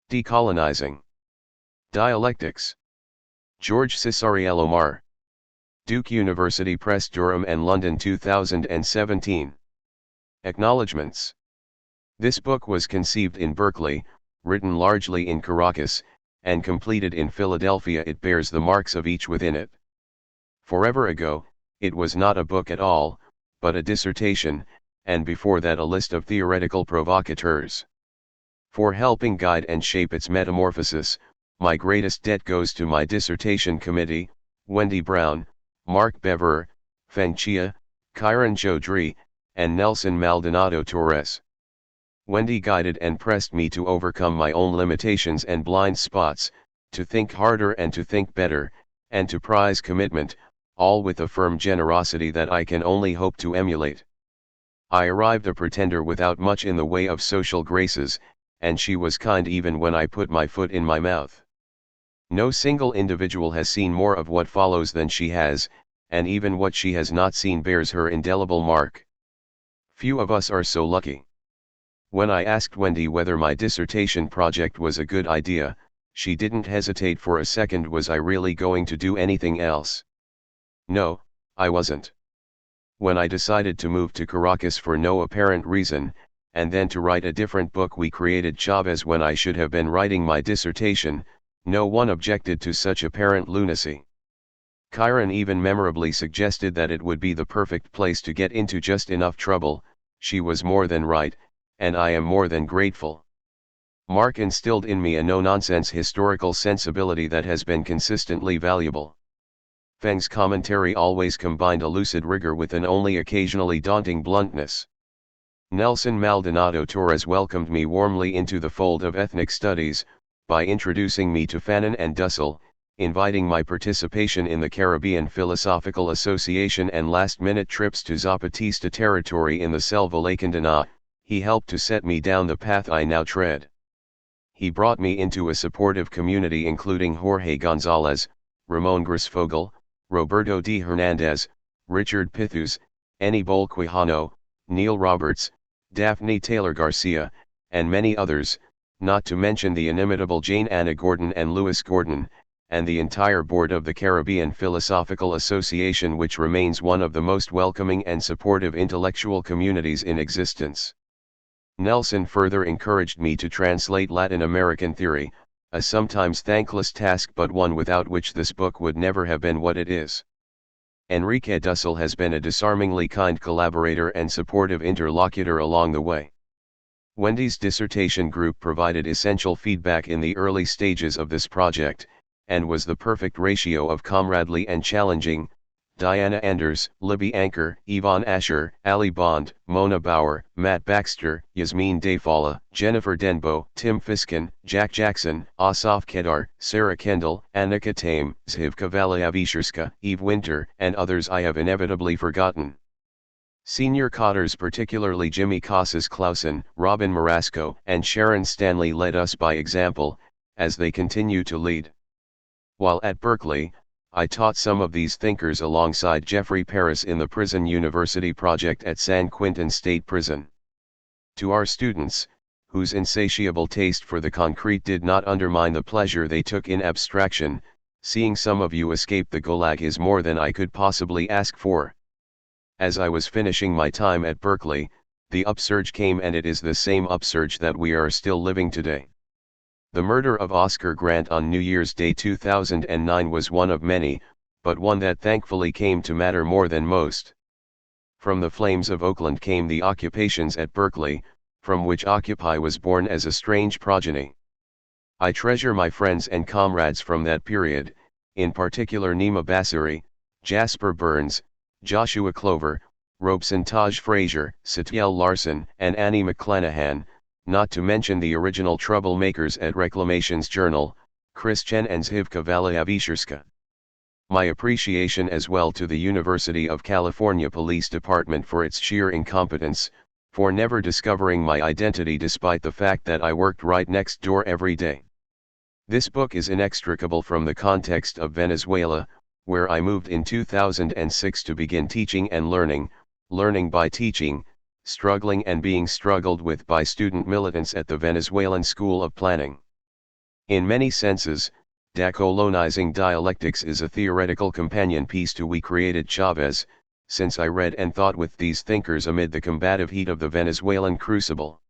Decolonizing. Dialectics. George Ciccariello Maher. Duke University Press, Durham and London, 2017. Acknowledgements. This book was conceived in Berkeley, written largely in Caracas, and completed in Philadelphia. It bears the marks of each within it. Forever ago, it was not a book at all, but a dissertation, and before that a list of theoretical provocateurs. For helping guide and shape its metamorphosis, my greatest debt goes to my dissertation committee, Wendy Brown, Mark Bever, Feng Chia, Kiran Chaudhry, and Nelson Maldonado Torres. Wendy guided and pressed me to overcome my own limitations and blind spots, to think harder and to think better, and to prize commitment, all with a firm generosity that I can only hope to emulate. I arrived a pretender without much in the way of social graces, and she was kind even when I put my foot in my mouth. No single individual has seen more of what follows than she has, and even what she has not seen bears her indelible mark. Few of us are so lucky. When I asked Wendy whether my dissertation project was a good idea, she didn't hesitate for a second. Was I really going to do anything else? No, I wasn't. When I decided to move to Caracas for no apparent reason, and then to write a different book, we created Chavez when I should have been writing my dissertation, no one objected to such apparent lunacy. Kiran even memorably suggested that it would be the perfect place to get into just enough trouble. She was more than right, and I am more than grateful. Mark instilled in me a no-nonsense historical sensibility that has been consistently valuable. Feng's commentary always combined a lucid rigor with an only occasionally daunting bluntness. Nelson Maldonado Torres welcomed me warmly into the fold of ethnic studies, by introducing me to Fanon and Dussel, inviting my participation in the Caribbean Philosophical Association and last-minute trips to Zapatista territory in the Selva Lacandona. He helped to set me down the path I now tread. He brought me into a supportive community including Jorge Gonzalez, Ramon Grisfogel, Roberto D. Hernandez, Richard Pithus, Aníbal Quijano, Neil Roberts, Daphne Taylor Garcia, and many others, not to mention the inimitable Jane Anna Gordon and Louis Gordon, and the entire board of the Caribbean Philosophical Association, which remains one of the most welcoming and supportive intellectual communities in existence. Nelson further encouraged me to translate Latin American theory, a sometimes thankless task but one without which this book would never have been what it is. Enrique Dussel has been a disarmingly kind collaborator and supportive interlocutor along the way. Wendy's dissertation group provided essential feedback in the early stages of this project, and was the perfect ratio of comradely and challenging. Diana Anders, Libby Anker, Yvonne Asher, Ali Bond, Mona Bauer, Matt Baxter, Yasmin Dayfala, Jennifer Denbo, Tim Fiskin, Jack Jackson, Asaf Kedar, Sarah Kendall, Annika Tame, Zhivka Valiavishirska, Eve Winter, and others I have inevitably forgotten. Senior cotters, particularly Jimmy Casas Clausen, Robin Marasco, and Sharon Stanley, led us by example, as they continue to lead. While at Berkeley, I taught some of these thinkers alongside Jeffrey Paris in the Prison University project at San Quentin State Prison. To our students, whose insatiable taste for the concrete did not undermine the pleasure they took in abstraction, seeing some of you escape the Gulag is more than I could possibly ask for. As I was finishing my time at Berkeley, the upsurge came, and it is the same upsurge that we are still living today. The murder of Oscar Grant on New Year's Day 2009 was one of many, but one that thankfully came to matter more than most. From the flames of Oakland came the occupations at Berkeley, from which Occupy was born as a strange progeny. I treasure my friends and comrades from that period, in particular Nima Basiri, Jasper Burns, Joshua Clover, Robeson Taj Frazier, Satyel Larson, and Annie McClanahan, not to mention the original troublemakers at Reclamation's Journal, Chris Chen and Zhivka Valiavishirska. My appreciation as well to the University of California Police Department for its sheer incompetence, for never discovering my identity despite the fact that I worked right next door every day. This book is inextricable from the context of Venezuela, where I moved in 2006 to begin teaching and learning by teaching, struggling and being struggled with by student militants at the Venezuelan School of Planning. In many senses, Decolonizing Dialectics is a theoretical companion piece to We Created Chavez, since I read and thought with these thinkers amid the combative heat of the Venezuelan crucible.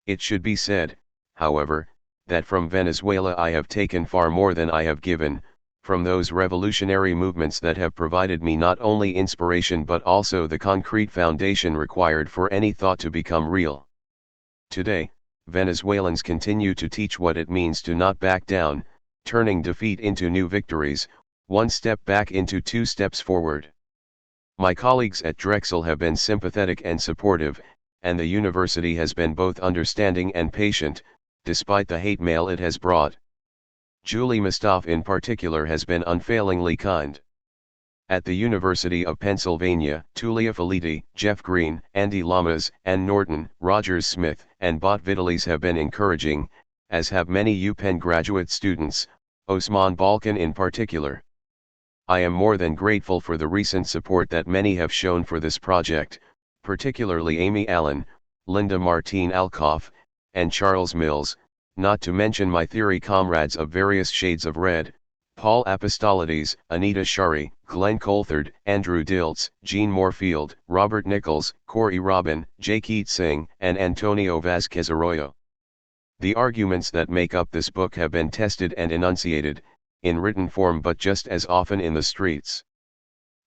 It should be said, however, that from Venezuela I have taken far more than I have given, from those revolutionary movements that have provided me not only inspiration but also the concrete foundation required for any thought to become real. Today, Venezuelans continue to teach what it means to not back down, turning defeat into new victories, one step back into two steps forward. My colleagues at Drexel have been sympathetic and supportive, and the university has been both understanding and patient, despite the hate mail it has brought. Julie Mustaf in particular has been unfailingly kind. At the University of Pennsylvania, Tulia Filiti, Jeff Green, Andy Lamas, Ann Norton, Rogers Smith, and Bot Vitalis have been encouraging, as have many UPenn graduate students, Osman Balkan in particular. I am more than grateful for the recent support that many have shown for this project, particularly Amy Allen, Linda Martine Alcoff, and Charles Mills, not to mention my theory comrades of various shades of red, Paul Apostolides, Anita Shari, Glenn Coulthard, Andrew Diltz, Gene Moorfield, Robert Nichols, Corey Robin, Jakeet Singh, and Antonio Vazquez Arroyo. The arguments that make up this book have been tested and enunciated, in written form but just as often in the streets.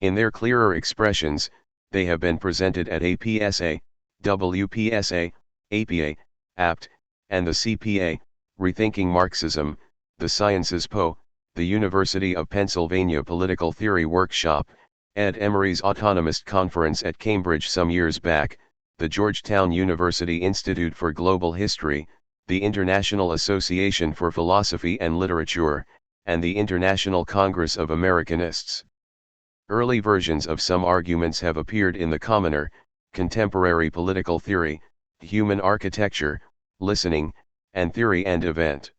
In their clearer expressions, they have been presented at APSA, WPSA, APA, APT, and the CPA, Rethinking Marxism, the Sciences Po, the University of Pennsylvania Political Theory Workshop, Ed Emery's Autonomist Conference at Cambridge some years back, the Georgetown University Institute for Global History, the International Association for Philosophy and Literature, and the International Congress of Americanists. Early versions of some arguments have appeared in the Commoner, Contemporary Political Theory, Human Architecture, Listening, and Theory and Event.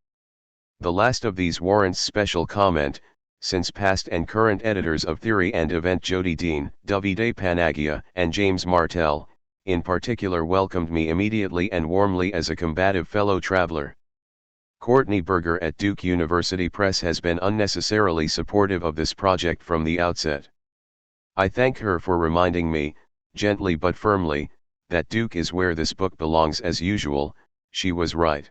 The last of these warrants special comment, since past and current editors of Theory and Event Jody Dean, Davide Panagia, and James Martell, in particular welcomed me immediately and warmly as a combative fellow traveler. Courtney Berger at Duke University Press has been unnecessarily supportive of this project from the outset. I thank her for reminding me, gently but firmly, that Duke is where this book belongs. As usual, she was right.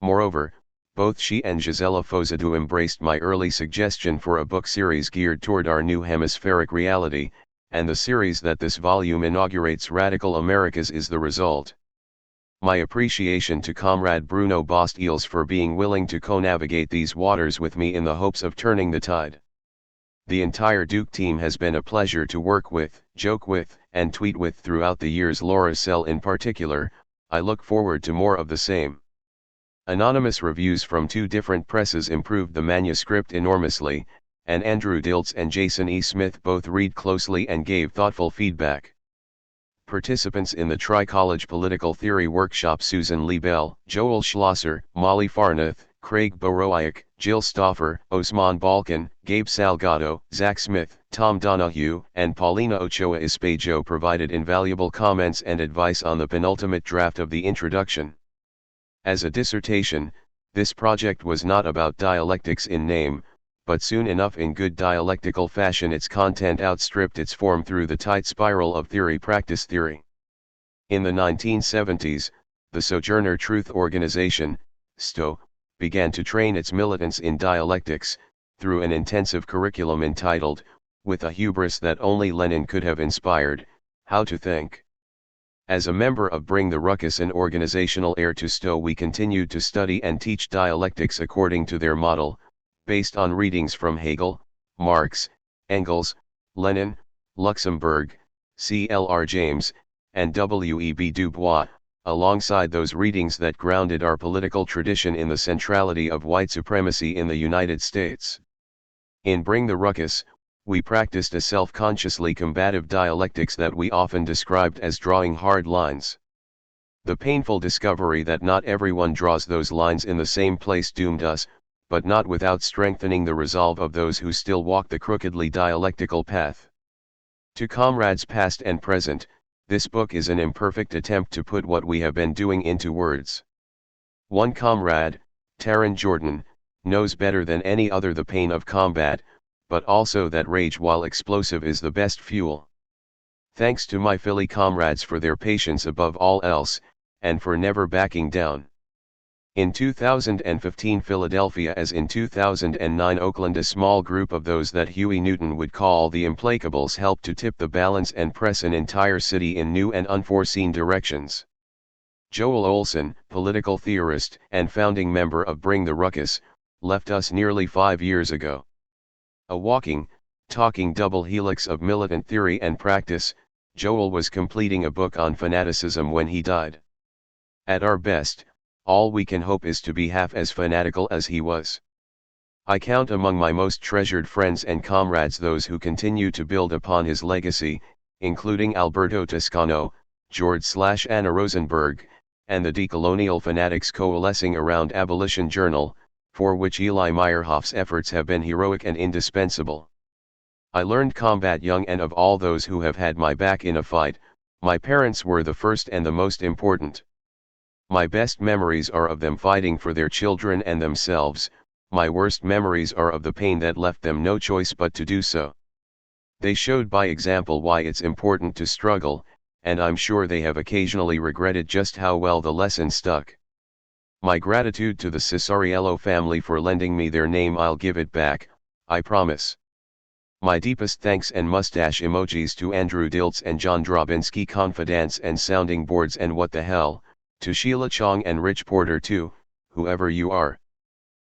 Moreover, both she and Gisela Fozadu embraced my early suggestion for a book series geared toward our new hemispheric reality, and the series that this volume inaugurates, Radical Americas, is the result. My appreciation to Comrade Bruno Bastils for being willing to co-navigate these waters with me in the hopes of turning the tide. The entire Duke team has been a pleasure to work with, joke with, and tweet with throughout the years. Laura Sell in particular, I look forward to more of the same. Anonymous reviews from two different presses improved the manuscript enormously, and Andrew Diltz and Jason E. Smith both read closely and gave thoughtful feedback. Participants in the Tri-College Political Theory Workshop: Susan Lee Bell, Joel Schlosser, Molly Farnath, Craig Borowiak, Jill Stauffer, Osman Balkan, Gabe Salgado, Zach Smith, Tom Donahue, and Paulina Ochoa Espejo provided invaluable comments and advice on the penultimate draft of the introduction. As a dissertation, this project was not about dialectics in name, but soon enough in good dialectical fashion its content outstripped its form through the tight spiral of theory-practice theory. In the 1970s, the Sojourner Truth Organization, STO, began to train its militants in dialectics, through an intensive curriculum entitled, with a hubris that only Lenin could have inspired, How to Think. As a member of Bring the Ruckus and organizational heir to STO, we continued to study and teach dialectics according to their model, based on readings from Hegel, Marx, Engels, Lenin, Luxemburg, C.L.R. James, and W.E.B. Du Bois, alongside those readings that grounded our political tradition in the centrality of white supremacy in the United States. In Bring the Ruckus, we practiced a self-consciously combative dialectics that we often described as drawing hard lines. The painful discovery that not everyone draws those lines in the same place doomed us, but not without strengthening the resolve of those who still walk the crookedly dialectical path. To comrades past and present, this book is an imperfect attempt to put what we have been doing into words. One comrade, Taron Jordan, knows better than any other the pain of combat, but also that rage while explosive is the best fuel. Thanks to my Philly comrades for their patience above all else, and for never backing down. In 2015 Philadelphia as in 2009 Oakland, a small group of those that Huey Newton would call the implacables helped to tip the balance and press an entire city in new and unforeseen directions. Joel Olson, political theorist and founding member of Bring the Ruckus, left us nearly 5 years ago. A walking, talking double helix of militant theory and practice, Joel was completing a book on fanaticism when he died. At our best, all we can hope is to be half as fanatical as he was. I count among my most treasured friends and comrades those who continue to build upon his legacy, including Alberto Toscano, George/Anna Rosenberg, and the decolonial fanatics coalescing around Abolition Journal, for which Eli Meyerhoff's efforts have been heroic and indispensable. I learned combat young, and of all those who have had my back in a fight, my parents were the first and the most important. My best memories are of them fighting for their children and themselves, my worst memories are of the pain that left them no choice but to do so. They showed by example why it's important to struggle, and I'm sure they have occasionally regretted just how well the lesson stuck. My gratitude to the Ciccariello family for lending me their name, I'll give it back, I promise. My deepest thanks and mustache emojis to Andrew Diltz and John Drobinski, confidants and sounding boards and what the hell, to Sheila Chong and Rich Porter too, whoever you are.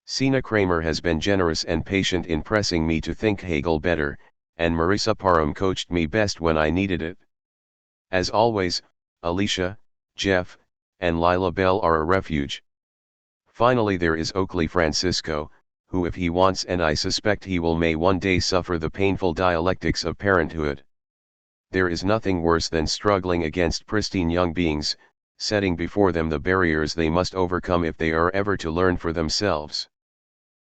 Sina Kramer has been generous and patient in pressing me to think Hegel better, and Marisa Parham coached me best when I needed it. As always, Alicia, Jeff, and Lila Bell are a refuge. Finally there is Oakley Francisco, who if he wants, and I suspect he will, may one day suffer the painful dialectics of parenthood. There is nothing worse than struggling against pristine young beings, setting before them the barriers they must overcome if they are ever to learn for themselves.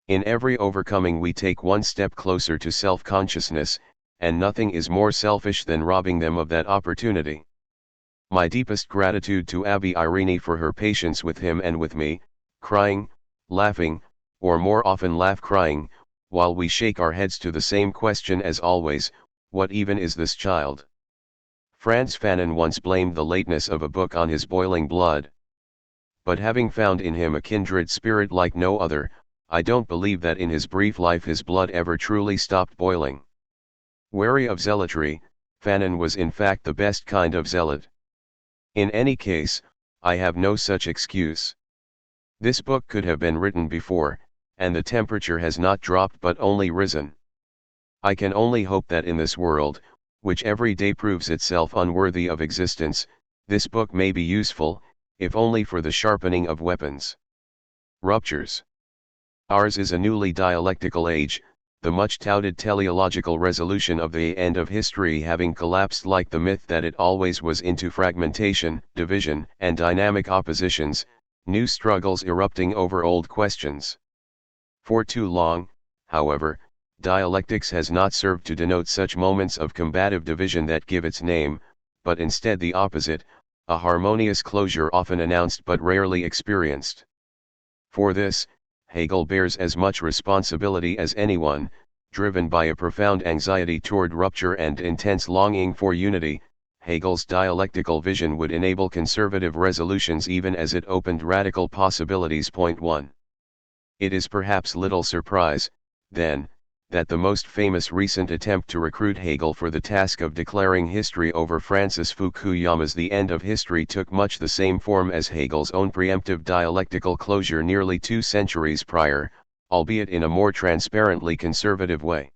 In every overcoming we take one step closer to self-consciousness, and nothing is more selfish than robbing them of that opportunity. My deepest gratitude to Abby Irene for her patience with him and with me, crying, laughing, or more often laugh-crying, while we shake our heads to the same question as always, what even is this child? Franz Fanon once blamed the lateness of a book on his boiling blood. But having found in him a kindred spirit like no other, I don't believe that in his brief life his blood ever truly stopped boiling. Wary of zealotry, Fanon was in fact the best kind of zealot. In any case, I have no such excuse. This book could have been written before, and the temperature has not dropped but only risen. I can only hope that in this world, which every day proves itself unworthy of existence, this book may be useful, if only for the sharpening of weapons. Ruptures. Ours is a newly dialectical age, the much-touted teleological resolution of the end of history having collapsed like the myth that it always was into fragmentation, division, and dynamic oppositions, new struggles erupting over old questions. For too long, however, dialectics has not served to denote such moments of combative division that give its name, but instead the opposite, a harmonious closure often announced but rarely experienced. For this, Hegel bears as much responsibility as anyone, driven by a profound anxiety toward rupture and intense longing for unity. Hegel's dialectical vision would enable conservative resolutions even as it opened radical possibilities. Point 1. It is perhaps little surprise, then, that the most famous recent attempt to recruit Hegel for the task of declaring history over Francis Fukuyama's The End of History took much the same form as Hegel's own preemptive dialectical closure nearly 2 centuries prior, albeit in a more transparently conservative way.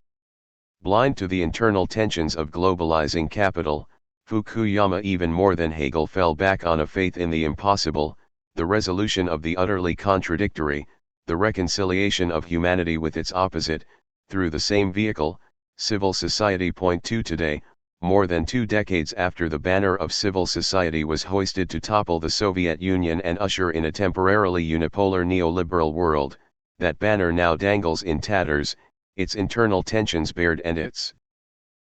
Blind to the internal tensions of globalizing capital, Fukuyama even more than Hegel fell back on a faith in the impossible, the resolution of the utterly contradictory, the reconciliation of humanity with its opposite, through the same vehicle, civil society. Point 2. Today, more than 2 decades after the banner of civil society was hoisted to topple the Soviet Union and usher in a temporarily unipolar neoliberal world, that banner now dangles in tatters, its internal tensions bared and its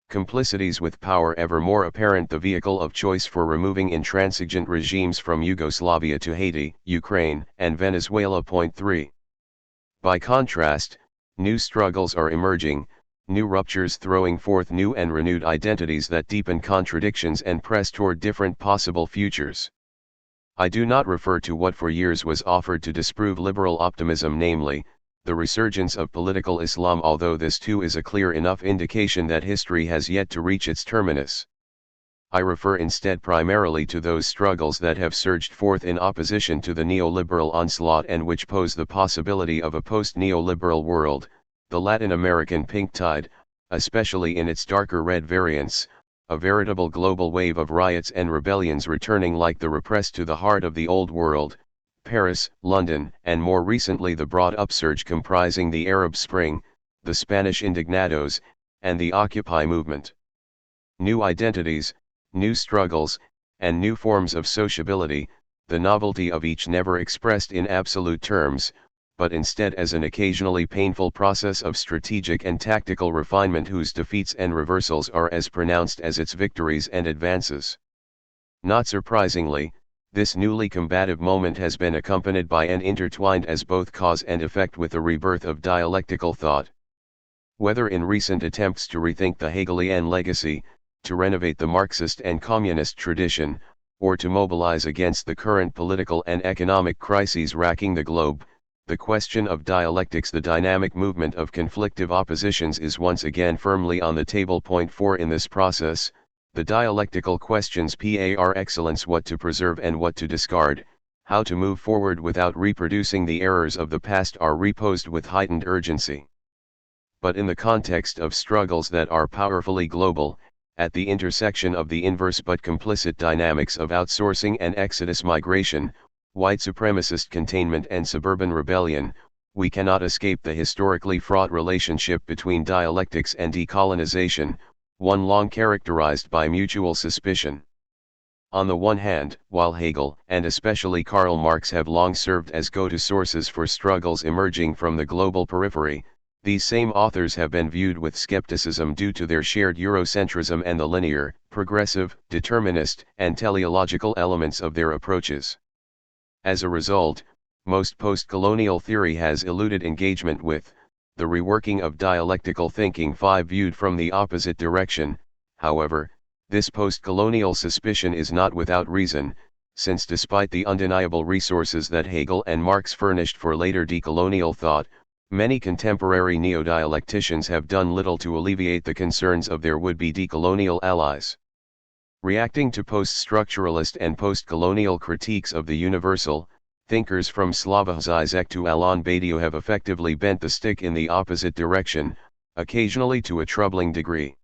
complicities with power ever more apparent, the vehicle of choice for removing intransigent regimes from Yugoslavia to Haiti, Ukraine, and Venezuela. Point 3. By contrast, new struggles are emerging, new ruptures throwing forth new and renewed identities that deepen contradictions and press toward different possible futures. I do not refer to what for years was offered to disprove liberal optimism, namely, the resurgence of political Islam, although this too is a clear enough indication that history has yet to reach its terminus. I refer instead primarily to those struggles that have surged forth in opposition to the neoliberal onslaught and which pose the possibility of a post-neoliberal world, the Latin American pink tide, especially in its darker red variants, a veritable global wave of riots and rebellions returning like the repressed to the heart of the old world, Paris, London, and more recently the broad upsurge comprising the Arab Spring, the Spanish Indignados, and the Occupy movement. New identities, new struggles, and new forms of sociability, the novelty of each never expressed in absolute terms, but instead as an occasionally painful process of strategic and tactical refinement whose defeats and reversals are as pronounced as its victories and advances. Not surprisingly, this newly combative moment has been accompanied by and intertwined as both cause and effect with the rebirth of dialectical thought. Whether in recent attempts to rethink the Hegelian legacy, to renovate the Marxist and communist tradition, or to mobilize against the current political and economic crises racking the globe, the question of dialectics, the dynamic movement of conflictive oppositions, is once again firmly on the table. Point 4 in this process, the dialectical questions par excellence: what to preserve and what to discard, how to move forward without reproducing the errors of the past, are reposed with heightened urgency. But in the context of struggles that are powerfully global, at the intersection of the inverse but complicit dynamics of outsourcing and exodus migration, white supremacist containment and suburban rebellion, we cannot escape the historically fraught relationship between dialectics and decolonization, one long characterized by mutual suspicion. On the one hand, while Hegel and especially Karl Marx have long served as go-to sources for struggles emerging from the global periphery, these same authors have been viewed with skepticism due to their shared Eurocentrism and the linear, progressive, determinist, and teleological elements of their approaches. As a result, most post-colonial theory has eluded engagement with the reworking of dialectical thinking. 5 Viewed from the opposite direction, however, this post-colonial suspicion is not without reason, since despite the undeniable resources that Hegel and Marx furnished for later decolonial thought, many contemporary neo-dialecticians have done little to alleviate the concerns of their would-be decolonial allies. Reacting to post-structuralist and post-colonial critiques of the universal, thinkers from Slavoj Žižek to Alain Badiou have effectively bent the stick in the opposite direction, occasionally to a troubling degree.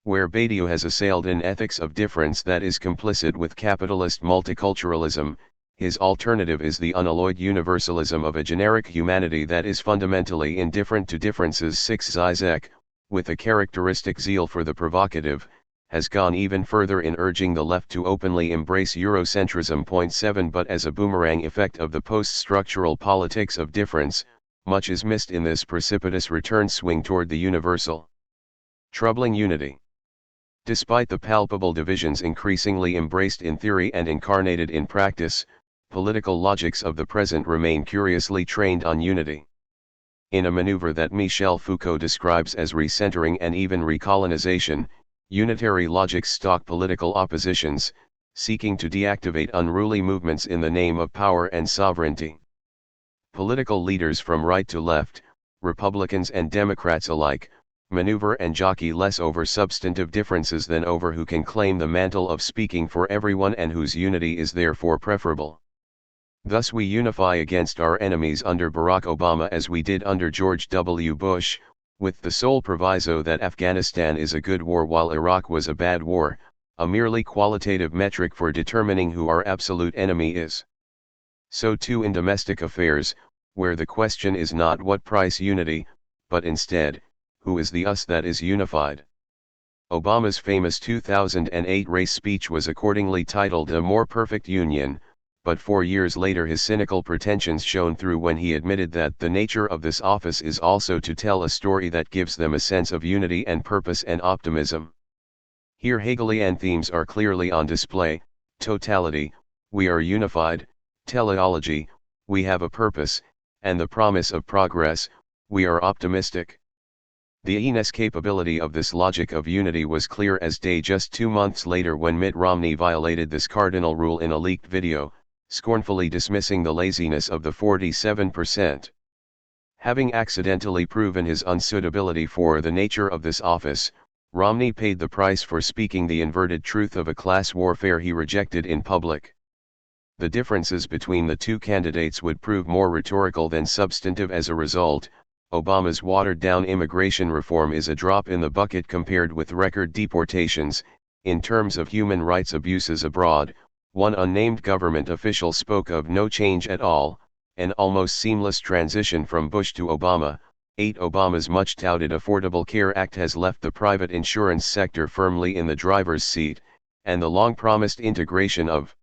Where Badiou has assailed an ethics of difference that is complicit with capitalist multiculturalism, his alternative is the unalloyed universalism of a generic humanity that is fundamentally indifferent to differences. 6 Žižek, with a characteristic zeal for the provocative, has gone even further in urging the left to openly embrace Eurocentrism. Point 7 But as a boomerang effect of the post-structural politics of difference, much is missed in this precipitous return swing toward the universal. Troubling unity. Despite the palpable divisions increasingly embraced in theory and incarnated in practice, political logics of the present remain curiously trained on unity. In a maneuver that Michel Foucault describes as recentering and even recolonization, unitary logics stalk political oppositions, seeking to deactivate unruly movements in the name of power and sovereignty. Political leaders from right to left, Republicans and Democrats alike, maneuver and jockey less over substantive differences than over who can claim the mantle of speaking for everyone and whose unity is therefore preferable. Thus we unify against our enemies under Barack Obama as we did under George W. Bush, with the sole proviso that Afghanistan is a good war while Iraq was a bad war, a merely qualitative metric for determining who our absolute enemy is. So too in domestic affairs, where the question is not what price unity, but instead, who is the us that is unified. Obama's famous 2008 race speech was accordingly titled A More Perfect Union, but 4 years later his cynical pretensions shone through when he admitted that the nature of this office is also to tell a story that gives them a sense of unity and purpose and optimism. Here Hegelian themes are clearly on display: totality, we are unified; teleology, we have a purpose; and the promise of progress, we are optimistic. The inescapability of this logic of unity was clear as day just 2 months later when Mitt Romney violated this cardinal rule in a leaked video, scornfully dismissing the laziness of the 47%. Having accidentally proven his unsuitability for the nature of this office, Romney paid the price for speaking the inverted truth of a class warfare he rejected in public. The differences between the two candidates would prove more rhetorical than substantive. As a result, Obama's watered-down immigration reform is a drop in the bucket compared with record deportations. In terms of human rights abuses abroad, one unnamed government official spoke of no change at all, an almost seamless transition from Bush to Obama. 8. Obama's much-touted Affordable Care Act has left the private insurance sector firmly in the driver's seat, and the long-promised integration of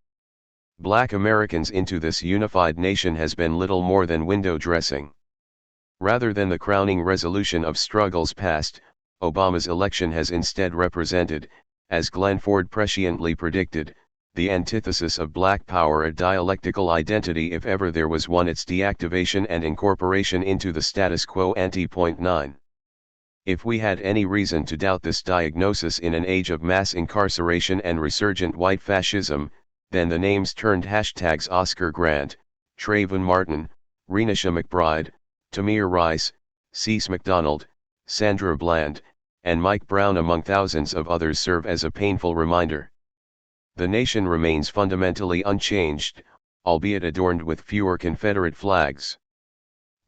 Black Americans into this unified nation has been little more than window dressing. Rather than the crowning resolution of struggles past, Obama's election has instead represented, as Glenn Ford presciently predicted, the antithesis of black power, a dialectical identity if ever there was one, its deactivation and incorporation into the status quo ante. Point 9. If we had any reason to doubt this diagnosis in an age of mass incarceration and resurgent white fascism, then the names turned hashtags Oscar Grant, Trayvon Martin, Renisha McBride, Tamir Rice, Cease McDonald, Sandra Bland, and Mike Brown among thousands of others serve as a painful reminder. The nation remains fundamentally unchanged, albeit adorned with fewer Confederate flags.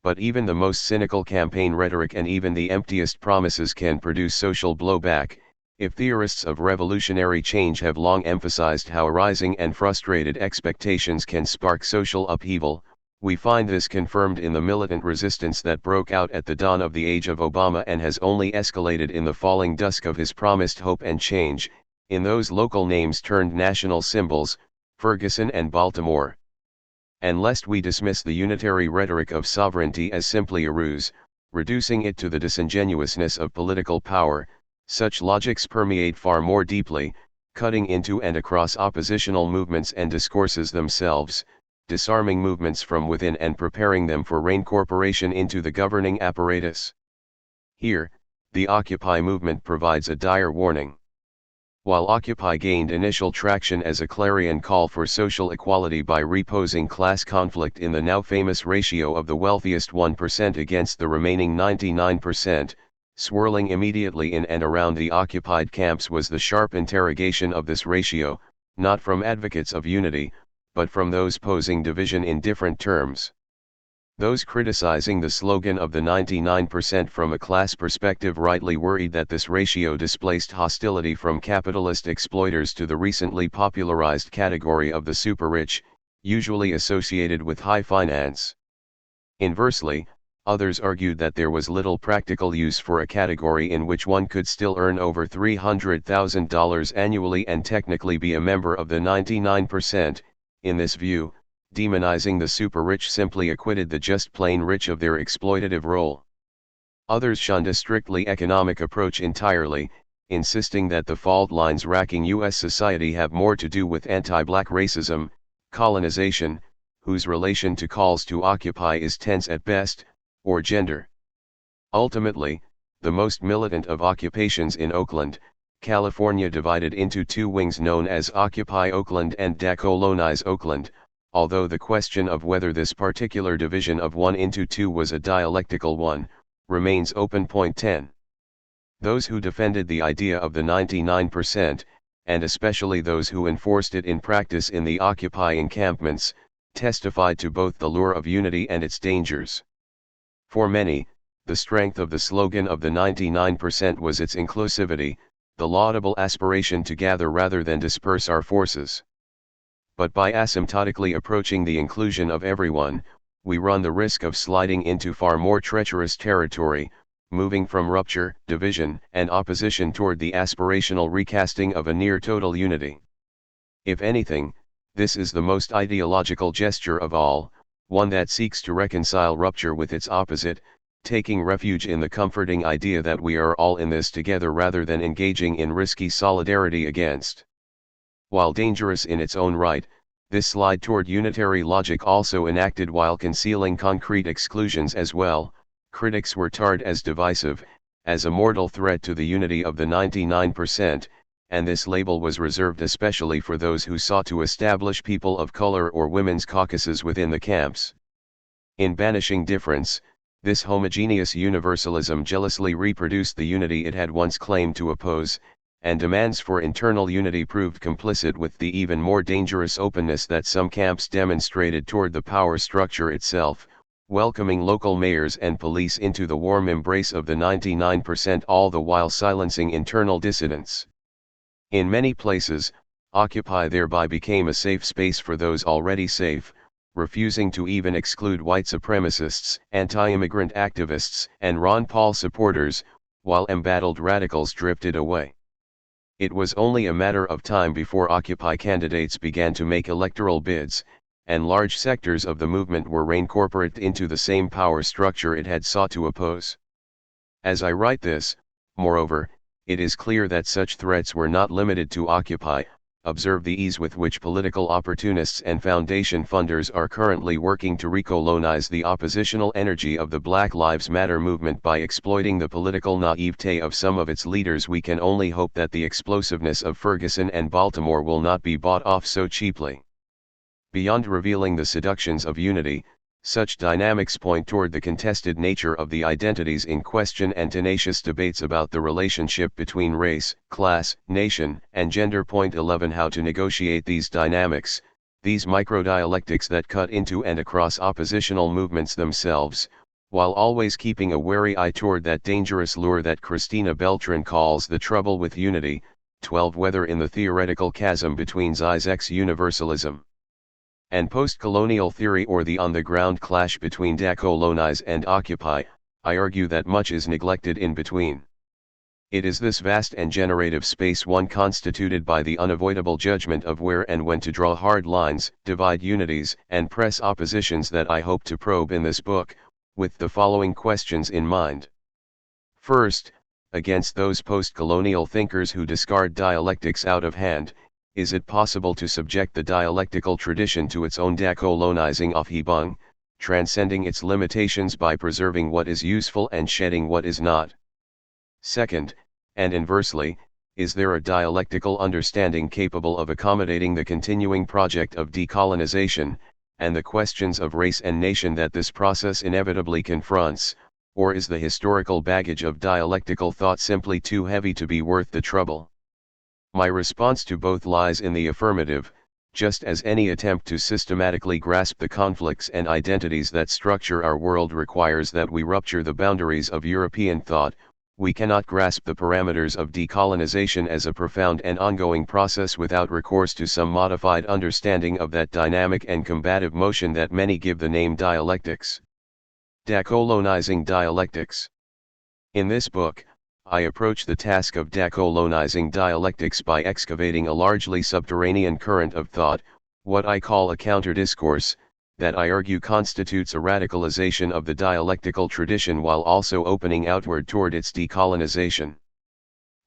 But even the most cynical campaign rhetoric and even the emptiest promises can produce social blowback. If theorists of revolutionary change have long emphasized how rising and frustrated expectations can spark social upheaval, we find this confirmed in the militant resistance that broke out at the dawn of the age of Obama and has only escalated in the falling dusk of his promised hope and change, in those local names turned national symbols, Ferguson and Baltimore. And lest we dismiss the unitary rhetoric of sovereignty as simply a ruse, reducing it to the disingenuousness of political power, such logics permeate far more deeply, cutting into and across oppositional movements and discourses themselves, disarming movements from within and preparing them for reincorporation into the governing apparatus. Here, the Occupy movement provides a dire warning. While Occupy gained initial traction as a clarion call for social equality by reposing class conflict in the now famous ratio of the wealthiest 1% against the remaining 99%, swirling immediately in and around the occupied camps was the sharp interrogation of this ratio, not from advocates of unity, but from those posing division in different terms. Those criticizing the slogan of the 99% from a class perspective rightly worried that this ratio displaced hostility from capitalist exploiters to the recently popularized category of the super-rich, usually associated with high finance. Inversely, others argued that there was little practical use for a category in which one could still earn over $300,000 annually and technically be a member of the 99%. In this view, demonizing the super-rich simply acquitted the just plain rich of their exploitative role. Others shunned a strictly economic approach entirely, insisting that the fault lines racking U.S. society have more to do with anti-black racism, colonization, whose relation to calls to occupy is tense at best, or gender. Ultimately, the most militant of occupations in Oakland, California divided into two wings known as Occupy Oakland and Decolonize Oakland, although the question of whether this particular division of one into two was a dialectical one, remains open. Point 10. Those who defended the idea of the 99%, and especially those who enforced it in practice in the Occupy encampments, testified to both the lure of unity and its dangers. For many, the strength of the slogan of the 99% was its inclusivity, the laudable aspiration to gather rather than disperse our forces. But by asymptotically approaching the inclusion of everyone, we run the risk of sliding into far more treacherous territory, moving from rupture, division, and opposition toward the aspirational recasting of a near-total unity. If anything, this is the most ideological gesture of all, one that seeks to reconcile rupture with its opposite, taking refuge in the comforting idea that we are all in this together rather than engaging in risky solidarity against. While dangerous in its own right, This slide toward unitary logic also enacted while concealing concrete exclusions as well. Critics were tarred as divisive, as a mortal threat to the unity of the 99%, and this label was reserved especially for those who sought to establish people of color or women's caucuses within the camps. In banishing difference, this homogeneous universalism jealously reproduced the unity it had once claimed to oppose, and demands for internal unity proved complicit with the even more dangerous openness that some camps demonstrated toward the power structure itself, welcoming local mayors and police into the warm embrace of the 99%, all the while silencing internal dissidents. In many places, Occupy thereby became a safe space for those already safe, refusing to even exclude white supremacists, anti-immigrant activists, and Ron Paul supporters, while embattled radicals drifted away. It was only a matter of time before Occupy candidates began to make electoral bids, and large sectors of the movement were reincorporated into the same power structure it had sought to oppose. As I write this, moreover, it is clear that such threats were not limited to Occupy. Observe the ease with which political opportunists and foundation funders are currently working to recolonize the oppositional energy of the Black Lives Matter movement by exploiting the political naivete of some of its leaders. We can only hope that the explosiveness of Ferguson and Baltimore will not be bought off so cheaply. Beyond revealing the seductions of unity, such dynamics point toward the contested nature of the identities in question and tenacious debates about the relationship between race, class, nation, and gender. Point 11. How to negotiate these dynamics, these micro-dialectics that cut into and across oppositional movements themselves, while always keeping a wary eye toward that dangerous lure that Christina Beltran calls the trouble with unity. 12. Whether in the theoretical chasm between Zizek's universalism and post-colonial theory or the on-the-ground clash between decolonize and occupy, I argue that much is neglected in between. It is this vast and generative space one constituted by the unavoidable judgment of where and when to draw hard lines, divide unities, and press oppositions that I hope to probe in this book, with the following questions in mind. First, against those post-colonial thinkers who discard dialectics out of hand, is it possible to subject the dialectical tradition to its own decolonizing Aufhebung, transcending its limitations by preserving what is useful and shedding what is not? Second, and inversely, is there a dialectical understanding capable of accommodating the continuing project of decolonization, and the questions of race and nation that this process inevitably confronts, or is the historical baggage of dialectical thought simply too heavy to be worth the trouble? My response to both lies in the affirmative. Just as any attempt to systematically grasp the conflicts and identities that structure our world requires that we rupture the boundaries of European thought, we cannot grasp the parameters of decolonization as a profound and ongoing process without recourse to some modified understanding of that dynamic and combative motion that many give the name dialectics. Decolonizing dialectics. In this book, I approach the task of decolonizing dialectics by excavating a largely subterranean current of thought, what I call a counter-discourse, that I argue constitutes a radicalization of the dialectical tradition while also opening outward toward its decolonization.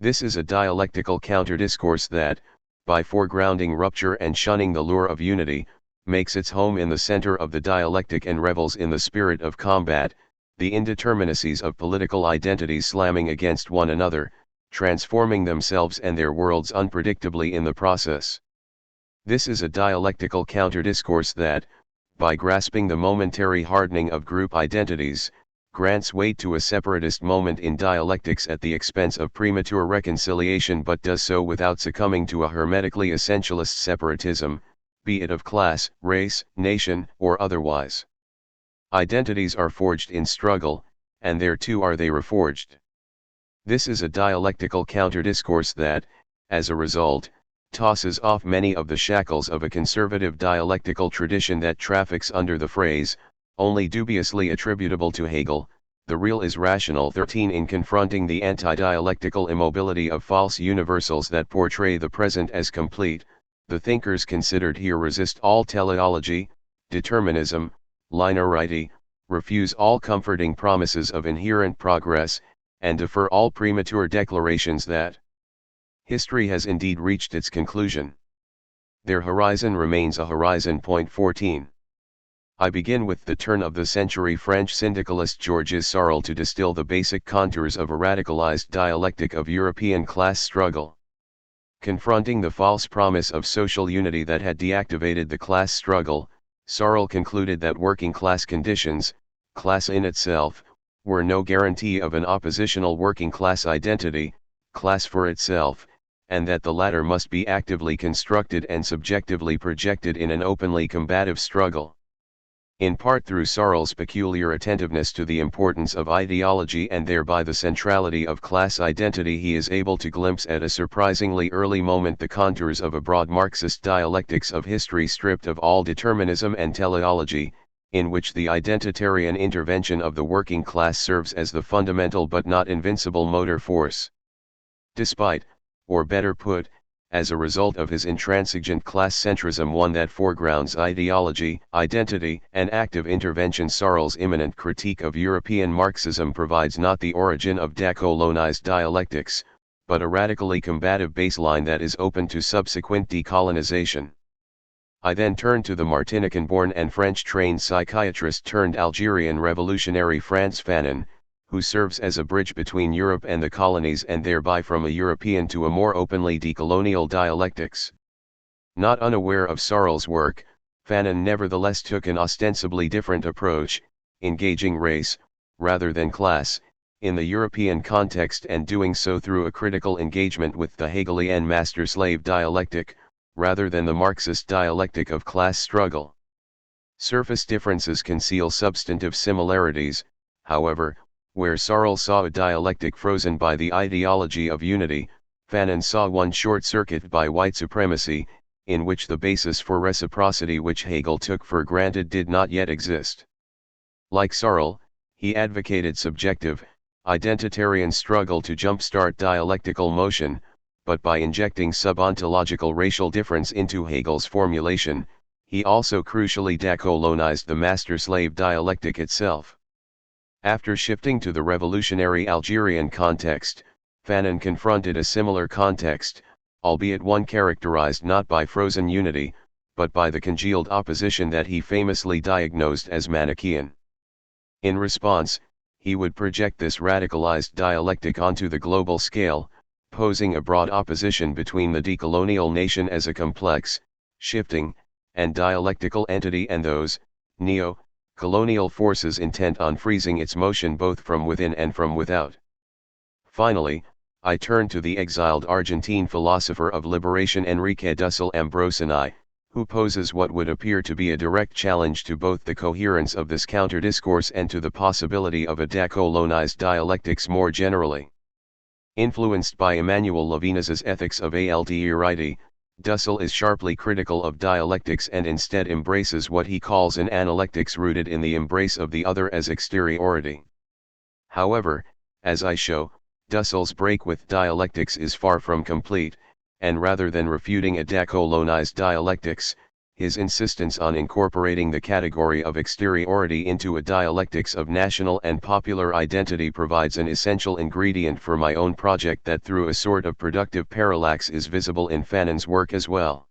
This is a dialectical counter-discourse that, by foregrounding rupture and shunning the lure of unity, makes its home in the center of the dialectic and revels in the spirit of combat, the indeterminacies of political identities slamming against one another, transforming themselves and their worlds unpredictably in the process. This is a dialectical counter-discourse that, by grasping the momentary hardening of group identities, grants weight to a separatist moment in dialectics at the expense of premature reconciliation, but does so without succumbing to a hermetically essentialist separatism, be it of class, race, nation, or otherwise. Identities are forged in struggle, and there too are they reforged. This is a dialectical counter-discourse that, as a result, tosses off many of the shackles of a conservative dialectical tradition that traffics under the phrase, only dubiously attributable to Hegel, the real is rational. 13. In confronting the anti-dialectical immobility of false universals that portray the present as complete, the thinkers considered here resist all teleology, determinism, linearity, refuse all comforting promises of inherent progress, and defer all premature declarations that history has indeed reached its conclusion. their horizon remains a horizon. 14. I begin with the turn-of-the-century French syndicalist Georges Sorel to distill the basic contours of a radicalized dialectic of European class struggle. Confronting the false promise of social unity that had deactivated the class struggle, Sorel concluded that working-class conditions, class in itself, were no guarantee of an oppositional working-class identity, class for itself, and that the latter must be actively constructed and subjectively projected in an openly combative struggle. In part through Sorel's peculiar attentiveness to the importance of ideology and thereby the centrality of class identity, he is able to glimpse at a surprisingly early moment the contours of a broad Marxist dialectics of history stripped of all determinism and teleology, in which the identitarian intervention of the working class serves as the fundamental but not invincible motor force. Despite, or better put, as a result of his intransigent class centrism, one that foregrounds ideology, identity, and active intervention, Sorel's imminent critique of European Marxism provides not the origin of decolonized dialectics, but a radically combative baseline that is open to subsequent decolonization. I then turn to the Martinican-born and French-trained psychiatrist turned Algerian revolutionary Frantz Fanon, who serves as a bridge between Europe and the colonies and thereby from a European to a more openly decolonial dialectics. Not unaware of Sorel's work, Fanon nevertheless took an ostensibly different approach, engaging race, rather than class, in the European context, and doing so through a critical engagement with the Hegelian master-slave dialectic, rather than the Marxist dialectic of class struggle. Surface differences conceal substantive similarities, however. Where Sorel saw a dialectic frozen by the ideology of unity, Fanon saw one short-circuited by white supremacy, in which the basis for reciprocity which Hegel took for granted did not yet exist. Like Sorel, he advocated subjective, identitarian struggle to jumpstart dialectical motion, but by injecting subontological racial difference into Hegel's formulation, he also crucially decolonized the master-slave dialectic itself. After shifting to the revolutionary Algerian context, Fanon confronted a similar context, albeit one characterized not by frozen unity, but by the congealed opposition that he famously diagnosed as Manichaean. In response, he would project this radicalized dialectic onto the global scale, posing a broad opposition between the decolonial nation as a complex, shifting, and dialectical entity and those, neo-colonial forces intent on freezing its motion both from within and from without. Finally, I turn to the exiled Argentine philosopher of liberation Enrique Dussel Ambrosini, who poses what would appear to be a direct challenge to both the coherence of this counter-discourse and to the possibility of a decolonized dialectics more generally. Influenced by Emmanuel Levinas's Ethics of Alterity, Dussel is sharply critical of dialectics and instead embraces what he calls an analectics rooted in the embrace of the other as exteriority. However, as I show, Dussel's break with dialectics is far from complete, and rather than refuting a decolonized dialectics, his insistence on incorporating the category of exteriority into a dialectics of national and popular identity provides an essential ingredient for my own project that through a sort of productive parallax is visible in Fanon's work as well.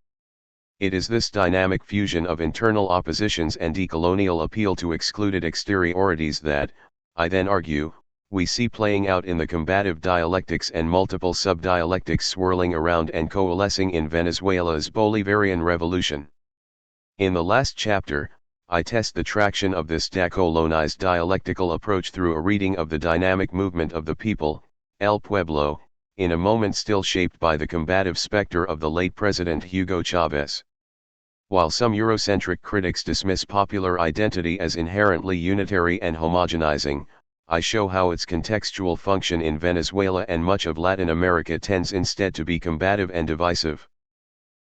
It is this dynamic fusion of internal oppositions and decolonial appeal to excluded exteriorities that, I then argue, we see playing out in the combative dialectics and multiple subdialectics swirling around and coalescing in Venezuela's Bolivarian revolution. In the last chapter, I test the traction of this decolonized dialectical approach through a reading of the dynamic movement of the people, El Pueblo, in a moment still shaped by the combative specter of the late President Hugo Chavez. While some Eurocentric critics dismiss popular identity as inherently unitary and homogenizing, I show how its contextual function in Venezuela and much of Latin America tends instead to be combative and divisive.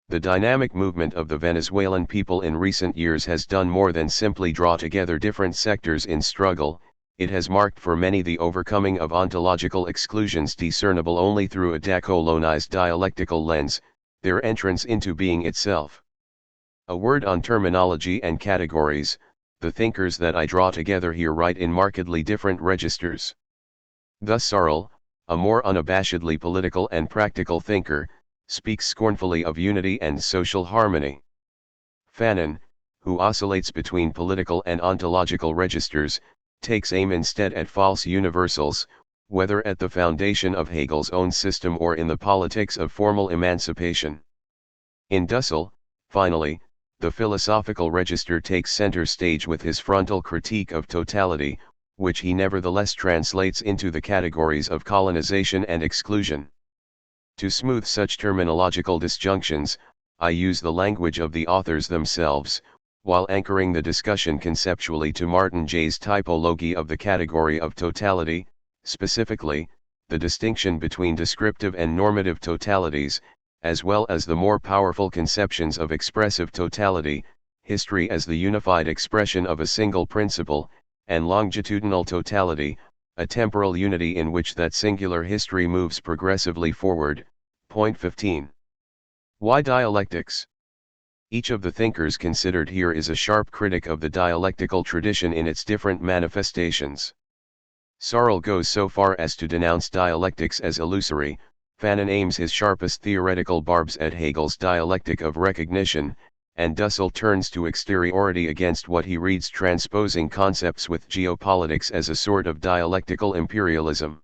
The dynamic movement of the Venezuelan people in recent years has done more than simply draw together different sectors in struggle, it has marked for many the overcoming of ontological exclusions discernible only through a decolonized dialectical lens, their entrance into being itself. A word on terminology and categories, the thinkers that I draw together here write in markedly different registers. Thus Sorel, a more unabashedly political and practical thinker, speaks scornfully of unity and social harmony. Fanon, who oscillates between political and ontological registers, takes aim instead at false universals, whether at the foundation of Hegel's own system or in the politics of formal emancipation. In Dussel, finally, the philosophical register takes center stage with his frontal critique of totality, which he nevertheless translates into the categories of colonization and exclusion. To smooth such terminological disjunctions, I use the language of the authors themselves, while anchoring the discussion conceptually to Martin J's typology of the category of totality, specifically, the distinction between descriptive and normative totalities, as well as the more powerful conceptions of expressive totality, history as the unified expression of a single principle, and longitudinal totality, a temporal unity in which that singular history moves progressively forward. Point 15. Why dialectics? Each of the thinkers considered here is a sharp critic of the dialectical tradition in its different manifestations. Searle goes so far as to denounce dialectics as illusory. Fanon aims his sharpest theoretical barbs at Hegel's dialectic of recognition, and Dussel turns to exteriority against what he reads transposing concepts with geopolitics as a sort of dialectical imperialism.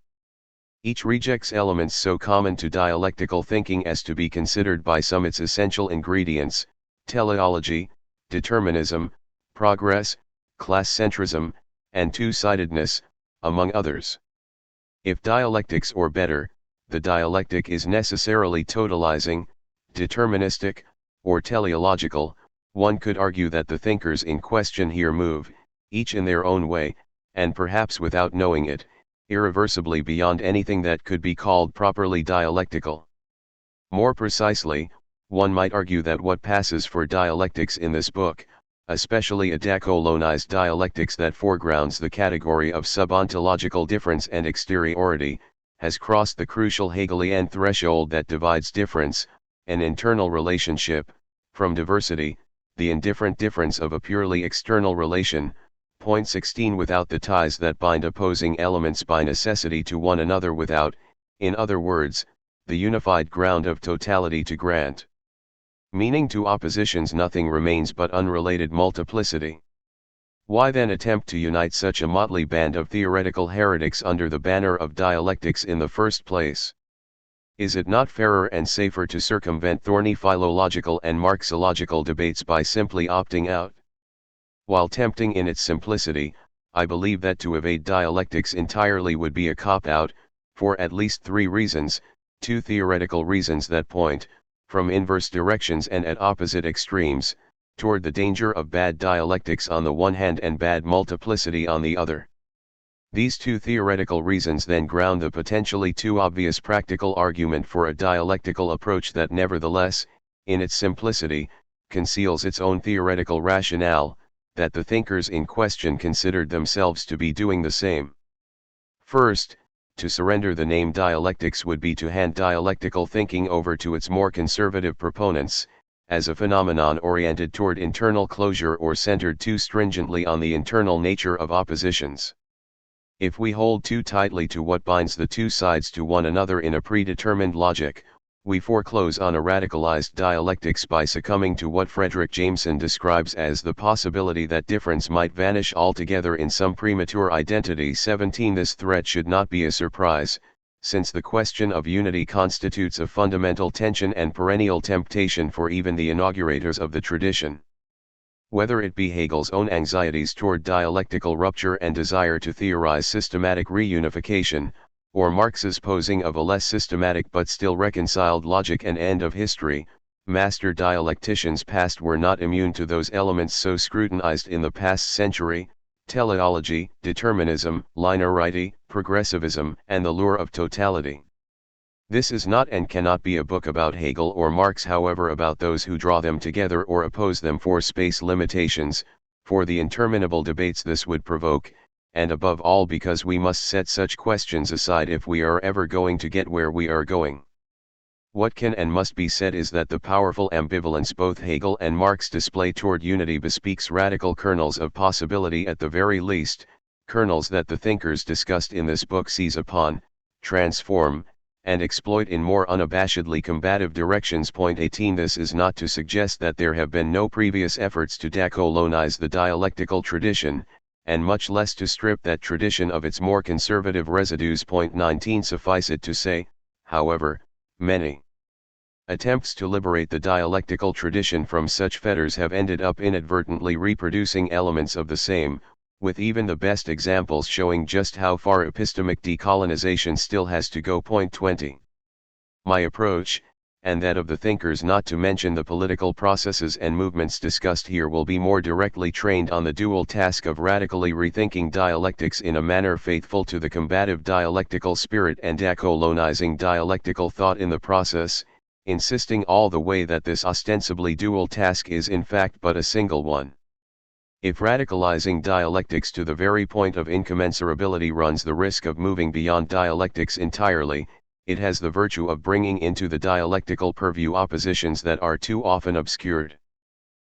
Each rejects elements so common to dialectical thinking as to be considered by some its essential ingredients: teleology, determinism, progress, class-centrism, and two-sidedness, among others. If dialectics, or better, the dialectic, is necessarily totalizing, deterministic, or teleological, one could argue that the thinkers in question here move, each in their own way, and perhaps without knowing it, irreversibly beyond anything that could be called properly dialectical. More precisely, one might argue that what passes for dialectics in this book, especially a decolonized dialectics that foregrounds the category of subontological difference and exteriority, has crossed the crucial Hegelian threshold that divides difference, an internal relationship, from diversity, the indifferent difference of a purely external relation. Point 16. Without the ties that bind opposing elements by necessity to one another, without, in other words, the unified ground of totality to grant meaning to oppositions, nothing remains but unrelated multiplicity. Why then attempt to unite such a motley band of theoretical heretics under the banner of dialectics in the first place? Is it not fairer and safer to circumvent thorny philological and Marxological debates by simply opting out? While tempting in its simplicity, I believe that to evade dialectics entirely would be a cop-out, for at least three reasons: two theoretical reasons that point, from inverse directions and at opposite extremes, toward the danger of bad dialectics on the one hand and bad multiplicity on the other. These two theoretical reasons then ground the potentially too obvious practical argument for a dialectical approach that nevertheless, in its simplicity, conceals its own theoretical rationale, that the thinkers in question considered themselves to be doing the same. First, to surrender the name dialectics would be to hand dialectical thinking over to its more conservative proponents, as a phenomenon oriented toward internal closure or centered too stringently on the internal nature of oppositions. If we hold too tightly to what binds the two sides to one another in a predetermined logic, we foreclose on a radicalized dialectics by succumbing to what Frederick Jameson describes as the possibility that difference might vanish altogether in some premature identity. 17. This threat should not be a surprise, since the question of unity constitutes a fundamental tension and perennial temptation for even the inaugurators of the tradition. Whether it be Hegel's own anxieties toward dialectical rupture and desire to theorize systematic reunification, or Marx's posing of a less systematic but still reconciled logic and end of history, master dialecticians past were not immune to those elements so scrutinized in the past century: teleology, determinism, linearity, progressivism, and the lure of totality. This is not and cannot be a book about Hegel or Marx, however, about those who draw them together or oppose them for space limitations, for the interminable debates this would provoke, and above all because we must set such questions aside if we are ever going to get where we are going. What can and must be said is that the powerful ambivalence both Hegel and Marx display toward unity bespeaks radical kernels of possibility at the very least, kernels that the thinkers discussed in this book seize upon, transform, and exploit in more unabashedly combative directions. Point 18. This is not to suggest that there have been no previous efforts to decolonize the dialectical tradition, and much less to strip that tradition of its more conservative residues. Point 19. Suffice it to say, however, many attempts to liberate the dialectical tradition from such fetters have ended up inadvertently reproducing elements of the same, with even the best examples showing just how far epistemic decolonization still has to go. Point 20. My approach, and that of the thinkers, not to mention the political processes and movements discussed here, will be more directly trained on the dual task of radically rethinking dialectics in a manner faithful to the combative dialectical spirit and decolonizing dialectical thought in the process, insisting all the way that this ostensibly dual task is in fact but a single one. If radicalizing dialectics to the very point of incommensurability runs the risk of moving beyond dialectics entirely, it has the virtue of bringing into the dialectical purview oppositions that are too often obscured.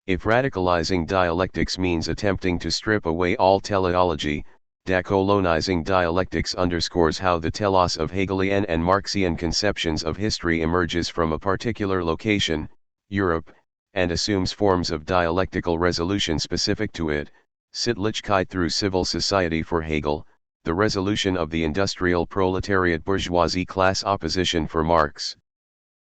If radicalizing dialectics means attempting to strip away all teleology, decolonizing dialectics underscores how the telos of Hegelian and Marxian conceptions of history emerges from a particular location, Europe, and assumes forms of dialectical resolution specific to it. Sittlichkeit through civil society for Hegel, the resolution of the industrial proletariat bourgeoisie class opposition for Marx.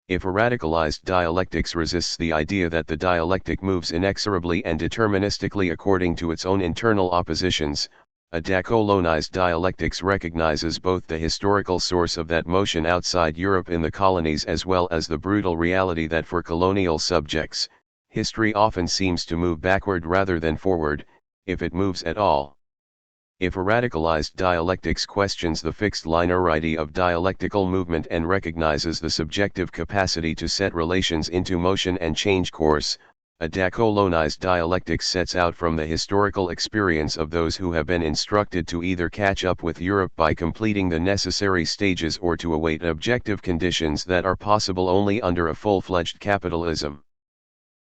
If a radicalized dialectics resists the idea that the dialectic moves inexorably and deterministically according to its own internal oppositions, a decolonized dialectics recognizes both the historical source of that motion outside Europe in the colonies as well as the brutal reality that for colonial subjects, history often seems to move backward rather than forward, if it moves at all. If a radicalized dialectics questions the fixed linearity of dialectical movement and recognizes the subjective capacity to set relations into motion and change course, a decolonized dialectics sets out from the historical experience of those who have been instructed to either catch up with Europe by completing the necessary stages or to await objective conditions that are possible only under a full-fledged capitalism.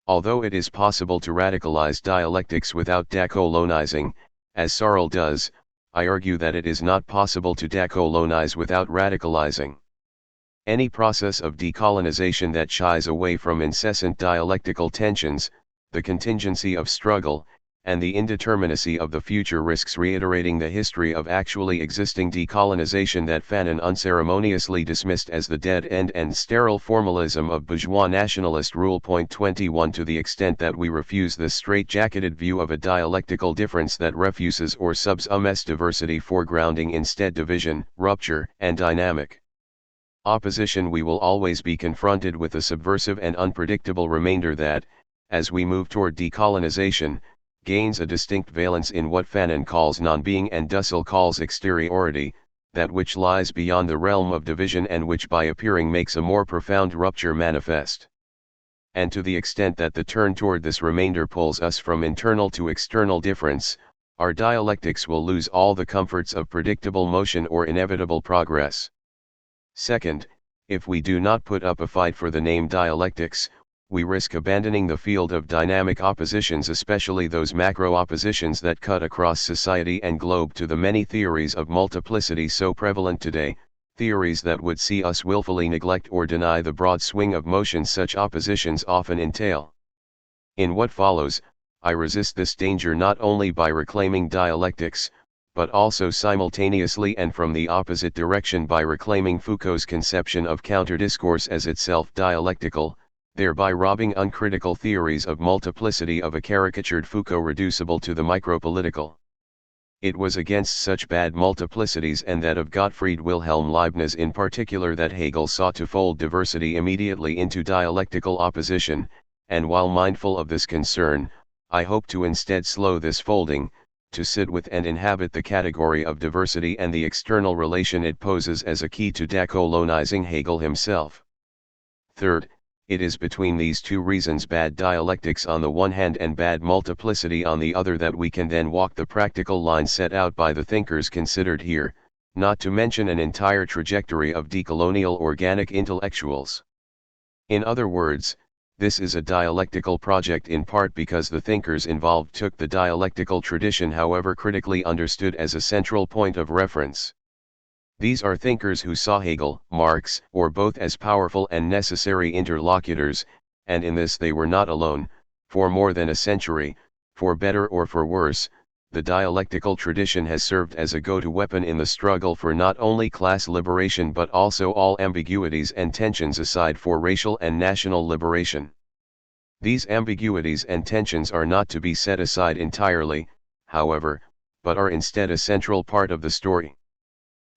Although it is possible to radicalize dialectics without decolonizing, as Searle does, I argue that it is not possible to decolonize without radicalizing. Any process of decolonization that shies away from incessant dialectical tensions, the contingency of struggle, and the indeterminacy of the future risks reiterating the history of actually existing decolonization that Fanon unceremoniously dismissed as the dead end and sterile formalism of bourgeois nationalist rule. Point 21. To the extent that we refuse this straight-jacketed view of a dialectical difference that refuses or subs diversity foregrounding instead division, rupture, and dynamic opposition, we will always be confronted with a subversive and unpredictable remainder that, as we move toward decolonization, gains a distinct valence in what Fanon calls non-being and Dussel calls exteriority, that which lies beyond the realm of division and which by appearing makes a more profound rupture manifest. And to the extent that the turn toward this remainder pulls us from internal to external difference, our dialectics will lose all the comforts of predictable motion or inevitable progress. Second, if we do not put up a fight for the name dialectics, we risk abandoning the field of dynamic oppositions, especially those macro oppositions that cut across society and globe to the many theories of multiplicity so prevalent today, theories that would see us willfully neglect or deny the broad swing of motion such oppositions often entail. In what follows, I resist this danger not only by reclaiming dialectics, but also simultaneously and from the opposite direction by reclaiming Foucault's conception of counter-discourse as itself dialectical, thereby robbing uncritical theories of multiplicity of a caricatured Foucault reducible to the micropolitical. It was against such bad multiplicities and that of Gottfried Wilhelm Leibniz in particular that Hegel sought to fold diversity immediately into dialectical opposition, and while mindful of this concern, I hope to instead slow this folding, to sit with and inhabit the category of diversity and the external relation it poses as a key to decolonizing Hegel himself. Third, it is between these two reasons, bad dialectics on the one hand and bad multiplicity on the other, that we can then walk the practical line set out by the thinkers considered here, not to mention an entire trajectory of decolonial organic intellectuals. In other words, this is a dialectical project in part because the thinkers involved took the dialectical tradition, however critically understood, as a central point of reference. These are thinkers who saw Hegel, Marx, or both as powerful and necessary interlocutors, and in this they were not alone. For more than a century, for better or for worse, the dialectical tradition has served as a go-to weapon in the struggle for not only class liberation but also all ambiguities and tensions aside for racial and national liberation. These ambiguities and tensions are not to be set aside entirely, however, but are instead a central part of the story.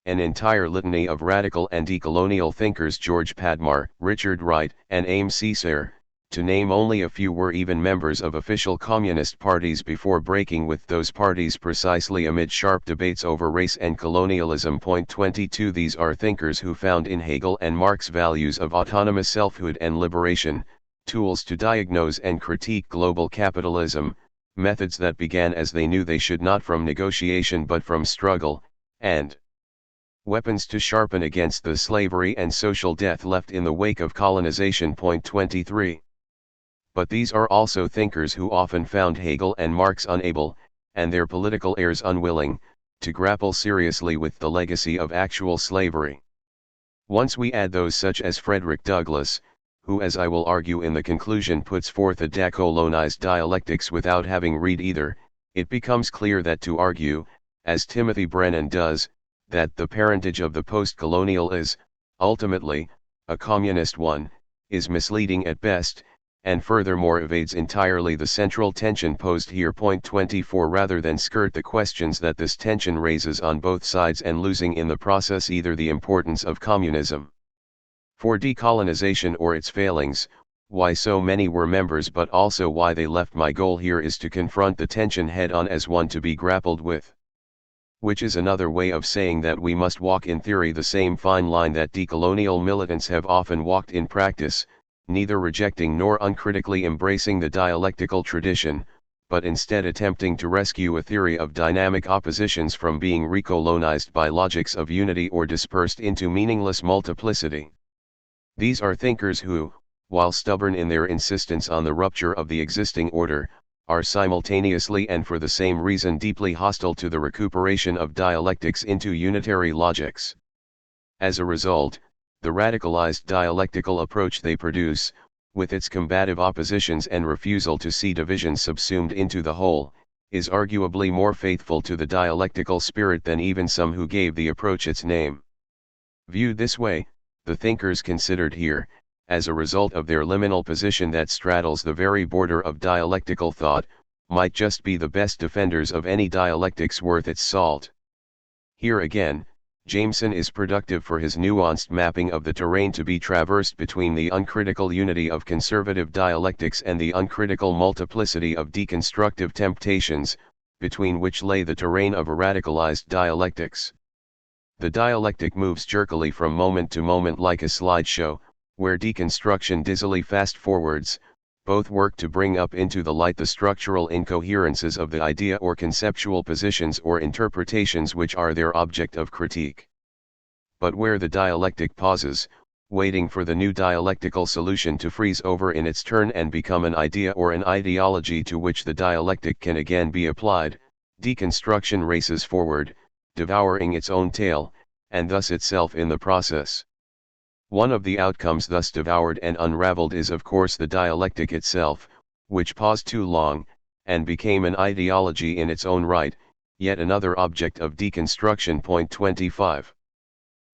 An entire litany of radical and decolonial thinkers, George Padmar, Richard Wright, and Aimé Césaire, to name only a few, were even members of official communist parties before breaking with those parties precisely amid sharp debates over race and colonialism. 22 These are thinkers who found in Hegel and Marx values of autonomous selfhood and liberation, tools to diagnose and critique global capitalism, methods that began as they knew they should not from negotiation but from struggle, and weapons to sharpen against the slavery and social death left in the wake of colonization. 23. But these are also thinkers who often found Hegel and Marx unable, and their political heirs unwilling, to grapple seriously with the legacy of actual slavery. Once we add those such as Frederick Douglass, who, as I will argue in the conclusion, puts forth a decolonized dialectics without having read either, it becomes clear that to argue, as Timothy Brennan does, that the parentage of the post-colonial is, ultimately, a communist one, is misleading at best, and furthermore evades entirely the central tension posed here. 24 Rather than skirt the questions that this tension raises on both sides and losing in the process either the importance of communism for decolonization or its failings, why so many were members but also why they left, my goal here is to confront the tension head-on as one to be grappled with. Which is another way of saying that we must walk in theory the same fine line that decolonial militants have often walked in practice, neither rejecting nor uncritically embracing the dialectical tradition, but instead attempting to rescue a theory of dynamic oppositions from being recolonized by logics of unity or dispersed into meaningless multiplicity. These are thinkers who, while stubborn in their insistence on the rupture of the existing order, are simultaneously and for the same reason deeply hostile to the recuperation of dialectics into unitary logics. As a result, the radicalized dialectical approach they produce, with its combative oppositions and refusal to see divisions subsumed into the whole, is arguably more faithful to the dialectical spirit than even some who gave the approach its name. Viewed this way, the thinkers considered here, as a result of their liminal position that straddles the very border of dialectical thought, might just be the best defenders of any dialectics worth its salt. Here again, Jameson is productive for his nuanced mapping of the terrain to be traversed between the uncritical unity of conservative dialectics and the uncritical multiplicity of deconstructive temptations, between which lay the terrain of a radicalized dialectics. The dialectic moves jerkily from moment to moment like a slideshow, where deconstruction dizzily fast-forwards. Both work to bring up into the light the structural incoherences of the idea or conceptual positions or interpretations which are their object of critique. But where the dialectic pauses, waiting for the new dialectical solution to freeze over in its turn and become an idea or an ideology to which the dialectic can again be applied, deconstruction races forward, devouring its own tail, and thus itself in the process. One of the outcomes thus devoured and unraveled is of course the dialectic itself, which paused too long, and became an ideology in its own right, yet another object of deconstruction. 25.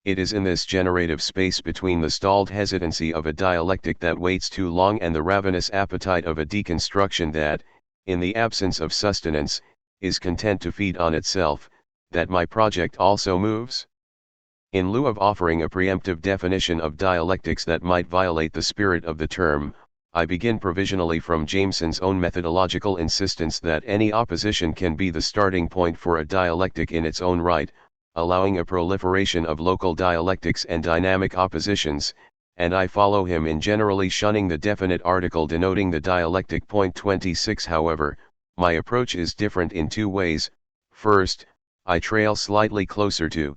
It is in this generative space between the stalled hesitancy of a dialectic that waits too long and the ravenous appetite of a deconstruction that, in the absence of sustenance, is content to feed on itself, that my project also moves. In lieu of offering a preemptive definition of dialectics that might violate the spirit of the term, I begin provisionally from Jameson's own methodological insistence that any opposition can be the starting point for a dialectic in its own right, allowing a proliferation of local dialectics and dynamic oppositions, and I follow him in generally shunning the definite article denoting the dialectic. 26. However, my approach is different in two ways. First, I trail slightly closer to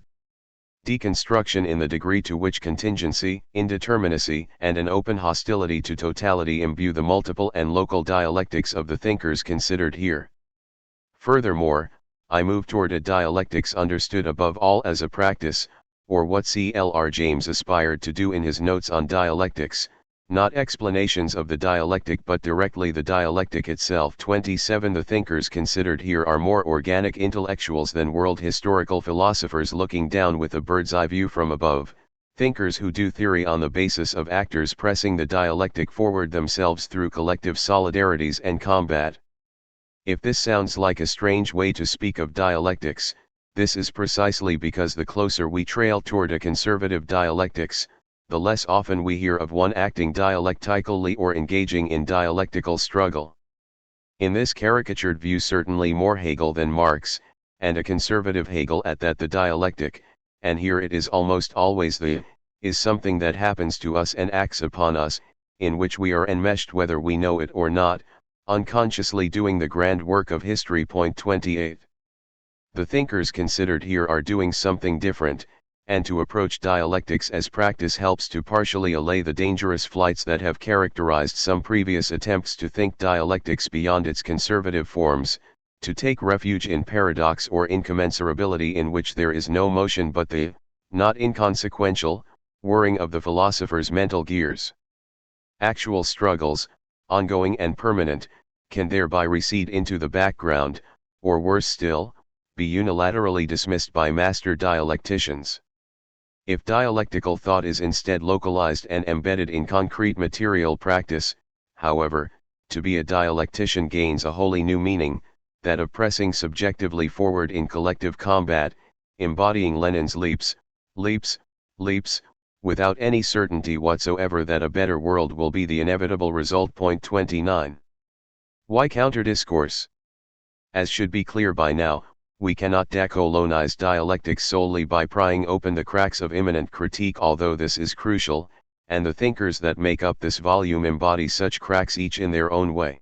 deconstruction in the degree to which contingency, indeterminacy, and an open hostility to totality imbue the multiple and local dialectics of the thinkers considered here. Furthermore, I move toward a dialectics understood above all as a practice, or what C.L.R. James aspired to do in his notes on dialectics, not explanations of the dialectic but directly the dialectic itself. 27 The thinkers considered here are more organic intellectuals than world historical philosophers looking down with a bird's-eye view from above, thinkers who do theory on the basis of actors pressing the dialectic forward themselves through collective solidarities and combat. If this sounds like a strange way to speak of dialectics, this is precisely because the closer we trail toward a conservative dialectics, the less often we hear of one acting dialectically or engaging in dialectical struggle. In this caricatured view, certainly more Hegel than Marx, and a conservative Hegel at that. The dialectic, and here it is almost always is something that happens to us and acts upon us, in which we are enmeshed whether we know it or not, unconsciously doing the grand work of history. 28. The thinkers considered here are doing something different, and to approach dialectics as practice helps to partially allay the dangerous flights that have characterized some previous attempts to think dialectics beyond its conservative forms, to take refuge in paradox or incommensurability in which there is no motion but the, not inconsequential, whirring of the philosopher's mental gears. Actual struggles, ongoing and permanent, can thereby recede into the background, or worse still, be unilaterally dismissed by master dialecticians. If dialectical thought is instead localized and embedded in concrete material practice, however, to be a dialectician gains a wholly new meaning, that of pressing subjectively forward in collective combat, embodying Lenin's leaps, without any certainty whatsoever that a better world will be the inevitable result. 29. Why counter-discourse? As should be clear by now, we cannot decolonize dialectics solely by prying open the cracks of immanent critique, although this is crucial, and the thinkers that make up this volume embody such cracks each in their own way.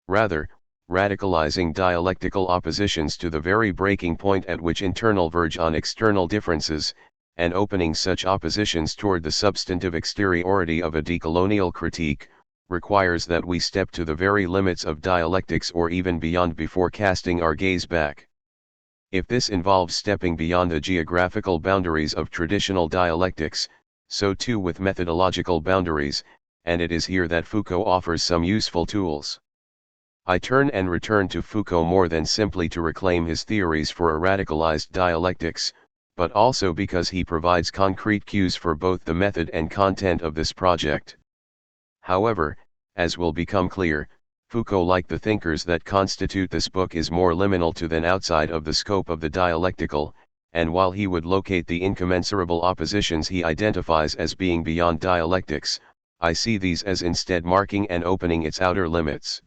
Rather, radicalizing dialectical oppositions to the very breaking point at which internal verge on external differences, and opening such oppositions toward the substantive exteriority of a decolonial critique, requires that we step to the very limits of dialectics or even beyond before casting our gaze back. If this involves stepping beyond the geographical boundaries of traditional dialectics, so too with methodological boundaries, and it is here that Foucault offers some useful tools. I turn and return to Foucault more than simply to reclaim his theories for a radicalized dialectics, but also because he provides concrete cues for both the method and content of this project. However, as will become clear, Foucault, like the thinkers that constitute this book, is more liminal to than outside of the scope of the dialectical, and while he would locate the incommensurable oppositions he identifies as being beyond dialectics, I see these as instead marking and opening its outer limits.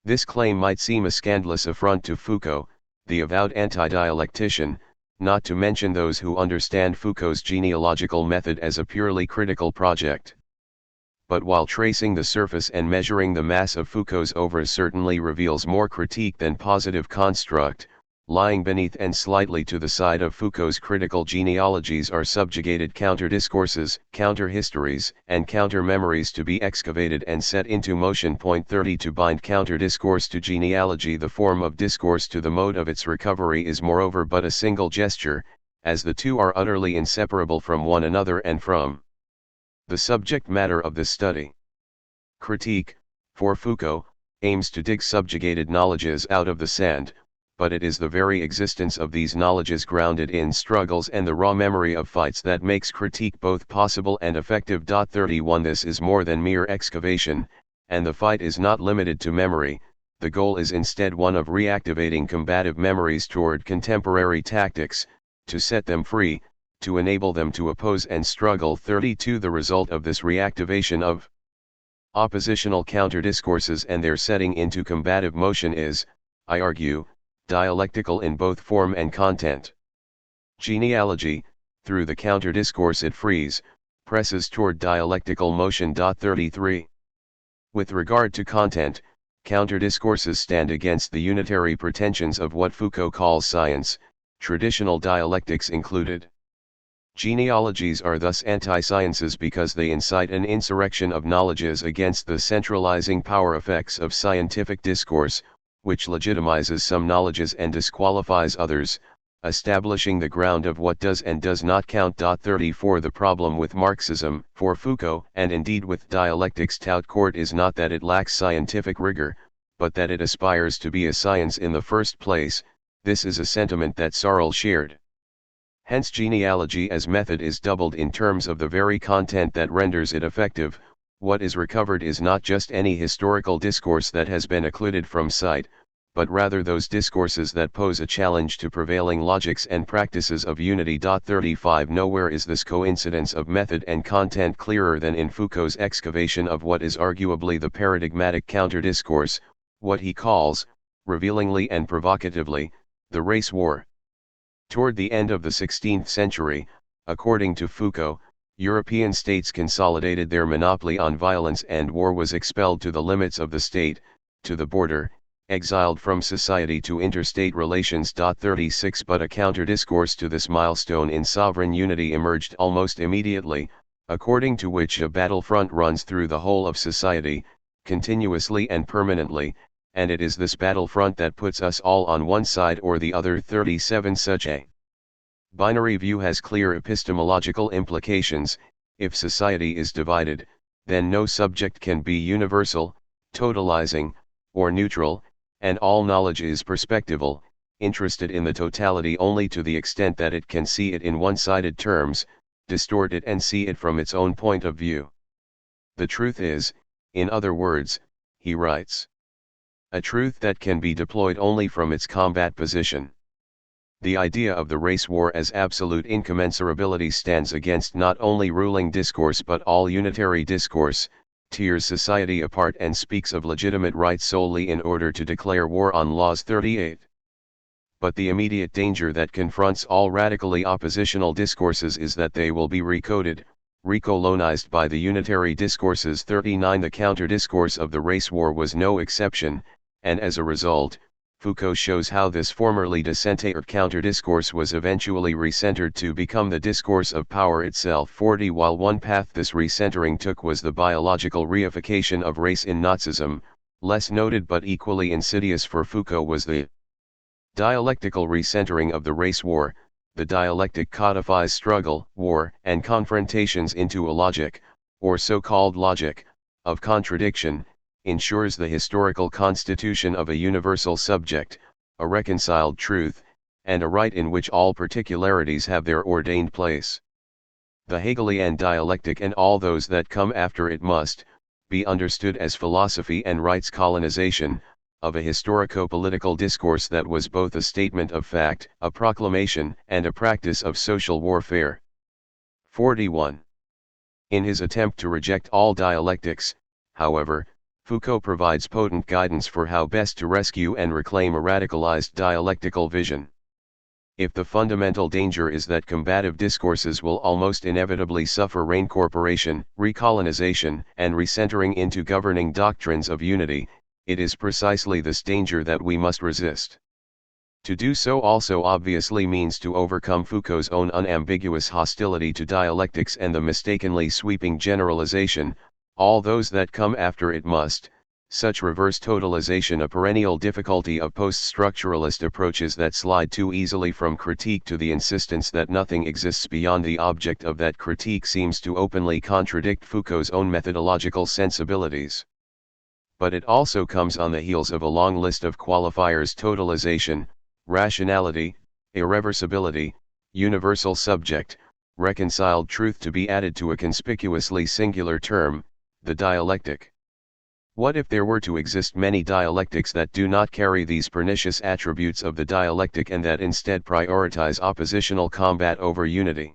This claim might seem a scandalous affront to Foucault, the avowed anti-dialectician, not to mention those who understand Foucault's genealogical method as a purely critical project. But while tracing the surface and measuring the mass of Foucault's oeuvre certainly reveals more critique than positive construct, lying beneath and slightly to the side of Foucault's critical genealogies are subjugated counter-discourses, counter-histories, and counter-memories to be excavated and set into motion. 30 To bind counter-discourse to genealogy, the form of discourse to the mode of its recovery, is moreover but a single gesture, as the two are utterly inseparable from one another and from the subject matter of this study. Critique, for Foucault, aims to dig subjugated knowledges out of the sand, but it is the very existence of these knowledges grounded in struggles and the raw memory of fights that makes critique both possible and effective. 31 This is more than mere excavation, and the fight is not limited to memory, the goal is instead one of reactivating combative memories toward contemporary tactics, to set them free, to enable them to oppose and struggle. 32 The result of this reactivation of oppositional counter-discourses and their setting into combative motion is, I argue, dialectical in both form and content. Genealogy, through the counter-discourse it frees, presses toward dialectical motion. 33 With regard to content, counter-discourses stand against the unitary pretensions of what Foucault calls science, traditional dialectics included. Genealogies are thus anti-sciences because they incite an insurrection of knowledges against the centralizing power effects of scientific discourse, which legitimizes some knowledges and disqualifies others, establishing the ground of what does and does not count. 34 The problem with Marxism, for Foucault, and indeed with dialectics tout court, is not that it lacks scientific rigor, but that it aspires to be a science in the first place. This is a sentiment that Searle shared. Hence genealogy as method is doubled in terms of the very content that renders it effective. What is recovered is not just any historical discourse that has been occluded from sight, but rather those discourses that pose a challenge to prevailing logics and practices of unity. 35 Nowhere is this coincidence of method and content clearer than in Foucault's excavation of what is arguably the paradigmatic counter-discourse, what he calls, revealingly and provocatively, the race war. Toward the end of the 16th century, according to Foucault, European states consolidated their monopoly on violence and war was expelled to the limits of the state, to the border, exiled from society to interstate relations. 36 But a counter-discourse to this milestone in sovereign unity emerged almost immediately, according to which a battlefront runs through the whole of society, continuously and permanently, and it is this battlefront that puts us all on one side or the other. 37 Such a binary view has clear epistemological implications. If society is divided, then no subject can be universal, totalizing, or neutral, and all knowledge is perspectival, interested in the totality only to the extent that it can see it in one-sided terms, distort it and see it from its own point of view. The truth is, in other words, he writes, a truth that can be deployed only from its combat position. The idea of the race war as absolute incommensurability stands against not only ruling discourse but all unitary discourse, tears society apart and speaks of legitimate rights solely in order to declare war on laws. 38. But the immediate danger that confronts all radically oppositional discourses is that they will be recoded, recolonized by the unitary discourses. 39 The counter-discourse of the race war was no exception, and as a result, Foucault shows how this formerly dissenting counter-discourse was eventually recentered to become the discourse of power itself. 40 While one path this recentering took was the biological reification of race in Nazism, less noted but equally insidious for Foucault was the dialectical recentering of the race war. The dialectic codifies struggle, war, and confrontations into a logic, or so-called logic, of contradiction, ensures the historical constitution of a universal subject, a reconciled truth, and a right in which all particularities have their ordained place. The Hegelian dialectic and all those that come after it must be understood as philosophy and rights colonization of a historico-political discourse that was both a statement of fact, a proclamation, and a practice of social warfare. 41. In his attempt to reject all dialectics, however, Foucault provides potent guidance for how best to rescue and reclaim a radicalized dialectical vision. If the fundamental danger is that combative discourses will almost inevitably suffer reincorporation, recolonization, and recentering into governing doctrines of unity, it is precisely this danger that we must resist. To do so also obviously means to overcome Foucault's own unambiguous hostility to dialectics and the mistakenly sweeping generalization, all those that come after it must, such reverse totalization a perennial difficulty of post-structuralist approaches that slide too easily from critique to the insistence that nothing exists beyond the object of that critique seems to openly contradict Foucault's own methodological sensibilities. But it also comes on the heels of a long list of qualifiers: totalization, rationality, irreversibility, universal subject, reconciled truth, to be added to a conspicuously singular term, the dialectic. What if there were to exist many dialectics that do not carry these pernicious attributes of the dialectic and that instead prioritize oppositional combat over unity?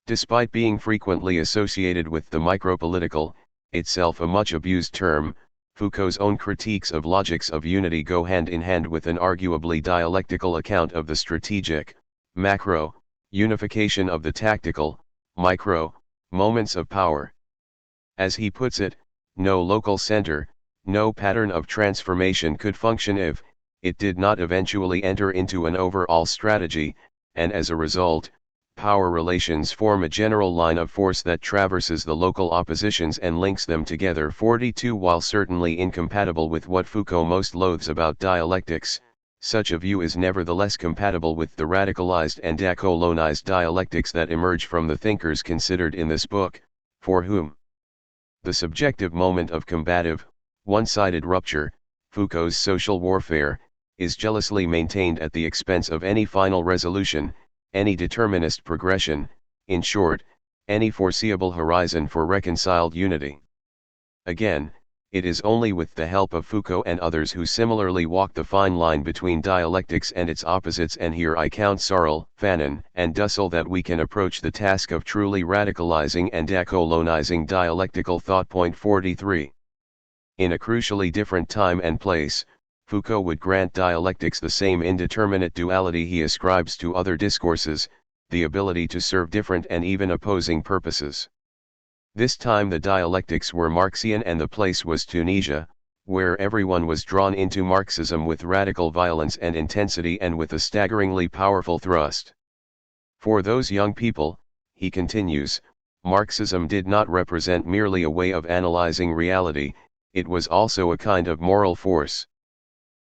Despite being frequently associated with the micropolitical, itself a much abused term, Foucault's own critiques of logics of unity go hand in hand with an arguably dialectical account of the strategic, macro, unification of the tactical, micro, moments of power. As he puts it, no local center, no pattern of transformation could function if it did not eventually enter into an overall strategy, and as a result, power relations form a general line of force that traverses the local oppositions and links them together. 42 While certainly incompatible with what Foucault most loathes about dialectics, Such a view is nevertheless compatible with the radicalized and decolonized dialectics that emerge from the thinkers considered in this book, for whom the subjective moment of combative, one-sided rupture, Foucault's social warfare, is jealously maintained at the expense of any final resolution, any determinist progression, in short, any foreseeable horizon for reconciled unity. Again, it is only with the help of Foucault and others who similarly walk the fine line between dialectics and its opposites, and here I count Searle, Fanon, and Dussel, that we can approach the task of truly radicalizing and decolonizing dialectical thought. 43. In a crucially different time and place, Foucault would grant dialectics the same indeterminate duality he ascribes to other discourses, the ability to serve different and even opposing purposes. This time the dialectics were Marxian and the place was Tunisia, where everyone was drawn into Marxism with radical violence and intensity and with a staggeringly powerful thrust. For those young people, he continues, Marxism did not represent merely a way of analyzing reality, it was also a kind of moral force.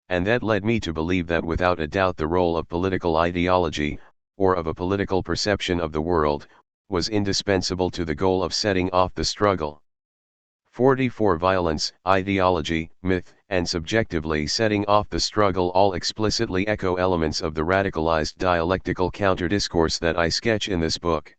And that led me to believe that without a doubt the role of political ideology, or of a political perception of the world, was indispensable to the goal of setting off the struggle. 44. Violence, ideology, myth, and subjectively setting off the struggle all explicitly echo elements of the radicalized dialectical counter-discourse that I sketch in this book.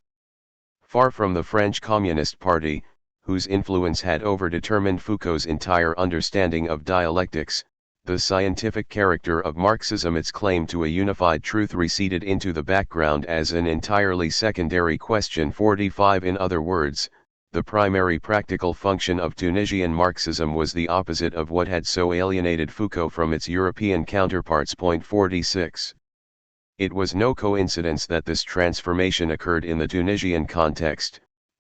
Far from the French Communist Party, whose influence had overdetermined Foucault's entire understanding of dialectics, the scientific character of Marxism, its claim to a unified truth, receded into the background as an entirely secondary question. 45. In other words, the primary practical function of Tunisian Marxism was the opposite of what had so alienated Foucault from its European counterparts. 46. It was no coincidence that this transformation occurred in the Tunisian context,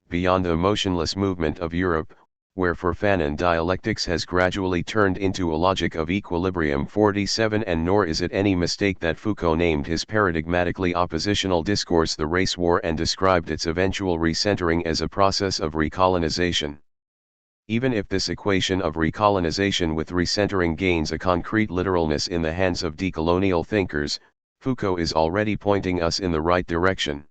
beyond the emotionless movement of Europe, where for Fanon dialectics has gradually turned into a logic of equilibrium. 47. And nor is it any mistake that Foucault named his paradigmatically oppositional discourse the race war and described its eventual recentering as a process of recolonization. Even if this equation of recolonization with recentering gains a concrete literalness in the hands of decolonial thinkers, Foucault is already pointing us in the right direction.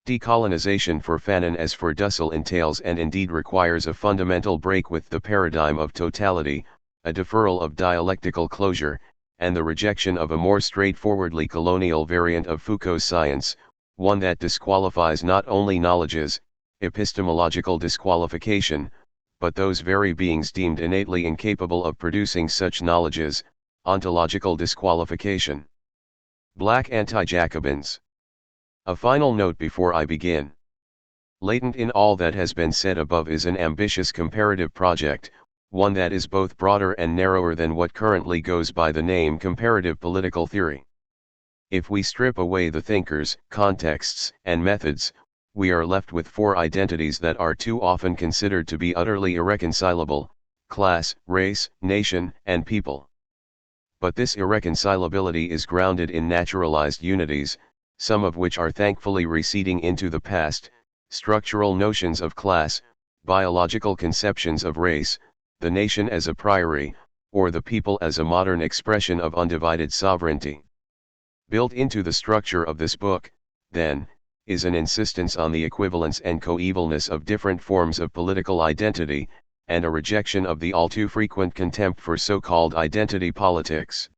Decolonization for Fanon as for Dussel entails and indeed requires a fundamental break with the paradigm of totality, a deferral of dialectical closure, and the rejection of a more straightforwardly colonial variant of Foucault's science, one that disqualifies not only knowledges, epistemological disqualification, but those very beings deemed innately incapable of producing such knowledges, ontological disqualification. Black anti-Jacobins. A final note before I begin. Latent in all that has been said above is an ambitious comparative project, one that is both broader and narrower than what currently goes by the name comparative political theory. If we strip away the thinkers, contexts, and methods, we are left with four identities that are too often considered to be utterly irreconcilable: class, race, nation, and people. But this irreconcilability is grounded in naturalized unities, some of which are thankfully receding into the past: structural notions of class, biological conceptions of race, the nation as a priori, or the people as a modern expression of undivided sovereignty. Built into the structure of this book, then, is an insistence on the equivalence and coevalness of different forms of political identity, and a rejection of the all too frequent contempt for so-called identity politics.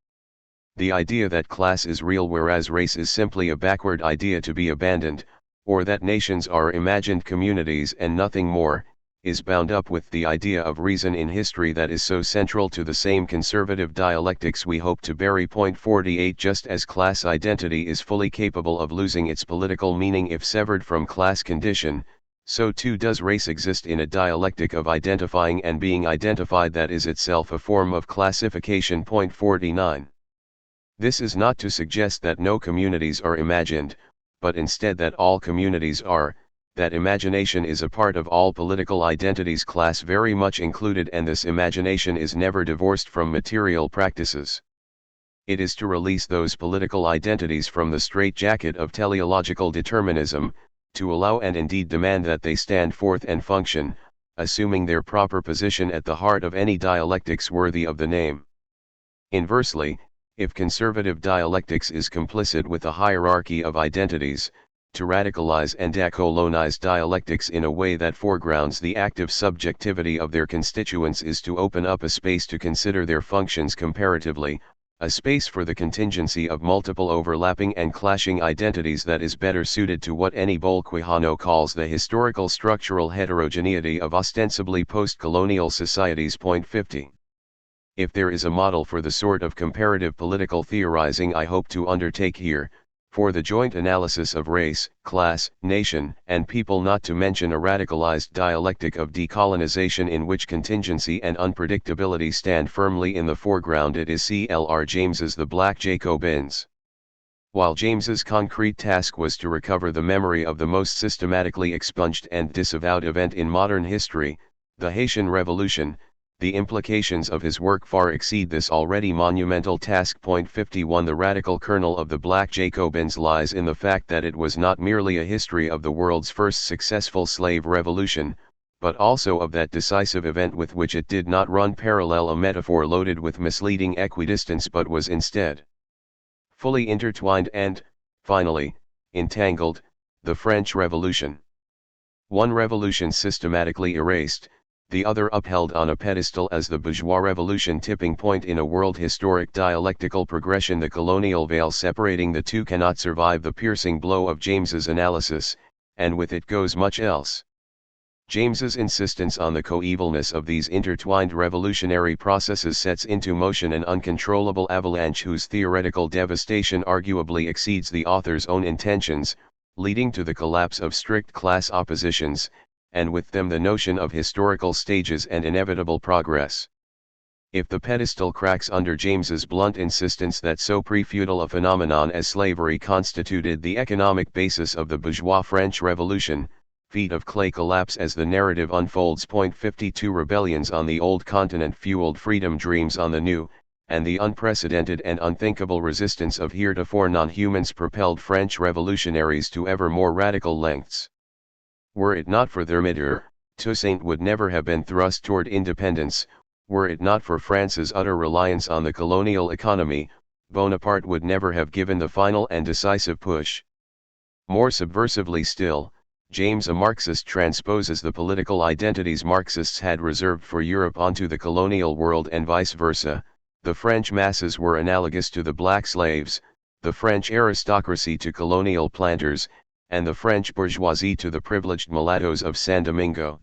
The idea that class is real whereas race is simply a backward idea to be abandoned, or that nations are imagined communities and nothing more, is bound up with the idea of reason in history that is so central to the same conservative dialectics we hope to bury. 48. Just as class identity is fully capable of losing its political meaning if severed from class condition, so too does race exist in a dialectic of identifying and being identified that is itself a form of classification. 49. This is not to suggest that no communities are imagined, but instead that all communities are, that imagination is a part of all political identities, class very much included, and this imagination is never divorced from material practices. It is to release those political identities from the straitjacket of teleological determinism, to allow and indeed demand that they stand forth and function, assuming their proper position at the heart of any dialectics worthy of the name. Inversely, If conservative dialectics is complicit with a hierarchy of identities, to radicalize and decolonize dialectics in a way that foregrounds the active subjectivity of their constituents is to open up a space to consider their functions comparatively, a space for the contingency of multiple overlapping and clashing identities that is better suited to what Eni Bolquijano calls the historical structural heterogeneity of ostensibly post-colonial societies. 50. If there is a model for the sort of comparative political theorizing I hope to undertake here, for the joint analysis of race, class, nation, and people, not to mention a radicalized dialectic of decolonization in which contingency and unpredictability stand firmly in the foreground, it is C.L.R. James's The Black Jacobins. While James's concrete task was to recover the memory of the most systematically expunged and disavowed event in modern history, the Haitian Revolution, the implications of his work far exceed this already monumental task. 51 The radical kernel of the Black Jacobins lies in the fact that it was not merely a history of the world's first successful slave revolution, but also of that decisive event with which it did not run parallel, a metaphor loaded with misleading equidistance, but was instead fully intertwined and, finally, entangled, the French Revolution. One revolution systematically erased, the other upheld on a pedestal as the bourgeois revolution, tipping point in a world historic dialectical progression. The colonial veil separating the two cannot survive the piercing blow of James's analysis, and with it goes much else. James's insistence on the coevalness of these intertwined revolutionary processes sets into motion an uncontrollable avalanche whose theoretical devastation arguably exceeds the author's own intentions, leading to the collapse of strict class oppositions, and with them the notion of historical stages and inevitable progress. If the pedestal cracks under James's blunt insistence that so pre-feudal a phenomenon as slavery constituted the economic basis of the bourgeois French Revolution, feet of clay collapse as the narrative unfolds. 52 Rebellions on the old continent fueled freedom dreams on the new, and the unprecedented and unthinkable resistance of heretofore non-humans propelled French revolutionaries to ever more radical lengths. Were it not for Thermidor, Toussaint would never have been thrust toward independence. Were it not for France's utter reliance on the colonial economy, Bonaparte would never have given the final and decisive push. More subversively still, James, a Marxist, transposes the political identities Marxists had reserved for Europe onto the colonial world and vice versa. The French masses were analogous to the black slaves, the French aristocracy to colonial planters, and the French bourgeoisie to the privileged mulattoes of San Domingo.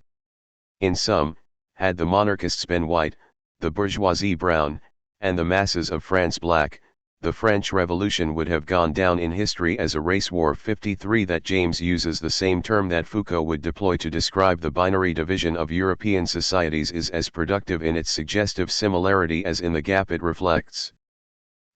In sum, had the monarchists been white, the bourgeoisie brown, and the masses of France black, the French Revolution would have gone down in history as a race war. 53 That James uses the same term that Foucault would deploy to describe the binary division of European societies is as productive in its suggestive similarity as in the gap it reflects.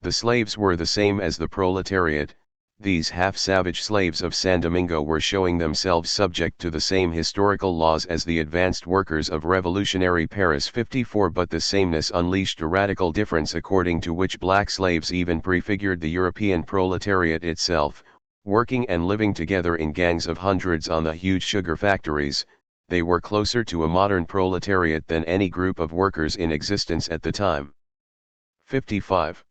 The slaves were the same as the proletariat. These half-savage slaves of San Domingo were showing themselves subject to the same historical laws as the advanced workers of revolutionary Paris. 54 But the sameness unleashed a radical difference according to which black slaves even prefigured the European proletariat itself, working and living together in gangs of hundreds on the huge sugar factories. They were closer to a modern proletariat than any group of workers in existence at the time. 55.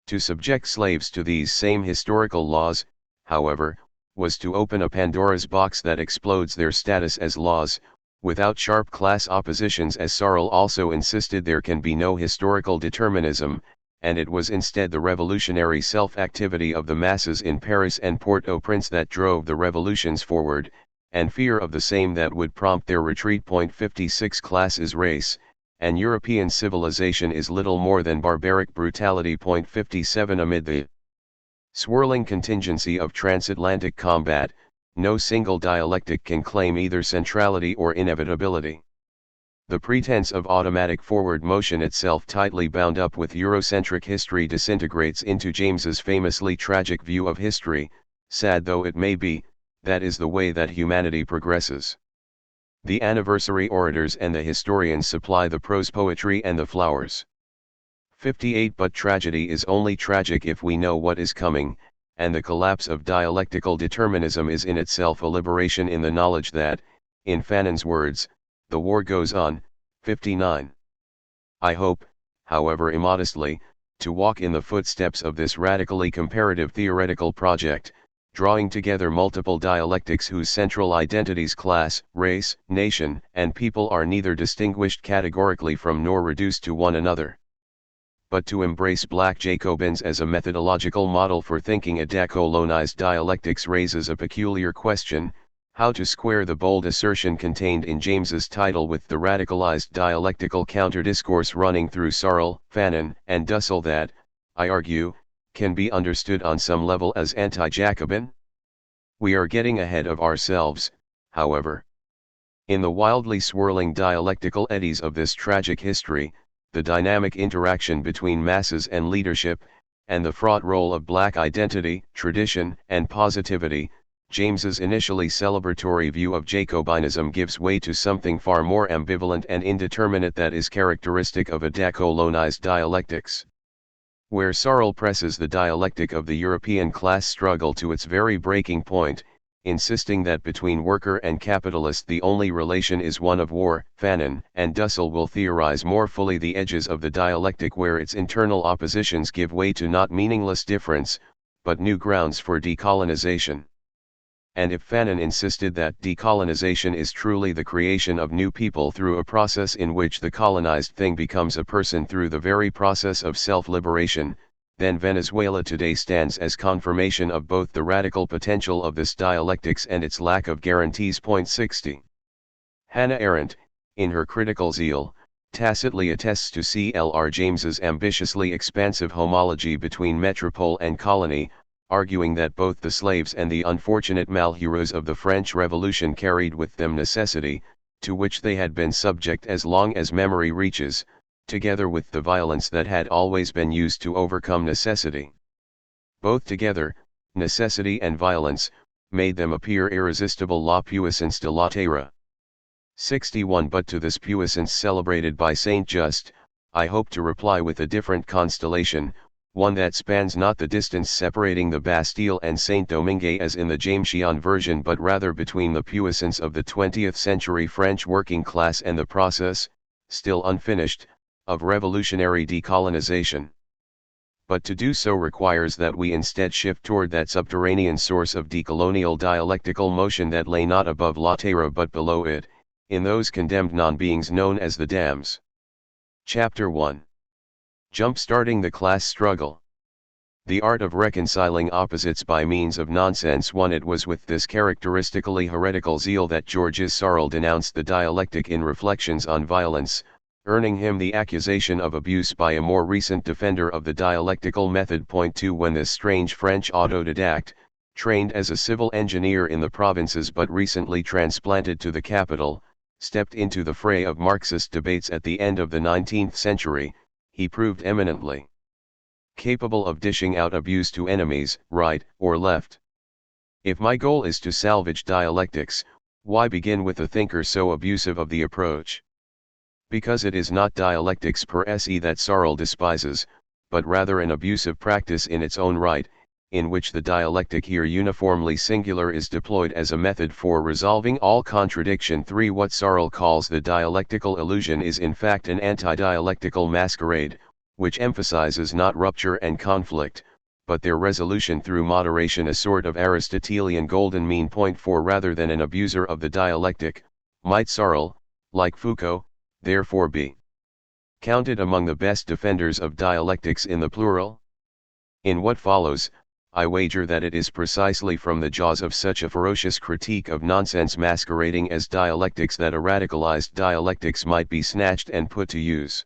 To subject slaves to these same historical laws, however, was to open a Pandora's box that explodes their status as laws. Without sharp class oppositions, as Sarl also insisted, there can be no historical determinism, and it was instead the revolutionary self-activity of the masses in Paris and Port-au-Prince that drove the revolutions forward, and fear of the same that would prompt their retreat. 56 Class is race, and European civilization is little more than barbaric brutality. 57 Amid the swirling contingency of transatlantic combat, no single dialectic can claim either centrality or inevitability. The pretense of automatic forward motion, itself tightly bound up with Eurocentric history, disintegrates into James's famously tragic view of history. Sad though it may be, that is the way that humanity progresses. The anniversary orators and the historians supply the prose poetry and the flowers. 58 But tragedy is only tragic if we know what is coming, and the collapse of dialectical determinism is in itself a liberation in the knowledge that, in Fanon's words, the war goes on. 59. I hope, however immodestly, to walk in the footsteps of this radically comparative theoretical project, drawing together multiple dialectics whose central identities class, race, nation, and people are neither distinguished categorically from nor reduced to one another. But to embrace Black Jacobins as a methodological model for thinking a decolonized dialectics raises a peculiar question: how to square the bold assertion contained in James's title with the radicalized dialectical counter-discourse running through Searle, Fanon, and Dussel that, I argue, can be understood on some level as anti-Jacobin? We are getting ahead of ourselves, however. In the wildly swirling dialectical eddies of this tragic history, the dynamic interaction between masses and leadership, and the fraught role of black identity, tradition, and positivity, James's initially celebratory view of Jacobinism gives way to something far more ambivalent and indeterminate that is characteristic of a decolonized dialectics. Where Searle presses the dialectic of the European class struggle to its very breaking point, insisting that between worker and capitalist the only relation is one of war, Fanon and Dussel will theorize more fully the edges of the dialectic where its internal oppositions give way to not meaningless difference, but new grounds for decolonization. And if Fanon insisted that decolonization is truly the creation of new people through a process in which the colonized thing becomes a person through the very process of self-liberation, then Venezuela today stands as confirmation of both the radical potential of this dialectics and its lack of guarantees. 60. Hannah Arendt, in her critical zeal, tacitly attests to C.L.R. James's ambitiously expansive homology between metropole and colony, arguing that both the slaves and the unfortunate malheureux of the French Revolution carried with them necessity, to which they had been subject as long as memory reaches, together with the violence that had always been used to overcome necessity. Both together, necessity and violence, made them appear irresistible la puissance de la terre. 61. But to this puissance celebrated by Saint Just, I hope to reply with a different constellation, one that spans not the distance separating the Bastille and Saint-Domingue as in the Jamesian version but rather between the puissance of the 20th century French working class and the process, still unfinished, of revolutionary decolonization. But to do so requires that we instead shift toward that subterranean source of decolonial dialectical motion that lay not above la terre but below it, in those condemned non-beings known as the dams. Chapter 1. Jump-starting the class struggle. The art of reconciling opposites by means of nonsense won. It was with this characteristically heretical zeal that Georges Searle denounced the dialectic in Reflections on Violence, earning him the accusation of abuse by a more recent defender of the dialectical method. 2. When this strange French autodidact, trained as a civil engineer in the provinces but recently transplanted to the capital, stepped into the fray of Marxist debates at the end of the 19th century, he proved eminently capable of dishing out abuse to enemies, right or left. If my goal is to salvage dialectics, why begin with a thinker so abusive of the approach? Because it is not dialectics per se that Searle despises, but rather an abusive practice in its own right, in which the dialectic here uniformly singular is deployed as a method for resolving all contradiction. 3. What Searle calls the dialectical illusion is in fact an anti-dialectical masquerade, which emphasizes not rupture and conflict, but their resolution through moderation, a sort of Aristotelian golden mean. 4. Rather than an abuser of the dialectic, might Searle, like Foucault, therefore be counted among the best defenders of dialectics in the plural? In what follows, I wager that it is precisely from the jaws of such a ferocious critique of nonsense masquerading as dialectics that a radicalized dialectics might be snatched and put to use.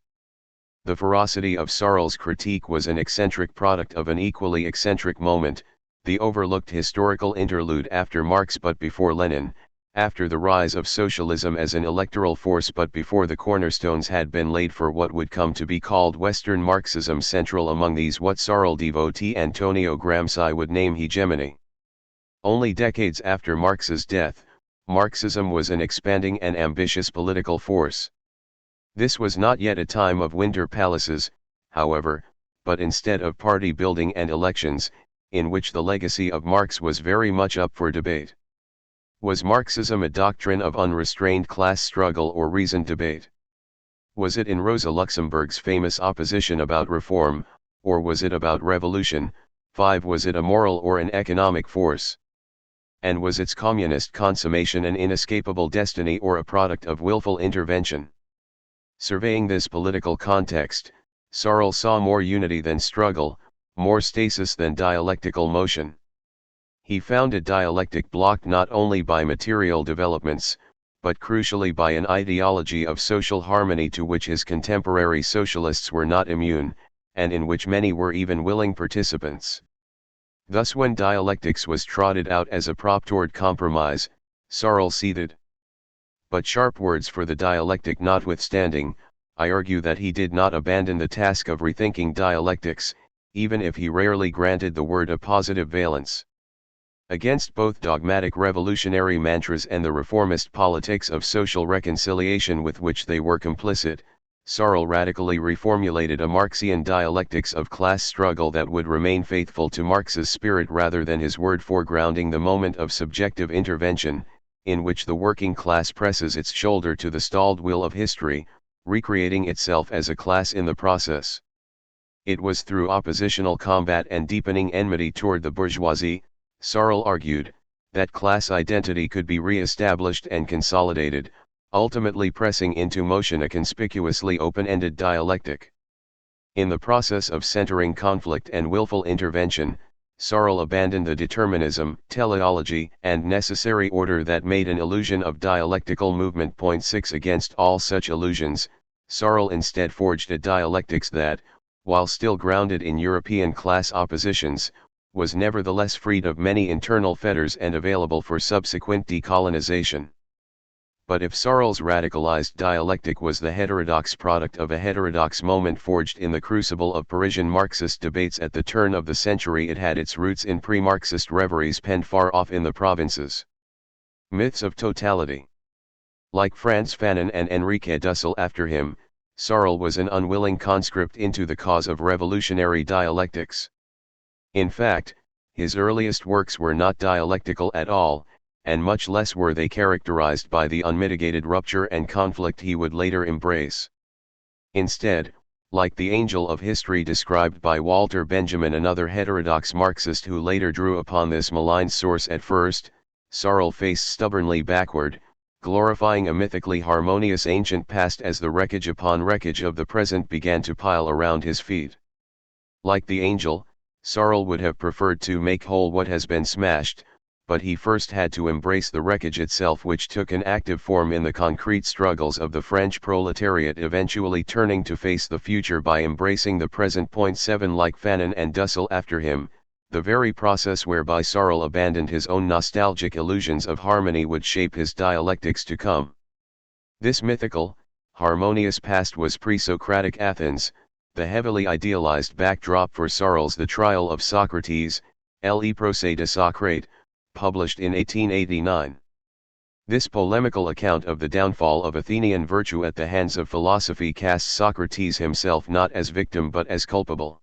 The ferocity of Searle's critique was an eccentric product of an equally eccentric moment, the overlooked historical interlude after Marx but before Lenin, after the rise of socialism as an electoral force but before the cornerstones had been laid for what would come to be called Western Marxism. Central among these what Searle devotee Antonio Gramsci would name hegemony. Only decades after Marx's death, Marxism was an expanding and ambitious political force. This was not yet a time of winter palaces, however, but instead of party building and elections, in which the legacy of Marx was very much up for debate. Was Marxism a doctrine of unrestrained class struggle or reasoned debate? Was it in Rosa Luxemburg's famous opposition about reform, or was it about revolution? 5. Was it a moral or an economic force? And was its communist consummation an inescapable destiny or a product of willful intervention? Surveying this political context, Searle saw more unity than struggle, more stasis than dialectical motion. He found a dialectic blocked not only by material developments, but crucially by an ideology of social harmony to which his contemporary socialists were not immune, and in which many were even willing participants. Thus when dialectics was trotted out as a prop toward compromise, Searle seethed. But sharp words for the dialectic notwithstanding, I argue that he did not abandon the task of rethinking dialectics, even if he rarely granted the word a positive valence. Against both dogmatic revolutionary mantras and the reformist politics of social reconciliation with which they were complicit, Searle radically reformulated a Marxian dialectics of class struggle that would remain faithful to Marx's spirit rather than his word, foregrounding the moment of subjective intervention, in which the working class presses its shoulder to the stalled wheel of history, recreating itself as a class in the process. It was through oppositional combat and deepening enmity toward the bourgeoisie, Searle argued, that class identity could be re-established and consolidated, ultimately pressing into motion a conspicuously open-ended dialectic. In the process of centering conflict and willful intervention, Searle abandoned the determinism, teleology, and necessary order that made an illusion of dialectical movement. 6 Against all such illusions, Searle instead forged a dialectics that, while still grounded in European class oppositions, was nevertheless freed of many internal fetters and available for subsequent decolonization. But if Searle's radicalized dialectic was the heterodox product of a heterodox moment forged in the crucible of Parisian Marxist debates at the turn of the century, it had its roots in pre-Marxist reveries penned far off in the provinces. Myths of totality. Like Frantz Fanon and Enrique Dussel after him, Searle was an unwilling conscript into the cause of revolutionary dialectics. In fact, his earliest works were not dialectical at all, and much less were they characterized by the unmitigated rupture and conflict he would later embrace. Instead, like the angel of history described by Walter Benjamin, another heterodox Marxist who later drew upon this malign source at first, Searle faced stubbornly backward, glorifying a mythically harmonious ancient past as the wreckage upon wreckage of the present began to pile around his feet. Like the angel, Searle would have preferred to make whole what has been smashed, but he first had to embrace the wreckage itself, which took an active form in the concrete struggles of the French proletariat, eventually turning to face the future by embracing the present. 7 Like Fanon and Dussel after him, the very process whereby Searle abandoned his own nostalgic illusions of harmony would shape his dialectics to come. This mythical, harmonious past was pre-Socratic Athens, the heavily idealized backdrop for Searle's The Trial of Socrates, Le Procès de Socrate, published in 1889. This polemical account of the downfall of Athenian virtue at the hands of philosophy casts Socrates himself not as victim but as culpable.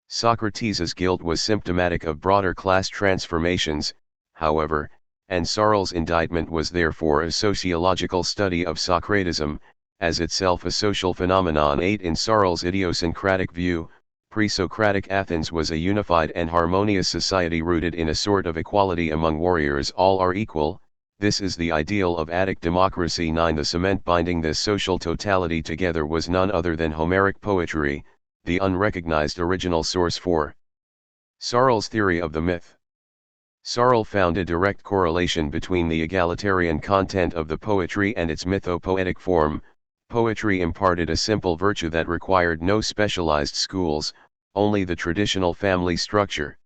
Socrates' guilt was symptomatic of broader class transformations, however, and Searle's indictment was therefore a sociological study of Socratism, as itself a social phenomenon. 8 In Searle's idiosyncratic view, pre-Socratic Athens was a unified and harmonious society rooted in a sort of equality among warriors. All are equal. This is the ideal of Attic democracy. 9 The cement binding this social totality together was none other than Homeric poetry, the unrecognized original source for Searle's theory of the myth. Searle found a direct correlation between the egalitarian content of the poetry and its mythopoetic form. Poetry imparted a simple virtue that required no specialized schools, only the traditional family structure.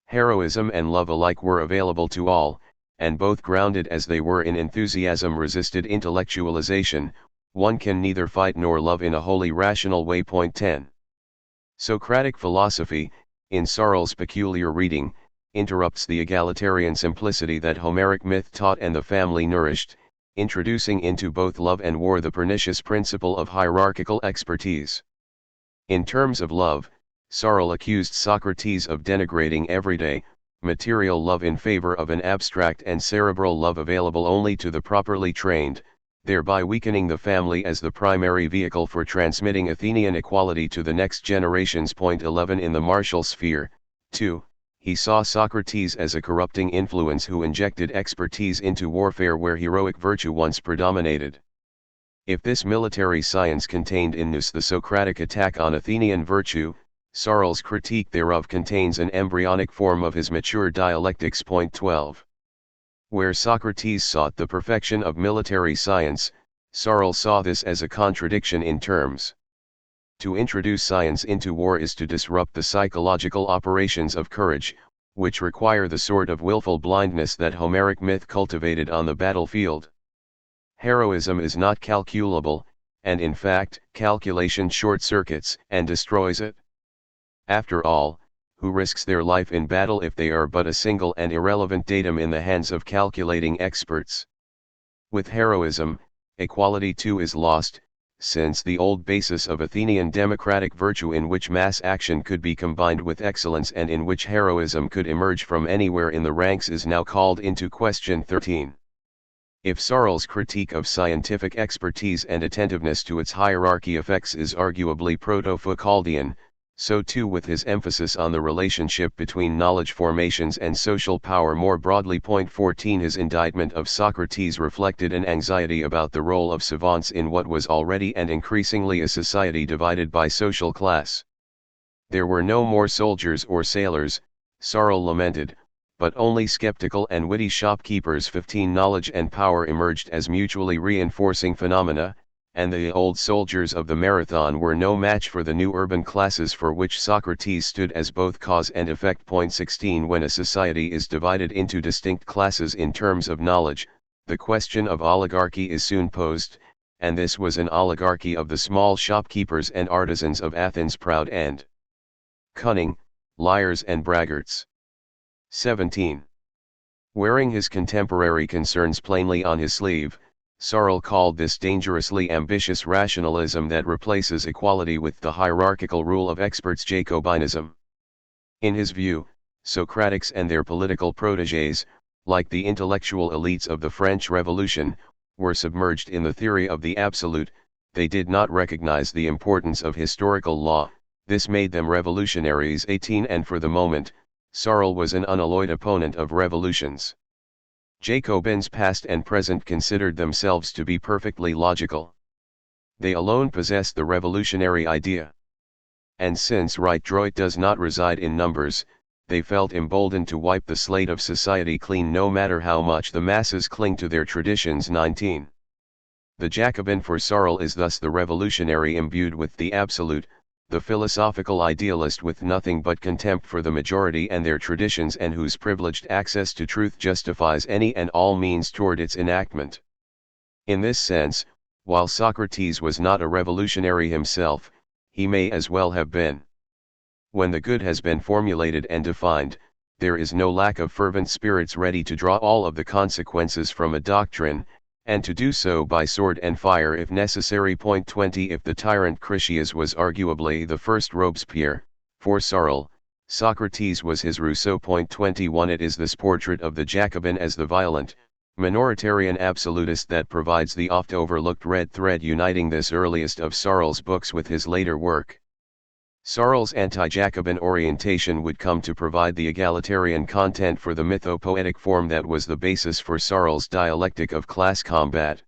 Heroism and love alike were available to all, and both grounded as they were in enthusiasm resisted intellectualization. One can neither fight nor love in a wholly rational way. 10. Socratic philosophy, in Searle's peculiar reading, interrupts the egalitarian simplicity that Homeric myth taught and the family nourished, introducing into both love and war the pernicious principle of hierarchical expertise. In terms of love, Searle accused Socrates of denigrating everyday, material love in favor of an abstract and cerebral love available only to the properly trained, thereby weakening the family as the primary vehicle for transmitting Athenian equality to the next generations. 11 In the martial sphere, 2. He saw Socrates as a corrupting influence who injected expertise into warfare where heroic virtue once predominated. If this military science contained in nous the Socratic attack on Athenian virtue, Searle's critique thereof contains an embryonic form of his mature Dialectics. 12. Where Socrates sought the perfection of military science, Searle saw this as a contradiction in terms. To introduce science into war is to disrupt the psychological operations of courage, which require the sort of willful blindness that Homeric myth cultivated on the battlefield. Heroism is not calculable, and in fact, calculation short-circuits and destroys it. After all, who risks their life in battle if they are but a single and irrelevant datum in the hands of calculating experts? With heroism, equality too is lost, since the old basis of Athenian democratic virtue in which mass action could be combined with excellence and in which heroism could emerge from anywhere in the ranks is now called into question. 13. If Searle's critique of scientific expertise and attentiveness to its hierarchy effects is arguably proto-Foucauldian, so too with his emphasis on the relationship between knowledge formations and social power more broadly. 14 His indictment of Socrates reflected an anxiety about the role of savants in what was already and increasingly a society divided by social class. There were no more soldiers or sailors, Searle lamented, but only skeptical and witty shopkeepers. 15 Knowledge and power emerged as mutually reinforcing phenomena, and the old soldiers of the marathon were no match for the new urban classes for which Socrates stood as both cause and effect. 16 When a society is divided into distinct classes in terms of knowledge, the question of oligarchy is soon posed, and this was an oligarchy of the small shopkeepers and artisans of Athens, proud and cunning, liars and braggarts. 17. Wearing his contemporary concerns plainly on his sleeve, Searle called this dangerously ambitious rationalism that replaces equality with the hierarchical rule of experts Jacobinism. In his view, Socratics and their political protégés, like the intellectual elites of the French Revolution, were submerged in the theory of the absolute. They did not recognize the importance of historical law. This made them revolutionaries. 18 And for the moment, Searle was an unalloyed opponent of revolutions. Jacobins past and present considered themselves to be perfectly logical. They alone possessed the revolutionary idea. And since right droit does not reside in numbers, they felt emboldened to wipe the slate of society clean no matter how much the masses cling to their traditions. 19. The Jacobin for Searle is thus the revolutionary imbued with the absolute, the philosophical idealist with nothing but contempt for the majority and their traditions and whose privileged access to truth justifies any and all means toward its enactment. In this sense, while Socrates was not a revolutionary himself, he may as well have been. When the good has been formulated and defined, there is no lack of fervent spirits ready to draw all of the consequences from a doctrine, and to do so by sword and fire if necessary. 20 If the tyrant Critias was arguably the first Robespierre, for Searle, Socrates was his Rousseau. 21 It is this portrait of the Jacobin as the violent, minoritarian absolutist that provides the oft overlooked red thread uniting this earliest of Searle's books with his later work. Searle's anti-Jacobin orientation would come to provide the egalitarian content for the mythopoetic form that was the basis for Searle's dialectic of class combat.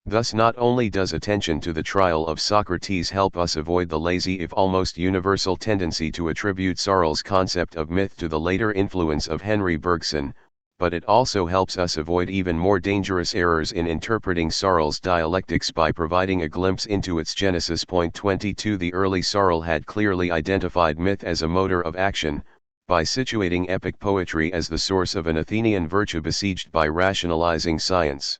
Thus not only does attention to the trial of Socrates help us avoid the lazy if almost universal tendency to attribute Searle's concept of myth to the later influence of Henry Bergson, but it also helps us avoid even more dangerous errors in interpreting Searle's dialectics by providing a glimpse into its genesis. 22 The early Searle had clearly identified myth as a motor of action, by situating epic poetry as the source of an Athenian virtue besieged by rationalizing science.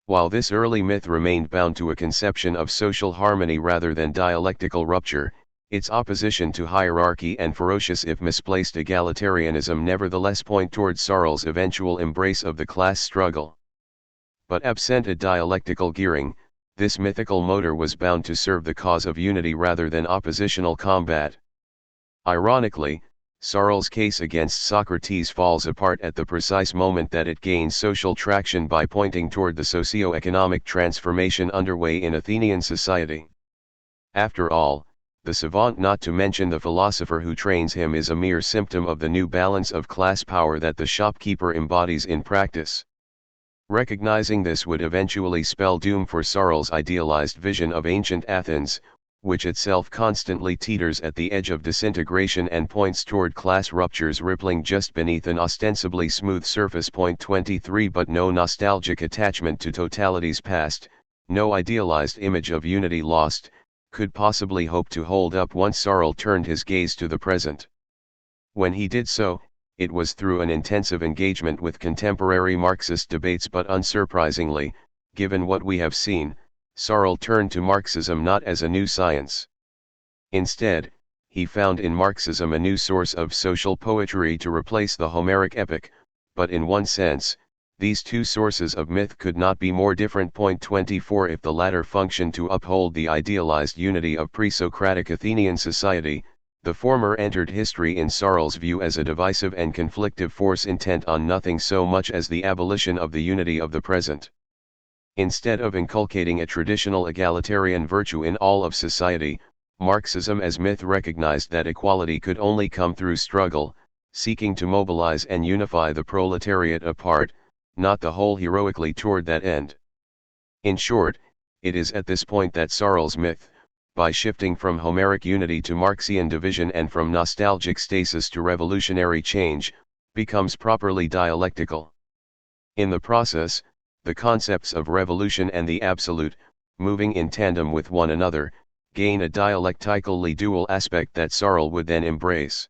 While this early myth remained bound to a conception of social harmony rather than dialectical rupture, its opposition to hierarchy and ferocious if misplaced egalitarianism nevertheless point toward Searle's eventual embrace of the class struggle. But absent a dialectical gearing, this mythical motor was bound to serve the cause of unity rather than oppositional combat. Ironically, Searle's case against Socrates falls apart at the precise moment that it gains social traction by pointing toward the socio-economic transformation underway in Athenian society. After all, the savant, not to mention the philosopher who trains him, is a mere symptom of the new balance of class power that the shopkeeper embodies in practice. Recognizing this would eventually spell doom for Searle's idealized vision of ancient Athens, which itself constantly teeters at the edge of disintegration and points toward class ruptures rippling just beneath an ostensibly smooth surface. 23 But no nostalgic attachment to totality's past, no idealized image of unity lost, could possibly hope to hold up once Searle turned his gaze to the present. When he did so, it was through an intensive engagement with contemporary Marxist debates, but unsurprisingly, given what we have seen, Searle turned to Marxism not as a new science. Instead, he found in Marxism a new source of social poetry to replace the Homeric epic, but in one sense, these two sources of myth could not be more different. 24 If the latter functioned to uphold the idealized unity of pre-Socratic Athenian society, the former entered history in Searle's view as a divisive and conflictive force intent on nothing so much as the abolition of the unity of the present. Instead of inculcating a traditional egalitarian virtue in all of society, Marxism as myth recognized that equality could only come through struggle, seeking to mobilize and unify the proletariat apart, not the whole, heroically toward that end. In short, it is at this point that Searle's myth, by shifting from Homeric unity to Marxian division and from nostalgic stasis to revolutionary change, becomes properly dialectical. In the process, the concepts of revolution and the absolute, moving in tandem with one another, gain a dialectically dual aspect that Searle would then embrace.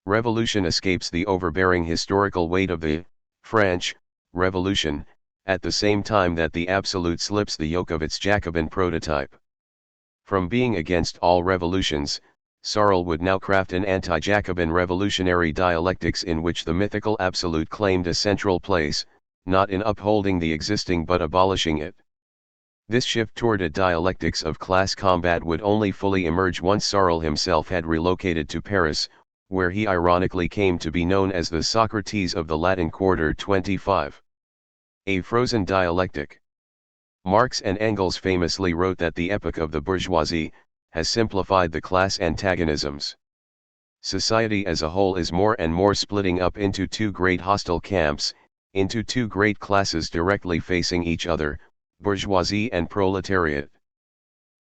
Revolution escapes the overbearing historical weight of the French Revolution, at the same time that the absolute slips the yoke of its Jacobin prototype. From being against all revolutions, Searle would now craft an anti-Jacobin revolutionary dialectics in which the mythical absolute claimed a central place, not in upholding the existing but abolishing it. This shift toward a dialectics of class combat would only fully emerge once Searle himself had relocated to Paris, where he ironically came to be known as the Socrates of the Latin Quarter. 25. A frozen dialectic. Marx and Engels famously wrote that the epoch of the bourgeoisie has simplified the class antagonisms. Society as a whole is more and more splitting up into two great hostile camps, into two great classes directly facing each other, bourgeoisie and proletariat.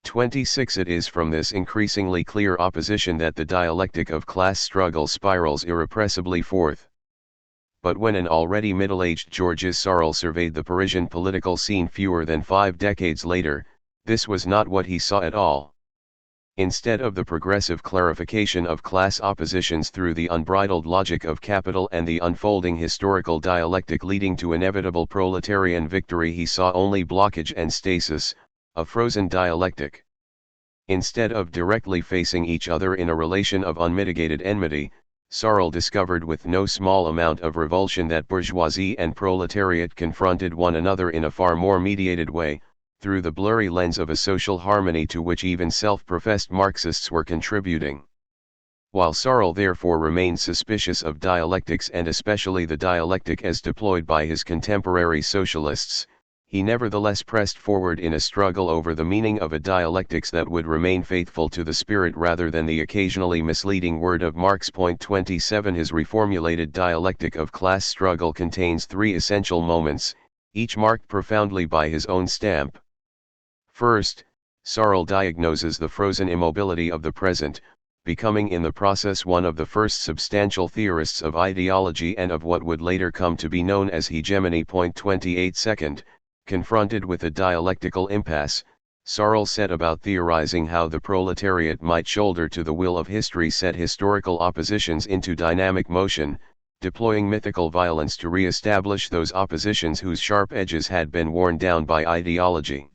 26 It is from this increasingly clear opposition that the dialectic of class struggle spirals irrepressibly forth. But when an already middle-aged Georges Searle surveyed the Parisian political scene fewer than 5 decades later, this was not what he saw at all. Instead of the progressive clarification of class oppositions through the unbridled logic of capital and the unfolding historical dialectic leading to inevitable proletarian victory, he saw only blockage and stasis, a frozen dialectic. Instead of directly facing each other in a relation of unmitigated enmity, Searle discovered with no small amount of revulsion that bourgeoisie and proletariat confronted one another in a far more mediated way, through the blurry lens of a social harmony to which even self-professed Marxists were contributing. While Searle therefore remained suspicious of dialectics, and especially the dialectic as deployed by his contemporary socialists, he nevertheless pressed forward in a struggle over the meaning of a dialectics that would remain faithful to the spirit rather than the occasionally misleading word of Marx. 27 His reformulated dialectic of class struggle contains 3 essential moments, each marked profoundly by his own stamp. First, Searle diagnoses the frozen immobility of the present, becoming in the process one of the first substantial theorists of ideology and of what would later come to be known as hegemony. 28 Second, confronted with a dialectical impasse, Searle set about theorizing how the proletariat might shoulder to the will of history set historical oppositions into dynamic motion, deploying mythical violence to re-establish those oppositions whose sharp edges had been worn down by ideology.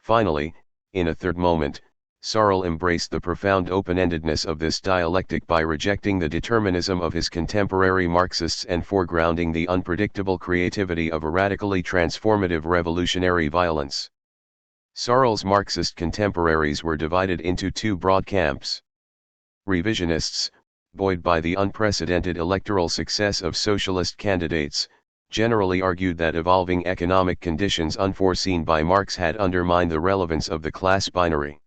Finally, in a third moment, Searle embraced the profound open-endedness of this dialectic by rejecting the determinism of his contemporary Marxists and foregrounding the unpredictable creativity of a radically transformative revolutionary violence. Searle's Marxist contemporaries were divided into 2 broad camps. Revisionists, buoyed by the unprecedented electoral success of socialist candidates, generally argued that evolving economic conditions unforeseen by Marx had undermined the relevance of the class binary.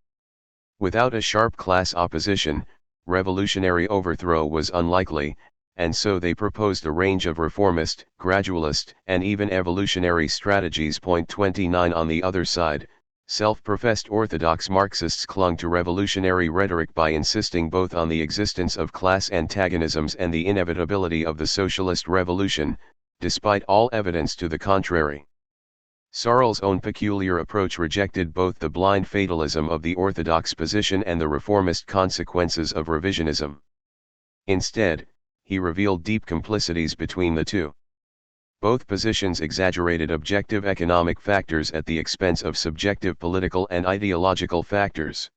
Without a sharp class opposition, revolutionary overthrow was unlikely, and so they proposed a range of reformist, gradualist, and even evolutionary strategies. 29 On the other side, self-professed orthodox Marxists clung to revolutionary rhetoric by insisting both on the existence of class antagonisms and the inevitability of the socialist revolution, despite all evidence to the contrary. Searle's own peculiar approach rejected both the blind fatalism of the orthodox position and the reformist consequences of revisionism. Instead, he revealed deep complicities between the two. Both positions exaggerated objective economic factors at the expense of subjective political and ideological factors.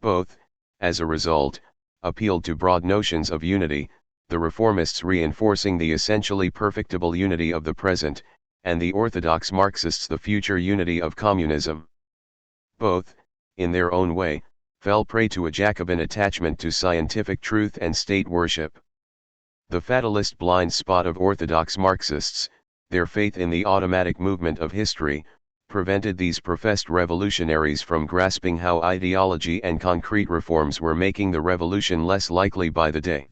Both, as a result, appealed to broad notions of unity, the reformists reinforcing the essentially perfectible unity of the present, and the orthodox Marxists the future unity of communism. Both, in their own way, fell prey to a Jacobin attachment to scientific truth and state worship. The fatalist blind spot of orthodox Marxists, their faith in the automatic movement of history, prevented these professed revolutionaries from grasping how ideology and concrete reforms were making the revolution less likely by the day.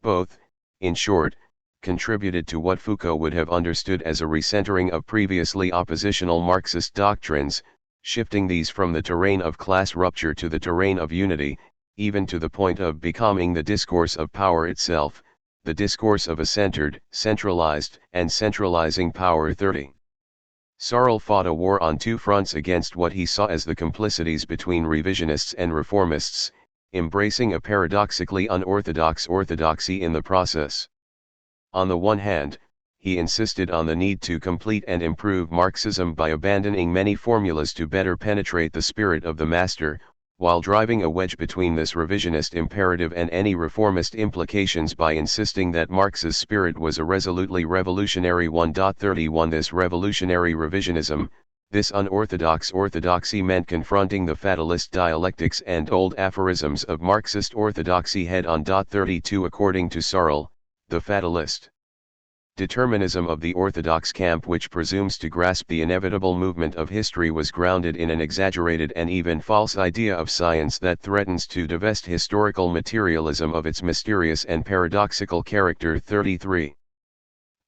Both, in short, contributed to what Foucault would have understood as a recentering of previously oppositional Marxist doctrines, shifting these from the terrain of class rupture to the terrain of unity, even to the point of becoming the discourse of power itself, the discourse of a centered, centralized, and centralizing power. 30. Searle fought a war on two fronts against what he saw as the complicities between revisionists and reformists, embracing a paradoxically unorthodox orthodoxy in the process. On the one hand, he insisted on the need to complete and improve Marxism by abandoning many formulas to better penetrate the spirit of the master, while driving a wedge between this revisionist imperative and any reformist implications by insisting that Marx's spirit was a resolutely revolutionary one. 31 This revolutionary revisionism, this unorthodox orthodoxy meant confronting the fatalist dialectics and old aphorisms of Marxist orthodoxy head-on. 32 According to Searle, the fatalist determinism of the orthodox camp, which presumes to grasp the inevitable movement of history, was grounded in an exaggerated and even false idea of science that threatens to divest historical materialism of its mysterious and paradoxical character. 33.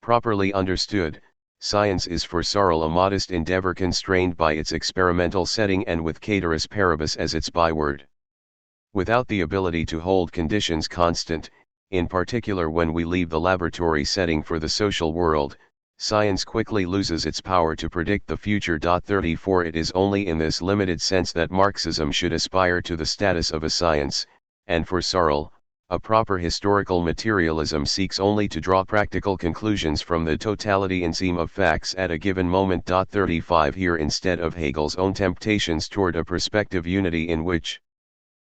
Properly understood, science is for Searle a modest endeavor constrained by its experimental setting and with caeteris paribus as its byword. Without the ability to hold conditions constant, in particular when we leave the laboratory setting for the social world, science quickly loses its power to predict the future. 34 It is only in this limited sense that Marxism should aspire to the status of a science, and for Searle, a proper historical materialism seeks only to draw practical conclusions from the totality and seam of facts at a given moment. 35 Here, instead of Hegel's own temptations toward a perspective unity in which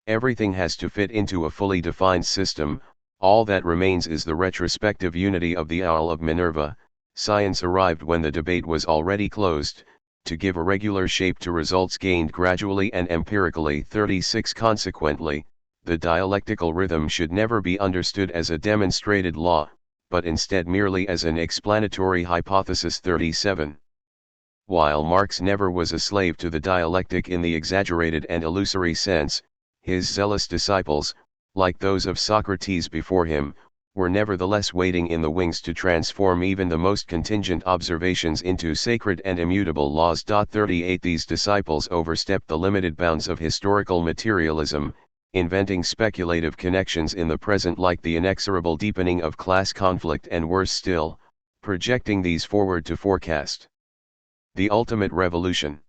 everything has to fit into a fully defined system, all that remains is the retrospective unity of the owl of Minerva, science arrived when the debate was already closed, to give a regular shape to results gained gradually and empirically. 36 Consequently, the dialectical rhythm should never be understood as a demonstrated law, but instead merely as an explanatory hypothesis. 37. While Marx never was a slave to the dialectic in the exaggerated and illusory sense, his zealous disciples, like those of Socrates before him, were nevertheless waiting in the wings to transform even the most contingent observations into sacred and immutable laws. 38 These disciples overstepped the limited bounds of historical materialism, inventing speculative connections in the present like the inexorable deepening of class conflict, and worse still, projecting these forward to forecast the ultimate revolution.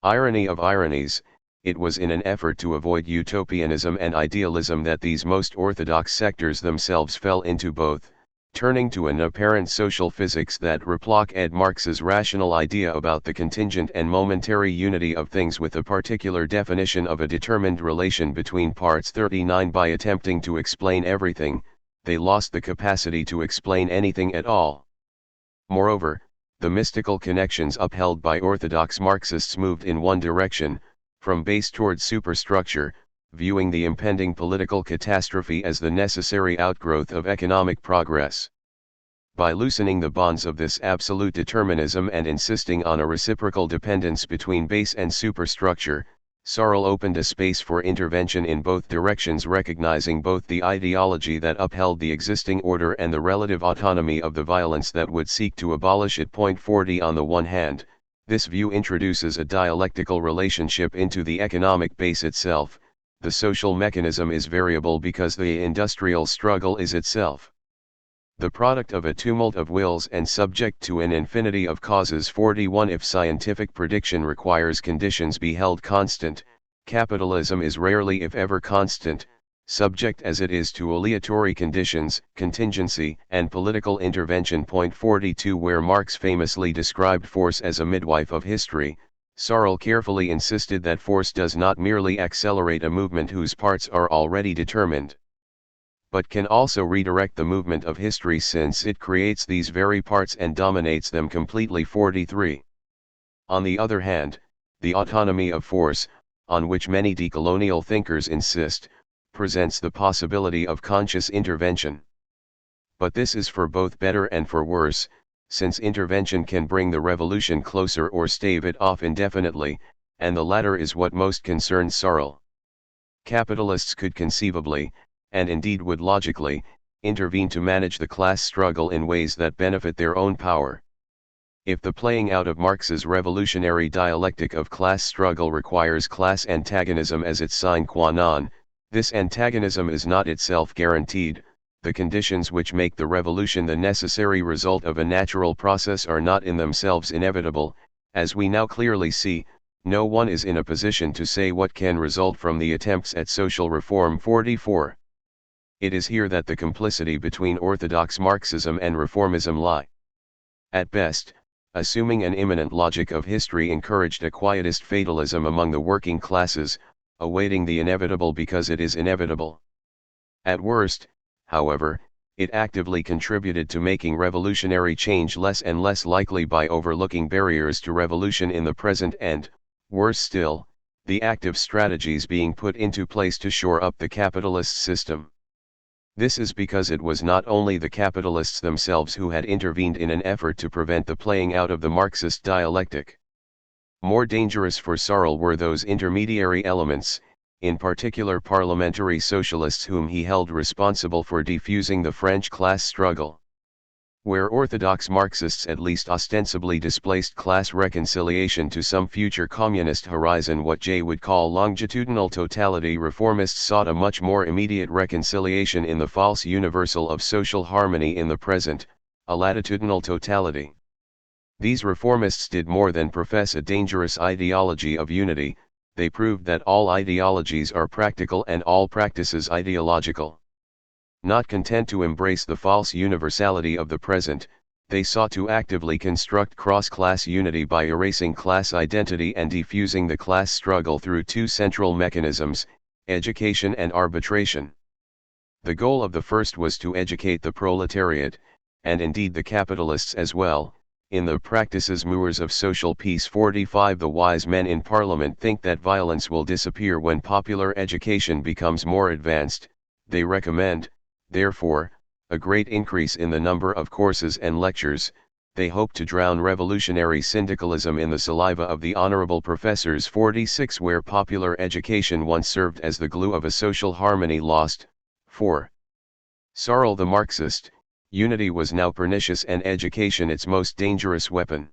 Irony of ironies, it was in an effort to avoid utopianism and idealism that these most orthodox sectors themselves fell into both, turning to an apparent social physics that replaced Marx's rational idea about the contingent and momentary unity of things with a particular definition of a determined relation between parts. 39 By attempting to explain everything, they lost the capacity to explain anything at all. Moreover, the mystical connections upheld by orthodox Marxists moved in one direction, from base toward superstructure, viewing the impending political catastrophe as the necessary outgrowth of economic progress. By loosening the bonds of this absolute determinism and insisting on a reciprocal dependence between base and superstructure, Searle opened a space for intervention in both directions, recognizing both the ideology that upheld the existing order and the relative autonomy of the violence that would seek to abolish it. 40 On the one hand, this view introduces a dialectical relationship into the economic base itself. The social mechanism is variable because the industrial struggle is itself the product of a tumult of wills and subject to an infinity of causes. 41 If scientific prediction requires conditions be held constant, capitalism is rarely if ever constant, subject as it is to aleatory conditions, contingency, and political intervention. 42 Where Marx famously described force as a midwife of history, Searle carefully insisted that force does not merely accelerate a movement whose parts are already determined, but can also redirect the movement of history since it creates these very parts and dominates them completely. 43. On the other hand, the autonomy of force, on which many decolonial thinkers insist, presents the possibility of conscious intervention. But this is for both better and for worse, since intervention can bring the revolution closer or stave it off indefinitely, and the latter is what most concerns Searle. Capitalists could conceivably, and indeed would logically, intervene to manage the class struggle in ways that benefit their own power. If the playing out of Marx's revolutionary dialectic of class struggle requires class antagonism as its sine qua non, this antagonism is not itself guaranteed. The conditions which make the revolution the necessary result of a natural process are not in themselves inevitable. As we now clearly see, no one is in a position to say what can result from the attempts at social reform. 44. It is here that the complicity between orthodox Marxism and reformism lie. At best, assuming an immanent logic of history encouraged a quietist fatalism among the working classes, awaiting the inevitable because it is inevitable. At worst, however, it actively contributed to making revolutionary change less and less likely by overlooking barriers to revolution in the present and, worse still, the active strategies being put into place to shore up the capitalist system. This is because it was not only the capitalists themselves who had intervened in an effort to prevent the playing out of the Marxist dialectic. More dangerous for Searle were those intermediary elements, in particular parliamentary socialists whom he held responsible for defusing the French class struggle. Where orthodox Marxists at least ostensibly displaced class reconciliation to some future communist horizon, what Jay would call longitudinal totality, reformists sought a much more immediate reconciliation in the false universal of social harmony in the present, a latitudinal totality. These reformists did more than profess a dangerous ideology of unity, they proved that all ideologies are practical and all practices ideological. Not content to embrace the false universality of the present, they sought to actively construct cross-class unity by erasing class identity and defusing the class struggle through two central mechanisms, education and arbitration. The goal of the first was to educate the proletariat, and indeed the capitalists as well, in the practices moors of social peace. 45 The wise men in Parliament think that violence will disappear when popular education becomes more advanced. They recommend, therefore, a great increase in the number of courses and lectures. They hope to drown revolutionary syndicalism in the saliva of the honorable professors. 46 Where popular education once served as the glue of a social harmony lost. 4. Searle the Marxist, unity was now pernicious and education its most dangerous weapon.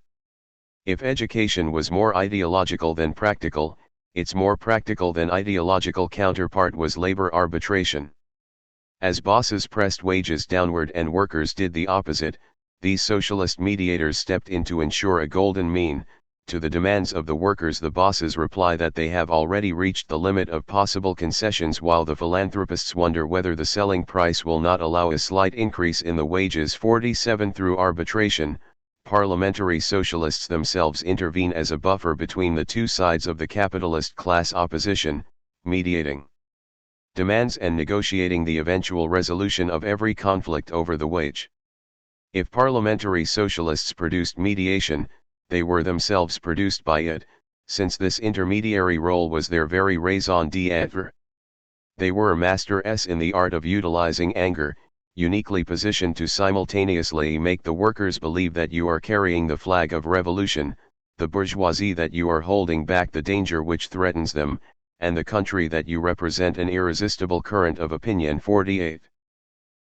If education was more ideological than practical, its more practical than ideological counterpart was labor arbitration. As bosses pressed wages downward and workers did the opposite, these socialist mediators stepped in to ensure a golden mean. To the demands of the workers the bosses reply that they have already reached the limit of possible concessions, while the philanthropists wonder whether the selling price will not allow a slight increase in the wages. 47 Through arbitration, parliamentary socialists themselves intervene as a buffer between the two sides of the capitalist class opposition, mediating demands and negotiating the eventual resolution of every conflict over the wage. If parliamentary socialists produced mediation, they were themselves produced by it, since this intermediary role was their very raison d'être. They were masters in the art of utilizing anger, uniquely positioned to simultaneously make the workers believe that you are carrying the flag of revolution, the bourgeoisie that you are holding back the danger which threatens them, and the country that you represent an irresistible current of opinion. 48.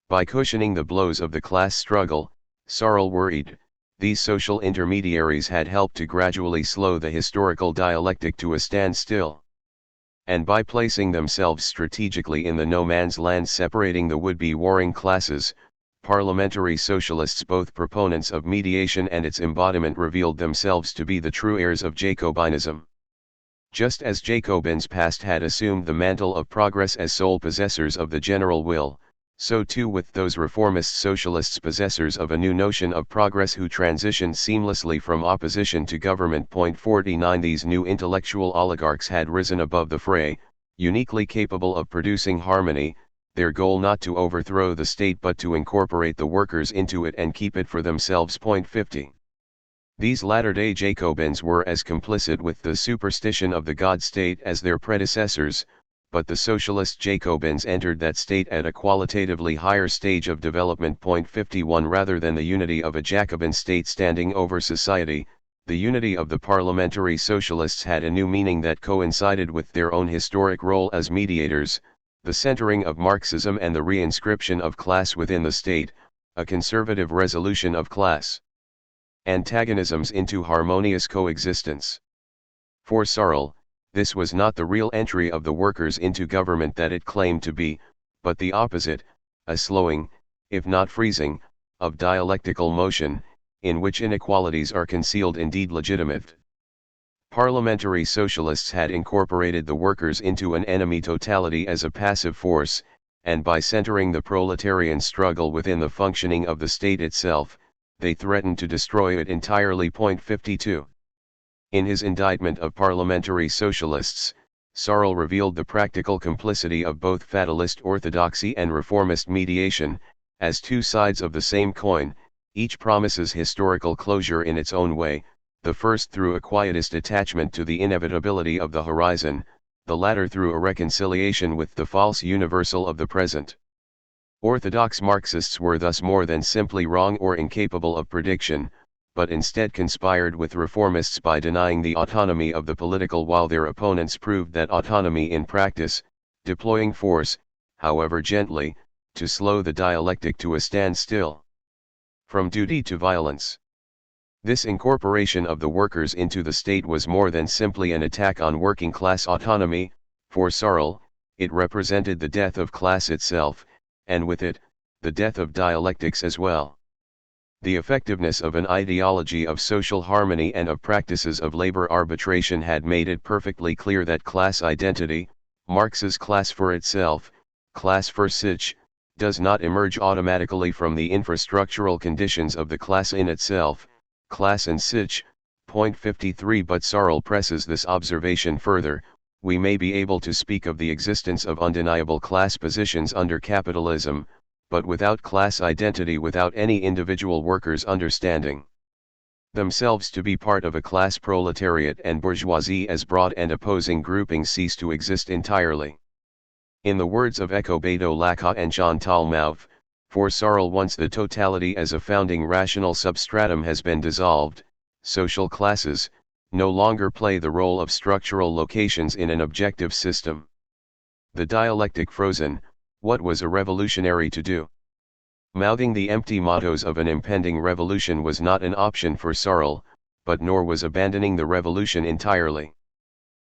By cushioning the blows of the class struggle, Searle worried, these social intermediaries had helped to gradually slow the historical dialectic to a standstill. And by placing themselves strategically in the no-man's land separating the would-be warring classes, parliamentary socialists, both proponents of mediation and its embodiment, revealed themselves to be the true heirs of Jacobinism. Just as Jacobins past had assumed the mantle of progress as sole possessors of the general will, so too with those reformist socialists, possessors of a new notion of progress, who transitioned seamlessly from opposition to government. 49 These new intellectual oligarchs had risen above the fray, uniquely capable of producing harmony, their goal not to overthrow the state but to incorporate the workers into it and keep it for themselves. 50. These latter-day Jacobins were as complicit with the superstition of the God-state as their predecessors, but the socialist Jacobins entered that state at a qualitatively higher stage of development. 51 Rather than the unity of a Jacobin state standing over society, the unity of the parliamentary socialists had a new meaning that coincided with their own historic role as mediators, the centering of Marxism and the reinscription of class within the state, a conservative resolution of class antagonisms into harmonious coexistence. For Searle, this was not the real entry of the workers into government that it claimed to be, but the opposite, a slowing, if not freezing, of dialectical motion, in which inequalities are concealed, indeed legitimate. Parliamentary socialists had incorporated the workers into an enemy totality as a passive force, and by centering the proletarian struggle within the functioning of the state itself, they threatened to destroy it entirely. 52. In his indictment of parliamentary socialists, Searle revealed the practical complicity of both fatalist orthodoxy and reformist mediation, as two sides of the same coin. Each promises historical closure in its own way, the first through a quietist attachment to the inevitability of the horizon, the latter through a reconciliation with the false universal of the present. Orthodox Marxists were thus more than simply wrong or incapable of prediction, but instead conspired with reformists by denying the autonomy of the political, while their opponents proved that autonomy in practice, deploying force, however gently, to slow the dialectic to a standstill. From duty to violence. This incorporation of the workers into the state was more than simply an attack on working class autonomy. For Searle, it represented the death of class itself, and with it, the death of dialectics as well. The effectiveness of an ideology of social harmony and of practices of labor arbitration had made it perfectly clear that class identity, Marx's class for itself, class for sich, does not emerge automatically from the infrastructural conditions of the class in itself, class and sich. 53 But Searle presses this observation further. We may be able to speak of the existence of undeniable class positions under capitalism, but without class identity, without any individual workers understanding themselves to be part of a class, proletariat and bourgeoisie as broad and opposing groupings cease to exist entirely. In the words of Eco Beto Lacan and Chantal Mouffe, for Searle, once the totality as a founding rational substratum has been dissolved, social classes no longer play the role of structural locations in an objective system. The dialectic frozen, what was a revolutionary to do? Mouthing the empty mottos of an impending revolution was not an option for Searle, but nor was abandoning the revolution entirely.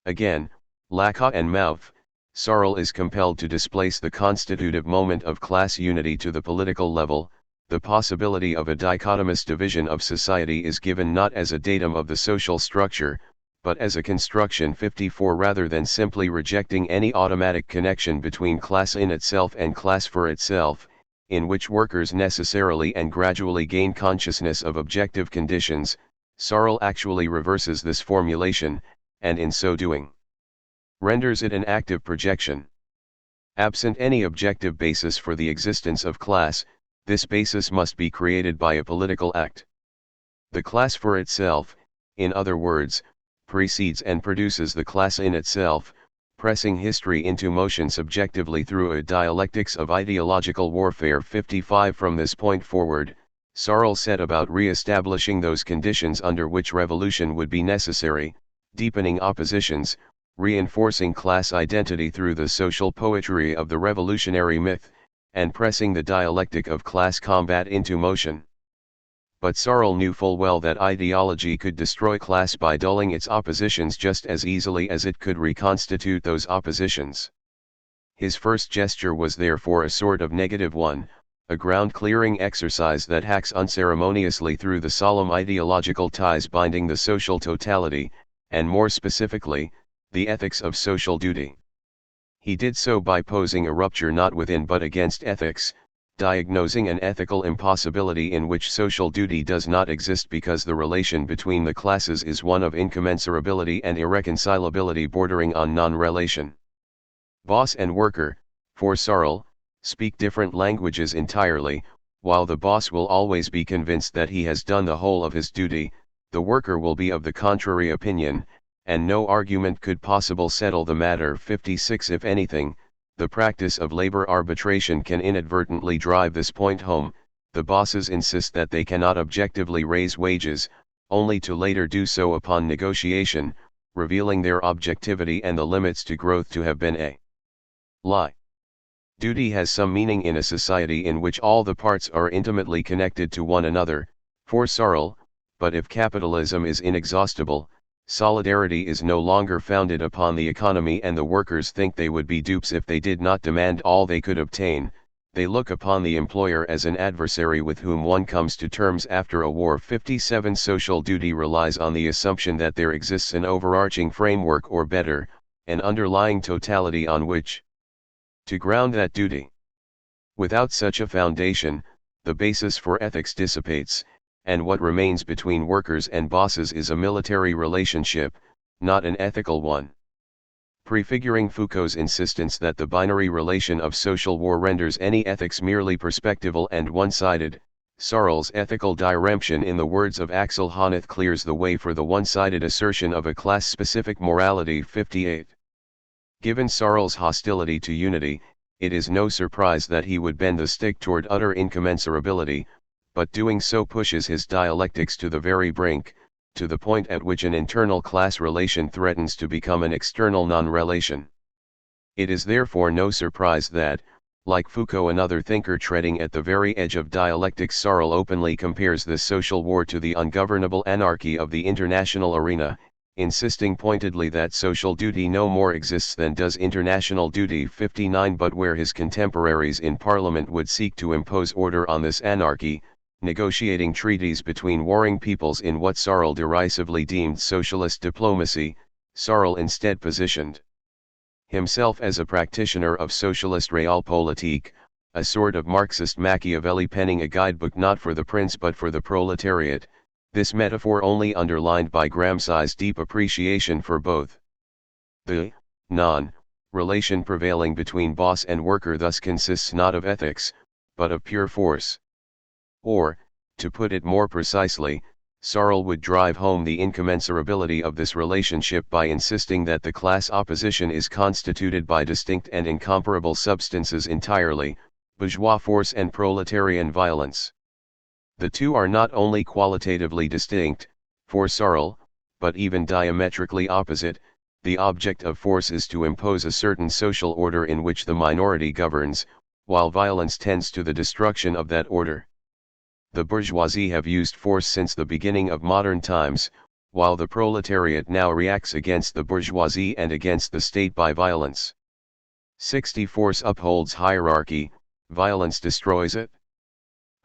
Again, Lacan and Mouffe, Searle is compelled to displace the constitutive moment of class unity to the political level. The possibility of a dichotomous division of society is given not as a datum of the social structure, but as a construction. 54 Rather than simply rejecting any automatic connection between class in itself and class for itself, in which workers necessarily and gradually gain consciousness of objective conditions, Searle actually reverses this formulation, and in so doing, renders it an active projection. Absent any objective basis for the existence of class, this basis must be created by a political act. The class for itself, in other words, precedes and produces the class in itself, pressing history into motion subjectively through a dialectics of ideological warfare. 55 From this point forward, Searle set about re-establishing those conditions under which revolution would be necessary, deepening oppositions, reinforcing class identity through the social poetry of the revolutionary myth, and pressing the dialectic of class combat into motion. But Searle knew full well that ideology could destroy class by dulling its oppositions just as easily as it could reconstitute those oppositions. His first gesture was therefore a sort of negative one, a ground-clearing exercise that hacks unceremoniously through the solemn ideological ties binding the social totality, and more specifically, the ethics of social duty. He did so by posing a rupture not within but against ethics, diagnosing an ethical impossibility in which social duty does not exist because the relation between the classes is one of incommensurability and irreconcilability bordering on non-relation. Boss and worker, for Searle, speak different languages entirely. While the boss will always be convinced that he has done the whole of his duty, the worker will be of the contrary opinion, and no argument could possibly settle the matter. 56 If anything, the practice of labor arbitration can inadvertently drive this point home. The bosses insist that they cannot objectively raise wages, only to later do so upon negotiation, revealing their objectivity and the limits to growth to have been a lie. Duty has some meaning in a society in which all the parts are intimately connected to one another, for Searle, but if capitalism is inexhaustible, solidarity is no longer founded upon the economy and the workers think they would be dupes if they did not demand all they could obtain. They look upon the employer as an adversary with whom one comes to terms after a war. 57 Social duty relies on the assumption that there exists an overarching framework, or better, an underlying totality on which to ground that duty. Without such a foundation, the basis for ethics dissipates, and what remains between workers and bosses is a military relationship, not an ethical one. Prefiguring Foucault's insistence that the binary relation of social war renders any ethics merely perspectival and one-sided, Searle's ethical diremption in the words of Axel Honneth clears the way for the one-sided assertion of a class-specific morality. 58. Given Searle's hostility to unity, it is no surprise that he would bend the stick toward utter incommensurability, but doing so pushes his dialectics to the very brink, to the point at which an internal class relation threatens to become an external non-relation. It is therefore no surprise that, like Foucault, another thinker treading at the very edge of dialectics, Searle openly compares this social war to the ungovernable anarchy of the international arena, insisting pointedly that social duty no more exists than does international duty. 59 But where his contemporaries in Parliament would seek to impose order on this anarchy, negotiating treaties between warring peoples in what Searle derisively deemed socialist diplomacy, Searle instead positioned himself as a practitioner of socialist realpolitik, a sort of Marxist Machiavelli penning a guidebook not for the prince but for the proletariat, this metaphor only underlined by Gramsci's deep appreciation for both. The relation prevailing between boss and worker thus consists not of ethics, but of pure force. Or, to put it more precisely, Searle would drive home the incommensurability of this relationship by insisting that the class opposition is constituted by distinct and incomparable substances entirely, bourgeois force and proletarian violence. The two are not only qualitatively distinct, for Searle, but even diametrically opposite. The object of force is to impose a certain social order in which the minority governs, while violence tends to the destruction of that order. The bourgeoisie have used force since the beginning of modern times, while the proletariat now reacts against the bourgeoisie and against the state by violence. 60 Force upholds hierarchy, violence destroys it.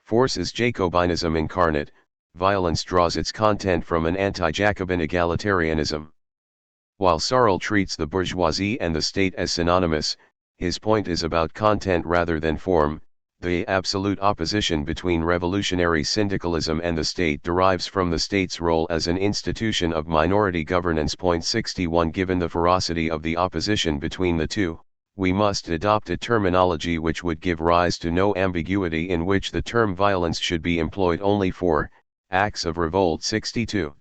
Force is Jacobinism incarnate, violence draws its content from an anti-Jacobin egalitarianism. While Searle treats the bourgeoisie and the state as synonymous, his point is about content rather than form. The absolute opposition between revolutionary syndicalism and the state derives from the state's role as an institution of minority governance. 61 Given the ferocity of the opposition between the two, we must adopt a terminology which would give rise to no ambiguity, in which the term violence should be employed only for acts of revolt. 62.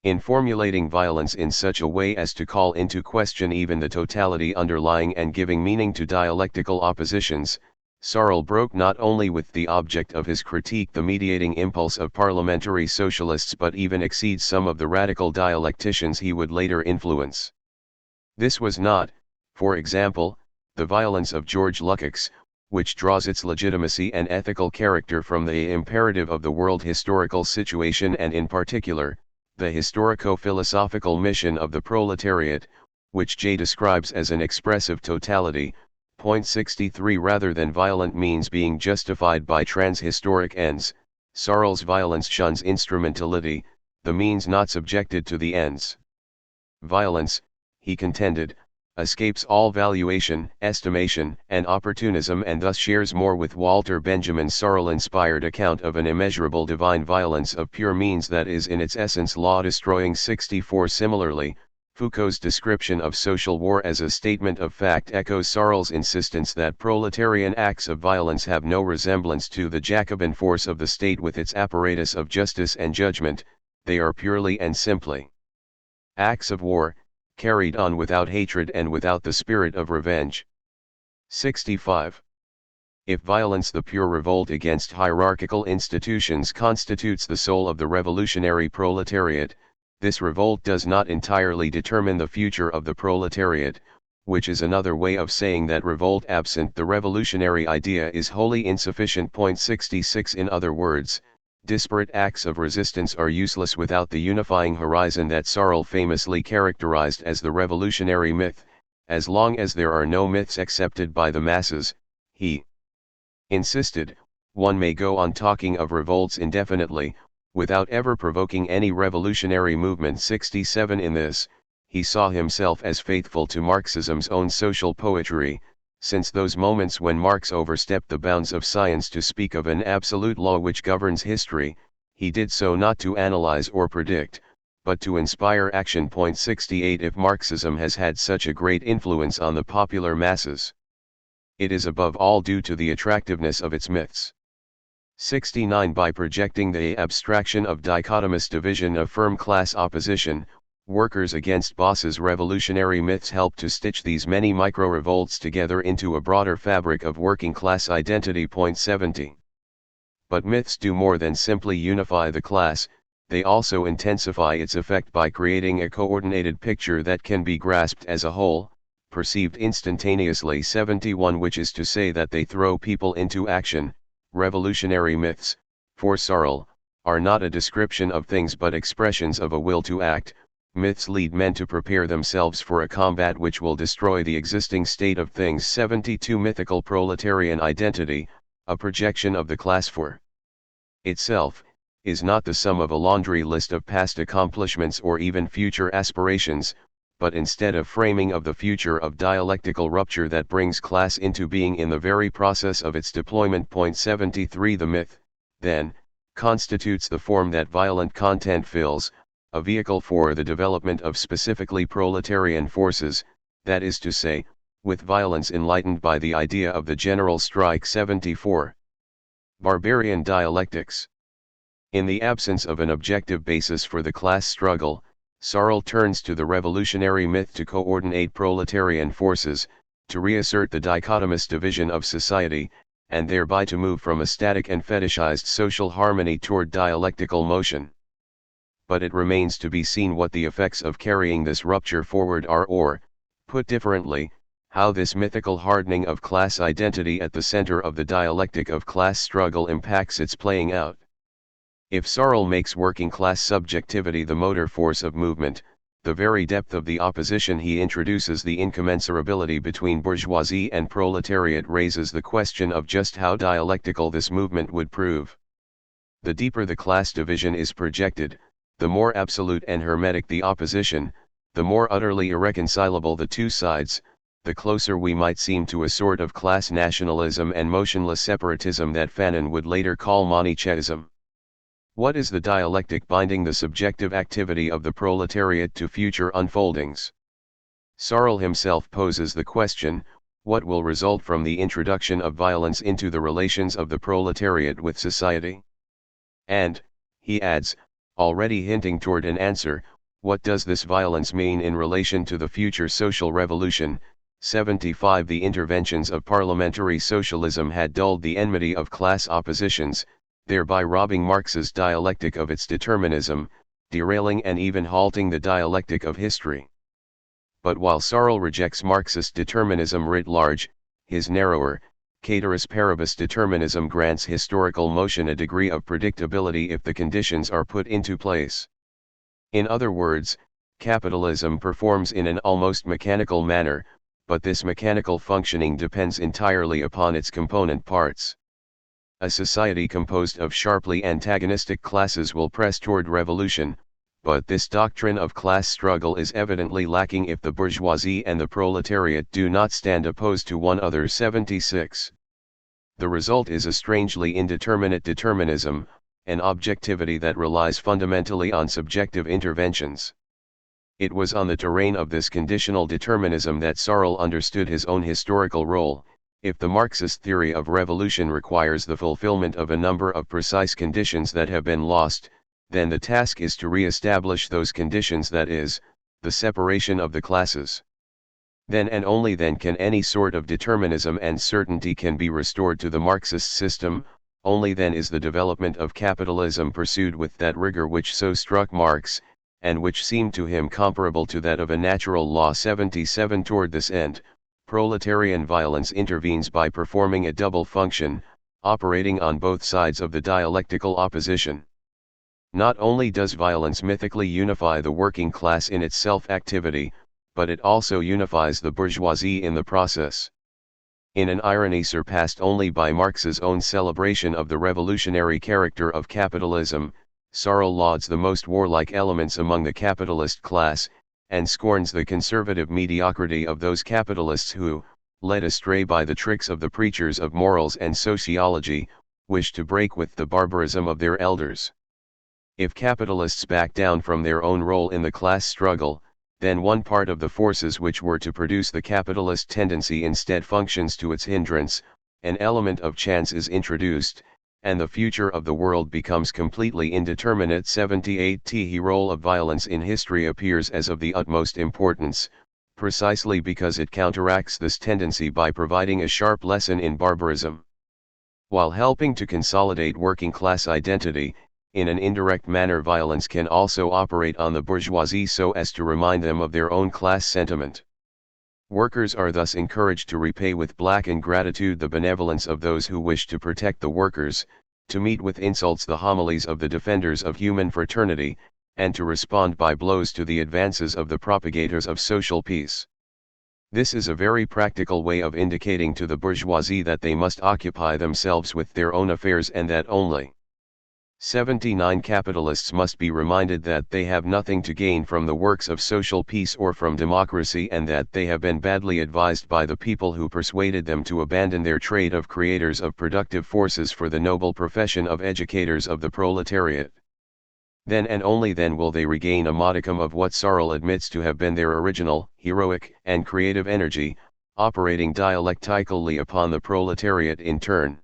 In formulating violence in such a way as to call into question even the totality underlying and giving meaning to dialectical oppositions, Searle broke not only with the object of his critique the mediating impulse of parliamentary socialists but even exceeds some of the radical dialecticians he would later influence. This was not, for example, the violence of George Lukács, which draws its legitimacy and ethical character from the imperative of the world historical situation and in particular, the historico-philosophical mission of the proletariat, which Jay describes as an expressive totality. Point 63 Rather than violent means being justified by transhistoric ends, Searle's violence shuns instrumentality, the means not subjected to the ends. Violence, he contended, escapes all valuation, estimation, and opportunism and thus shares more with Walter Benjamin's Searle-inspired account of an immeasurable divine violence of pure means that is in its essence law-destroying. 64 Similarly, Foucault's description of social war as a statement of fact echoes Searle's insistence that proletarian acts of violence have no resemblance to the Jacobin force of the state with its apparatus of justice and judgment, they are purely and simply acts of war, carried on without hatred and without the spirit of revenge. 65. If violence, the pure revolt against hierarchical institutions, constitutes the soul of the revolutionary proletariat, this revolt does not entirely determine the future of the proletariat, which is another way of saying that revolt absent the revolutionary idea is wholly insufficient. Point 66 In other words, disparate acts of resistance are useless without the unifying horizon that Searle famously characterized as the revolutionary myth. As long as there are no myths accepted by the masses, he insisted, one may go on talking of revolts indefinitely, without ever provoking any revolutionary movement. 67 In this, he saw himself as faithful to Marxism's own social poetry, since those moments when Marx overstepped the bounds of science to speak of an absolute law which governs history, he did so not to analyze or predict, but to inspire action. Point 68 If Marxism has had such a great influence on the popular masses, it is above all due to the attractiveness of its myths. 69 By projecting the abstraction of dichotomous division of firm class opposition, workers against bosses, revolutionary myths help to stitch these many micro-revolts together into a broader fabric of working class identity. Point 70. But myths do more than simply unify the class, they also intensify its effect by creating a coordinated picture that can be grasped as a whole, perceived instantaneously. 71 Which is to say that they throw people into action. Revolutionary myths, for Searle, are not a description of things but expressions of a will to act. Myths lead men to prepare themselves for a combat which will destroy the existing state of things. 72 Mythical proletarian identity, a projection of the class for itself, is not the sum of a laundry list of past accomplishments or even future aspirations, but instead a framing of the future of dialectical rupture that brings class into being in the very process of its deployment. Point 73 The myth, then, constitutes the form that violent content fills, a vehicle for the development of specifically proletarian forces, that is to say, with violence enlightened by the idea of the general strike. 74. Barbarian dialectics. In the absence of an objective basis for the class struggle, Searle turns to the revolutionary myth to coordinate proletarian forces, to reassert the dichotomous division of society, and thereby to move from a static and fetishized social harmony toward dialectical motion. But it remains to be seen what the effects of carrying this rupture forward are, or, put differently, how this mythical hardening of class identity at the center of the dialectic of class struggle impacts its playing out. If Searle makes working class subjectivity the motor force of movement, the very depth of the opposition he introduces, the incommensurability between bourgeoisie and proletariat, raises the question of just how dialectical this movement would prove. The deeper the class division is projected, the more absolute and hermetic the opposition, the more utterly irreconcilable the two sides, the closer we might seem to a sort of class nationalism and motionless separatism that Fanon would later call Manichaeism. What is the dialectic binding the subjective activity of the proletariat to future unfoldings? Searle himself poses the question, what will result from the introduction of violence into the relations of the proletariat with society? And, he adds, already hinting toward an answer, What does this violence mean in relation to the future social revolution? 75 The interventions of parliamentary socialism had dulled the enmity of class oppositions, thereby robbing Marx's dialectic of its determinism, derailing and even halting the dialectic of history. But while Searle rejects Marxist determinism writ large, his narrower, cateris paribus determinism grants historical motion a degree of predictability if the conditions are put into place. In other words, capitalism performs in an almost mechanical manner, but this mechanical functioning depends entirely upon its component parts. A society composed of sharply antagonistic classes will press toward revolution, but this doctrine of class struggle is evidently lacking if the bourgeoisie and the proletariat do not stand opposed to one another. 76. The result is a strangely indeterminate determinism, an objectivity that relies fundamentally on subjective interventions. It was on the terrain of this conditional determinism that Searle understood his own historical role. If the Marxist theory of revolution requires the fulfillment of a number of precise conditions that have been lost, then the task is to re-establish those conditions, that is, the separation of the classes. Then and only then can any sort of determinism and certainty can be restored to the Marxist system. Only then is the development of capitalism pursued with that rigor which so struck Marx, and which seemed to him comparable to that of a natural law. 77 Toward this end, proletarian violence intervenes by performing a double function, operating on both sides of the dialectical opposition. Not only does violence mythically unify the working class in its self-activity, but it also unifies the bourgeoisie in the process. In an irony surpassed only by Marx's own celebration of the revolutionary character of capitalism, Searle lauds the most warlike elements among the capitalist class, and scorns the conservative mediocrity of those capitalists who, led astray by the tricks of the preachers of morals and sociology, wish to break with the barbarism of their elders. If capitalists back down from their own role in the class struggle, then one part of the forces which were to produce the capitalist tendency instead functions to its hindrance, an element of chance is introduced, and the future of the world becomes completely indeterminate. 78 The role of violence in history appears as of the utmost importance, precisely because it counteracts this tendency by providing a sharp lesson in barbarism. While helping to consolidate working class identity, in an indirect manner violence can also operate on the bourgeoisie so as to remind them of their own class sentiment. Workers are thus encouraged to repay with black ingratitude the benevolence of those who wish to protect the workers, to meet with insults the homilies of the defenders of human fraternity, and to respond by blows to the advances of the propagators of social peace. This is a very practical way of indicating to the bourgeoisie that they must occupy themselves with their own affairs and that only. 79 Capitalists must be reminded that they have nothing to gain from the works of social peace or from democracy, and that they have been badly advised by the people who persuaded them to abandon their trade of creators of productive forces for the noble profession of educators of the proletariat. Then and only then will they regain a modicum of what Searle admits to have been their original, heroic, and creative energy, operating dialectically upon the proletariat in turn.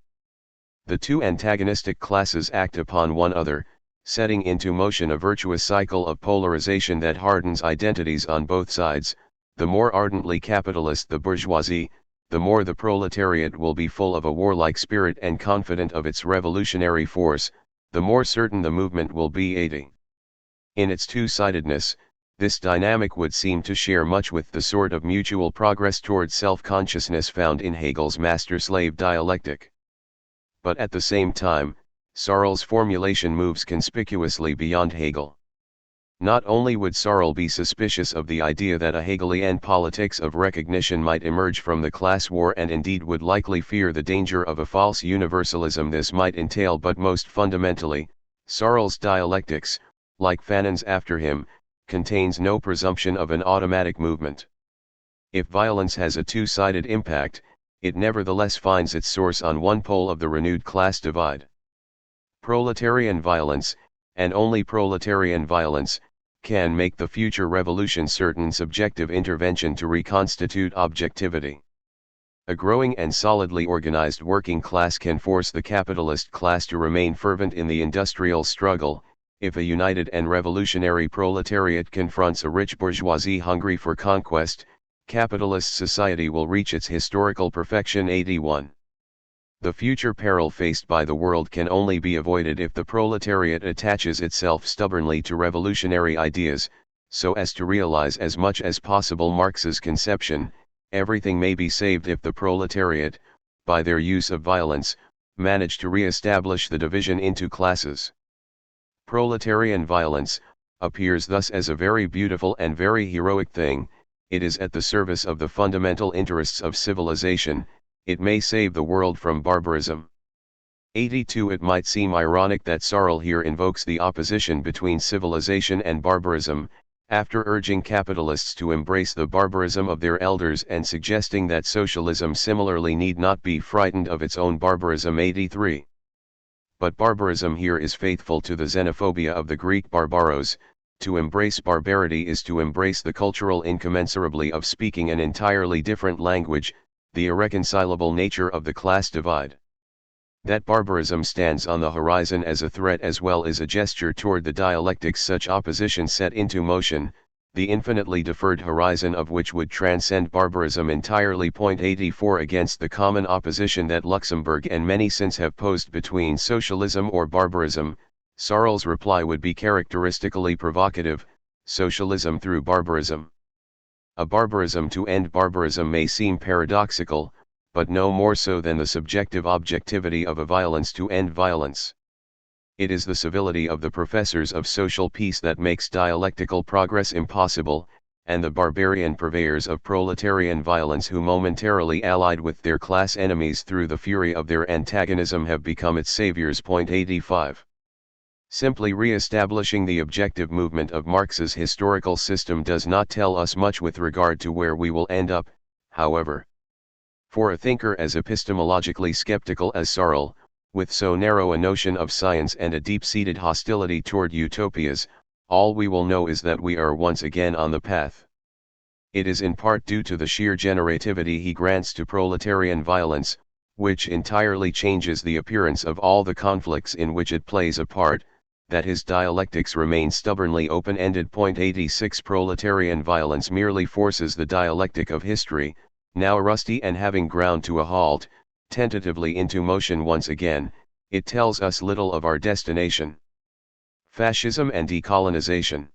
The two antagonistic classes act upon one another, setting into motion a virtuous cycle of polarization that hardens identities on both sides. The more ardently capitalist the bourgeoisie, the more the proletariat will be full of a warlike spirit and confident of its revolutionary force, the more certain the movement will be. 80. In its two-sidedness, this dynamic would seem to share much with the sort of mutual progress toward self-consciousness found in Hegel's master-slave dialectic. But at the same time, Searle's formulation moves conspicuously beyond Hegel. Not only would Searle be suspicious of the idea that a Hegelian politics of recognition might emerge from the class war, and indeed would likely fear the danger of a false universalism this might entail, but most fundamentally, Searle's Dialectics, like Fanon's after him, contains no presumption of an automatic movement. If violence has a two-sided impact, it nevertheless finds its source on one pole of the renewed class divide. Proletarian violence, and only proletarian violence, can make the future revolution certain subjective intervention to reconstitute objectivity. A growing and solidly organized working class can force the capitalist class to remain fervent in the industrial struggle, If a united and revolutionary proletariat confronts a rich bourgeoisie hungry for conquest, capitalist society will reach its historical perfection. 81. The future peril faced by the world can only be avoided if the proletariat attaches itself stubbornly to revolutionary ideas, so as to realize as much as possible Marx's conception. Everything may be saved if the proletariat, by their use of violence, manage to re-establish the division into classes. Proletarian violence appears thus as a very beautiful and very heroic thing. It is at the service of the fundamental interests of civilization. It may save the world from barbarism. 82. It might seem ironic that Searle here invokes the opposition between civilization and barbarism, after urging capitalists to embrace the barbarism of their elders and suggesting that socialism similarly need not be frightened of its own barbarism. 83. But barbarism here is faithful to the xenophobia of the Greek barbaros. To embrace barbarity is to embrace the cultural incommensurably of speaking an entirely different language, the irreconcilable nature of the class divide. That barbarism stands on the horizon as a threat as well as a gesture toward the dialectics such opposition set into motion, the infinitely deferred horizon of which would transcend barbarism entirely. 84. Against the common opposition that Luxemburg and many since have posed between socialism or barbarism, Searle's reply would be characteristically provocative: socialism through barbarism. A barbarism to end barbarism may seem paradoxical, but no more so than the subjective objectivity of a violence to end violence. It is the civility of the professors of social peace that makes dialectical progress impossible, and the barbarian purveyors of proletarian violence who momentarily allied with their class enemies through the fury of their antagonism have become its saviors. 85. Simply re-establishing the objective movement of Marx's historical system does not tell us much with regard to where we will end up, however. For a thinker as epistemologically skeptical as Searle, with so narrow a notion of science and a deep-seated hostility toward utopias, all we will know is that we are once again on the path. It is in part due to the sheer generativity he grants to proletarian violence, which entirely changes the appearance of all the conflicts in which it plays a part, that his dialectics remain stubbornly open-ended. 86. Proletarian violence merely forces the dialectic of history, now rusty and having ground to a halt, tentatively into motion once again. It tells us little of our destination. Fascism and decolonization.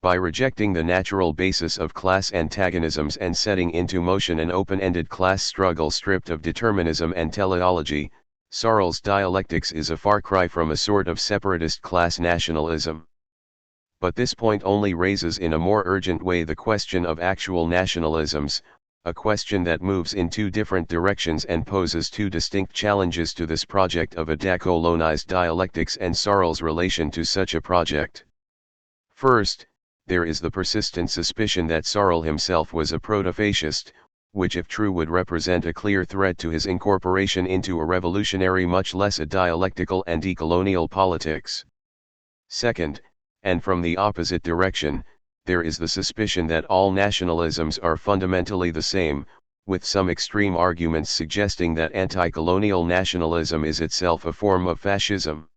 By rejecting the natural basis of class antagonisms and setting into motion an open-ended class struggle stripped of determinism and teleology, Searle's dialectics is a far cry from a sort of separatist class nationalism. But this point only raises in a more urgent way the question of actual nationalisms, a question that moves in two different directions and poses two distinct challenges to this project of a decolonized dialectics and Searle's relation to such a project. First, there is the persistent suspicion that Searle himself was a proto-fascist, which if true would represent a clear threat to his incorporation into a revolutionary much less a dialectical and decolonial politics. Second, and from the opposite direction, there is the suspicion that all nationalisms are fundamentally the same, with some extreme arguments suggesting that anti-colonial nationalism is itself a form of fascism.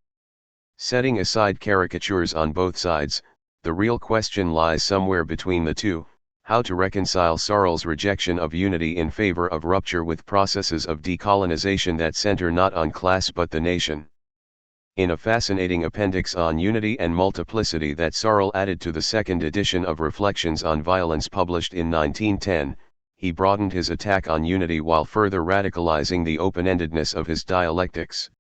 Setting aside caricatures on both sides, the real question lies somewhere between the two: how to reconcile Searle's rejection of unity in favor of rupture with processes of decolonization that center not on class but the nation. In a fascinating appendix on unity and multiplicity that Searle added to the second edition of Reflections on Violence published in 1910, he broadened his attack on unity while further radicalizing the open-endedness of his dialectics.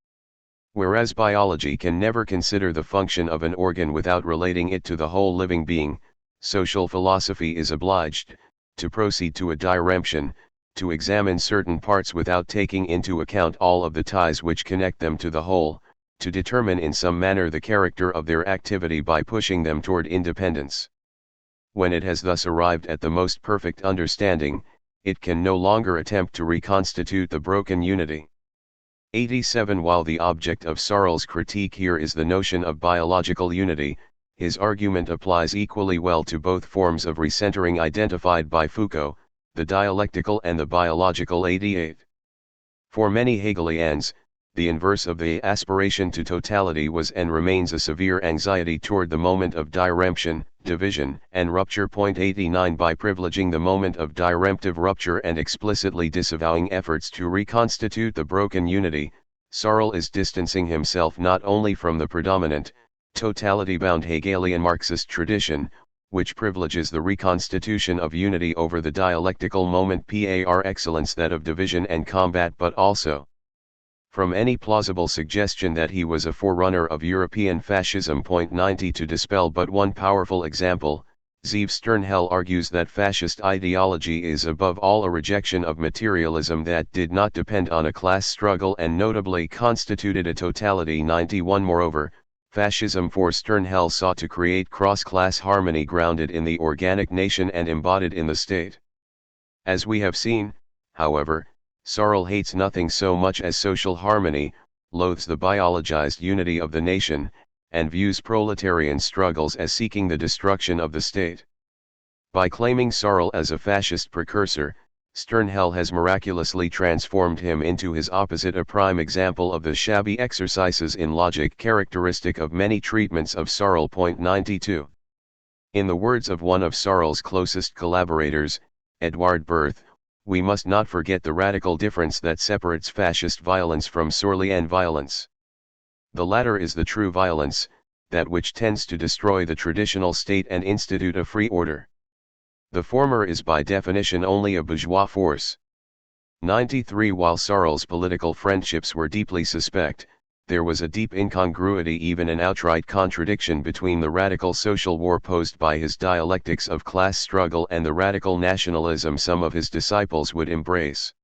Whereas biology can never consider the function of an organ without relating it to the whole living being, social philosophy is obliged to proceed to a diremption, to examine certain parts without taking into account all of the ties which connect them to the whole, to determine in some manner the character of their activity by pushing them toward independence. When it has thus arrived at the most perfect understanding, it can no longer attempt to reconstitute the broken unity. 87. While the object of Searle's critique here is the notion of biological unity, his argument applies equally well to both forms of recentering identified by Foucault, the dialectical and the biological. 88. For many Hegelians, the inverse of the aspiration to totality was and remains a severe anxiety toward the moment of diremption, division, and rupture. 89 By privileging the moment of diremptive rupture and explicitly disavowing efforts to reconstitute the broken unity, Searle is distancing himself not only from the predominant, totality-bound Hegelian Marxist tradition, which privileges the reconstitution of unity over the dialectical moment par excellence that of division and combat, but also from any plausible suggestion that he was a forerunner of European fascism. 90 To dispel but one powerful example, Zeev Sternhell argues that fascist ideology is above all a rejection of materialism that did not depend on a class struggle and notably constituted a totality. 91 Moreover, fascism for Sternhell sought to create cross-class harmony grounded in the organic nation and embodied in the state. As we have seen, however, Searle hates nothing so much as social harmony, loathes the biologized unity of the nation, and views proletarian struggles as seeking the destruction of the state. By claiming Searle as a fascist precursor, Sternhell has miraculously transformed him into his opposite, a prime example of the shabby exercises in logic characteristic of many treatments of Searle. 92. In the words of one of Searle's closest collaborators, Edward Berth, we must not forget the radical difference that separates fascist violence from Sorlean violence. The latter is the true violence, that which tends to destroy the traditional state and institute a free order. The former is by definition only a bourgeois force. 93 While Searle's political friendships were deeply suspect, there was a deep incongruity, even an outright contradiction, between the radical social war posed by his dialectics of class struggle and the radical nationalism some of his disciples would embrace.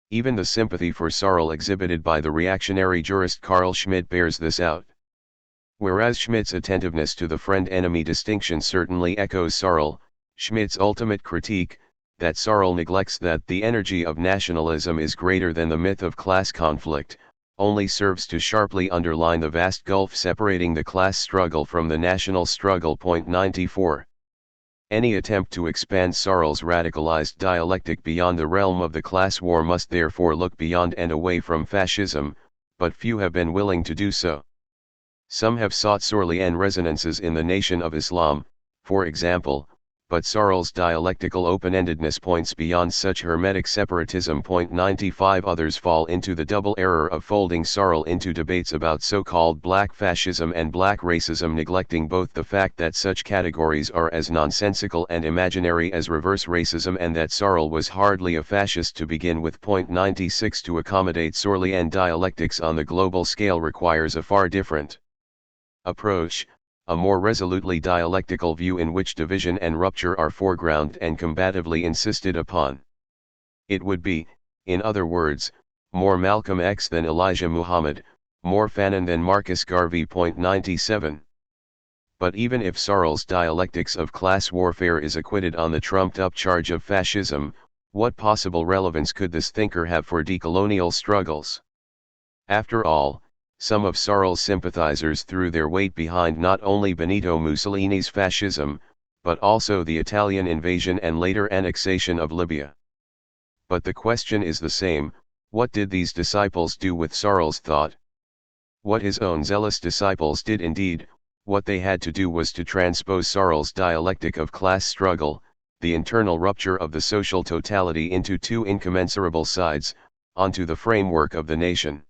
Even the sympathy for Searle exhibited by the reactionary jurist Carl Schmitt bears this out. Whereas Schmitt's attentiveness to the friend-enemy distinction certainly echoes Searle, Schmitt's ultimate critique, that Searle neglects that the energy of nationalism is greater than the myth of class conflict, only serves to sharply underline the vast gulf separating the class struggle from the national struggle. 94. Any attempt to expand Searle's radicalized dialectic beyond the realm of the class war must therefore look beyond and away from fascism, but few have been willing to do so. Some have sought Sorlean resonances in the Nation of Islam, for example, but Searle's dialectical open-endedness points beyond such hermetic separatism. 95 Others fall into the double error of folding Searle into debates about so-called black fascism and black racism, neglecting both the fact that such categories are as nonsensical and imaginary as reverse racism and that Searle was hardly a fascist to begin with. 96 To accommodate Sorlean dialectics on the global scale requires a far different approach, a more resolutely dialectical view in which division and rupture are foreground and combatively insisted upon. It would be, in other words, more Malcolm X than Elijah Muhammad, more Fanon than Marcus Garvey. 97. But even if Searle's dialectics of class warfare is acquitted on the trumped-up charge of fascism, what possible relevance could this thinker have for decolonial struggles? After all, some of Searle's sympathizers threw their weight behind not only Benito Mussolini's fascism, but also the Italian invasion and later annexation of Libya. But the question is the same: what did these disciples do with Searle's thought? What his own zealous disciples did indeed, what they had to do was to transpose Searle's dialectic of class struggle, the internal rupture of the social totality into two incommensurable sides, onto the framework of the nation.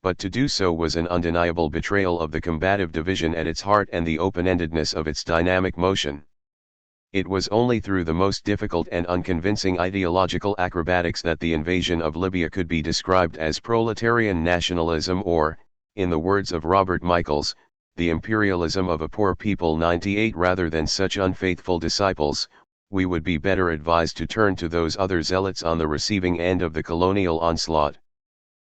But to do so was an undeniable betrayal of the combative division at its heart and the open-endedness of its dynamic motion. It was only through the most difficult and unconvincing ideological acrobatics that the invasion of Libya could be described as proletarian nationalism, or, in the words of Robert Michaels, the imperialism of a poor people. 98 Rather than such unfaithful disciples, we would be better advised to turn to those other zealots on the receiving end of the colonial onslaught.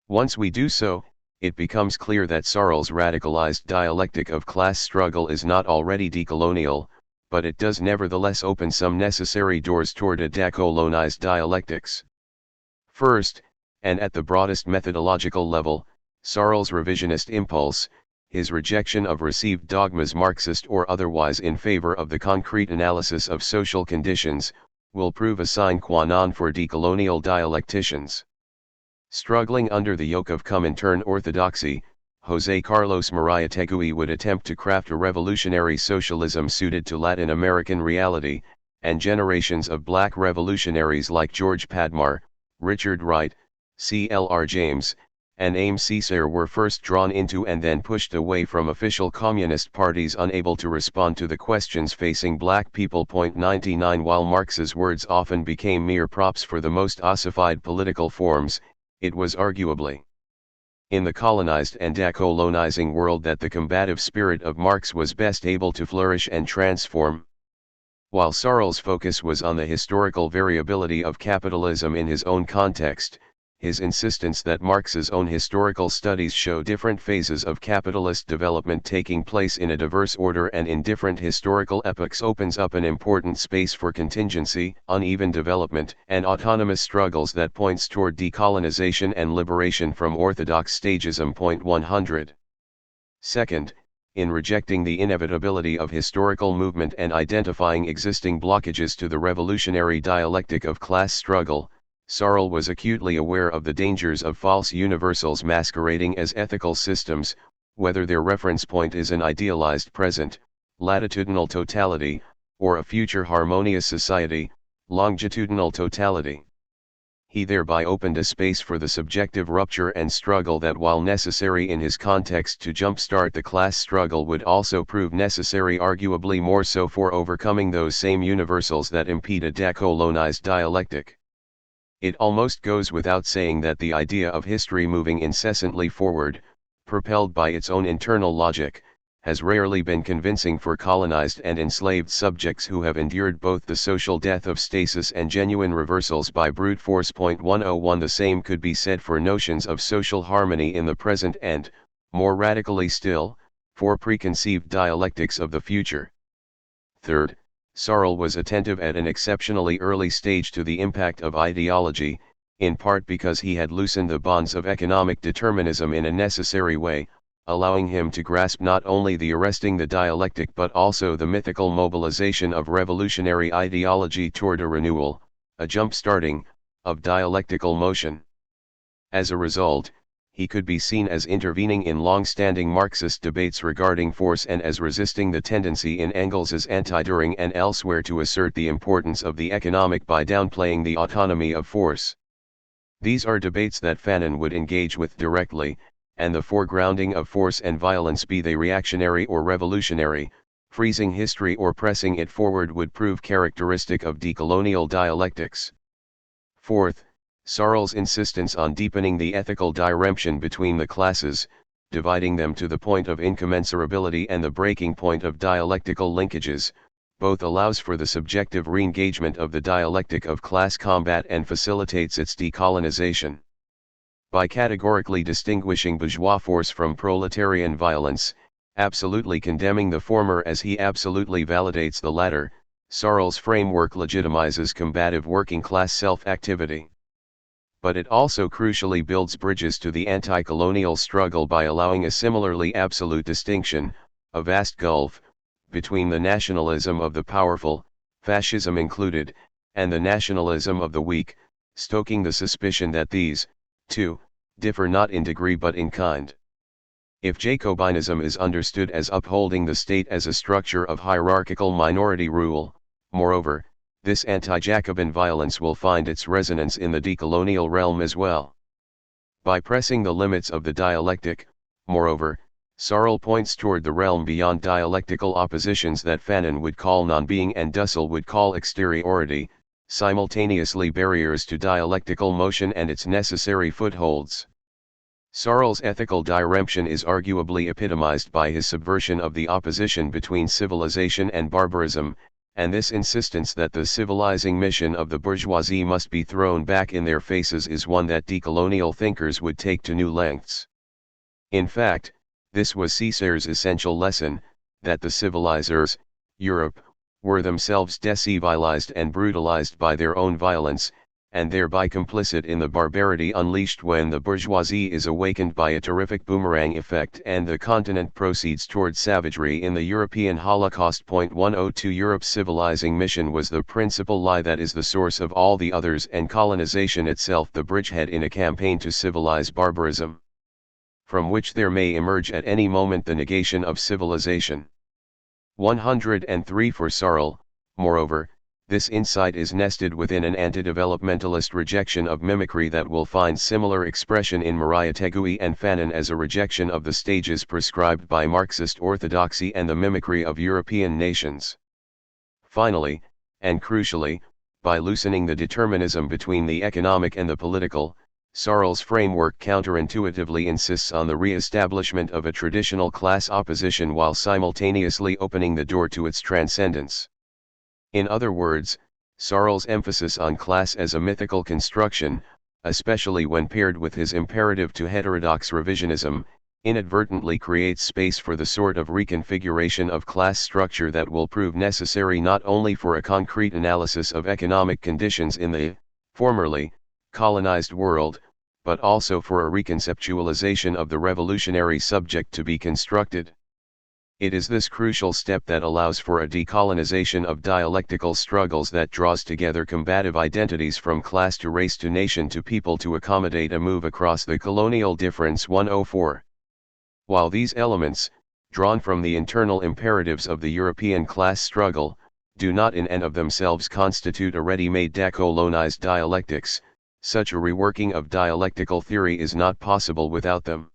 Once we do so, it becomes clear that Searle's radicalized dialectic of class struggle is not already decolonial, but it does nevertheless open some necessary doors toward a decolonized dialectics. First, and at the broadest methodological level, Searle's revisionist impulse, his rejection of received dogmas Marxist or otherwise in favor of the concrete analysis of social conditions, will prove a sine qua non for decolonial dialecticians. Struggling under the yoke of Comintern orthodoxy, José Carlos Mariátegui would attempt to craft a revolutionary socialism suited to Latin American reality, and generations of black revolutionaries like George Padmar, Richard Wright, C.L.R. James, and Aimé Césaire were first drawn into and then pushed away from official communist parties unable to respond to the questions facing black people. 99 While Marx's words often became mere props for the most ossified political forms, it was arguably in the colonized and decolonizing world that the combative spirit of Marx was best able to flourish and transform. While Searle's focus was on the historical variability of capitalism in his own context, his insistence that Marx's own historical studies show different phases of capitalist development taking place in a diverse order and in different historical epochs opens up an important space for contingency, uneven development, and autonomous struggles that points toward decolonization and liberation from orthodox stagism. 100. Second, in rejecting the inevitability of historical movement and identifying existing blockages to the revolutionary dialectic of class struggle, Searle was acutely aware of the dangers of false universals masquerading as ethical systems, whether their reference point is an idealized present, latitudinal totality, or a future harmonious society, longitudinal totality. He thereby opened a space for the subjective rupture and struggle that, while necessary in his context to jumpstart the class struggle, would also prove necessary, arguably more so, for overcoming those same universals that impede a decolonized dialectic. It almost goes without saying that the idea of history moving incessantly forward, propelled by its own internal logic, has rarely been convincing for colonized and enslaved subjects who have endured both the social death of stasis and genuine reversals by brute force. 101 The same could be said for notions of social harmony in the present and, more radically still, for preconceived dialectics of the future. Third, Searle was attentive at an exceptionally early stage to the impact of ideology, in part because he had loosened the bonds of economic determinism in a necessary way, allowing him to grasp not only the arresting the dialectic but also the mythical mobilization of revolutionary ideology toward a renewal, a jump-starting, of dialectical motion. As a result, he could be seen as intervening in long-standing Marxist debates regarding force and as resisting the tendency in Engels's Anti-Düring and elsewhere to assert the importance of the economic by downplaying the autonomy of force. These are debates that Fanon would engage with directly, and the foregrounding of force and violence, be they reactionary or revolutionary, freezing history or pressing it forward, would prove characteristic of decolonial dialectics. Fourth, Searle's insistence on deepening the ethical diremption between the classes, dividing them to the point of incommensurability and the breaking point of dialectical linkages, both allows for the subjective re-engagement of the dialectic of class combat and facilitates its decolonization. By categorically distinguishing bourgeois force from proletarian violence, absolutely condemning the former as he absolutely validates the latter, Searle's framework legitimizes combative working class self-activity. But it also crucially builds bridges to the anti-colonial struggle by allowing a similarly absolute distinction, a vast gulf, between the nationalism of the powerful, fascism included, and the nationalism of the weak, stoking the suspicion that these, too, differ not in degree but in kind. If Jacobinism is understood as upholding the state as a structure of hierarchical minority rule, moreover, this anti-Jacobin violence will find its resonance in the decolonial realm as well. By pressing the limits of the dialectic, moreover, Searle points toward the realm beyond dialectical oppositions that Fanon would call non-being and Dussel would call exteriority, simultaneously barriers to dialectical motion and its necessary footholds. Searle's ethical diremption is arguably epitomized by his subversion of the opposition between civilization and barbarism, and this insistence that the civilizing mission of the bourgeoisie must be thrown back in their faces is one that decolonial thinkers would take to new lengths. In fact, this was Césaire's essential lesson, that the civilizers, Europe, were themselves decivilized and brutalized by their own violence, and thereby complicit in the barbarity unleashed when the bourgeoisie is awakened by a terrific boomerang effect and the continent proceeds towards savagery in the European Holocaust. 102 Europe's civilizing mission was the principal lie that is the source of all the others, and colonization itself the bridgehead in a campaign to civilize barbarism, from which there may emerge at any moment the negation of civilization. 103 For Searle, moreover, this insight is nested within an anti-developmentalist rejection of mimicry that will find similar expression in Moriategui and Fanon as a rejection of the stages prescribed by Marxist orthodoxy and the mimicry of European nations. Finally, and crucially, by loosening the determinism between the economic and the political, Searle's framework counterintuitively insists on the re-establishment of a traditional class opposition while simultaneously opening the door to its transcendence. In other words, Searle's emphasis on class as a mythical construction, especially when paired with his imperative to heterodox revisionism, inadvertently creates space for the sort of reconfiguration of class structure that will prove necessary not only for a concrete analysis of economic conditions in the, formerly, colonized world, but also for a reconceptualization of the revolutionary subject to be constructed. It is this crucial step that allows for a decolonization of dialectical struggles that draws together combative identities from class to race to nation to people to accommodate a move across the colonial difference. 104. While these elements, drawn from the internal imperatives of the European class struggle, do not in and of themselves constitute a ready-made decolonized dialectics, such a reworking of dialectical theory is not possible without them.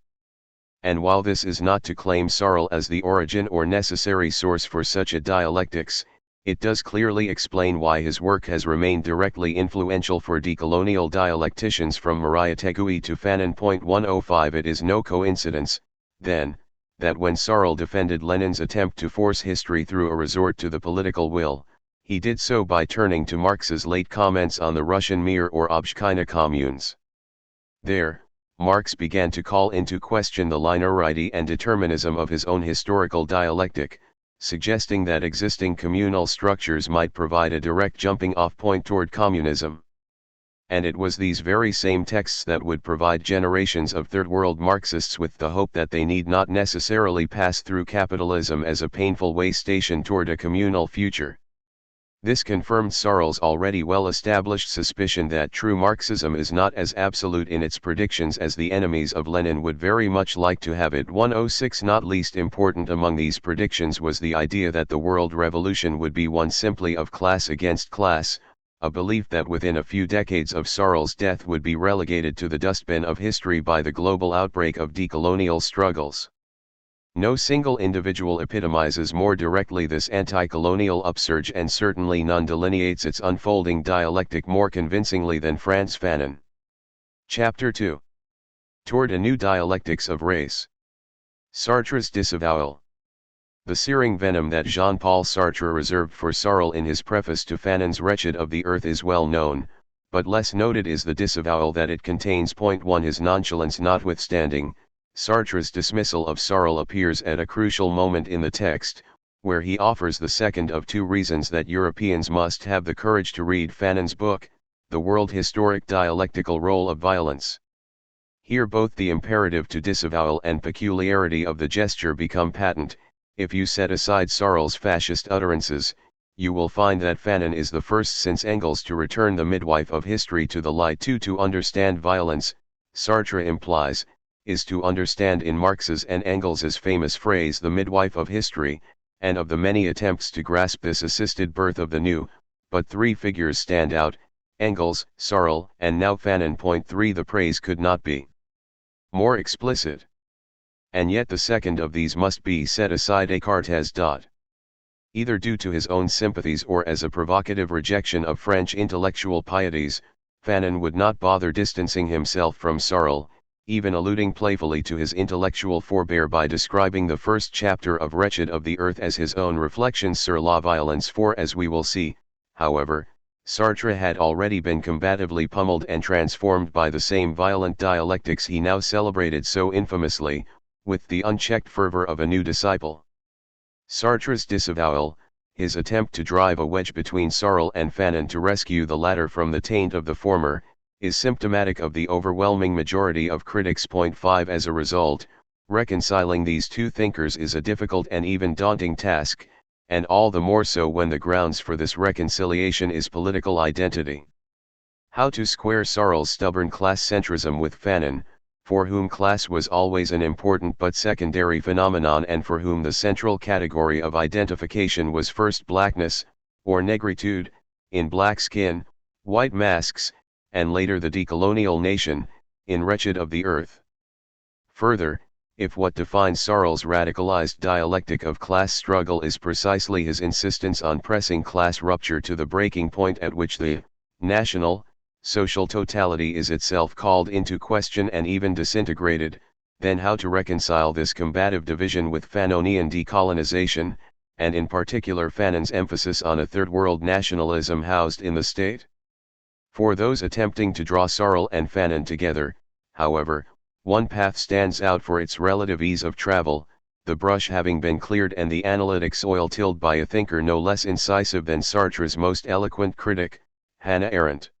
And while this is not to claim Searle as the origin or necessary source for such a dialectics, it does clearly explain why his work has remained directly influential for decolonial dialecticians from Moriategui to Fanon. 105 It is no coincidence, then, that when Searle defended Lenin's attempt to force history through a resort to the political will, he did so by turning to Marx's late comments on the Russian Mir or Obshchina communes. There, Marx began to call into question the linearity and determinism of his own historical dialectic, suggesting that existing communal structures might provide a direct jumping-off point toward communism. And it was these very same texts that would provide generations of third-world Marxists with the hope that they need not necessarily pass through capitalism as a painful way station toward a communal future. This confirmed Searle's already well-established suspicion that true Marxism is not as absolute in its predictions as the enemies of Lenin would very much like to have it. 106 Not least important among these predictions was the idea that the world revolution would be one simply of class against class, a belief that within a few decades of Searle's death would be relegated to the dustbin of history by the global outbreak of decolonial struggles. No single individual epitomizes more directly this anti-colonial upsurge, and certainly none delineates its unfolding dialectic more convincingly than Frantz Fanon. Chapter 2. Toward a New Dialectics of Race. Sartre's Disavowal. The searing venom that Jean-Paul Sartre reserved for Searle in his preface to Fanon's Wretched of the Earth is well known, but less noted is the disavowal that it contains. 1 His nonchalance notwithstanding, Sartre's dismissal of Searle appears at a crucial moment in the text, where he offers the second of two reasons that Europeans must have the courage to read Fanon's book, The World Historic Dialectical Role of Violence. Here both the imperative to disavowal and peculiarity of the gesture become patent. If you set aside Searle's fascist utterances, you will find that Fanon is the first since Engels to return the midwife of history to the light. To understand violence, Sartre implies, is to understand in Marx's and Engels's famous phrase the midwife of history, and of the many attempts to grasp this assisted birth of the new, but three figures stand out, Engels, Searle, and now Fanon. 3 The praise could not be more explicit. And yet the second of these must be set aside a cartes. Either due to his own sympathies or as a provocative rejection of French intellectual pieties, Fanon would not bother distancing himself from Searle, even alluding playfully to his intellectual forebear by describing the first chapter of Wretched of the Earth as his own Reflections sur la violence. For as we will see, however, Sartre had already been combatively pummeled and transformed by the same violent dialectics he now celebrated so infamously, with the unchecked fervor of a new disciple. Sartre's disavowal, his attempt to drive a wedge between Sarl and Fanon to rescue the latter from the taint of the former, is symptomatic of the overwhelming majority of critics. 5 As a result, reconciling these two thinkers is a difficult and even daunting task, and all the more so when the grounds for this reconciliation is political identity. How to square Sarl's stubborn class centrism with Fanon, for whom class was always an important but secondary phenomenon and for whom the central category of identification was first blackness, or negritude, in black skin, white masks, and later the decolonial nation, in wretched of the earth. Further, if what defines Sarl's radicalized dialectic of class struggle is precisely his insistence on pressing class rupture to the breaking point at which the national, social totality is itself called into question and even disintegrated, then how to reconcile this combative division with Fanonian decolonization, and in particular Fanon's emphasis on a third world nationalism housed in the state? For those attempting to draw Sarl and Fanon together, however, one path stands out for its relative ease of travel, the brush having been cleared and the analytic soil tilled by a thinker no less incisive than Sartre's most eloquent critic, Hannah Arendt.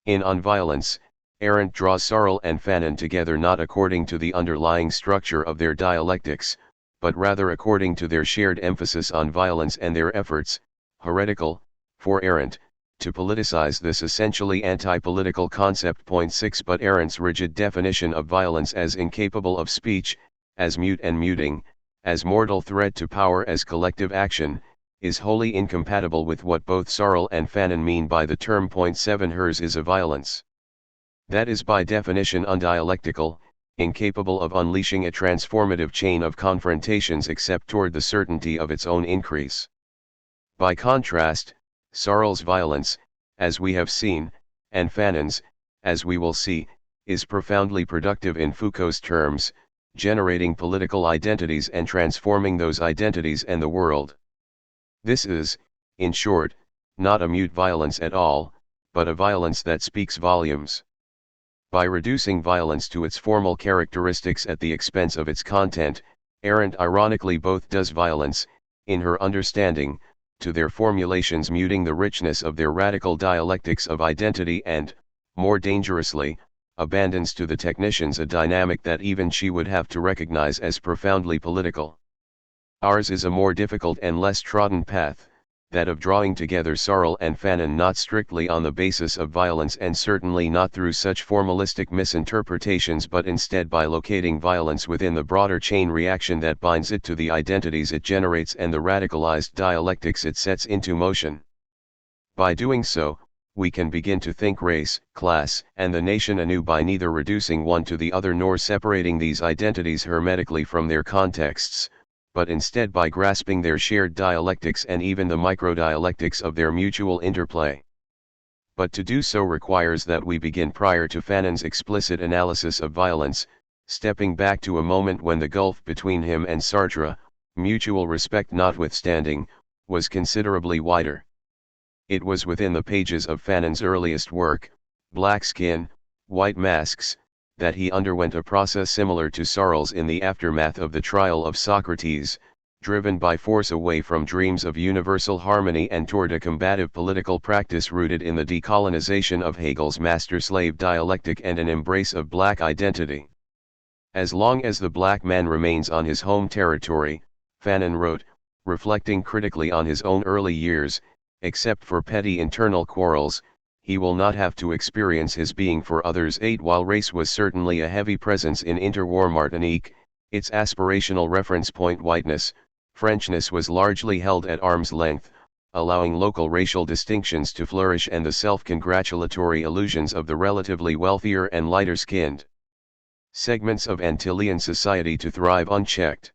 In On Violence, Arendt draws Sarl and Fanon together not according to the underlying structure of their dialectics, but rather according to their shared emphasis on violence and their efforts, heretical, for Arendt, to politicize this essentially anti-political concept. 6 But Arendt's rigid definition of violence as incapable of speech, as mute and muting, as mortal threat to power as collective action, is wholly incompatible with what both Sarl and Fanon mean by the term. 7 Hers is a violence that is by definition undialectical, incapable of unleashing a transformative chain of confrontations except toward the certainty of its own increase. By contrast, Sarl's violence, as we have seen, and Fanon's, as we will see, is profoundly productive in Foucault's terms, generating political identities and transforming those identities and the world. This is, in short, not a mute violence at all, but a violence that speaks volumes. By reducing violence to its formal characteristics at the expense of its content, Arendt ironically both does violence, in her understanding, to their formulations, muting the richness of their radical dialectics of identity and, more dangerously, abandons to the technicians a dynamic that even she would have to recognize as profoundly political. Ours is a more difficult and less trodden path, that of drawing together Sarl and Fanon not strictly on the basis of violence and certainly not through such formalistic misinterpretations but instead by locating violence within the broader chain reaction that binds it to the identities it generates and the radicalized dialectics it sets into motion. By doing so, we can begin to think race, class, and the nation anew by neither reducing one to the other nor separating these identities hermetically from their contexts, but instead by grasping their shared dialectics and even the microdialectics of their mutual interplay. But to do so requires that we begin prior to Fanon's explicit analysis of violence, stepping back to a moment when the gulf between him and Sartre, mutual respect notwithstanding, was considerably wider. It was within the pages of Fanon's earliest work, Black Skin, White Masks, that he underwent a process similar to Sarl's in the aftermath of the trial of Socrates, driven by force away from dreams of universal harmony and toward a combative political practice rooted in the decolonization of Hegel's master-slave dialectic and an embrace of black identity. As long as the black man remains on his home territory, Fanon wrote, reflecting critically on his own early years, except for petty internal quarrels, he will not have to experience his being for others. 8 While race was certainly a heavy presence in interwar Martinique, its aspirational reference point whiteness, Frenchness was largely held at arm's length, allowing local racial distinctions to flourish and the self-congratulatory illusions of the relatively wealthier and lighter-skinned segments of Antillean society to thrive unchecked.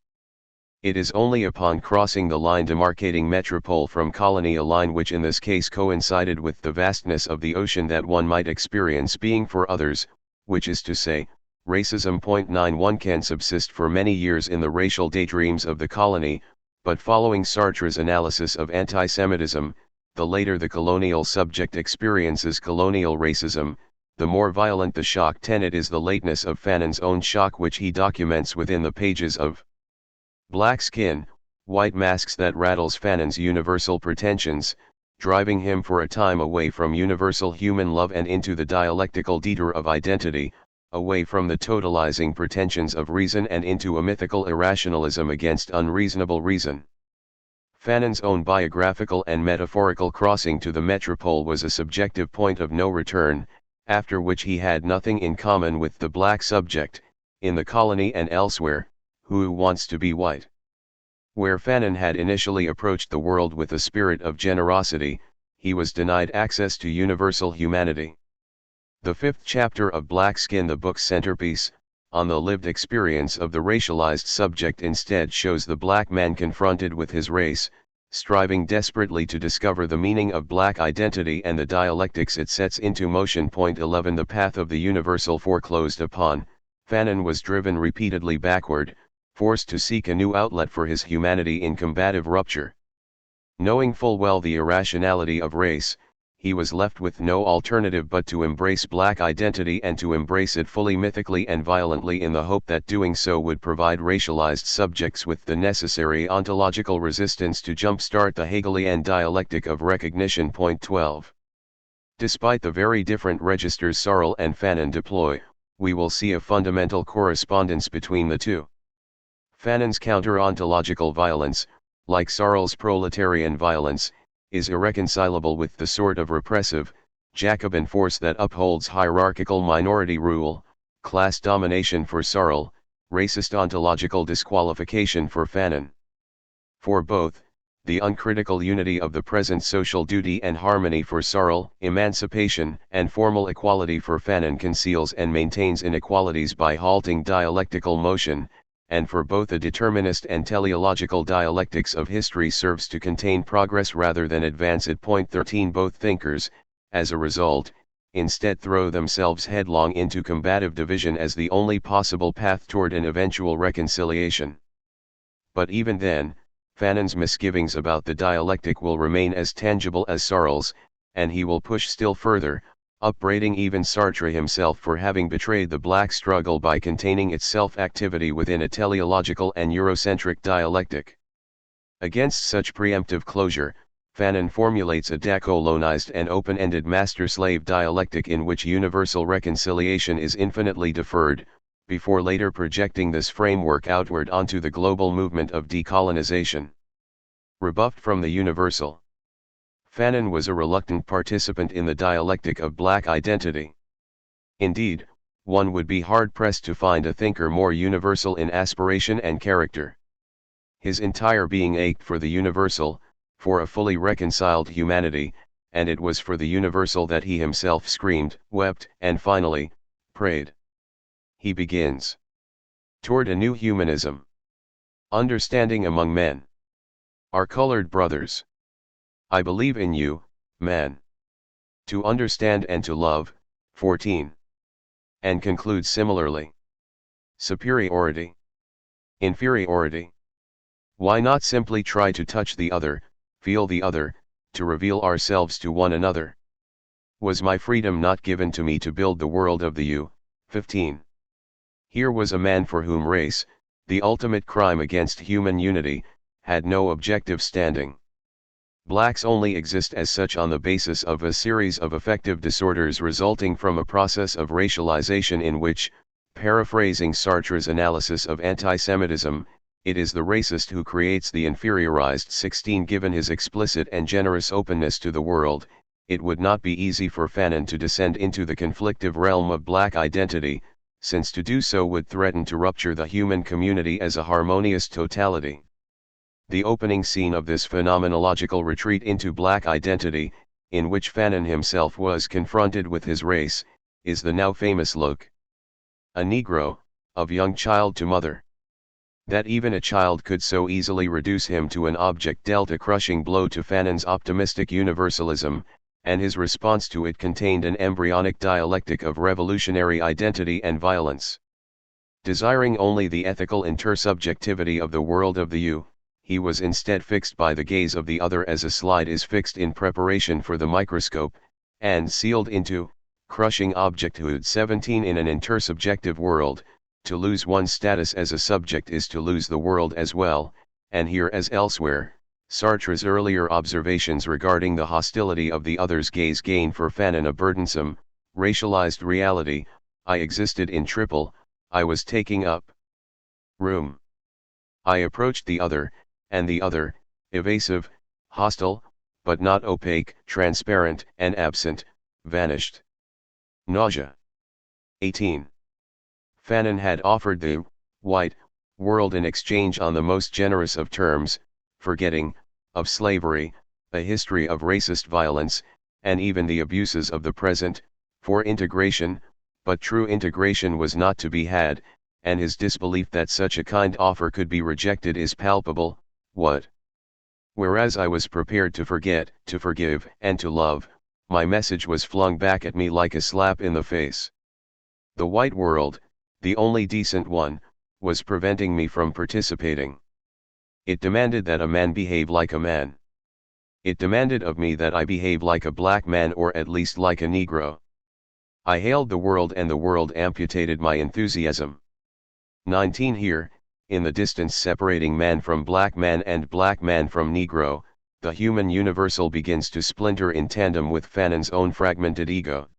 It is only upon crossing the line demarcating metropole from colony, a line which in this case coincided with the vastness of the ocean, that one might experience being for others, which is to say, racism. 9 can subsist for many years in the racial daydreams of the colony, but following Sartre's analysis of anti-Semitism, the later the colonial subject experiences colonial racism, the more violent the shock. Tenet is the lateness of Fanon's own shock, which he documents within the pages of Black Skin, white masks that rattles Fanon's universal pretensions, driving him for a time away from universal human love and into the dialectical detour of identity, away from the totalizing pretensions of reason and into a mythical irrationalism against unreasonable reason. Fanon's own biographical and metaphorical crossing to the metropole was a subjective point of no return, after which he had nothing in common with the black subject, in the colony and elsewhere, who wants to be white. Where Fanon had initially approached the world with a spirit of generosity, he was denied access to universal humanity. The fifth chapter of Black Skin, the book's centerpiece, on the lived experience of the racialized subject, instead shows the black man confronted with his race, striving desperately to discover the meaning of black identity and the dialectics it sets into motion. Point 11. The path of the universal foreclosed upon, Fanon was driven repeatedly backward, forced to seek a new outlet for his humanity in combative rupture. Knowing full well the irrationality of race, he was left with no alternative but to embrace black identity and to embrace it fully, mythically and violently, in the hope that doing so would provide racialized subjects with the necessary ontological resistance to jumpstart the Hegelian dialectic of recognition. Point 12. Despite the very different registers Searle and Fanon deploy, we will see a fundamental correspondence between the two. Fanon's counter-ontological violence, like Searle's proletarian violence, is irreconcilable with the sort of repressive, Jacobin force that upholds hierarchical minority rule, class domination for Searle, racist ontological disqualification for Fanon. For both, the uncritical unity of the present social duty and harmony for Searle, emancipation and formal equality for Fanon conceals and maintains inequalities by halting dialectical motion, and for both a determinist and teleological dialectics of history serves to contain progress rather than advance it. Point 13. Both thinkers, as a result, instead throw themselves headlong into combative division as the only possible path toward an eventual reconciliation. But even then, Fanon's misgivings about the dialectic will remain as tangible as Searle's, and he will push still further, upbraiding even Sartre himself for having betrayed the black struggle by containing its self-activity within a teleological and Eurocentric dialectic. Against such preemptive closure, Fanon formulates a decolonized and open-ended master-slave dialectic in which universal reconciliation is infinitely deferred, before later projecting this framework outward onto the global movement of decolonization. Rebuffed from the universal, Fanon was a reluctant participant in the dialectic of black identity. Indeed, one would be hard-pressed to find a thinker more universal in aspiration and character. His entire being ached for the universal, for a fully reconciled humanity, and it was for the universal that he himself screamed, wept, and finally, prayed. He begins. Toward a new humanism. Understanding among men. Our colored brothers. I believe in you, man. To understand and to love. 14. And concludes similarly. Superiority. Inferiority. Why not simply try to touch the other, feel the other, to reveal ourselves to one another? Was my freedom not given to me to build the world of the you? 15. Here was a man for whom race, the ultimate crime against human unity, had no objective standing. Blacks only exist as such on the basis of a series of affective disorders resulting from a process of racialization in which, paraphrasing Sartre's analysis of anti-Semitism, it is the racist who creates the inferiorized. 16. Given his explicit and generous openness to the world, it would not be easy for Fanon to descend into the conflictive realm of black identity, since to do so would threaten to rupture the human community as a harmonious totality. The opening scene of this phenomenological retreat into black identity, in which Fanon himself was confronted with his race, is the now famous look. A Negro, of young child to mother. That even a child could so easily reduce him to an object dealt a crushing blow to Fanon's optimistic universalism, and his response to it contained an embryonic dialectic of revolutionary identity and violence. Desiring only the ethical intersubjectivity of the world of the you, he was instead fixed by the gaze of the other as a slide is fixed in preparation for the microscope, and sealed into crushing objecthood. 17. In an intersubjective world, to lose one's status as a subject is to lose the world as well, and here as elsewhere, Sartre's earlier observations regarding the hostility of the other's gaze gain for Fanon a burdensome, racialized reality. I existed in triple, I was taking up room. I approached the other, and the other, evasive, hostile, but not opaque, transparent and absent, vanished. Nausea. 18. Fanon had offered the white world in exchange on the most generous of terms, forgetting, of slavery, a history of racist violence, and even the abuses of the present, for integration, but true integration was not to be had, and his disbelief that such a kind offer could be rejected is palpable. What? Whereas I was prepared to forget, to forgive, and to love, my message was flung back at me like a slap in the face. The white world, the only decent one, was preventing me from participating. It demanded that a man behave like a man. It demanded of me that I behave like a black man or at least like a Negro. I hailed the world and the world amputated my enthusiasm. 19 Here, in the distance separating man from black man and black man from Negro, the human universal begins to splinter in tandem with Fanon's own fragmented ego.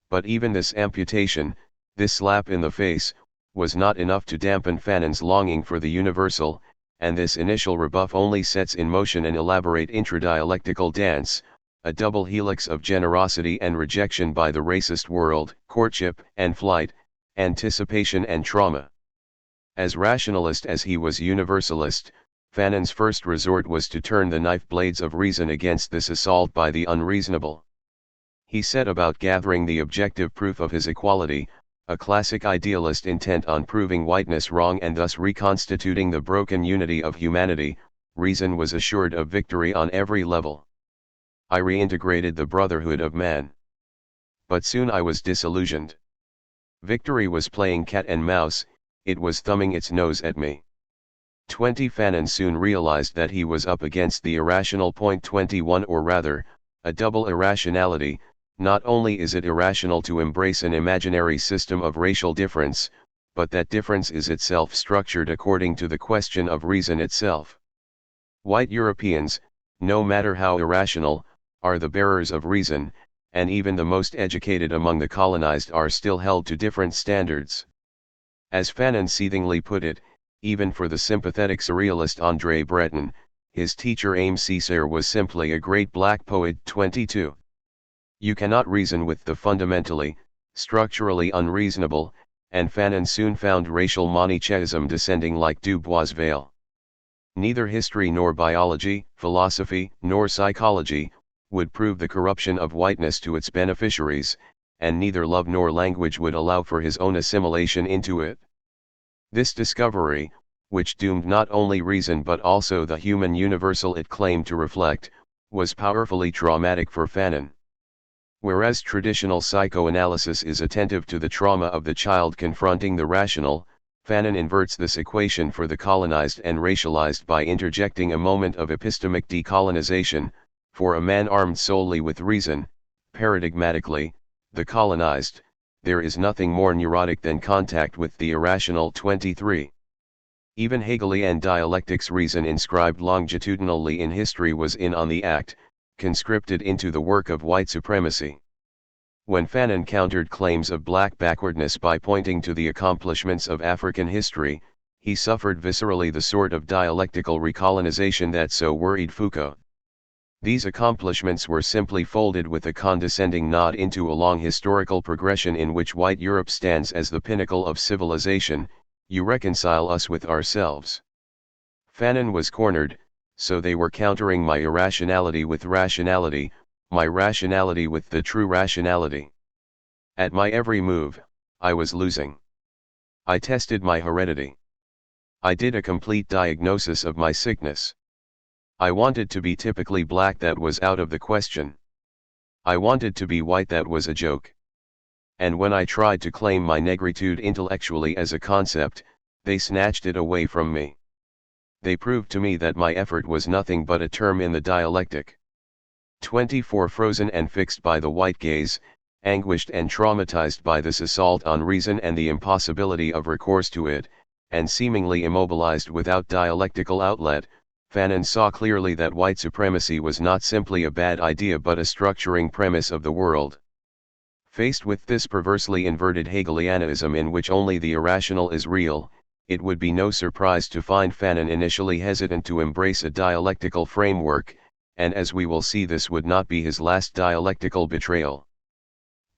But even this amputation, this slap in the face, was not enough to dampen Fanon's longing for the universal, and this initial rebuff only sets in motion an elaborate intradialectical dance, a double helix of generosity and rejection by the racist world, courtship and flight, anticipation and trauma. As rationalist as he was universalist, Fanon's first resort was to turn the knife blades of reason against this assault by the unreasonable. He set about gathering the objective proof of his equality, a classic idealist intent on proving whiteness wrong and thus reconstituting the broken unity of humanity. Reason was assured of victory on every level. I reintegrated the brotherhood of man. But soon I was disillusioned. Victory was playing cat and mouse, it was thumbing its nose at me. 20 Fanon soon realized that he was up against the irrational point 21, or rather, a double irrationality. Not only is it irrational to embrace an imaginary system of racial difference, but that difference is itself structured according to the question of reason itself. White Europeans, no matter how irrational, are the bearers of reason, and even the most educated among the colonized are still held to different standards. As Fanon seethingly put it, even for the sympathetic surrealist André Breton, his teacher Aimé Césaire was simply a great black poet. 22. You cannot reason with the fundamentally, structurally unreasonable, and Fanon soon found racial Manichaeism descending like Dubois' veil. Neither history nor biology, philosophy, nor psychology, would prove the corruption of whiteness to its beneficiaries, and neither love nor language would allow for his own assimilation into it. This discovery, which doomed not only reason but also the human universal it claimed to reflect, was powerfully traumatic for Fanon. Whereas traditional psychoanalysis is attentive to the trauma of the child confronting the rational, Fanon inverts this equation for the colonized and racialized by interjecting a moment of epistemic decolonization. For a man armed solely with reason, paradigmatically, the colonized, there is nothing more neurotic than contact with the irrational. 23. Even Hegelian dialectics reason inscribed longitudinally in history was in on the act, conscripted into the work of white supremacy. When Fanon countered claims of black backwardness by pointing to the accomplishments of African history, he suffered viscerally the sort of dialectical recolonization that so worried Foucault. These accomplishments were simply folded with a condescending nod into a long historical progression in which white Europe stands as the pinnacle of civilization. You reconcile us with ourselves. Fanon was cornered, so they were countering my irrationality with rationality, my rationality with the true rationality. At my every move, I was losing. I tested my heredity. I did a complete diagnosis of my sickness. I wanted to be typically black, that was out of the question. I wanted to be white, that was a joke. And when I tried to claim my negritude intellectually as a concept, they snatched it away from me. They proved to me that my effort was nothing but a term in the dialectic. 24 Frozen and fixed by the white gaze, anguished and traumatized by this assault on reason and the impossibility of recourse to it, and seemingly immobilized without dialectical outlet, Fanon saw clearly that white supremacy was not simply a bad idea but a structuring premise of the world. Faced with this perversely inverted Hegelianism in which only the irrational is real, it would be no surprise to find Fanon initially hesitant to embrace a dialectical framework, and as we will see, this would not be his last dialectical betrayal.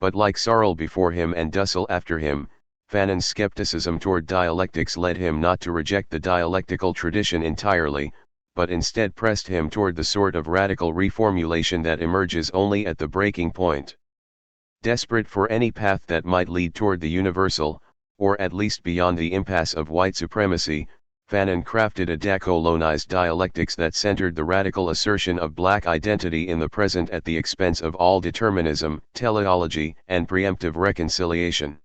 But like Searle before him and Dussel after him, Fanon's skepticism toward dialectics led him not to reject the dialectical tradition entirely, but instead pressed him toward the sort of radical reformulation that emerges only at the breaking point. Desperate for any path that might lead toward the universal, or at least beyond the impasse of white supremacy, Fanon crafted a decolonized dialectics that centered the radical assertion of black identity in the present at the expense of all determinism, teleology, and preemptive reconciliation.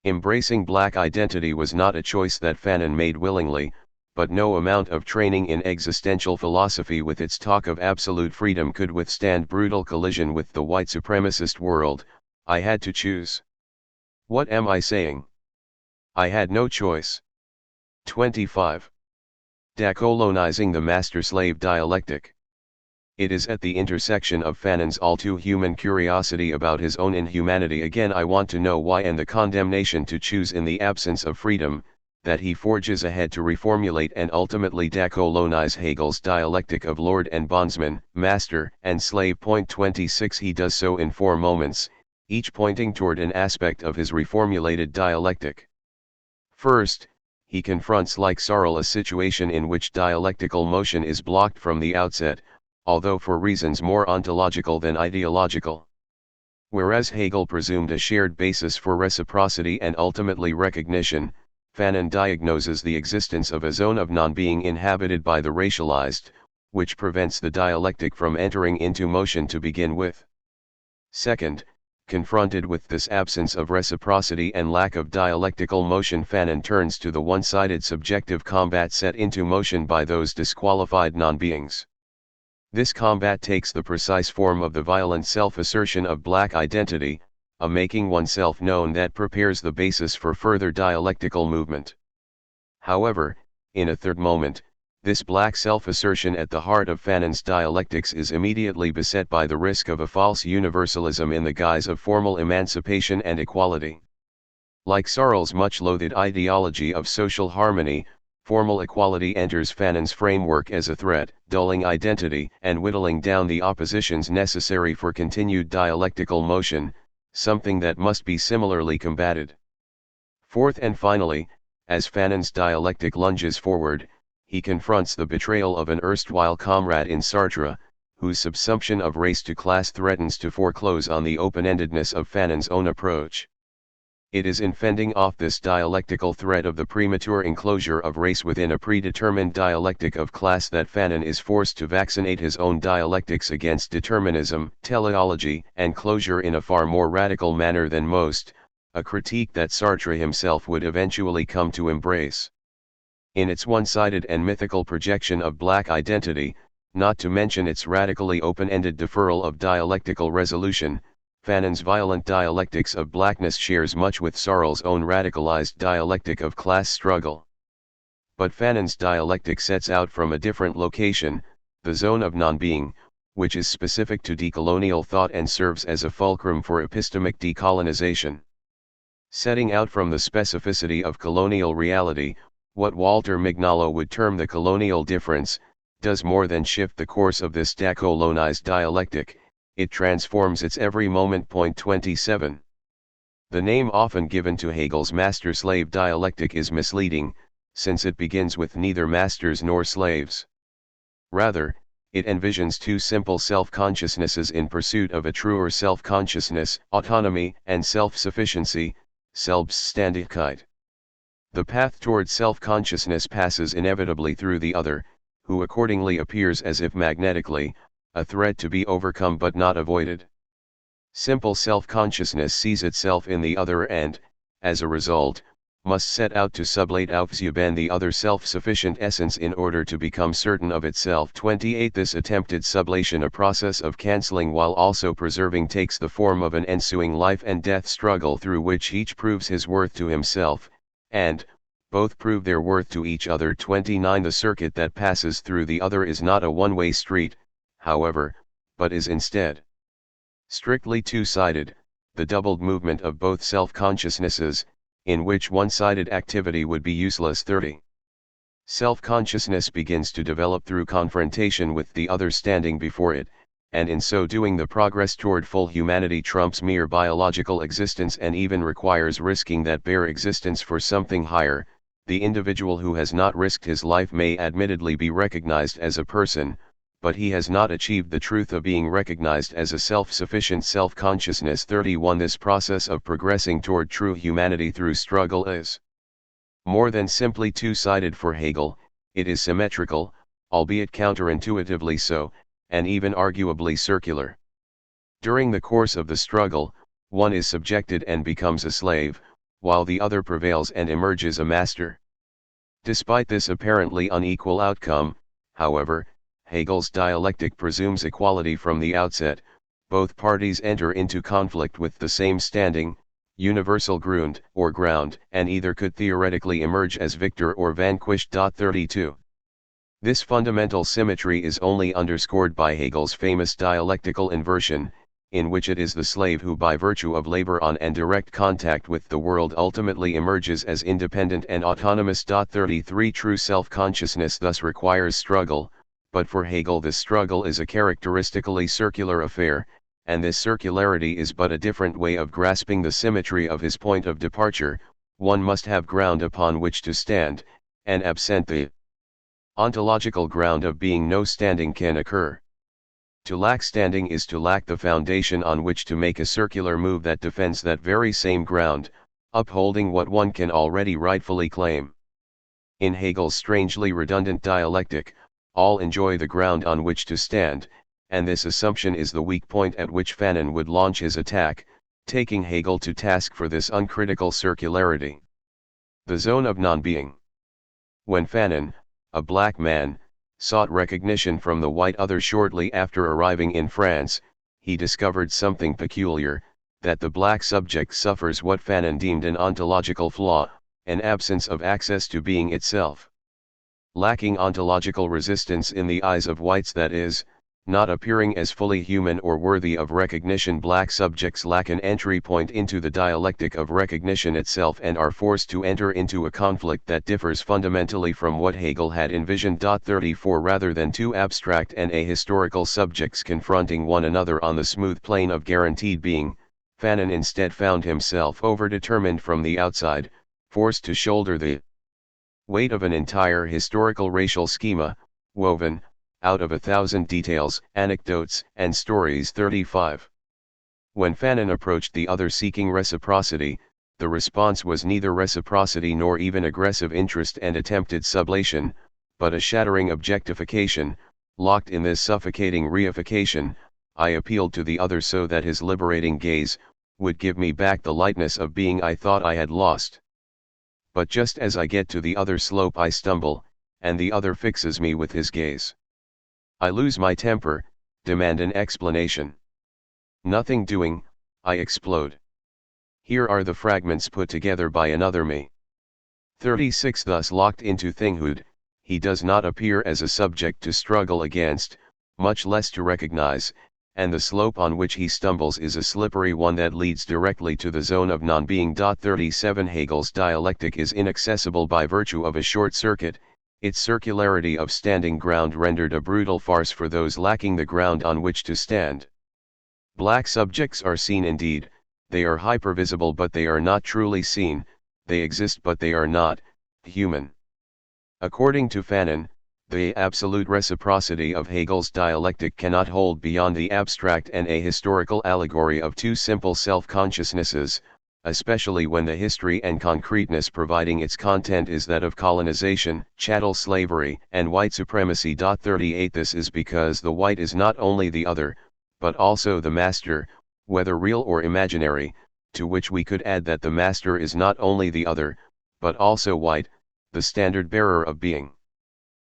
Embracing black identity was not a choice that Fanon made willingly, but no amount of training in existential philosophy with its talk of absolute freedom could withstand brutal collision with the white supremacist world. I had to choose. What am I saying? I had no choice. 25. Decolonizing the master-slave dialectic. It is at the intersection of Fanon's all-too-human curiosity about his own inhumanity, again I want to know why, and the condemnation to choose in the absence of freedom, that he forges ahead to reformulate and ultimately decolonize Hegel's dialectic of lord and bondsman, master and slave. 26. He does so in 4 moments, each pointing toward an aspect of his reformulated dialectic. First, he confronts like Searle a situation in which dialectical motion is blocked from the outset, although for reasons more ontological than ideological. Whereas Hegel presumed a shared basis for reciprocity and ultimately recognition, Fanon diagnoses the existence of a zone of non-being inhabited by the racialized, which prevents the dialectic from entering into motion to begin with. Second, confronted with this absence of reciprocity and lack of dialectical motion, Fanon turns to the one-sided subjective combat set into motion by those disqualified non-beings. This combat takes the precise form of the violent self-assertion of black identity, a making oneself known that prepares the basis for further dialectical movement. However, in a third moment, this black self-assertion at the heart of Fanon's dialectics is immediately beset by the risk of a false universalism in the guise of formal emancipation and equality. Like Searle's much-loathed ideology of social harmony, formal equality enters Fanon's framework as a threat, dulling identity and whittling down the oppositions necessary for continued dialectical motion, something that must be similarly combated. Fourth and finally, as Fanon's dialectic lunges forward, he confronts the betrayal of an erstwhile comrade in Sartre, whose subsumption of race to class threatens to foreclose on the open-endedness of Fanon's own approach. It is in fending off this dialectical threat of the premature enclosure of race within a predetermined dialectic of class that Fanon is forced to vaccinate his own dialectics against determinism, teleology, and closure in a far more radical manner than most, a critique that Sartre himself would eventually come to embrace. In its one-sided and mythical projection of black identity, not to mention its radically open-ended deferral of dialectical resolution, Fanon's violent dialectics of blackness shares much with Searle's own radicalized dialectic of class struggle. But Fanon's dialectic sets out from a different location, the zone of non-being, which is specific to decolonial thought and serves as a fulcrum for epistemic decolonization. Setting out from the specificity of colonial reality, what Walter Mignolo would term the colonial difference, does more than shift the course of this decolonized dialectic, it transforms its every moment. 27. The name often given to Hegel's master-slave dialectic is misleading, since it begins with neither masters nor slaves. Rather, it envisions two simple self-consciousnesses in pursuit of a truer self-consciousness, autonomy and self-sufficiency, Selbstständigkeit. The path toward self-consciousness passes inevitably through the other, who accordingly appears as if magnetically, a threat to be overcome but not avoided. Simple self-consciousness sees itself in the other and, as a result, must set out to sublate aufzubauen the other self-sufficient essence in order to become certain of itself. 28. This attempted sublation, a process of cancelling while also preserving, takes the form of an ensuing life and death struggle through which each proves his worth to himself, and, Both prove their worth to each other. 29 The circuit that passes through the other is not a one-way street, however, but is instead strictly two-sided, the doubled movement of both self-consciousnesses, in which one-sided activity would be useless. 30. Self-consciousness begins to develop through confrontation with the other standing before it, and in so doing the progress toward full humanity trumps mere biological existence and even requires risking that bare existence for something higher. The individual who has not risked his life may admittedly be recognized as a person, but he has not achieved the truth of being recognized as a self-sufficient self-consciousness. 31 This process of progressing toward true humanity through struggle is more than simply two-sided for Hegel, it is symmetrical, albeit counterintuitively so, and even arguably circular. During the course of the struggle, one is subjected and becomes a slave, while the other prevails and emerges a master. Despite this apparently unequal outcome, however, Hegel's dialectic presumes equality from the outset. Both parties enter into conflict with the same standing, universal Grund or ground, and either could theoretically emerge as victor or vanquished. 32. This fundamental symmetry is only underscored by Hegel's famous dialectical inversion, in which it is the slave who by virtue of labor on and direct contact with the world ultimately emerges as independent and autonomous. 33 True self-consciousness thus requires struggle, but for Hegel this struggle is a characteristically circular affair, and this circularity is but a different way of grasping the symmetry of his point of departure. One must have ground upon which to stand, and absent the ontological ground of being no standing can occur. To lack standing is to lack the foundation on which to make a circular move that defends that very same ground, upholding what one can already rightfully claim. In Hegel's strangely redundant dialectic, all enjoy the ground on which to stand, and this assumption is the weak point at which Fanon would launch his attack, taking Hegel to task for this uncritical circularity. The zone of non-being. When Fanon, a black man, sought recognition from the white other shortly after arriving in France, he discovered something peculiar, that the black subject suffers what Fanon deemed an ontological flaw, an absence of access to being itself. Lacking ontological resistance in the eyes of whites, that is, not appearing as fully human or worthy of recognition, black subjects lack an entry point into the dialectic of recognition itself and are forced to enter into a conflict that differs fundamentally from what Hegel had envisioned. 34 Rather than two abstract and ahistorical subjects confronting one another on the smooth plane of guaranteed being, Fanon instead found himself overdetermined from the outside, forced to shoulder the weight of an entire historical racial schema, woven out of 1,000 details, anecdotes, and stories. 35. When Fanon approached the other seeking reciprocity, the response was neither reciprocity nor even aggressive interest and attempted sublation, but a shattering objectification. Locked in this suffocating reification, I appealed to the other so that his liberating gaze would give me back the lightness of being I thought I had lost. But just as I get to the other slope I stumble, and the other fixes me with his gaze. I lose my temper, demand an explanation. Nothing doing, I explode. Here are the fragments put together by another me. 36 Thus locked into thinghood, he does not appear as a subject to struggle against, much less to recognize, and the slope on which he stumbles is a slippery one that leads directly to the zone of non-being. 37 Hegel's dialectic is inaccessible by virtue of a short circuit, its circularity of standing ground rendered a brutal farce for those lacking the ground on which to stand. Black subjects are seen indeed, they are hypervisible but they are not truly seen, they exist but they are not human. According to Fanon, the absolute reciprocity of Hegel's dialectic cannot hold beyond the abstract and ahistorical allegory of two simple self-consciousnesses, especially when the history and concreteness providing its content is that of colonization, chattel slavery, and white supremacy. 38 This is because the white is not only the other, but also the master, whether real or imaginary, to which we could add that the master is not only the other, but also white, the standard bearer of being.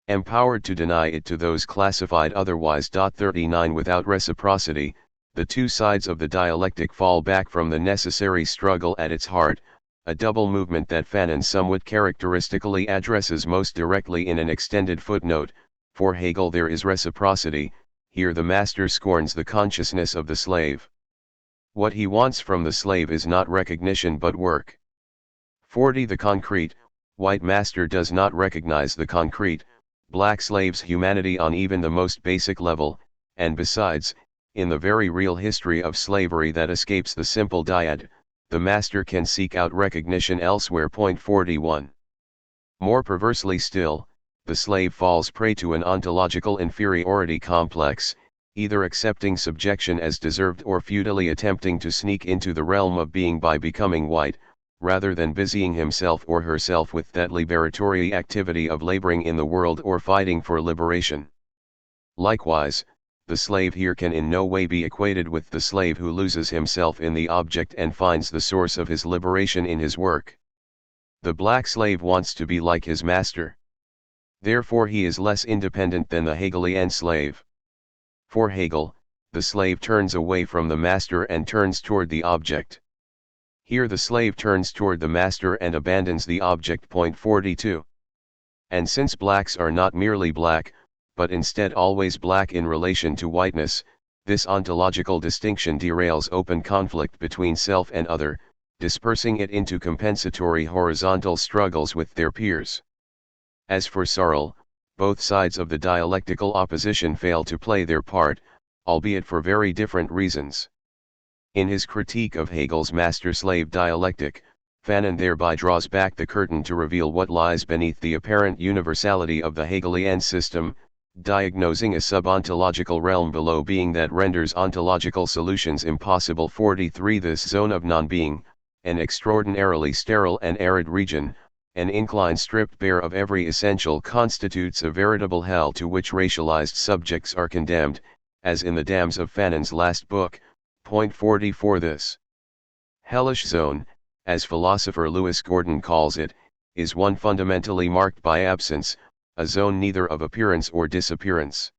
Empowered to deny it to those classified otherwise. 39 Without reciprocity, the two sides of the dialectic fall back from the necessary struggle at its heart, a double movement that Fanon somewhat characteristically addresses most directly in an extended footnote. For Hegel there is reciprocity, here the master scorns the consciousness of the slave. What he wants from the slave is not recognition but work. 40. The concrete, white master does not recognize the concrete, black slave's humanity on even the most basic level, and besides, in the very real history of slavery that escapes the simple dyad, the master can seek out recognition elsewhere. 41. More perversely still, the slave falls prey to an ontological inferiority complex, either accepting subjection as deserved or futilely attempting to sneak into the realm of being by becoming white, rather than busying himself or herself with that liberatory activity of laboring in the world or fighting for liberation. Likewise, the slave here can in no way be equated with the slave who loses himself in the object and finds the source of his liberation in his work. The black slave wants to be like his master. Therefore he is less independent than the Hegelian slave. For Hegel, the slave turns away from the master and turns toward the object. Here the slave turns toward the master and abandons the object. 42. And since blacks are not merely black, but instead always black in relation to whiteness, this ontological distinction derails open conflict between self and other, dispersing it into compensatory horizontal struggles with their peers. As for Searle, both sides of the dialectical opposition fail to play their part, albeit for very different reasons. In his critique of Hegel's master-slave dialectic, Fanon thereby draws back the curtain to reveal what lies beneath the apparent universality of the Hegelian system, diagnosing a sub-ontological realm below being that renders ontological solutions impossible. 43. This zone of non-being, an extraordinarily sterile and arid region, an incline stripped bare of every essential, constitutes a veritable hell to which racialized subjects are condemned, as in the damns of Fanon's last book. 44. This hellish zone, as philosopher Lewis Gordon calls it, is one fundamentally marked by absence, a zone neither of appearance or disappearance.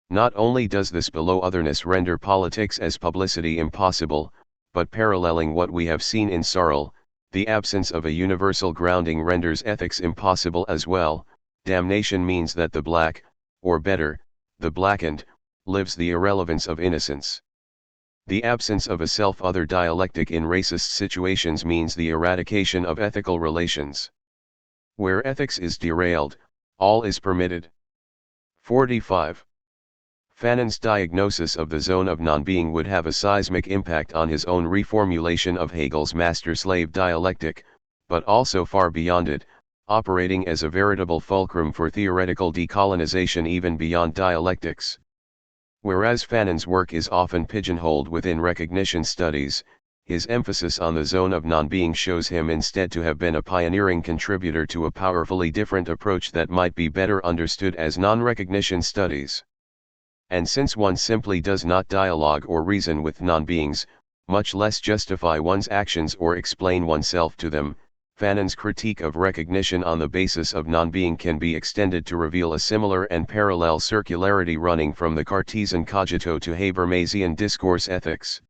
Not only does this below-otherness render politics as publicity impossible, but paralleling what we have seen in Searle, the absence of a universal grounding renders ethics impossible as well. Damnation means that the black, or better, the blackened, lives the irrelevance of innocence. The absence of a self-other dialectic in racist situations means the eradication of ethical relations. Where ethics is derailed, all is permitted. 45. Fanon's diagnosis of the zone of non-being would have a seismic impact on his own reformulation of Hegel's master-slave dialectic, but also far beyond it, operating as a veritable fulcrum for theoretical decolonization even beyond dialectics. Whereas Fanon's work is often pigeonholed within recognition studies, his emphasis on the zone of non-being shows him instead to have been a pioneering contributor to a powerfully different approach that might be better understood as non-recognition studies. And since one simply does not dialogue or reason with non-beings, much less justify one's actions or explain oneself to them, Fanon's critique of recognition on the basis of non-being can be extended to reveal a similar and parallel circularity running from the Cartesian cogito to Habermasian discourse ethics.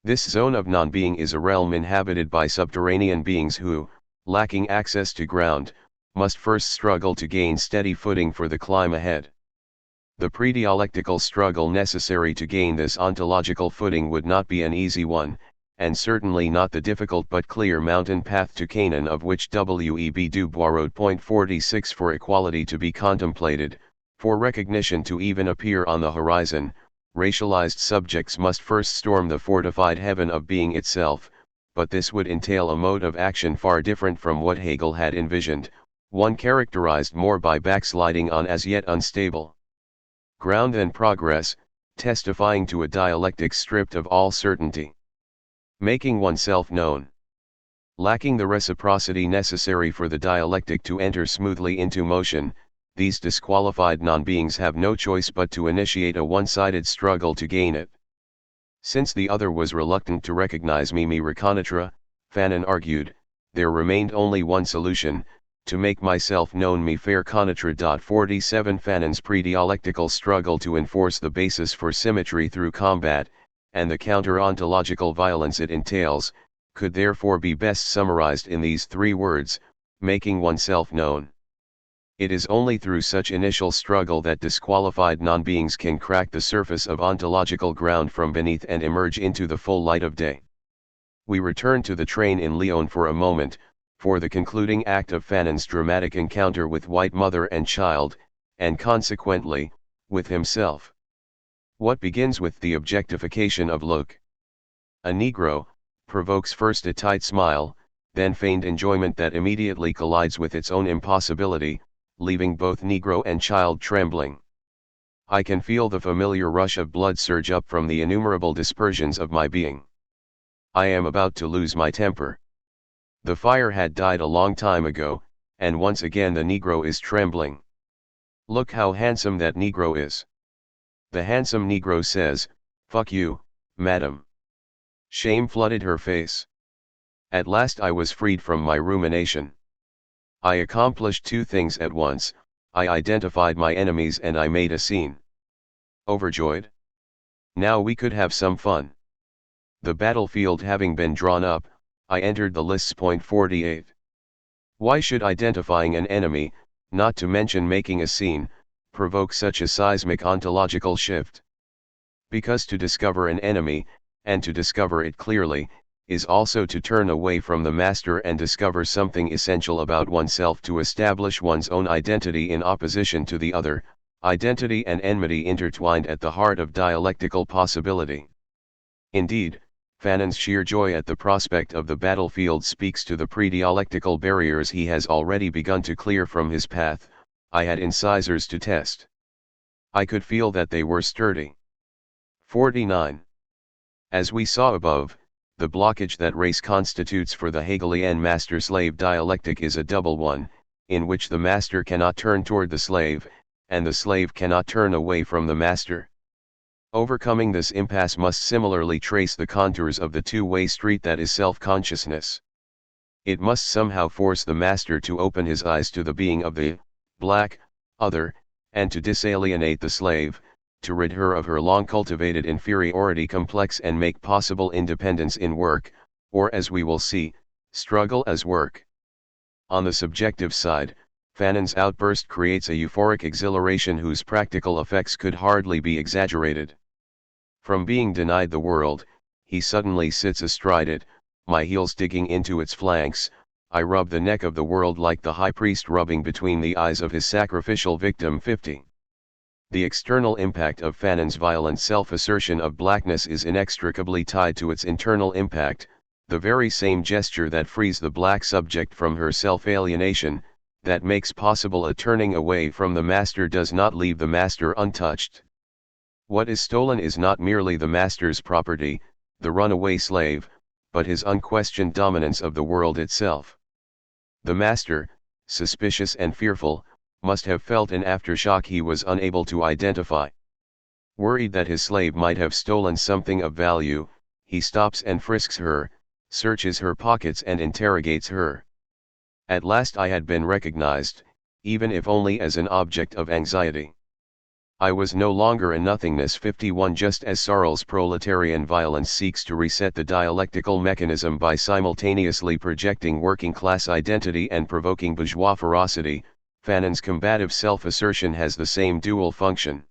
This zone of non-being is a realm inhabited by subterranean beings who, lacking access to ground, must first struggle to gain steady footing for the climb ahead. The pre-dialectical struggle necessary to gain this ontological footing would not be an easy one, and certainly not the difficult but clear mountain path to Canaan of which W.E.B. Du Bois wrote. 46. For equality to be contemplated, for recognition to even appear on the horizon, racialized subjects must first storm the fortified heaven of being itself, but this would entail a mode of action far different from what Hegel had envisioned, one characterized more by backsliding on as yet unstable ground than progress, testifying to a dialectic stripped of all certainty. Making oneself known. Lacking the reciprocity necessary for the dialectic to enter smoothly into motion, these disqualified non-beings have no choice but to initiate a one-sided struggle to gain it. Since the other was reluctant to recognize me reconnaître, Fanon argued, there remained only one solution, to make myself known me faire connaître. 47. Fanon's pre-dialectical struggle to enforce the basis for symmetry through combat, and the counter-ontological violence it entails, could therefore be best summarized in these three words: making oneself known. It is only through such initial struggle that disqualified non-beings can crack the surface of ontological ground from beneath and emerge into the full light of day. We return to the train in Lyon for a moment, for the concluding act of Fanon's dramatic encounter with white mother and child, and consequently, with himself. What begins with the objectification of look, a Negro, provokes first a tight smile, then feigned enjoyment that immediately collides with its own impossibility, leaving both Negro and child trembling. I can feel the familiar rush of blood surge up from the innumerable dispersions of my being. I am about to lose my temper. The fire had died a long time ago, and once again the Negro is trembling. Look how handsome that Negro is. The handsome Negro says, "Fuck you, madam." Shame flooded her face. At last I was freed from my rumination. I accomplished two things at once: I identified my enemies and I made a scene. Overjoyed? Now we could have some fun. The battlefield having been drawn up, I entered the lists. Point 48. Why should identifying an enemy, not to mention making a scene, provoke such a seismic ontological shift? Because to discover an enemy, and to discover it clearly, is also to turn away from the master and discover something essential about oneself, to establish one's own identity in opposition to the other, identity and enmity intertwined at the heart of dialectical possibility. Indeed, Fanon's sheer joy at the prospect of the battlefield speaks to the pre-dialectical barriers he has already begun to clear from his path. I had incisors to test. I could feel that they were sturdy. 49. As we saw above, the blockage that race constitutes for the Hegelian master-slave dialectic is a double one, in which the master cannot turn toward the slave, and the slave cannot turn away from the master. Overcoming this impasse must similarly trace the contours of the two-way street that is self-consciousness. It must somehow force the master to open his eyes to the being of the black other, and to disalienate the slave, to rid her of her long-cultivated inferiority complex and make possible independence in work, or, as we will see, struggle as work. On the subjective side, Fanon's outburst creates a euphoric exhilaration whose practical effects could hardly be exaggerated. From being denied the world, he suddenly sits astride it, my heels digging into its flanks. I rub the neck of the world like the high priest rubbing between the eyes of his sacrificial victim. 50. The external impact of Fanon's violent self-assertion of blackness is inextricably tied to its internal impact, the very same gesture that frees the black subject from her self-alienation, that makes possible a turning away from the master, does not leave the master untouched. What is stolen is not merely the master's property, the runaway slave, but his unquestioned dominance of the world itself. The master, suspicious and fearful, must have felt an aftershock he was unable to identify. Worried that his slave might have stolen something of value, he stops and frisks her, searches her pockets and interrogates her. At last I had been recognized, even if only as an object of anxiety. I was no longer a nothingness. 51. Just as Sarl's proletarian violence seeks to reset the dialectical mechanism by simultaneously projecting working-class identity and provoking bourgeois ferocity, Fanon's combative self-assertion has the same dual function.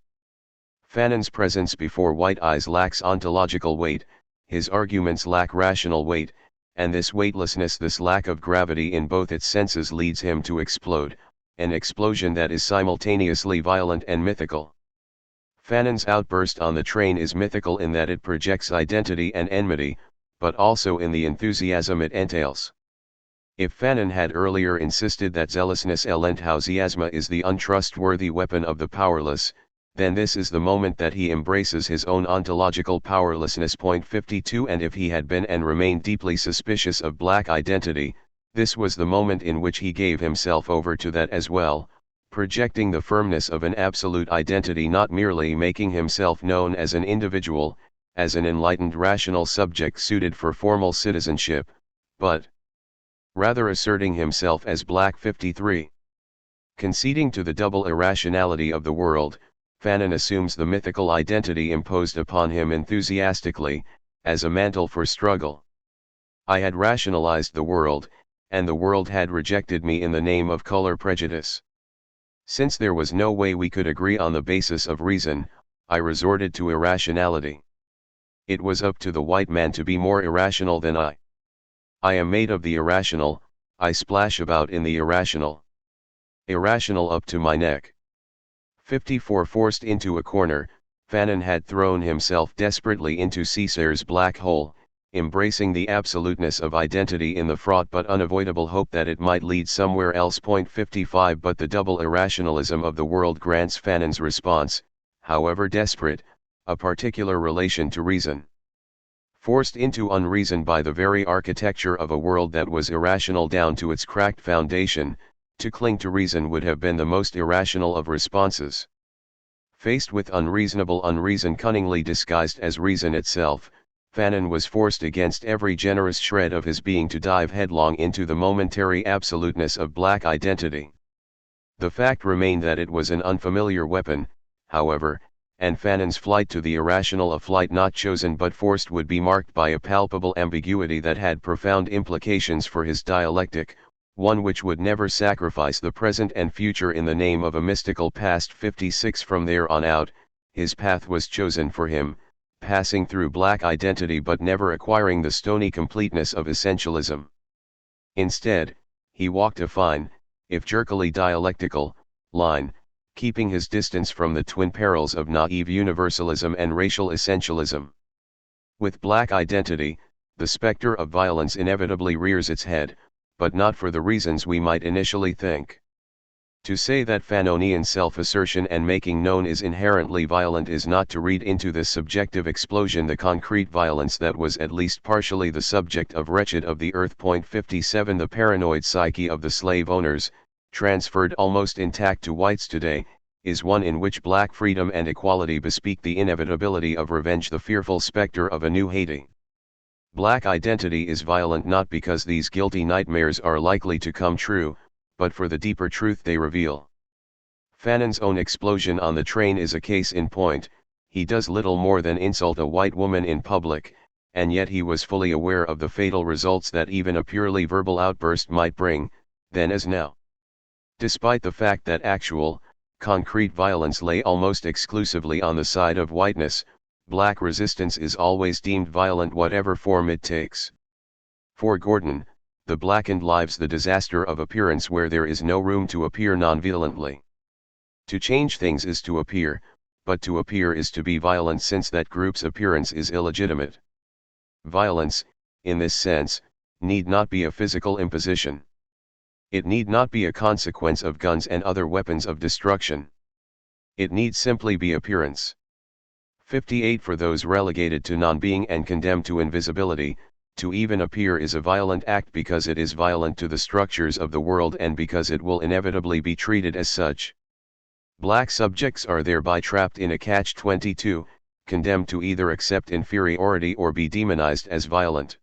Fanon's presence before white eyes lacks ontological weight, his arguments lack rational weight, and this weightlessness, this lack of gravity in both its senses, leads him to explode, an explosion that is simultaneously violent and mythical. Fanon's outburst on the train is mythical in that it projects identity and enmity, but also in the enthusiasm it entails. If Fanon had earlier insisted that zealousness enthusiasma is the untrustworthy weapon of the powerless, then this is the moment that he embraces his own ontological powerlessness. Point 52. And if he had been and remained deeply suspicious of black identity, this was the moment in which he gave himself over to that as well, projecting the firmness of an absolute identity, not merely making himself known as an individual, as an enlightened rational subject suited for formal citizenship, but rather asserting himself as black. 53. Conceding to the double irrationality of the world, Fanon assumes the mythical identity imposed upon him enthusiastically, as a mantle for struggle. I had rationalized the world, and the world had rejected me in the name of color prejudice. Since there was no way we could agree on the basis of reason, I resorted to irrationality. It was up to the white man to be more irrational than I. I am made of the irrational, I splash about in the irrational. Irrational up to my neck. 54 Forced into a corner, Fanon had thrown himself desperately into César's black hole, embracing the absoluteness of identity in the fraught but unavoidable hope that it might lead somewhere else. 55 But the double irrationalism of the world grants Fanon's response, however desperate, a particular relation to reason. Forced into unreason by the very architecture of a world that was irrational down to its cracked foundation, to cling to reason would have been the most irrational of responses. Faced with unreasonable unreason cunningly disguised as reason itself, Fanon was forced against every generous shred of his being to dive headlong into the momentary absoluteness of black identity. The fact remained that it was an unfamiliar weapon, however, and Fanon's flight to the irrational, a flight not chosen but forced, would be marked by a palpable ambiguity that had profound implications for his dialectic, one which would never sacrifice the present and future in the name of a mystical past. 56 From there on out, his path was chosen for him, passing through black identity but never acquiring the stony completeness of essentialism. Instead, he walked a fine, if jerkily dialectical, line, keeping his distance from the twin perils of naive universalism and racial essentialism. With black identity, the specter of violence inevitably rears its head, but not for the reasons we might initially think. To say that Fanonian self-assertion and making known is inherently violent is not to read into this subjective explosion the concrete violence that was at least partially the subject of Wretched of the Earth. 57 The paranoid psyche of the slave owners, transferred almost intact to whites today, is one in which black freedom and equality bespeak the inevitability of revenge, the fearful specter of a new Haiti. Black identity is violent not because these guilty nightmares are likely to come true, but for the deeper truth they reveal. Fanon's own explosion on the train is a case in point. He does little more than insult a white woman in public, and yet he was fully aware of the fatal results that even a purely verbal outburst might bring, then as now. Despite the fact that actual, concrete violence lay almost exclusively on the side of whiteness, black resistance is always deemed violent whatever form it takes. For Gordon, the blackened lives the disaster of appearance where there is no room to appear non-violently. To change things is to appear, but to appear is to be violent since that group's appearance is illegitimate. Violence, in this sense, need not be a physical imposition. It need not be a consequence of guns and other weapons of destruction. It need simply be appearance. 58 For those relegated to non-being and condemned to invisibility, to even appear is a violent act because it is violent to the structures of the world and because it will inevitably be treated as such. Black subjects are thereby trapped in a catch-22, condemned to either accept inferiority or be demonized as violent.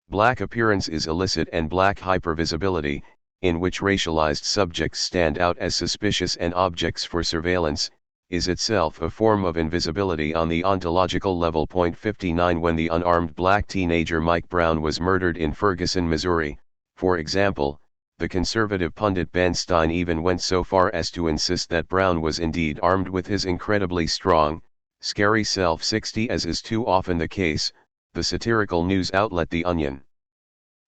Black appearance is illicit, and black hypervisibility, in which racialized subjects stand out as suspicious and objects for surveillance, is itself a form of invisibility on the ontological level. 59 When the unarmed black teenager Mike Brown was murdered in Ferguson, Missouri, for example, the conservative pundit Ben Stein even went so far as to insist that Brown was indeed armed with his incredibly strong, scary self. 60 As is too often the case, the satirical news outlet The Onion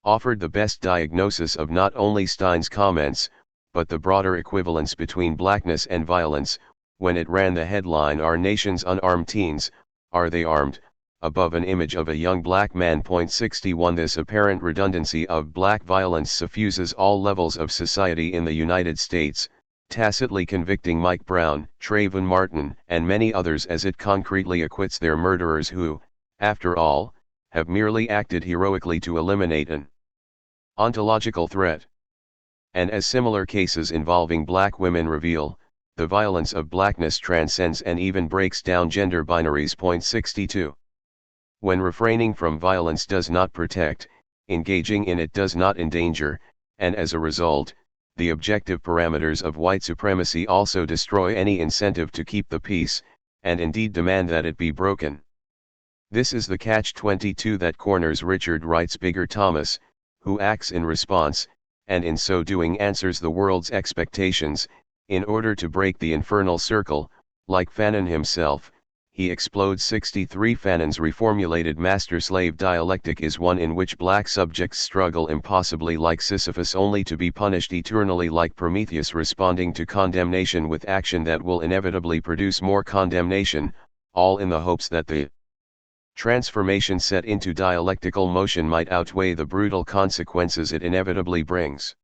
offered the best diagnosis of not only Stein's comments, but the broader equivalence between blackness and violence, when it ran the headline "Our Nation's Unarmed Teens, Are They Armed?" above an image of a young black man. 61 This apparent redundancy of black violence suffuses all levels of society in the United States, tacitly convicting Mike Brown, Trayvon Martin, and many others as it concretely acquits their murderers who, after all, have merely acted heroically to eliminate an ontological threat. And as similar cases involving black women reveal, the violence of blackness transcends and even breaks down gender binaries. 62 When refraining from violence does not protect, engaging in it does not endanger, and as a result, the objective parameters of white supremacy also destroy any incentive to keep the peace, and indeed demand that it be broken. This is the catch-22 that corners Richard Wright's Bigger Thomas, who acts in response, and in so doing answers the world's expectations. In order to break the infernal circle, like Fanon himself, he explodes 63. Fanon's reformulated master-slave dialectic is one in which black subjects struggle impossibly like Sisyphus, only to be punished eternally like Prometheus, responding to condemnation with action that will inevitably produce more condemnation, all in the hopes that the transformation set into dialectical motion might outweigh the brutal consequences it inevitably brings.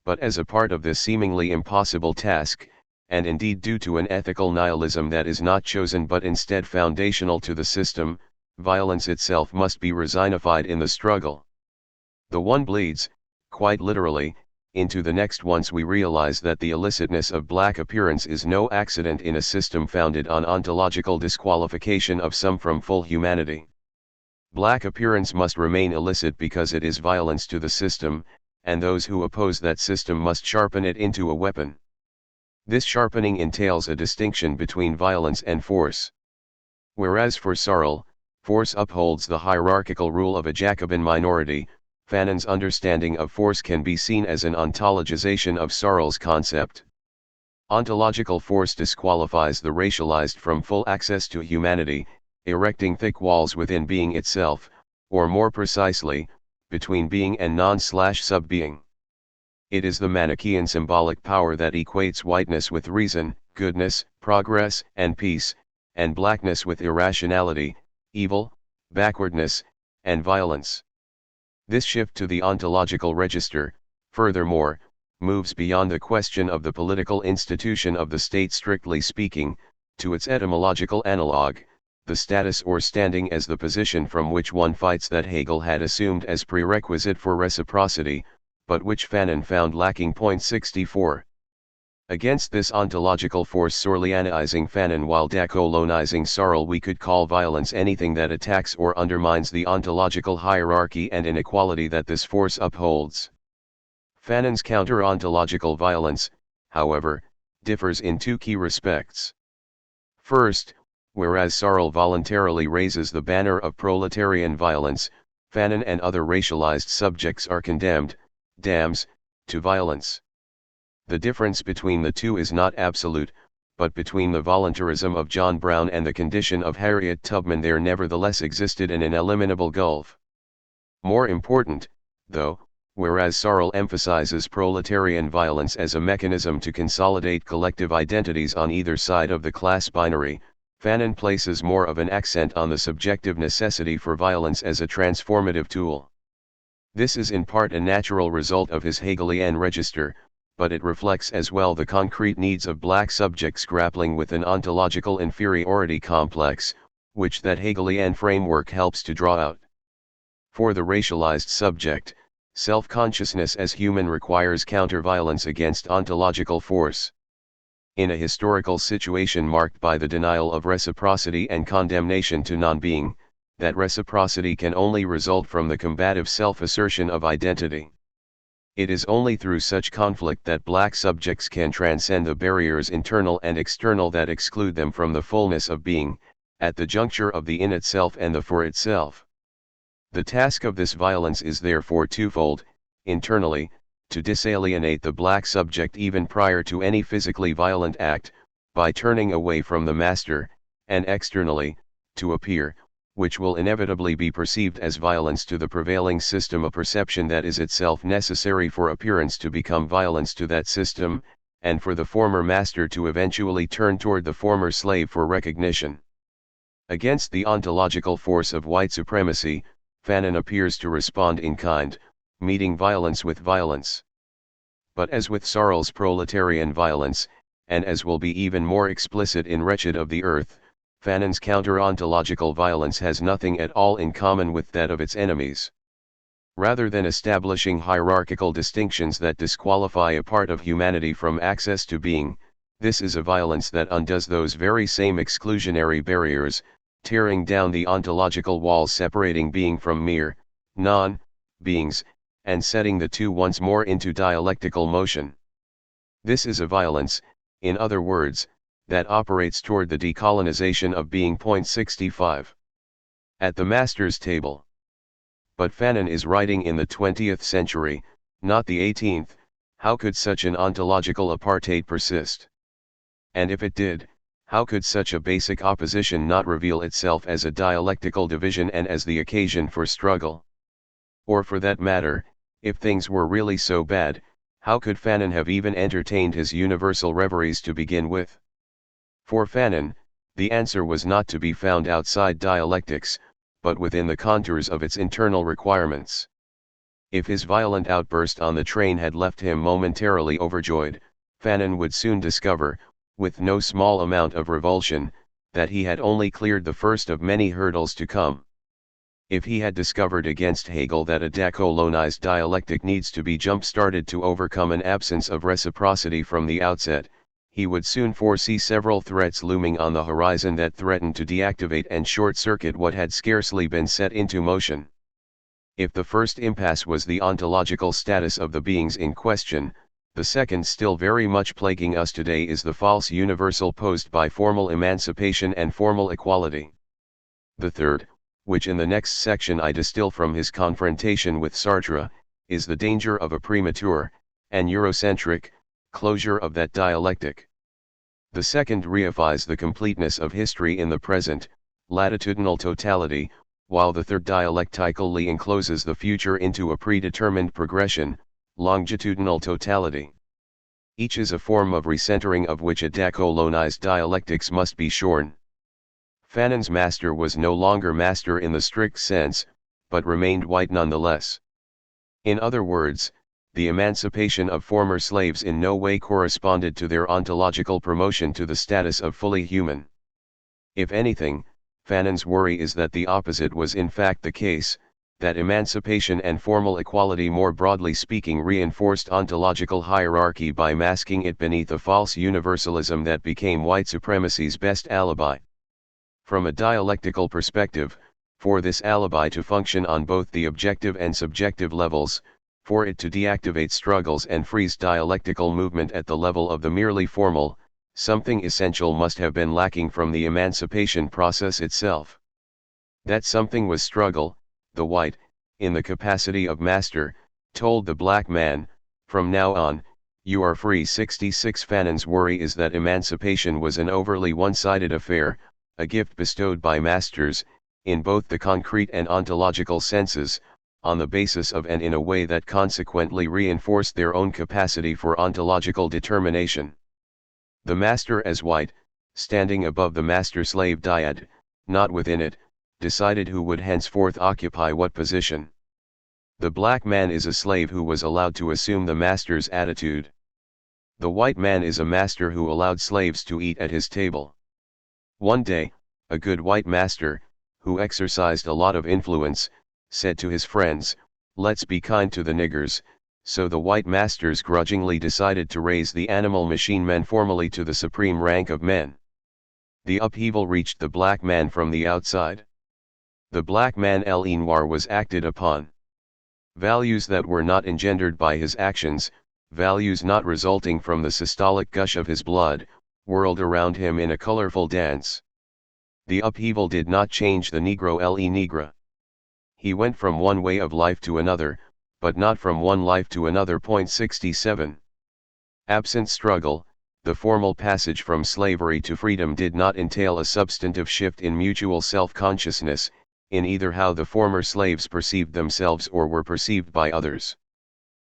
But as a part of this seemingly impossible task, and indeed due to an ethical nihilism that is not chosen but instead foundational to the system, violence itself must be resignified in the struggle. The one bleeds, quite literally, into the next once we realize that the illicitness of black appearance is no accident in a system founded on ontological disqualification of some from full humanity. Black appearance must remain illicit because it is violence to the system, and those who oppose that system must sharpen it into a weapon. This sharpening entails a distinction between violence and force. Whereas for Searle, force upholds the hierarchical rule of a Jacobin minority, Fanon's understanding of force can be seen as an ontologization of Searle's concept. Ontological force disqualifies the racialized from full access to humanity, erecting thick walls within being itself, or more precisely, between being and non-sub-being. It is the Manichaean symbolic power that equates whiteness with reason, goodness, progress, and peace, and blackness with irrationality, evil, backwardness, and violence. This shift to the ontological register, furthermore, moves beyond the question of the political institution of the state strictly speaking, to its etymological analog, the status or standing as the position from which one fights that Hegel had assumed as prerequisite for reciprocity, but which Fanon found lacking. 64. Against this ontological force Sorlianizing Fanon while decolonizing Searle, we could call violence anything that attacks or undermines the ontological hierarchy and inequality that this force upholds. Fanon's counter-ontological violence, however, differs in two key respects. First, whereas Searle voluntarily raises the banner of proletarian violence, Fanon and other racialized subjects are condemned, damns, to violence. The difference between the two is not absolute, but between the voluntarism of John Brown and the condition of Harriet Tubman there nevertheless existed an ineliminable gulf. More important, though, whereas Searle emphasizes proletarian violence as a mechanism to consolidate collective identities on either side of the class binary, Fanon places more of an accent on the subjective necessity for violence as a transformative tool. This is in part a natural result of his Hegelian register, but it reflects as well the concrete needs of black subjects grappling with an ontological inferiority complex, which that Hegelian framework helps to draw out. For the racialized subject, self-consciousness as human requires counter-violence against ontological force. In a historical situation marked by the denial of reciprocity and condemnation to non-being, that reciprocity can only result from the combative self-assertion of identity. It is only through such conflict that black subjects can transcend the barriers internal and external that exclude them from the fullness of being, at the juncture of the in itself and the for itself. The task of this violence is therefore twofold: internally, to disalienate the black subject even prior to any physically violent act, by turning away from the master, and externally, to appear, which will inevitably be perceived as violence to the prevailing system, a perception that is itself necessary for appearance to become violence to that system, and for the former master to eventually turn toward the former slave for recognition. Against the ontological force of white supremacy, Fanon appears to respond in kind, meeting violence with violence. But as with Searle's proletarian violence, and as will be even more explicit in Wretched of the Earth, Fanon's counter-ontological violence has nothing at all in common with that of its enemies. Rather than establishing hierarchical distinctions that disqualify a part of humanity from access to being, this is a violence that undoes those very same exclusionary barriers, tearing down the ontological walls separating being from mere, non-beings, and setting the two once more into dialectical motion. This is a violence, in other words, that operates toward the decolonization of being. 65. At the master's table. But Fanon is writing in the 20th century, not the 18th, how could such an ontological apartheid persist? And if it did, how could such a basic opposition not reveal itself as a dialectical division and as the occasion for struggle? Or for that matter, if things were really so bad, how could Fanon have even entertained his universal reveries to begin with? For Fanon, the answer was not to be found outside dialectics, but within the contours of its internal requirements. If his violent outburst on the train had left him momentarily overjoyed, Fanon would soon discover, with no small amount of revulsion, that he had only cleared the first of many hurdles to come. If he had discovered against Hegel that a decolonized dialectic needs to be jump-started to overcome an absence of reciprocity from the outset, he would soon foresee several threats looming on the horizon that threatened to deactivate and short-circuit what had scarcely been set into motion. If the first impasse was the ontological status of the beings in question, the second, still very much plaguing us today, is the false universal posed by formal emancipation and formal equality. The third, which in the next section I distill from his confrontation with Sartre, is the danger of a premature, and Eurocentric, closure of that dialectic. The second reifies the completeness of history in the present, latitudinal totality, while the third dialectically encloses the future into a predetermined progression, longitudinal totality. Each is a form of recentering of which a decolonized dialectics must be shorn. Fanon's master was no longer master in the strict sense, but remained white nonetheless. In other words, the emancipation of former slaves in no way corresponded to their ontological promotion to the status of fully human. If anything, Fanon's worry is that the opposite was in fact the case, that emancipation and formal equality, more broadly speaking, reinforced ontological hierarchy by masking it beneath a false universalism that became white supremacy's best alibi. From a dialectical perspective, for this alibi to function on both the objective and subjective levels, for it to deactivate struggles and freeze dialectical movement at the level of the merely formal, something essential must have been lacking from the emancipation process itself. That something was struggle. The white, in the capacity of master, told the black man, "From now on, you are free." 66. Fanon's worry is that emancipation was an overly one-sided affair, a gift bestowed by masters, in both the concrete and ontological senses, on the basis of and in a way that consequently reinforced their own capacity for ontological determination. The master as white, standing above the master-slave dyad, not within it, decided who would henceforth occupy what position. The black man is a slave who was allowed to assume the master's attitude. The white man is a master who allowed slaves to eat at his table. One day, a good white master, who exercised a lot of influence, said to his friends, "Let's be kind to the niggers." So the white masters grudgingly decided to raise the animal machine men formally to the supreme rank of men. The upheaval reached the black man from the outside. The black man noir was acted upon. Values that were not engendered by his actions, values not resulting from the systolic gush of his blood, whirled around him in a colorful dance. The upheaval did not change the Negro negra. He went from one way of life to another, but not from one life to another. 67. Absent struggle, the formal passage from slavery to freedom did not entail a substantive shift in mutual self-consciousness, in either how the former slaves perceived themselves or were perceived by others.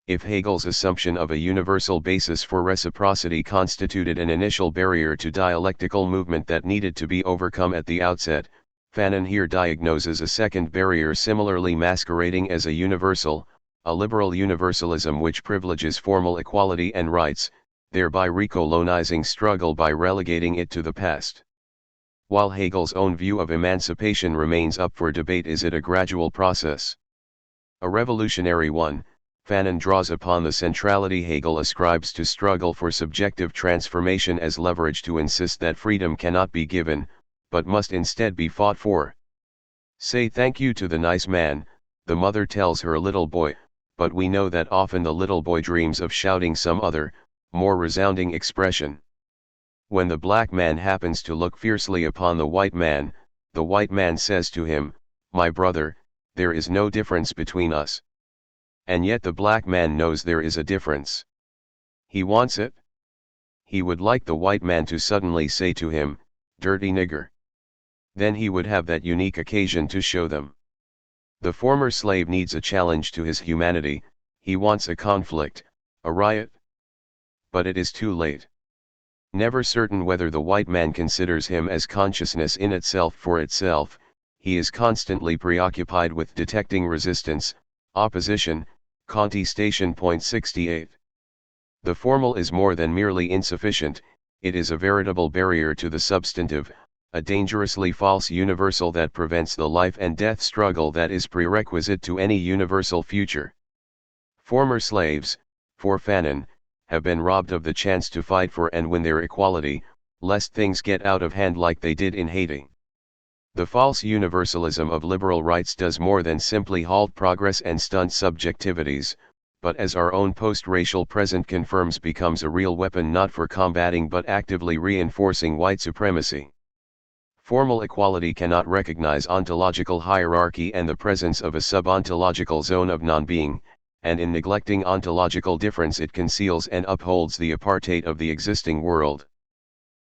If Hegel's assumption of a universal basis for reciprocity constituted an initial barrier to dialectical movement that needed to be overcome at the outset, Fanon here diagnoses a second barrier similarly masquerading as a universal, a liberal universalism which privileges formal equality and rights, thereby recolonizing struggle by relegating it to the past. While Hegel's own view of emancipation remains up for debate, is it a gradual process? A revolutionary one, Fanon draws upon the centrality Hegel ascribes to struggle for subjective transformation as leverage to insist that freedom cannot be given, but must instead be fought for. "Say thank you to the nice man," the mother tells her little boy, but we know that often the little boy dreams of shouting some other, more resounding expression. When the black man happens to look fiercely upon the white man says to him, my brother, there is no difference between us. And yet the black man knows there is a difference. He wants it. He would like the white man to suddenly say to him, dirty nigger. Then he would have that unique occasion to show them. The former slave needs a challenge to his humanity, he wants a conflict, a riot. But it is too late. Never certain whether the white man considers him as consciousness in itself for itself, he is constantly preoccupied with detecting resistance, opposition, contestation. 68. The formal is more than merely insufficient, it is a veritable barrier to the substantive, a dangerously false universal that prevents the life and death struggle that is prerequisite to any universal future. Former slaves, for Fanon, have been robbed of the chance to fight for and win their equality, lest things get out of hand like they did in Haiti. The false universalism of liberal rights does more than simply halt progress and stunt subjectivities, but as our own post-racial present confirms becomes a real weapon not for combating but actively reinforcing white supremacy. Formal equality cannot recognize ontological hierarchy and the presence of a sub-ontological zone of non-being, and in neglecting ontological difference it conceals and upholds the apartheid of the existing world.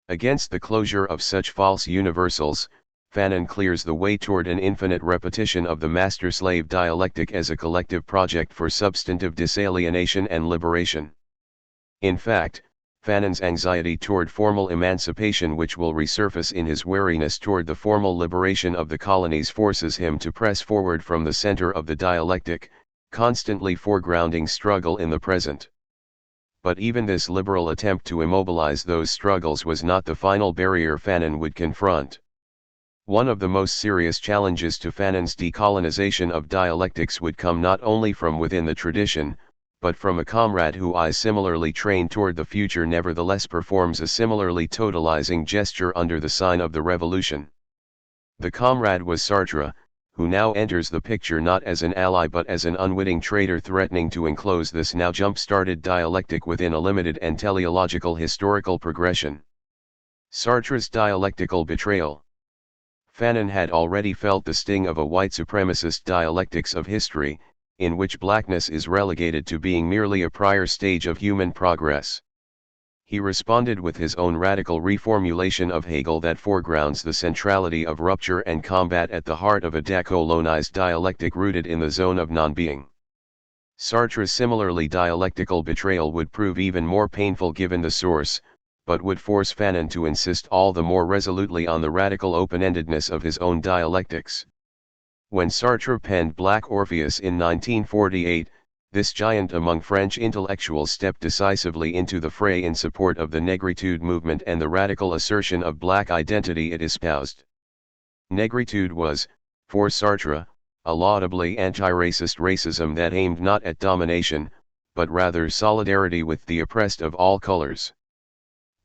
Against the closure of such false universals, Fanon clears the way toward an infinite repetition of the master-slave dialectic as a collective project for substantive disalienation and liberation. In fact, Fanon's anxiety toward formal emancipation, which will resurface in his wariness toward the formal liberation of the colonies, forces him to press forward from the center of the dialectic, constantly foregrounding struggle in the present. But even this liberal attempt to immobilize those struggles was not the final barrier Fanon would confront. One of the most serious challenges to Fanon's decolonization of dialectics would come not only from within the tradition, but from a comrade who is similarly trained toward the future nevertheless performs a similarly totalizing gesture under the sign of the revolution. The comrade was Sartre, who now enters the picture not as an ally but as an unwitting traitor threatening to enclose this now jump-started dialectic within a limited and teleological historical progression. Sartre's dialectical betrayal. Fanon had already felt the sting of a white supremacist dialectics of history, in which blackness is relegated to being merely a prior stage of human progress. He responded with his own radical reformulation of Hegel that foregrounds the centrality of rupture and combat at the heart of a decolonized dialectic rooted in the zone of non-being. Sartre's similarly dialectical betrayal would prove even more painful given the source, but would force Fanon to insist all the more resolutely on the radical open-endedness of his own dialectics. When Sartre penned Black Orpheus in 1948, this giant among French intellectuals stepped decisively into the fray in support of the Negritude movement and the radical assertion of black identity it espoused. Negritude was, for Sartre, a laudably anti-racist racism that aimed not at domination, but rather solidarity with the oppressed of all colors.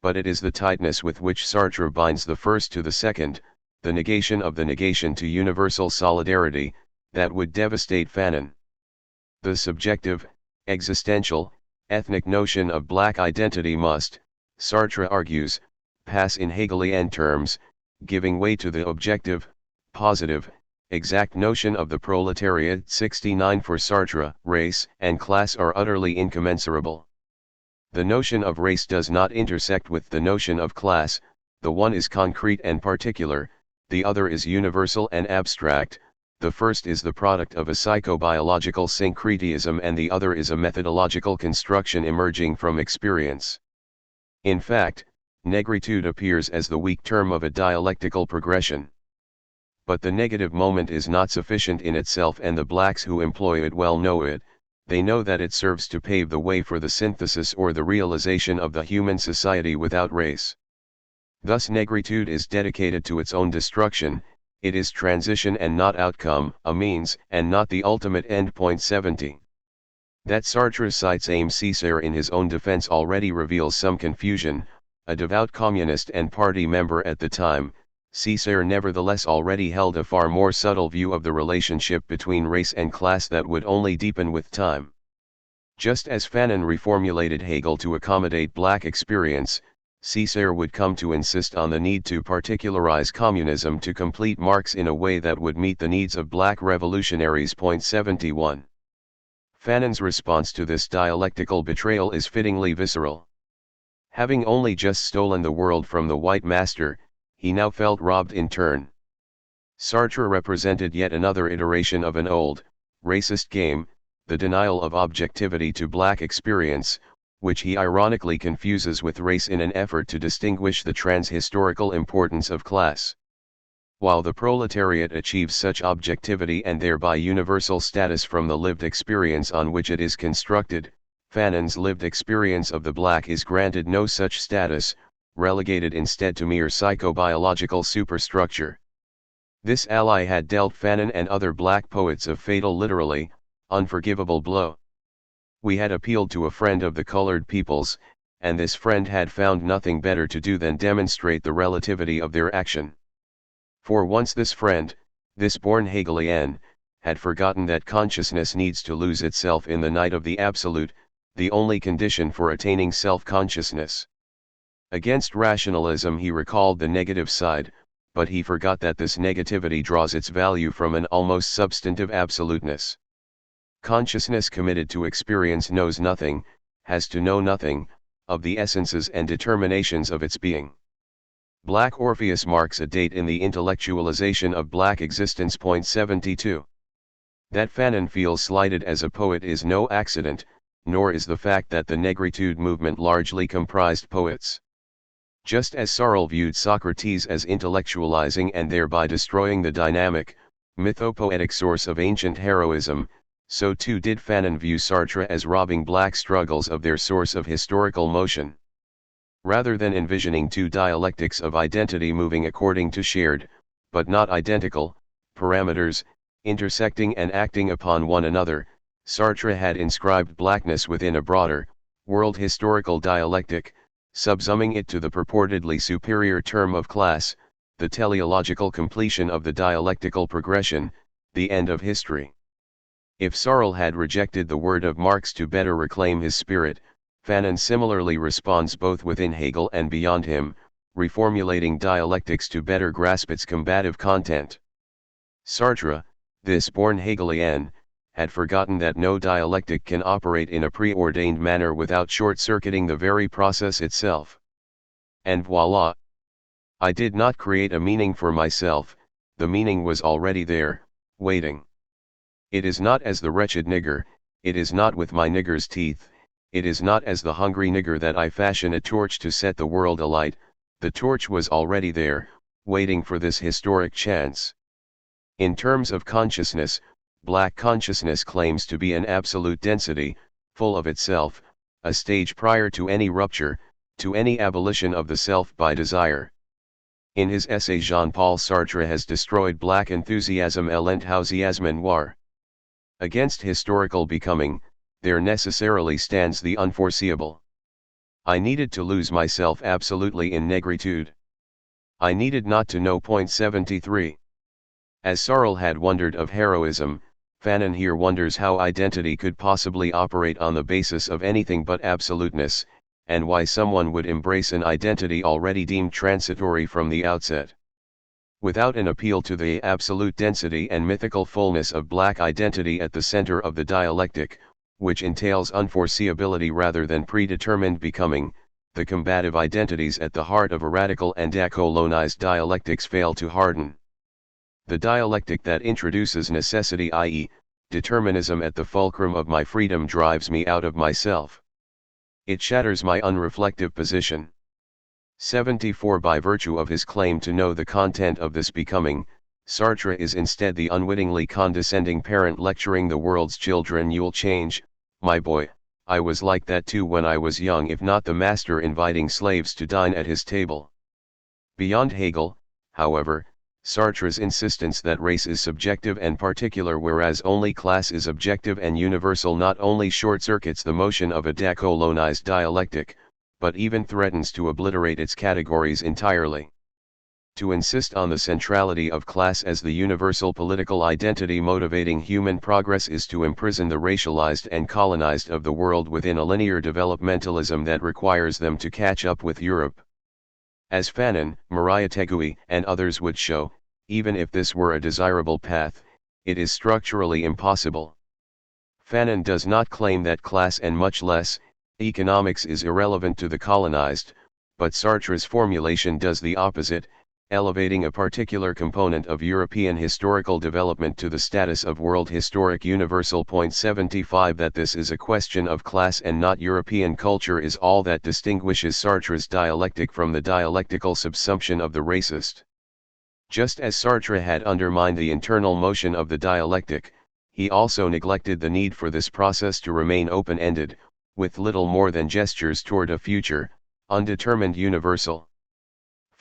But it is the tightness with which Sartre binds the first to the second, the negation of the negation to universal solidarity, that would devastate Fanon. The subjective, existential, ethnic notion of black identity must, Sartre argues, pass in Hegelian terms, giving way to the objective, positive, exact notion of the proletariat. 69 For Sartre, race and class are utterly incommensurable. The notion of race does not intersect with the notion of class, the one is concrete and particular, the other is universal and abstract, the first is the product of a psychobiological syncretism and the other is a methodological construction emerging from experience. In fact, negritude appears as the weak term of a dialectical progression. But the negative moment is not sufficient in itself, and the blacks who employ it well know it. They know that it serves to pave the way for the synthesis or the realization of the human society without race. Thus negritude is dedicated to its own destruction, it is transition and not outcome, a means and not the ultimate end. 70. That Sartre cites Aimé Césaire in his own defense already reveals some confusion. A devout communist and party member at the time, Césaire nevertheless already held a far more subtle view of the relationship between race and class that would only deepen with time. Just as Fanon reformulated Hegel to accommodate black experience, Cicero would come to insist on the need to particularize communism to complete Marx in a way that would meet the needs of black revolutionaries. 71. Fanon's response to this dialectical betrayal is fittingly visceral. Having only just stolen the world from the white master, he now felt robbed in turn. Sartre represented yet another iteration of an old, racist game, the denial of objectivity to black experience, which he ironically confuses with race in an effort to distinguish the transhistorical importance of class. While the proletariat achieves such objectivity and thereby universal status from the lived experience on which it is constructed, Fanon's lived experience of the black is granted no such status, relegated instead to mere psychobiological superstructure. This ally had dealt Fanon and other black poets a fatal, literally, unforgivable blow. We had appealed to a friend of the colored peoples, and this friend had found nothing better to do than demonstrate the relativity of their action. For once this friend, this born Hegelian, had forgotten that consciousness needs to lose itself in the night of the absolute, the only condition for attaining self-consciousness. Against rationalism he recalled the negative side, but he forgot that this negativity draws its value from an almost substantive absoluteness. Consciousness committed to experience knows nothing, has to know nothing, of the essences and determinations of its being. Black Orpheus marks a date in the intellectualization of black existence. 72. That Fanon feels slighted as a poet is no accident, nor is the fact that the negritude movement largely comprised poets. Just as Sartre viewed Socrates as intellectualizing and thereby destroying the dynamic, mythopoetic source of ancient heroism, so too did Fanon view Sartre as robbing black struggles of their source of historical motion. Rather than envisioning two dialectics of identity moving according to shared, but not identical, parameters, intersecting and acting upon one another, Sartre had inscribed blackness within a broader, world historical dialectic, subsuming it to the purportedly superior term of class, the teleological completion of the dialectical progression, the end of history. If Sartre had rejected the word of Marx to better reclaim his spirit, Fanon similarly responds both within Hegel and beyond him, reformulating dialectics to better grasp its combative content. Sartre, this born Hegelian, had forgotten that no dialectic can operate in a preordained manner without short-circuiting the very process itself. And voila! I did not create a meaning for myself, the meaning was already there, waiting. It is not as the wretched nigger, it is not with my nigger's teeth, it is not as the hungry nigger that I fashion a torch to set the world alight, the torch was already there, waiting for this historic chance. In terms of consciousness, black consciousness claims to be an absolute density, full of itself, a stage prior to any rupture, to any abolition of the self by desire. In his essay Jean-Paul Sartre has destroyed black enthusiasm et l'enthousiasme noir. Against historical becoming, there necessarily stands the unforeseeable. I needed to lose myself absolutely in negritude. I needed not to know. 73. As Sartre had wondered of heroism, Fanon here wonders how identity could possibly operate on the basis of anything but absoluteness, and why someone would embrace an identity already deemed transitory from the outset. Without an appeal to the absolute density and mythical fullness of black identity at the center of the dialectic, which entails unforeseeability rather than predetermined becoming, the combative identities at the heart of a radical and decolonized dialectics fail to harden. The dialectic that introduces necessity, i.e., determinism at the fulcrum of my freedom, drives me out of myself. It shatters my unreflective position. 74. By virtue of his claim to know the content of this becoming, Sartre is instead the unwittingly condescending parent lecturing the world's children. You'll change, my boy, I was like that too when I was young, if not the master inviting slaves to dine at his table. Beyond Hegel, however, Sartre's insistence that race is subjective and particular whereas only class is objective and universal not only short-circuits the motion of a decolonized dialectic, but even threatens to obliterate its categories entirely. To insist on the centrality of class as the universal political identity motivating human progress is to imprison the racialized and colonized of the world within a linear developmentalism that requires them to catch up with Europe. As Fanon, Moriategui, and others would show, even if this were a desirable path, it is structurally impossible. Fanon does not claim that class and much less, economics is irrelevant to the colonized, but Sartre's formulation does the opposite, elevating a particular component of European historical development to the status of world historic universal. 75 That this is a question of class and not European culture is all that distinguishes Sartre's dialectic from the dialectical subsumption of the racist. Just as Sartre had undermined the internal motion of the dialectic, he also neglected the need for this process to remain open-ended, with little more than gestures toward a future, undetermined universal.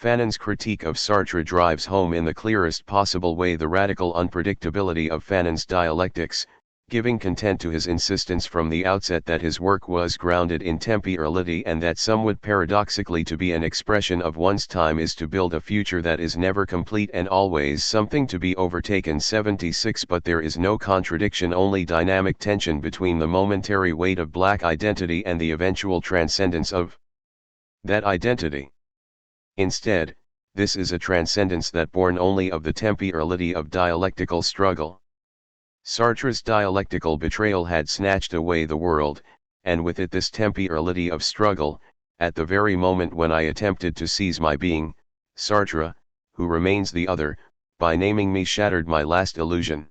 Fanon's critique of Sartre drives home in the clearest possible way the radical unpredictability of Fanon's dialectics, giving content to his insistence from the outset that his work was grounded in temporality and that somewhat paradoxically to be an expression of one's time is to build a future that is never complete and always something to be overtaken. 76 But there is no contradiction, only dynamic tension between the momentary weight of black identity and the eventual transcendence of that identity. Instead, this is a transcendence that born only of the temporality of dialectical struggle. Sartre's dialectical betrayal had snatched away the world, and with it this temporality of struggle. At the very moment when I attempted to seize my being, Sartre, who remains the other, by naming me shattered my last illusion.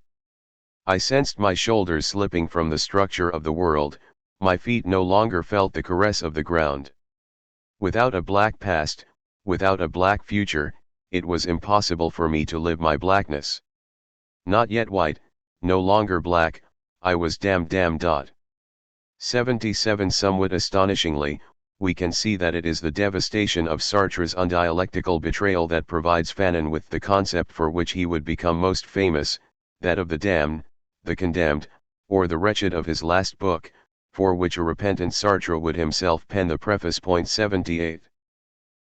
I sensed my shoulders slipping from the structure of the world, my feet no longer felt the caress of the ground. Without a black past, without a black future, it was impossible for me to live my blackness. Not yet white, no longer black, I was damned. 77 Somewhat astonishingly, we can see that it is the devastation of Sartre's undialectical betrayal that provides Fanon with the concept for which he would become most famous, that of the damned, the condemned, or the wretched of his last book, for which a repentant Sartre would himself pen the preface. 78.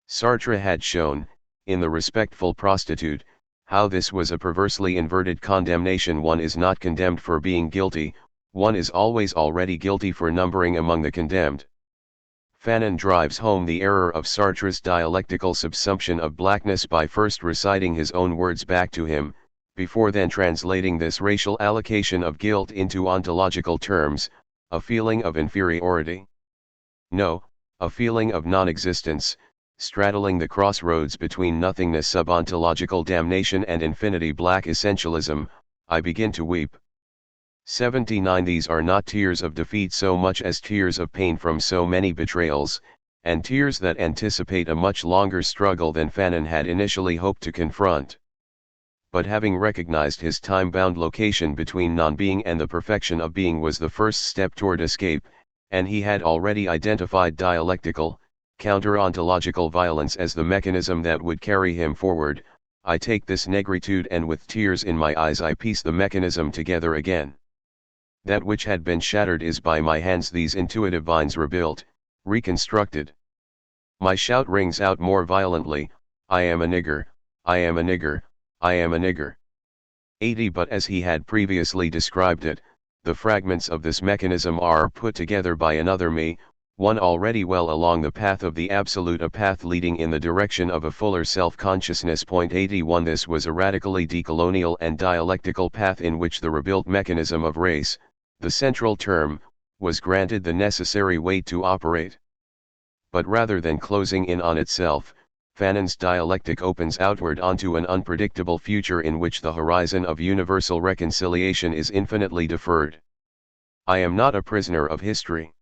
Sartre had shown, in The Respectful Prostitute, how this was a perversely inverted condemnation. One is not condemned for being guilty, one is always already guilty for numbering among the condemned. Fanon drives home the error of Sartre's dialectical subsumption of blackness by first reciting his own words back to him, before then translating this racial allocation of guilt into ontological terms, a feeling of inferiority. No, a feeling of non-existence, straddling the crossroads between nothingness, subontological damnation and infinity, black essentialism. I begin to weep. 79 These are not tears of defeat so much as tears of pain from so many betrayals, and tears that anticipate a much longer struggle than Fanon had initially hoped to confront. But having recognized his time-bound location between non-being and the perfection of being was the first step toward escape, and he had already identified dialectical, counter-ontological violence as the mechanism that would carry him forward. I take this negritude and with tears in my eyes I piece the mechanism together again. That which had been shattered is by my hands these intuitive vines rebuilt, reconstructed. My shout rings out more violently, I am a nigger, I am a nigger, I am a nigger. 80 But as he had previously described it, the fragments of this mechanism are put together by another me, one already well along the path of the absolute, a path leading in the direction of a fuller self-consciousness. 81 This was a radically decolonial and dialectical path in which the rebuilt mechanism of race, the central term, was granted the necessary weight to operate. But rather than closing in on itself, Fanon's dialectic opens outward onto an unpredictable future in which the horizon of universal reconciliation is infinitely deferred. I am not a prisoner of history.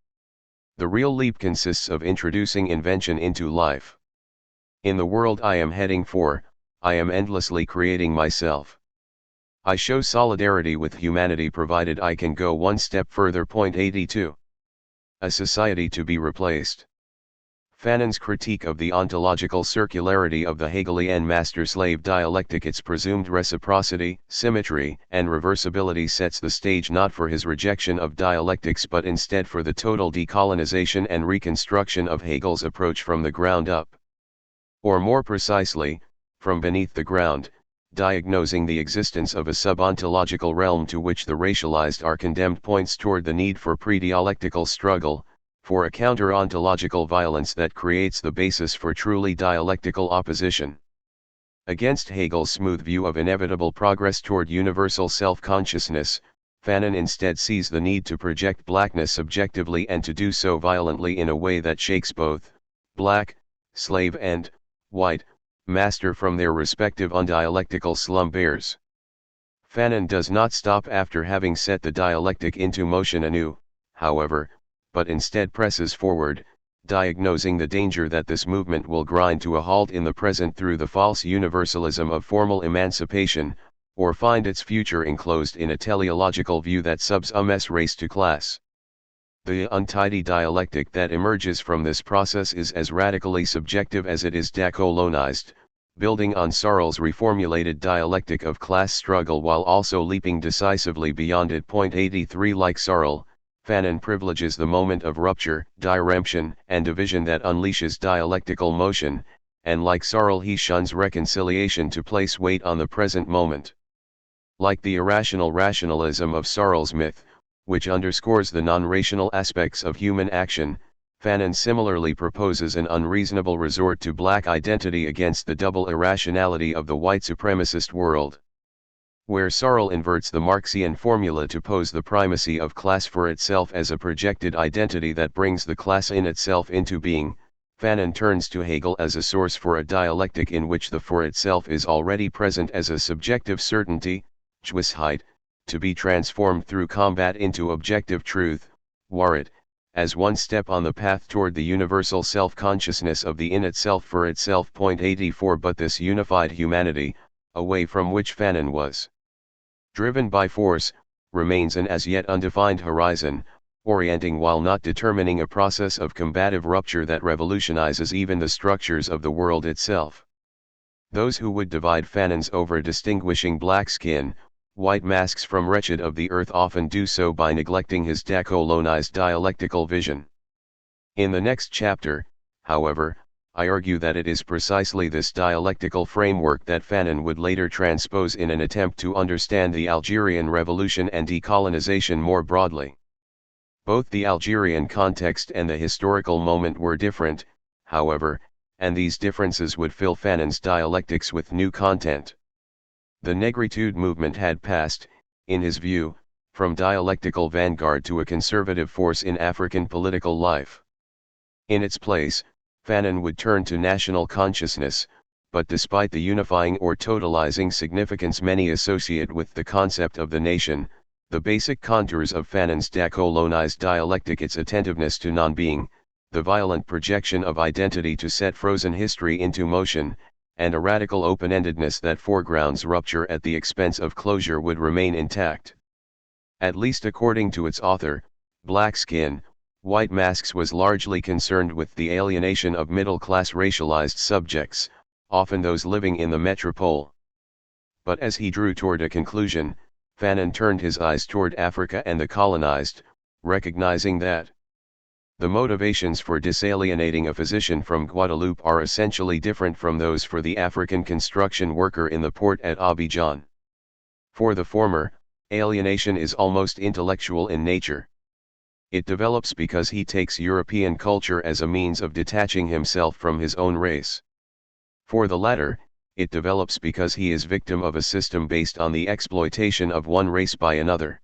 The real leap consists of introducing invention into life. In the world I am heading for, I am endlessly creating myself. I show solidarity with humanity provided I can go one step further. 82. A society to be replaced. Fanon's critique of the ontological circularity of the Hegelian master-slave dialectic, its presumed reciprocity, symmetry, and reversibility sets the stage not for his rejection of dialectics but instead for the total decolonization and reconstruction of Hegel's approach from the ground up. Or more precisely, from beneath the ground, diagnosing the existence of a subontological realm to which the racialized are condemned points toward the need for pre-dialectical struggle, for a counter-ontological violence that creates the basis for truly dialectical opposition. Against Hegel's smooth view of inevitable progress toward universal self-consciousness, Fanon instead sees the need to project blackness subjectively and to do so violently in a way that shakes both black, slave and white, master from their respective undialectical slumbers. Fanon does not stop after having set the dialectic into motion anew, however, but instead presses forward, diagnosing the danger that this movement will grind to a halt in the present through the false universalism of formal emancipation, or find its future enclosed in a teleological view that subsumes race to class. The untidy dialectic that emerges from this process is as radically subjective as it is decolonized, building on Searle's reformulated dialectic of class struggle while also leaping decisively beyond it. 83 Like Searle, Fanon privileges the moment of rupture, diremption, and division that unleashes dialectical motion, and like Searle he shuns reconciliation to place weight on the present moment. Like the irrational rationalism of Searle's myth, which underscores the non-rational aspects of human action, Fanon similarly proposes an unreasonable resort to black identity against the double irrationality of the white supremacist world. Where Searle inverts the Marxian formula to pose the primacy of class for itself as a projected identity that brings the class in itself into being, Fanon turns to Hegel as a source for a dialectic in which the for itself is already present as a subjective certainty, Gewissheit, to be transformed through combat into objective truth, Wahrheit, as one step on the path toward the universal self-consciousness of the in itself for itself. 84 But this unified humanity, away from which Fanon was driven by force, remains an as yet undefined horizon, orienting while not determining a process of combative rupture that revolutionizes even the structures of the world itself. Those who would divide Fanon's over distinguishing black skin, white masks from wretched of the earth often do so by neglecting his decolonized dialectical vision. In the next chapter, however, I argue that it is precisely this dialectical framework that Fanon would later transpose in an attempt to understand the Algerian Revolution and decolonization more broadly. Both the Algerian context and the historical moment were different, however, and these differences would fill Fanon's dialectics with new content. The Negritude movement had passed, in his view, from dialectical vanguard to a conservative force in African political life. In its place, Fanon would turn to national consciousness, but despite the unifying or totalizing significance many associate with the concept of the nation, the basic contours of Fanon's decolonized dialectic, its attentiveness to non-being, the violent projection of identity to set frozen history into motion, and a radical open-endedness that foregrounds rupture at the expense of closure would remain intact. At least according to its author, Black Skin, White Masks was largely concerned with the alienation of middle-class racialized subjects, often those living in the metropole. But as he drew toward a conclusion, Fanon turned his eyes toward Africa and the colonized, recognizing that the motivations for disalienating a physician from Guadeloupe are essentially different from those for the African construction worker in the port at Abidjan. For the former, alienation is almost intellectual in nature. It develops because he takes European culture as a means of detaching himself from his own race. For the latter, it develops because he is victim of a system based on the exploitation of one race by another.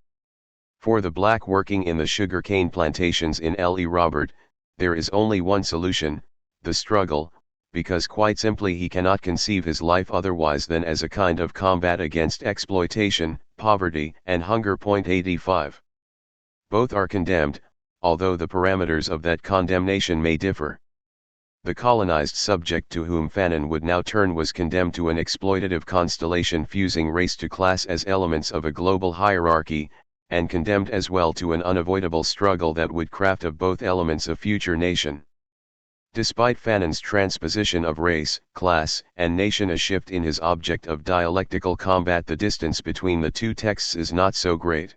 For the black working in the sugarcane plantations in Le Robert, there is only one solution, the struggle, because quite simply he cannot conceive his life otherwise than as a kind of combat against exploitation, poverty, and hunger. 85. Both are condemned, although the parameters of that condemnation may differ. The colonized subject to whom Fanon would now turn was condemned to an exploitative constellation fusing race to class as elements of a global hierarchy, and condemned as well to an unavoidable struggle that would craft of both elements a future nation. Despite Fanon's transposition of race, class, and nation, a shift in his object of dialectical combat, the distance between the two texts is not so great.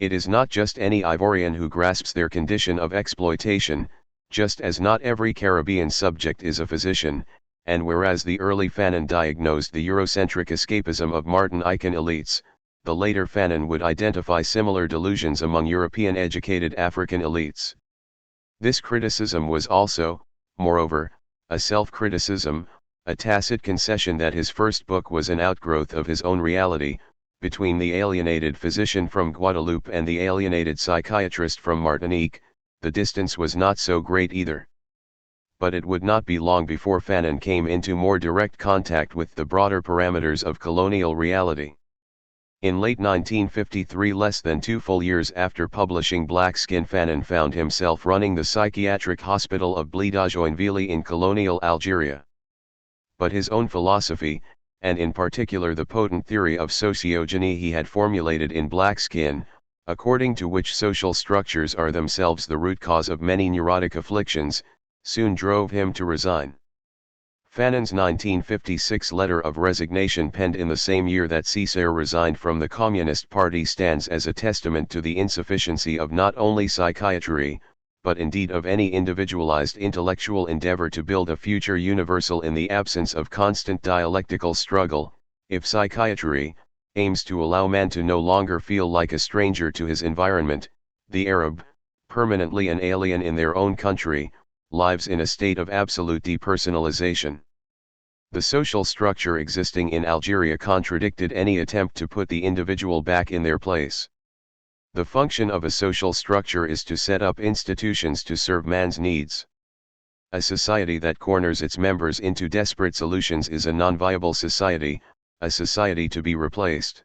It is not just any Ivorian who grasps their condition of exploitation, just as not every Caribbean subject is a physician, and whereas the early Fanon diagnosed the Eurocentric escapism of Martinican elites, the later Fanon would identify similar delusions among European-educated African elites. This criticism was also, moreover, a self-criticism, a tacit concession that his first book was an outgrowth of his own reality. Between the alienated physician from Guadeloupe and the alienated psychiatrist from Martinique, the distance was not so great either. But it would not be long before Fanon came into more direct contact with the broader parameters of colonial reality. In late 1953, less than 2 full years after publishing Black Skin, Fanon found himself running the psychiatric hospital of Blida Joinville in colonial Algeria. But his own philosophy, and in particular the potent theory of sociogeny he had formulated in Black Skin, according to which social structures are themselves the root cause of many neurotic afflictions, soon drove him to resign. Fanon's 1956 letter of resignation, penned in the same year that Césaire resigned from the Communist Party, stands as a testament to the insufficiency of not only psychiatry, but indeed of any individualized intellectual endeavor to build a future universal in the absence of constant dialectical struggle. If psychiatry aims to allow man to no longer feel like a stranger to his environment, the Arab, permanently an alien in their own country, lives in a state of absolute depersonalization. The social structure existing in Algeria contradicted any attempt to put the individual back in their place. The function of a social structure is to set up institutions to serve man's needs. A society that corners its members into desperate solutions is a non-viable society, a society to be replaced.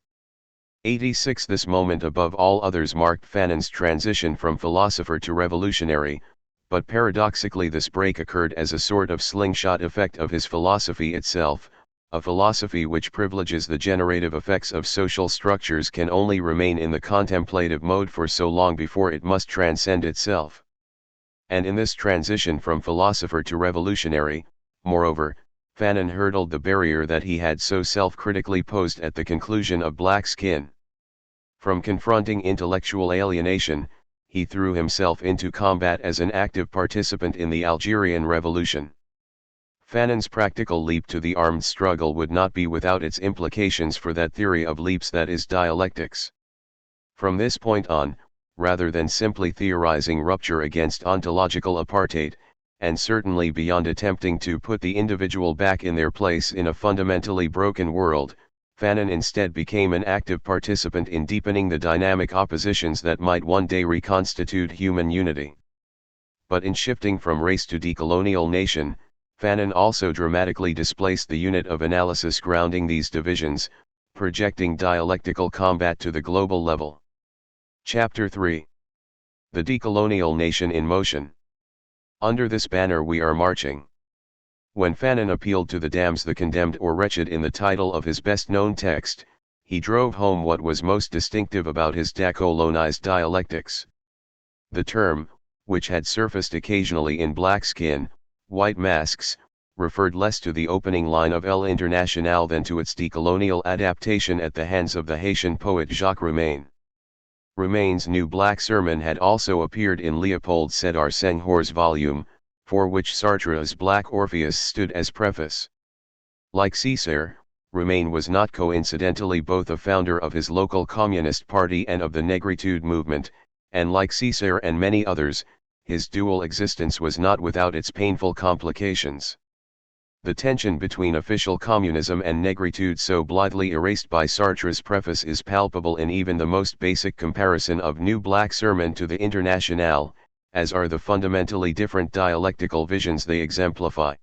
86. This moment above all others marked Fanon's transition from philosopher to revolutionary, but paradoxically this break occurred as a sort of slingshot effect of his philosophy itself. A philosophy which privileges the generative effects of social structures can only remain in the contemplative mode for so long before it must transcend itself. And in this transition from philosopher to revolutionary, moreover, Fanon hurdled the barrier that he had so self-critically posed at the conclusion of Black Skin. From confronting intellectual alienation, he threw himself into combat as an active participant in the Algerian Revolution. Fanon's practical leap to the armed struggle would not be without its implications for that theory of leaps that is dialectics. From this point on, rather than simply theorizing rupture against ontological apartheid, and certainly beyond attempting to put the individual back in their place in a fundamentally broken world, Fanon instead became an active participant in deepening the dynamic oppositions that might one day reconstitute human unity. But in shifting from race to decolonial nation, Fanon also dramatically displaced the unit of analysis grounding these divisions, projecting dialectical combat to the global level. Chapter 3. The Decolonial Nation in Motion. Under this banner we are marching. When Fanon appealed to the damned, the condemned or wretched in the title of his best-known text, he drove home what was most distinctive about his decolonized dialectics. The term, which had surfaced occasionally in Black Skin, White Masks, referred less to the opening line of L'Internationale than to its decolonial adaptation at the hands of the Haitian poet Jacques Roumain. Roumain's new black sermon had also appeared in Léopold Sédar Senghor's volume, for which Sartre's Black Orpheus stood as preface. Like Césaire, Roumain was not coincidentally both a founder of his local communist party and of the Negritude movement, and like Césaire and many others, his dual existence was not without its painful complications. The tension between official communism and negritude so blithely erased by Sartre's preface is palpable in even the most basic comparison of New Black Sermon to the Internationale, as are the fundamentally different dialectical visions they exemplify.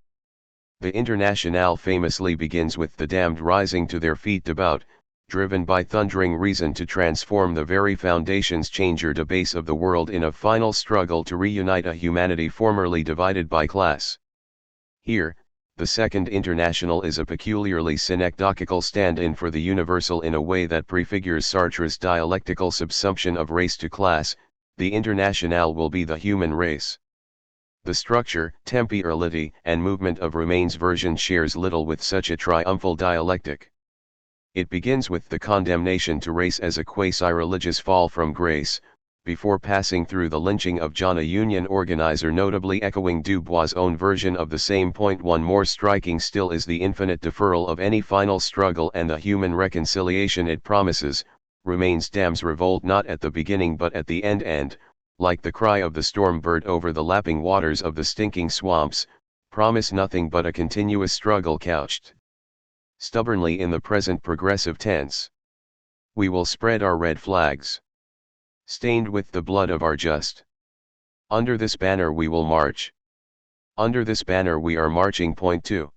The Internationale famously begins with the damned rising to their feet devout, driven by thundering reason to transform the very foundations changer de base of the world in a final struggle to reunite a humanity formerly divided by class. Here, the Second International is a peculiarly synecdochical stand-in for the universal in a way that prefigures Sartre's dialectical subsumption of race to class. The Internationale will be the human race. The structure, temporality, and movement of Roumain's version shares little with such a triumphal dialectic. It begins with the condemnation to race as a quasi-religious fall from grace, before passing through the lynching of John, a union organizer, notably echoing Dubois' own version of the same point. One more striking still is the infinite deferral of any final struggle and the human reconciliation it promises. Roumain's damns revolt not at the beginning but at the end, and, like the cry of the storm bird over the lapping waters of the stinking swamps, promise nothing but a continuous struggle couched stubbornly in the present progressive tense. We will spread our red flags, stained with the blood of our just. Under this banner we will march. Under this banner we are marching. Point 2.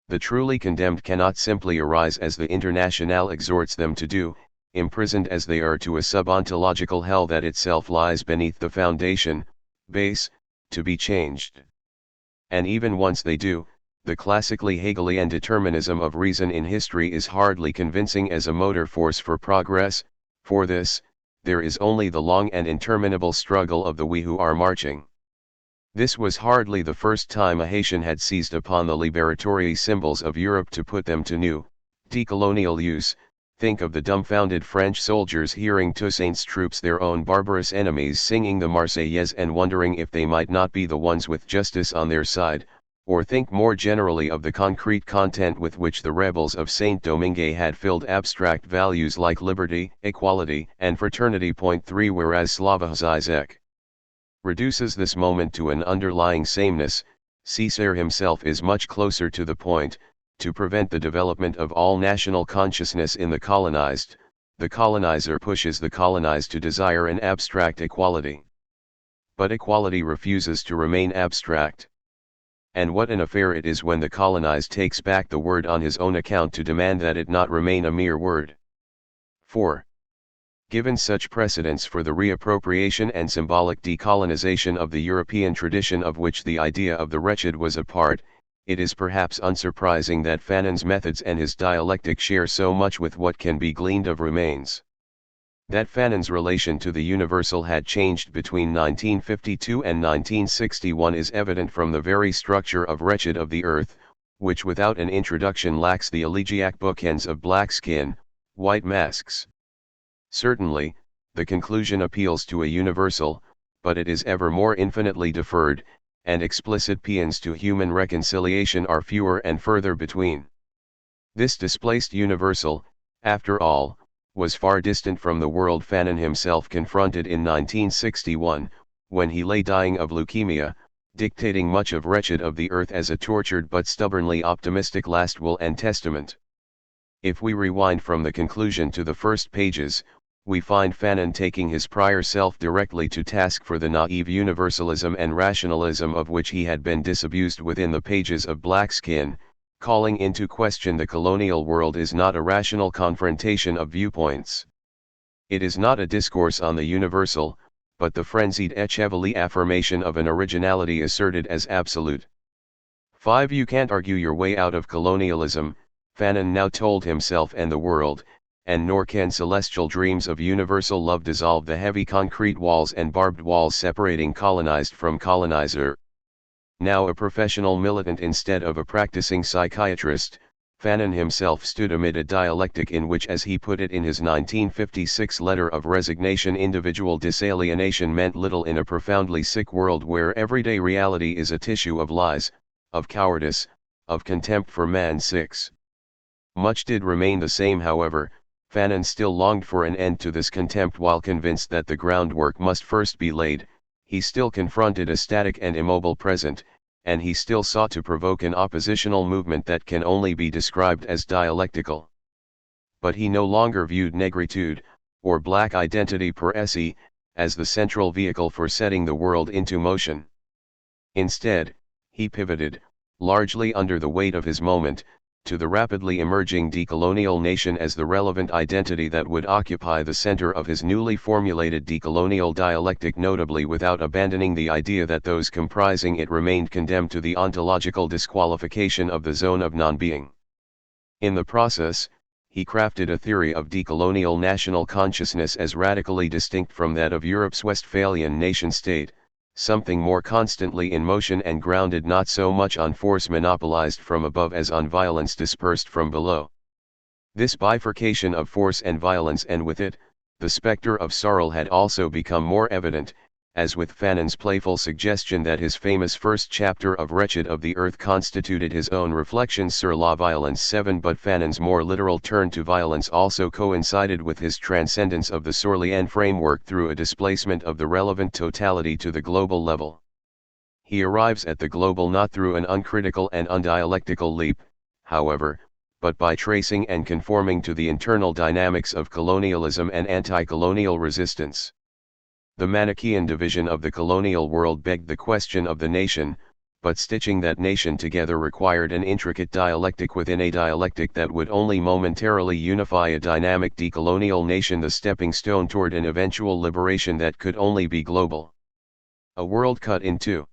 The truly condemned cannot simply arise as the Internationale exhorts them to do, imprisoned as they are to a subontological hell that itself lies beneath the foundation, base, to be changed. And even once they do, the classically Hegelian determinism of reason in history is hardly convincing as a motor force for progress. For this, there is only the long and interminable struggle of the we who are marching. This was hardly the first time a Haitian had seized upon the liberatory symbols of Europe to put them to new, decolonial use. Think of the dumbfounded French soldiers hearing Toussaint's troops, their own barbarous enemies, singing the Marseillaise and wondering if they might not be the ones with justice on their side, or think more generally of the concrete content with which the rebels of Saint-Domingue had filled abstract values like liberty, equality, and fraternity. Point 3. Whereas Slavoj Žižek reduces this moment to an underlying sameness, Césaire himself is much closer to the point. To prevent the development of all national consciousness in the colonized, the colonizer pushes the colonized to desire an abstract equality. But equality refuses to remain abstract. And what an affair it is when the colonized takes back the word on his own account to demand that it not remain a mere word. 4. Given such precedents for the reappropriation and symbolic decolonization of the European tradition of which the idea of the wretched was a part, it is perhaps unsurprising that Fanon's methods and his dialectic share so much with what can be gleaned of remains. That Fanon's relation to the universal had changed between 1952 and 1961 is evident from the very structure of Wretched of the Earth, which without an introduction lacks the elegiac bookends of black skin, white masks. Certainly, the conclusion appeals to a universal, but it is ever more infinitely deferred, and explicit paeans to human reconciliation are fewer and further between. This displaced universal, after all, was far distant from the world Fanon himself confronted in 1961, when he lay dying of leukemia, dictating much of Wretched of the Earth as a tortured but stubbornly optimistic last will and testament. If we rewind from the conclusion to the first pages, we find Fanon taking his prior self directly to task for the naive universalism and rationalism of which he had been disabused within the pages of Black Skin, calling into question the colonial world is not a rational confrontation of viewpoints. It is not a discourse on the universal, but the frenzied Echevali affirmation of an originality asserted as absolute. 5. You can't argue your way out of colonialism, Fanon now told himself and the world, and nor can celestial dreams of universal love dissolve the heavy concrete walls and barbed walls separating colonized from colonizer. Now a professional militant instead of a practicing psychiatrist, Fanon himself stood amid a dialectic in which, as he put it in his 1956 letter of resignation, individual disalienation meant little in a profoundly sick world where everyday reality is a tissue of lies, of cowardice, of contempt for man. 6. Much did remain the same, however. Fanon still longed for an end to this contempt while convinced that the groundwork must first be laid. He still confronted a static and immobile present, and he still sought to provoke an oppositional movement that can only be described as dialectical. But he no longer viewed negritude, or black identity per se, as the central vehicle for setting the world into motion. Instead, he pivoted, largely under the weight of his moment, to the rapidly emerging decolonial nation as the relevant identity that would occupy the center of his newly formulated decolonial dialectic, notably without abandoning the idea that those comprising it remained condemned to the ontological disqualification of the zone of non-being. In the process, he crafted a theory of decolonial national consciousness as radically distinct from that of Europe's Westphalian nation-state, something more constantly in motion and grounded not so much on force monopolized from above as on violence dispersed from below. This bifurcation of force and violence, and with it, the specter of sorrow, had also become more evident, as with Fanon's playful suggestion that his famous first chapter of Wretched of the Earth constituted his own reflections sur la violence 7, but Fanon's more literal turn to violence also coincided with his transcendence of the Sorlian framework through a displacement of the relevant totality to the global level. He arrives at the global not through an uncritical and undialectical leap, however, but by tracing and conforming to the internal dynamics of colonialism and anti-colonial resistance. The Manichaean division of the colonial world begged the question of the nation, but stitching that nation together required an intricate dialectic within a dialectic that would only momentarily unify a dynamic decolonial nation, the stepping stone toward an eventual liberation that could only be global. A world cut in two.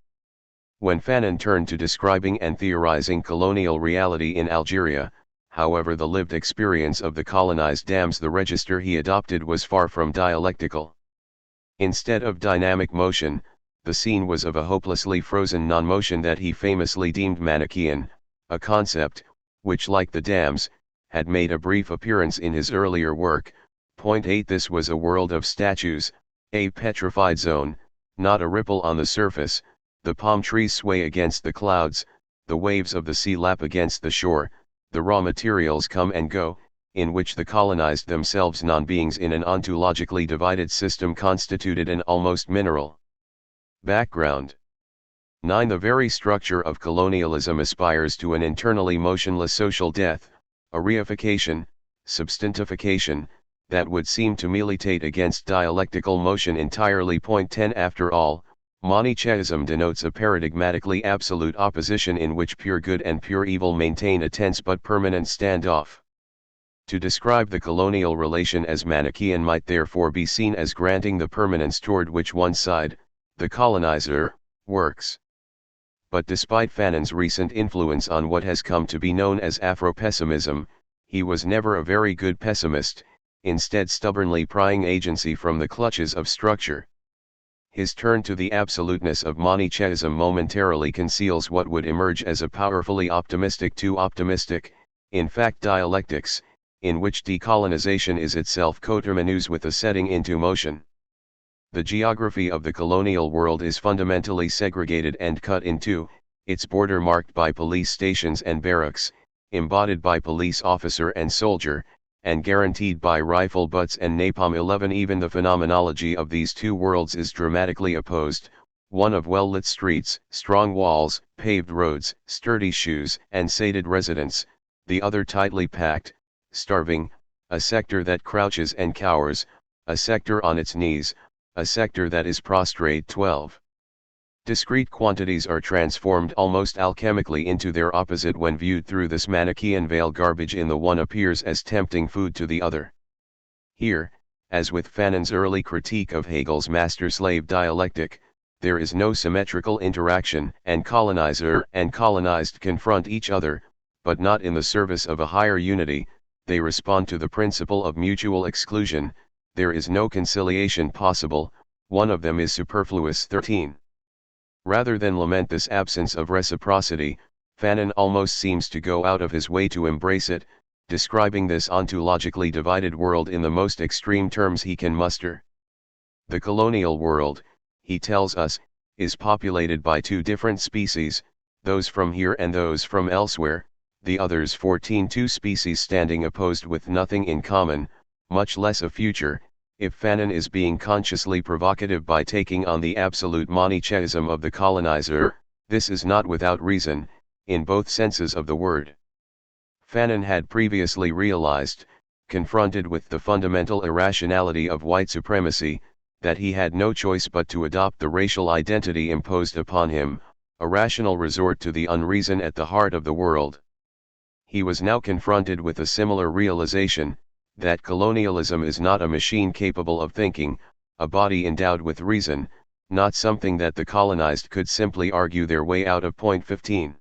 When Fanon turned to describing and theorizing colonial reality in Algeria, however, the lived experience of the colonized damns the register he adopted was far from dialectical. Instead of dynamic motion, the scene was of a hopelessly frozen non-motion that he famously deemed Manichaean, a concept, which like the damns, had made a brief appearance in his earlier work. Point 8. This was a world of statues, a petrified zone, not a ripple on the surface. The palm trees sway against the clouds, the waves of the sea lap against the shore, the raw materials come and go, in which the colonized themselves non-beings in an ontologically divided system constituted an almost mineral background. 9. The very structure of colonialism aspires to an internally motionless social death, a reification, substantification, that would seem to militate against dialectical motion entirely. Point 10. After all, Manichaeism denotes a paradigmatically absolute opposition in which pure good and pure evil maintain a tense but permanent standoff. To describe the colonial relation as Manichaean might therefore be seen as granting the permanence toward which one side, the colonizer, works. But despite Fanon's recent influence on what has come to be known as Afro-pessimism, he was never a very good pessimist, instead stubbornly prying agency from the clutches of structure. His turn to the absoluteness of Manichaeism momentarily conceals what would emerge as a powerfully optimistic in fact dialectics, in which decolonization is itself coterminous with the setting into motion. The geography of the colonial world is fundamentally segregated and cut in two, its border marked by police stations and barracks, embodied by police officer and soldier, and guaranteed by rifle butts and napalm. 11. Even the phenomenology of these two worlds is dramatically opposed, one of well-lit streets, strong walls, paved roads, sturdy shoes, and sated residents, the other tightly packed, starving, a sector that crouches and cowers, a sector on its knees, a sector that is prostrate. 12. Discrete quantities are transformed almost alchemically into their opposite when viewed through this Manichaean veil. Garbage in the one appears as tempting food to the other. Here, as with Fanon's early critique of Hegel's master-slave dialectic, there is no symmetrical interaction, and colonizer and colonized confront each other, but not in the service of a higher unity. They respond to the principle of mutual exclusion. There is no conciliation possible, one of them is superfluous. 13. Rather than lament this absence of reciprocity, Fanon almost seems to go out of his way to embrace it, describing this ontologically divided world in the most extreme terms he can muster. The colonial world, he tells us, is populated by two different species, those from here and those from elsewhere, the others 14, two species standing opposed with nothing in common, much less a future. If Fanon is being consciously provocative by taking on the absolute Manichaeism of the colonizer, this is not without reason, in both senses of the word. Fanon had previously realized, confronted with the fundamental irrationality of white supremacy, that he had no choice but to adopt the racial identity imposed upon him, a rational resort to the unreason at the heart of the world. He was now confronted with a similar realization, that colonialism is not a machine capable of thinking, a body endowed with reason, not something that the colonized could simply argue their way out of. Point 15.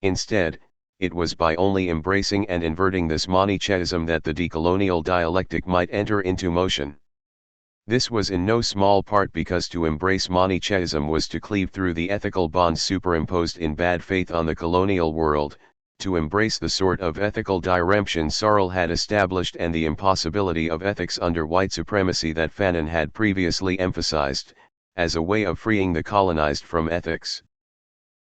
Instead, it was by only embracing and inverting this Manichaeism that the decolonial dialectic might enter into motion. This was in no small part because to embrace Manichaeism was to cleave through the ethical bonds superimposed in bad faith on the colonial world, to embrace the sort of ethical diremption Searle had established and the impossibility of ethics under white supremacy that Fanon had previously emphasized, as a way of freeing the colonized from ethics.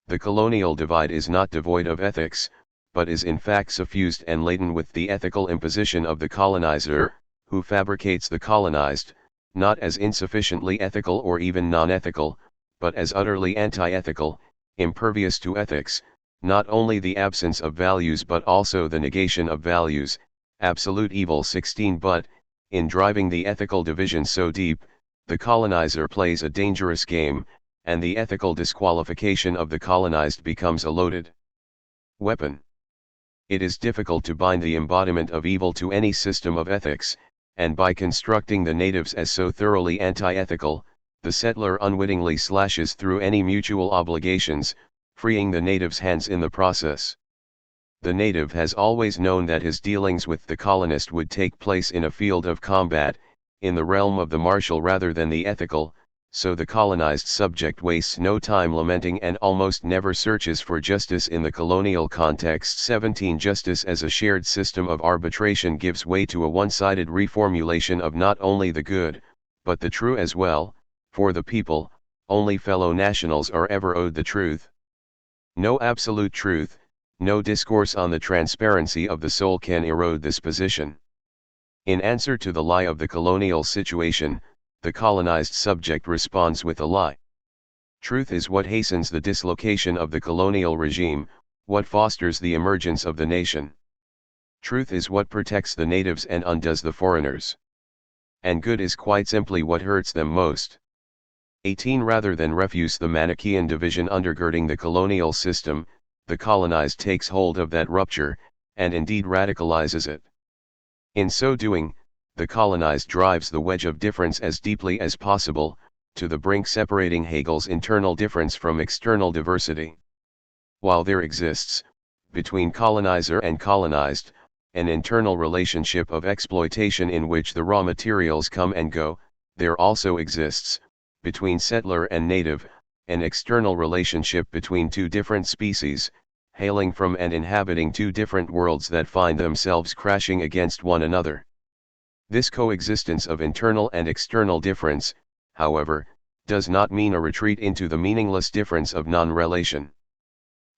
The colonial divide is not devoid of ethics, but is in fact suffused and laden with the ethical imposition of the colonizer, who fabricates the colonized, not as insufficiently ethical or even non-ethical, but as utterly anti-ethical, impervious to ethics, not only the absence of values but also the negation of values, absolute evil. 16 But, in driving the ethical division so deep, the colonizer plays a dangerous game, and the ethical disqualification of the colonized becomes a loaded weapon. It is difficult to bind the embodiment of evil to any system of ethics, and by constructing the natives as so thoroughly anti-ethical, the settler unwittingly slashes through any mutual obligations, freeing the native's hands in the process. The native has always known that his dealings with the colonist would take place in a field of combat, in the realm of the martial rather than the ethical, so the colonized subject wastes no time lamenting and almost never searches for justice in the colonial context. 17 Justice as a shared system of arbitration gives way to a one-sided reformulation of not only the good, but the true as well. For the people, only fellow nationals are ever owed the truth. No absolute truth, no discourse on the transparency of the soul can erode this position. In answer to the lie of the colonial situation, the colonized subject responds with a lie. Truth is what hastens the dislocation of the colonial regime, what fosters the emergence of the nation. Truth is what protects the natives and undoes the foreigners. And good is quite simply what hurts them most. 18 Rather than refuse the Manichaean division undergirding the colonial system, the colonized takes hold of that rupture, and indeed radicalizes it. In so doing, the colonized drives the wedge of difference as deeply as possible, to the brink separating Hegel's internal difference from external diversity. While there exists, between colonizer and colonized, an internal relationship of exploitation in which the raw materials come and go, there also exists, between settler and native, an external relationship between two different species, hailing from and inhabiting two different worlds that find themselves crashing against one another. This coexistence of internal and external difference, however, does not mean a retreat into the meaningless difference of non-relation.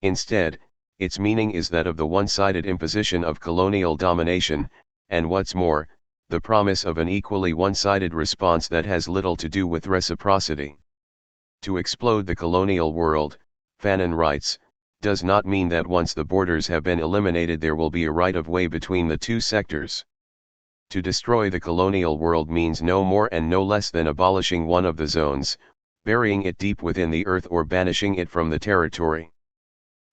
Instead, its meaning is that of the one-sided imposition of colonial domination, and what's more, the promise of an equally one-sided response that has little to do with reciprocity. To explode the colonial world, Fanon writes, does not mean that once the borders have been eliminated there will be a right-of-way between the two sectors. To destroy the colonial world means no more and no less than abolishing one of the zones, burying it deep within the earth or banishing it from the territory.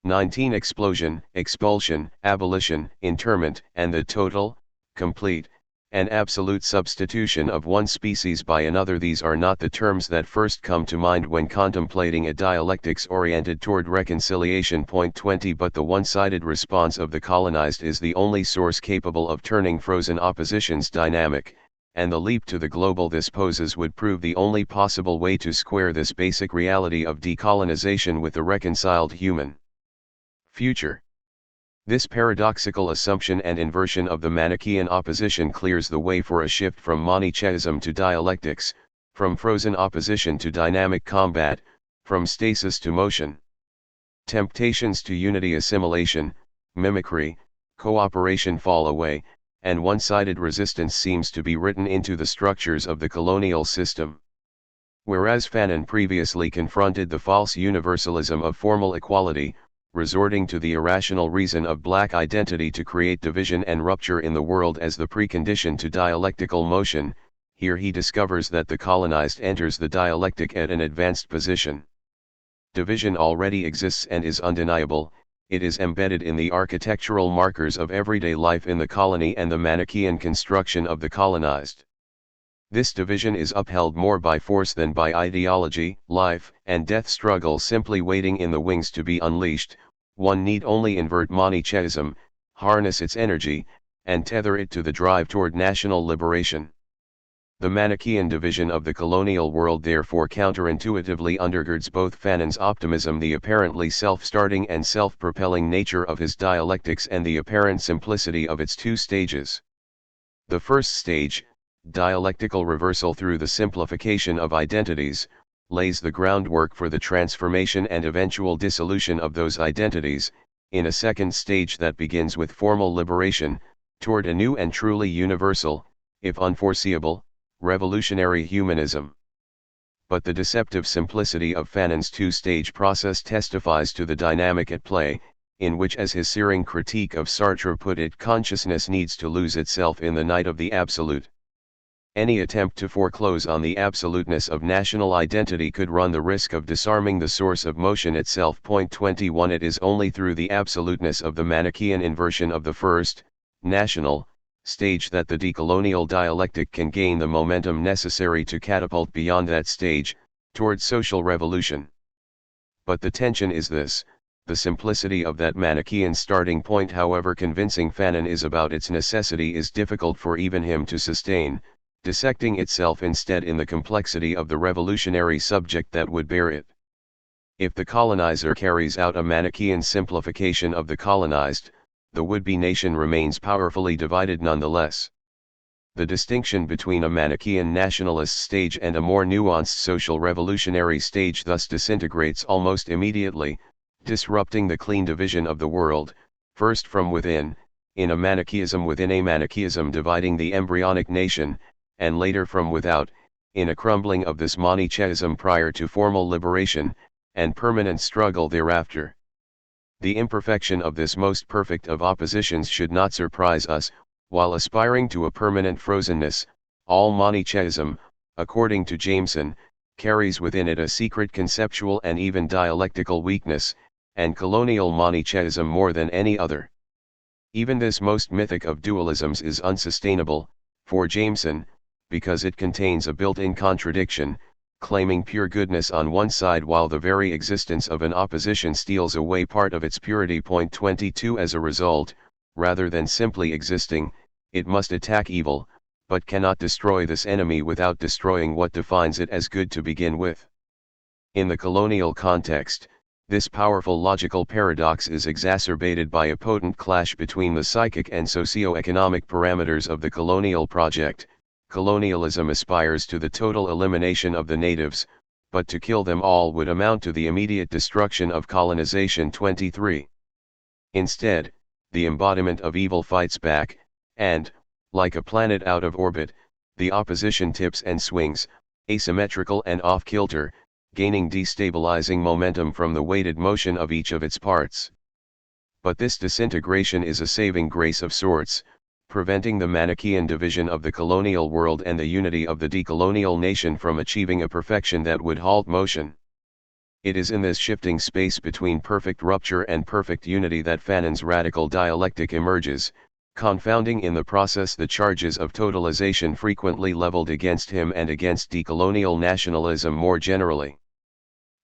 19 Explosion, expulsion, abolition, interment, and the total, complete, and absolute substitution of one species by another. These are not the terms that first come to mind when contemplating a dialectics oriented toward reconciliation. 20 But the one-sided response of the colonized is the only source capable of turning frozen oppositions dynamic, and the leap to the global this poses would prove the only possible way to square this basic reality of decolonization with the reconciled human future. This paradoxical assumption and inversion of the Manichaean opposition clears the way for a shift from Manichaeism to dialectics, from frozen opposition to dynamic combat, from stasis to motion. Temptations to unity, assimilation, mimicry, cooperation fall away, and one-sided resistance seems to be written into the structures of the colonial system. Whereas Fanon previously confronted the false universalism of formal equality, resorting to the irrational reason of black identity to create division and rupture in the world as the precondition to dialectical motion, here he discovers that the colonized enters the dialectic at an advanced position. Division already exists and is undeniable, it is embedded in the architectural markers of everyday life in the colony and the Manichaean construction of the colonized. This division is upheld more by force than by ideology, life and death struggle simply waiting in the wings to be unleashed. One need only invert Manichaeism, harness its energy, and tether it to the drive toward national liberation. The Manichaean division of the colonial world therefore counterintuitively undergirds both Fanon's optimism, the apparently self-starting and self-propelling nature of his dialectics, and the apparent simplicity of its two stages. The first stage, dialectical reversal through the simplification of identities, lays the groundwork for the transformation and eventual dissolution of those identities, in a second stage that begins with formal liberation, toward a new and truly universal, if unforeseeable, revolutionary humanism. But the deceptive simplicity of Fanon's two-stage process testifies to the dynamic at play, in which, as his searing critique of Sartre put it, consciousness needs to lose itself in the night of the absolute. Any attempt to foreclose on the absoluteness of national identity could run the risk of disarming the source of motion itself. 21 It is only through the absoluteness of the Manichaean inversion of the first, national, stage that the decolonial dialectic can gain the momentum necessary to catapult beyond that stage, toward social revolution. But the tension is this: the simplicity of that Manichaean starting point, however convincing Fanon is about its necessity, is difficult for even him to sustain, dissecting itself instead in the complexity of the revolutionary subject that would bear it. If the colonizer carries out a Manichaean simplification of the colonized, the would-be nation remains powerfully divided nonetheless. The distinction between a Manichaean nationalist stage and a more nuanced social revolutionary stage thus disintegrates almost immediately, disrupting the clean division of the world, first from within, in a Manichaeism within a Manichaeism dividing the embryonic nation, and later from without, in a crumbling of this Manichaeism prior to formal liberation, and permanent struggle thereafter. The imperfection of this most perfect of oppositions should not surprise us. While aspiring to a permanent frozenness, all Manichaeism, according to Jameson, carries within it a secret conceptual and even dialectical weakness, and colonial Manichaeism more than any other. Even this most mythic of dualisms is unsustainable, for Jameson, because it contains a built-in contradiction, claiming pure goodness on one side while the very existence of an opposition steals away part of its purity. 22 As a result, rather than simply existing, it must attack evil, but cannot destroy this enemy without destroying what defines it as good to begin with. In the colonial context, this powerful logical paradox is exacerbated by a potent clash between the psychic and socio-economic parameters of the colonial project. Colonialism aspires to the total elimination of the natives, but to kill them all would amount to the immediate destruction of colonization. 23. Instead, the embodiment of evil fights back, and, like a planet out of orbit, the opposition tips and swings, asymmetrical and off-kilter, gaining destabilizing momentum from the weighted motion of each of its parts. But this disintegration is a saving grace of sorts, preventing the Manichaean division of the colonial world and the unity of the decolonial nation from achieving a perfection that would halt motion. It is in this shifting space between perfect rupture and perfect unity that Fanon's radical dialectic emerges, confounding in the process the charges of totalization frequently leveled against him and against decolonial nationalism more generally.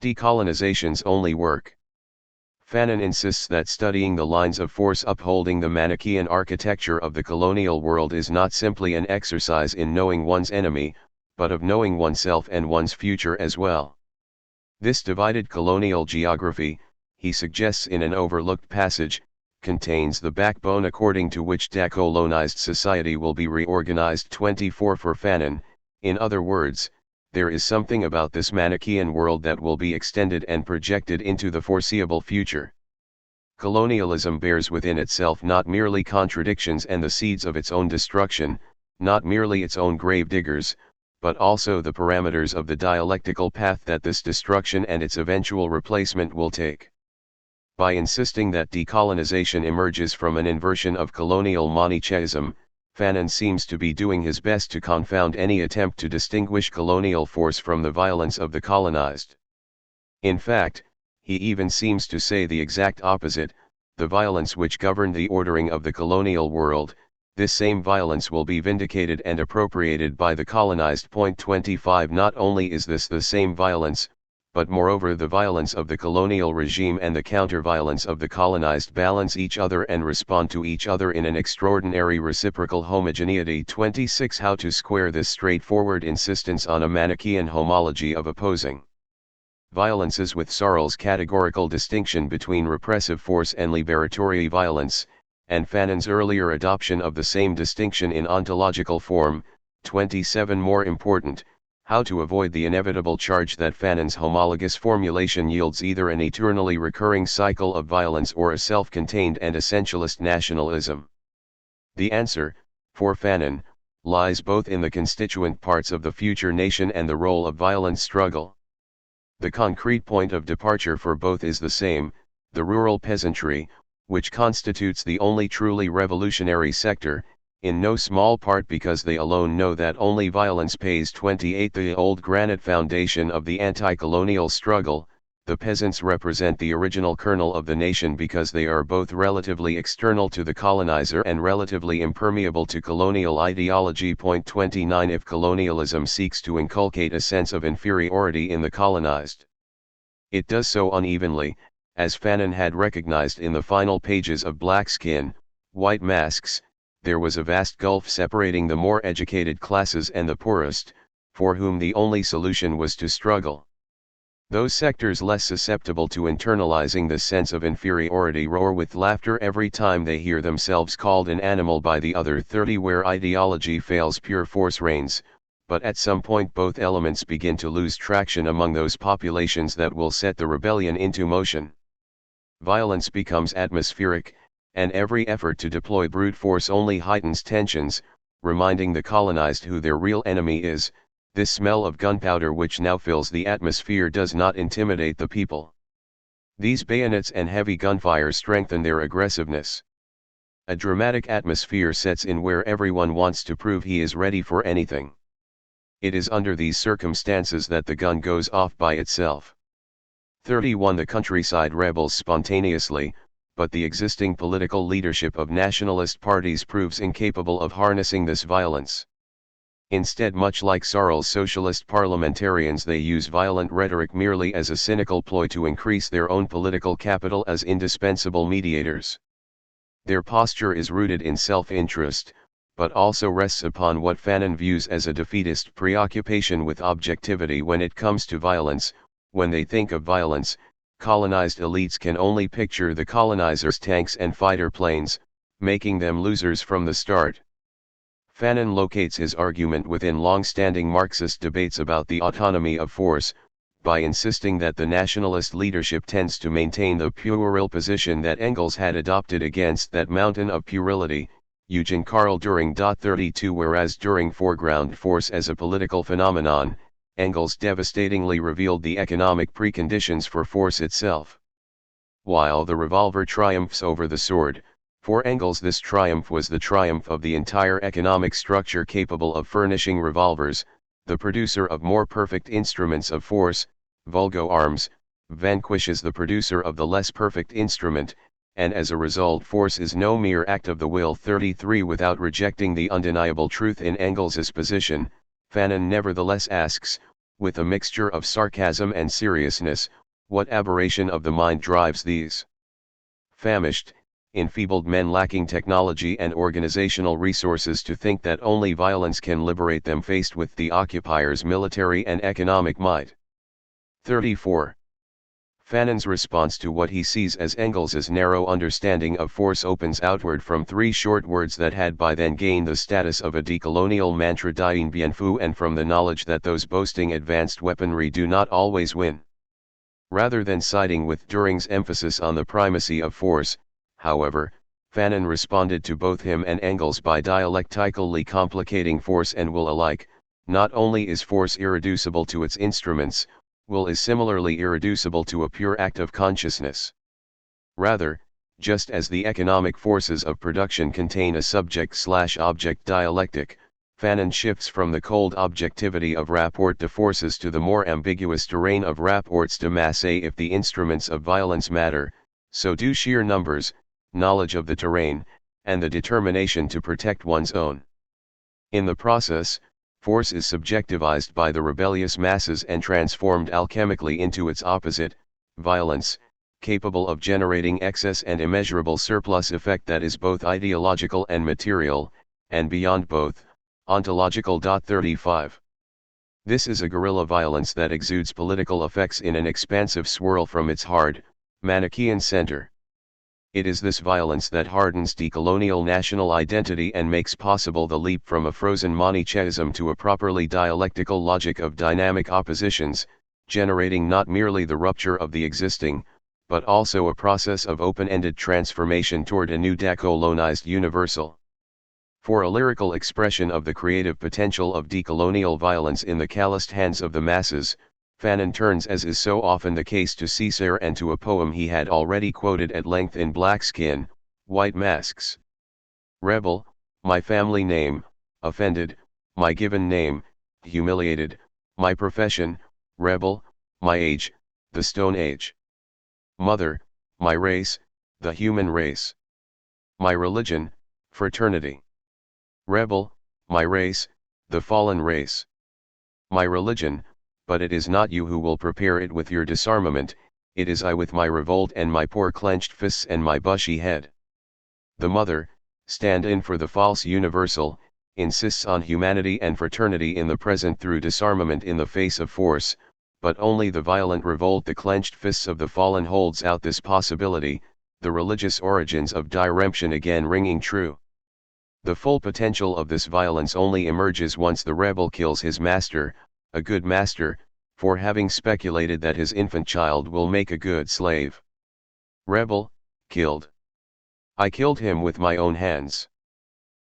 Decolonization's only work. Fanon insists that studying the lines of force upholding the Manichaean architecture of the colonial world is not simply an exercise in knowing one's enemy, but of knowing oneself and one's future as well. This divided colonial geography, he suggests in an overlooked passage, contains the backbone according to which decolonized society will be reorganized. 24 For Fanon, in other words, there is something about this Manichaean world that will be extended and projected into the foreseeable future. Colonialism bears within itself not merely contradictions and the seeds of its own destruction, not merely its own grave diggers, but also the parameters of the dialectical path that this destruction and its eventual replacement will take. By insisting that decolonization emerges from an inversion of colonial Manichaeism, Fanon seems to be doing his best to confound any attempt to distinguish colonial force from the violence of the colonized. In fact, he even seems to say the exact opposite: the violence which governed the ordering of the colonial world, this same violence will be vindicated and appropriated by the colonized. 25 Not only is this the same violence, but moreover the violence of the colonial regime and the counter-violence of the colonized balance each other and respond to each other in an extraordinary reciprocal homogeneity. 26 How to square this straightforward insistence on a Manichaean homology of opposing violences with Searle's categorical distinction between repressive force and liberatory violence, and Fanon's earlier adoption of the same distinction in ontological form. 27 More important, How to avoid the inevitable charge that Fanon's homologous formulation yields either an eternally recurring cycle of violence or a self-contained and essentialist nationalism. The answer, for Fanon, lies both in the constituent parts of the future nation and the role of violent struggle. The concrete point of departure for both is the same, the rural peasantry, which constitutes the only truly revolutionary sector, in no small part because they alone know that only violence pays. 28 The old granite foundation of the anti-colonial struggle, the peasants represent the original kernel of the nation because they are both relatively external to the colonizer and relatively impermeable to colonial ideology. 29 If colonialism seeks to inculcate a sense of inferiority in the colonized, it does so unevenly, as Fanon had recognized in the final pages of Black Skin, White Masks. There was a vast gulf separating the more educated classes and the poorest, for whom the only solution was to struggle. Those sectors less susceptible to internalizing the sense of inferiority roar with laughter every time they hear themselves called an animal by the other 30. Where ideology fails, pure force reigns, but at some point both elements begin to lose traction among those populations that will set the rebellion into motion. Violence becomes atmospheric, and every effort to deploy brute force only heightens tensions, reminding the colonized who their real enemy is. This smell of gunpowder which now fills the atmosphere does not intimidate the people. These bayonets and heavy gunfire strengthen their aggressiveness. A dramatic atmosphere sets in where everyone wants to prove he is ready for anything. It is under these circumstances that the gun goes off by itself. 31 The countryside rebels spontaneously, but the existing political leadership of nationalist parties proves incapable of harnessing this violence. Instead, much like Sarl's socialist parliamentarians, they use violent rhetoric merely as a cynical ploy to increase their own political capital as indispensable mediators. Their posture is rooted in self-interest, but also rests upon what Fanon views as a defeatist preoccupation with objectivity when it comes to violence. When they think of violence, colonized elites can only picture the colonizers' tanks and fighter planes, making them losers from the start. Fanon locates his argument within long-standing Marxist debates about the autonomy of force, by insisting that the nationalist leadership tends to maintain the puerile position that Engels had adopted against that mountain of puerility, Eugen Karl during. 32 Whereas during Foreground Force as a political phenomenon, Engels devastatingly revealed the economic preconditions for force itself. While the revolver triumphs over the sword, for Engels this triumph was the triumph of the entire economic structure capable of furnishing revolvers. The producer of more perfect instruments of force, vulgo arms, vanquishes the producer of the less perfect instrument, and as a result force is no mere act of the will. 33 Without rejecting the undeniable truth in Engels's position, Fanon nevertheless asks, with a mixture of sarcasm and seriousness, what aberration of the mind drives these famished, enfeebled men lacking technology and organizational resources to think that only violence can liberate them faced with the occupiers' military and economic might. 34. Fanon's response to what he sees as Engels's narrow understanding of force opens outward from three short words that had by then gained the status of a decolonial mantra: Dien Bien Phu, and from the knowledge that those boasting advanced weaponry do not always win. Rather than siding with Düring's emphasis on the primacy of force, however, Fanon responded to both him and Engels by dialectically complicating force and will alike. Not only is force irreducible to its instruments, will is similarly irreducible to a pure act of consciousness. Rather, just as the economic forces of production contain a subject/object dialectic, Fanon shifts from the cold objectivity of rapport de forces to the more ambiguous terrain of rapports de masse. If the instruments of violence matter, so do sheer numbers, knowledge of the terrain, and the determination to protect one's own. In the process, force is subjectivized by the rebellious masses and transformed alchemically into its opposite, violence, capable of generating excess and immeasurable surplus effect that is both ideological and material, and beyond both, ontological. 35. This is a guerrilla violence that exudes political effects in an expansive swirl from its hard, Manichaean center. It is this violence that hardens decolonial national identity and makes possible the leap from a frozen Manichaeism to a properly dialectical logic of dynamic oppositions, generating not merely the rupture of the existing, but also a process of open-ended transformation toward a new decolonized universal. For a lyrical expression of the creative potential of decolonial violence in the calloused hands of the masses, Fanon turns, as is so often the case, to Cicero and to a poem he had already quoted at length in Black Skin, White Masks. Rebel, my family name, offended, my given name, humiliated, my profession, rebel, my age, the Stone Age. Mother, my race, the human race. My religion, fraternity. Rebel, my race, the fallen race. My religion, but it is not you who will prepare it with your disarmament, it is I with my revolt and my poor clenched fists and my bushy head. The mother, stand-in for the false universal, insists on humanity and fraternity in the present through disarmament in the face of force, but only the violent revolt, the clenched fists of the fallen, holds out this possibility, the religious origins of diremption again ringing true. The full potential of this violence only emerges once the rebel kills his master, a good master, for having speculated that his infant child will make a good slave. Rebel, killed. I killed him with my own hands.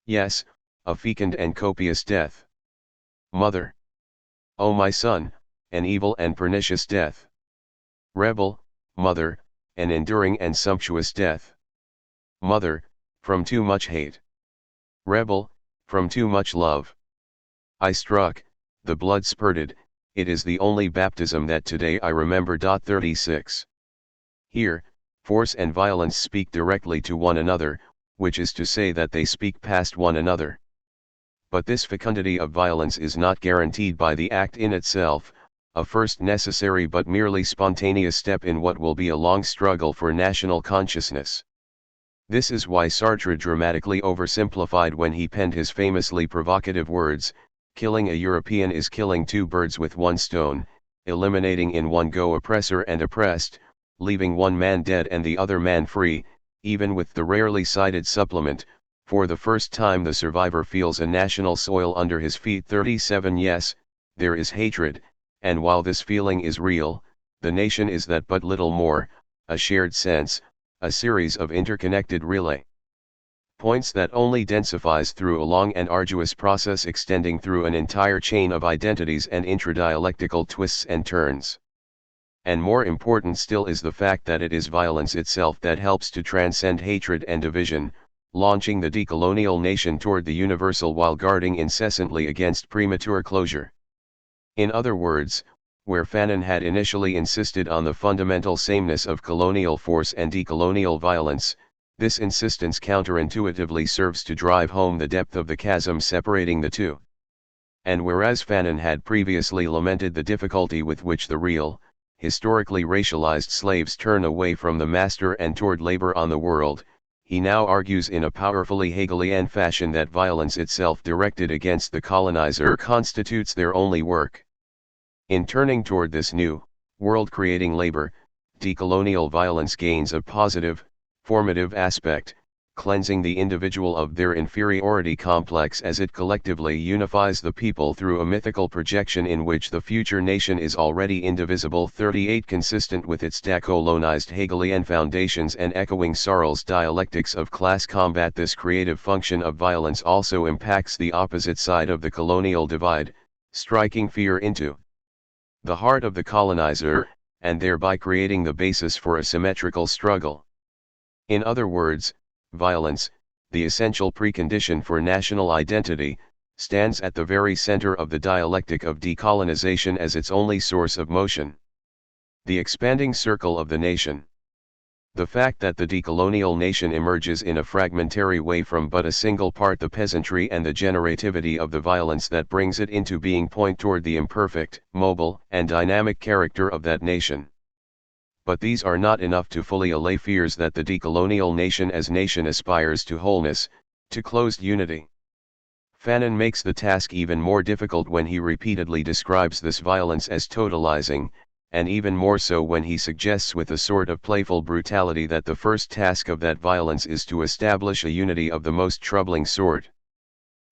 Yes, a fecund and copious death. Mother. O my son, an evil and pernicious death. Rebel, mother, an enduring and sumptuous death. Mother, from too much hate. Rebel, from too much love. I struck, the blood spurted, it is the only baptism that today I remember. 36. Here, force and violence speak directly to one another, which is to say that they speak past one another. But this fecundity of violence is not guaranteed by the act in itself, a first necessary but merely spontaneous step in what will be a long struggle for national consciousness. This is why Sartre dramatically oversimplified when he penned his famously provocative words, "Killing a European is killing two birds with one stone, eliminating in one go oppressor and oppressed, leaving one man dead and the other man free," even with the rarely cited supplement, "For the first time the survivor feels a national soil under his feet." 37. Yes, there is hatred, and while this feeling is real, the nation is that but little more, a shared sense, a series of interconnected relay points that only densifies through a long and arduous process extending through an entire chain of identities and intradialectical twists and turns. And more important still is the fact that it is violence itself that helps to transcend hatred and division, launching the decolonial nation toward the universal while guarding incessantly against premature closure. In other words, where Fanon had initially insisted on the fundamental sameness of colonial force and decolonial violence, this insistence counterintuitively serves to drive home the depth of the chasm separating the two. And whereas Fanon had previously lamented the difficulty with which the real, historically racialized slaves turn away from the master and toward labor on the world, he now argues in a powerfully Hegelian fashion that violence itself directed against the colonizer constitutes their only work. In turning toward this new, world-creating labor, decolonial violence gains a positive, formative aspect, cleansing the individual of their inferiority complex as it collectively unifies the people through a mythical projection in which the future nation is already indivisible. 38. Consistent with its decolonized Hegelian foundations and echoing Searle's dialectics of class combat, this creative function of violence also impacts the opposite side of the colonial divide, striking fear into the heart of the colonizer, and thereby creating the basis for a symmetrical struggle. In other words, violence, the essential precondition for national identity, stands at the very center of the dialectic of decolonization as its only source of motion. The expanding circle of the nation. The fact that the decolonial nation emerges in a fragmentary way from but a single part, the peasantry, and the generativity of the violence that brings it into being point toward the imperfect, mobile, and dynamic character of that nation. But these are not enough to fully allay fears that the decolonial nation as nation aspires to wholeness, to closed unity. Fanon makes the task even more difficult when he repeatedly describes this violence as totalizing, and even more so when he suggests with a sort of playful brutality that the first task of that violence is to establish a unity of the most troubling sort.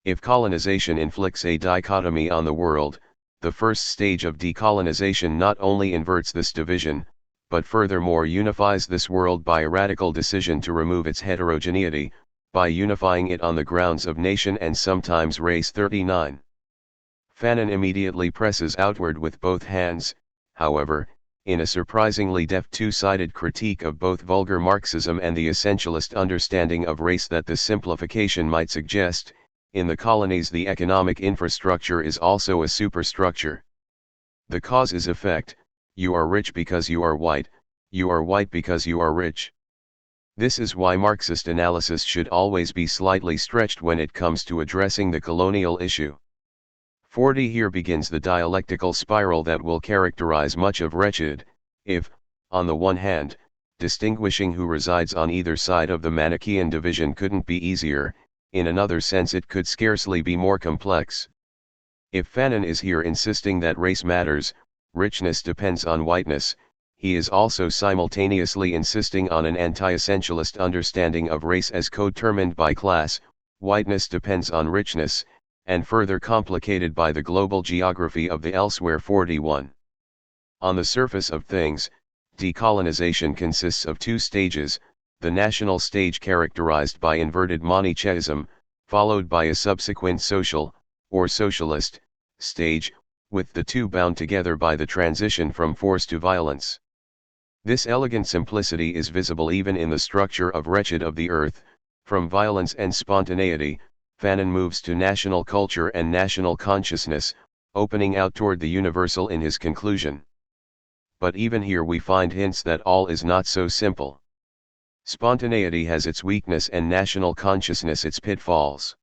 If colonization inflicts a dichotomy on the world, the first stage of decolonization not only inverts this division, but furthermore unifies this world by a radical decision to remove its heterogeneity, by unifying it on the grounds of nation and sometimes race. 39. Fanon immediately presses outward with both hands, however, in a surprisingly deft two-sided critique of both vulgar Marxism and the essentialist understanding of race that this simplification might suggest. In the colonies the economic infrastructure is also a superstructure. The cause is effect: you are rich because you are white because you are rich. This is why Marxist analysis should always be slightly stretched when it comes to addressing the colonial issue. 40 Here begins the dialectical spiral that will characterize much of Wretched, if, on the one hand, distinguishing who resides on either side of the Manichaean division couldn't be easier, in another sense it could scarcely be more complex. If Fanon is here insisting that race matters, richness depends on whiteness, he is also simultaneously insisting on an anti-essentialist understanding of race as codetermined by class. Whiteness depends on richness, and further complicated by the global geography of the elsewhere. 41. On the surface of things, decolonization consists of two stages: the national stage characterized by inverted Manichaeism, followed by a subsequent social, or socialist, stage, with the two bound together by the transition from force to violence. This elegant simplicity is visible even in the structure of Wretched of the Earth. From violence and spontaneity, Fanon moves to national culture and national consciousness, opening out toward the universal in his conclusion. But even here we find hints that all is not so simple. Spontaneity has its weakness and national consciousness its pitfalls.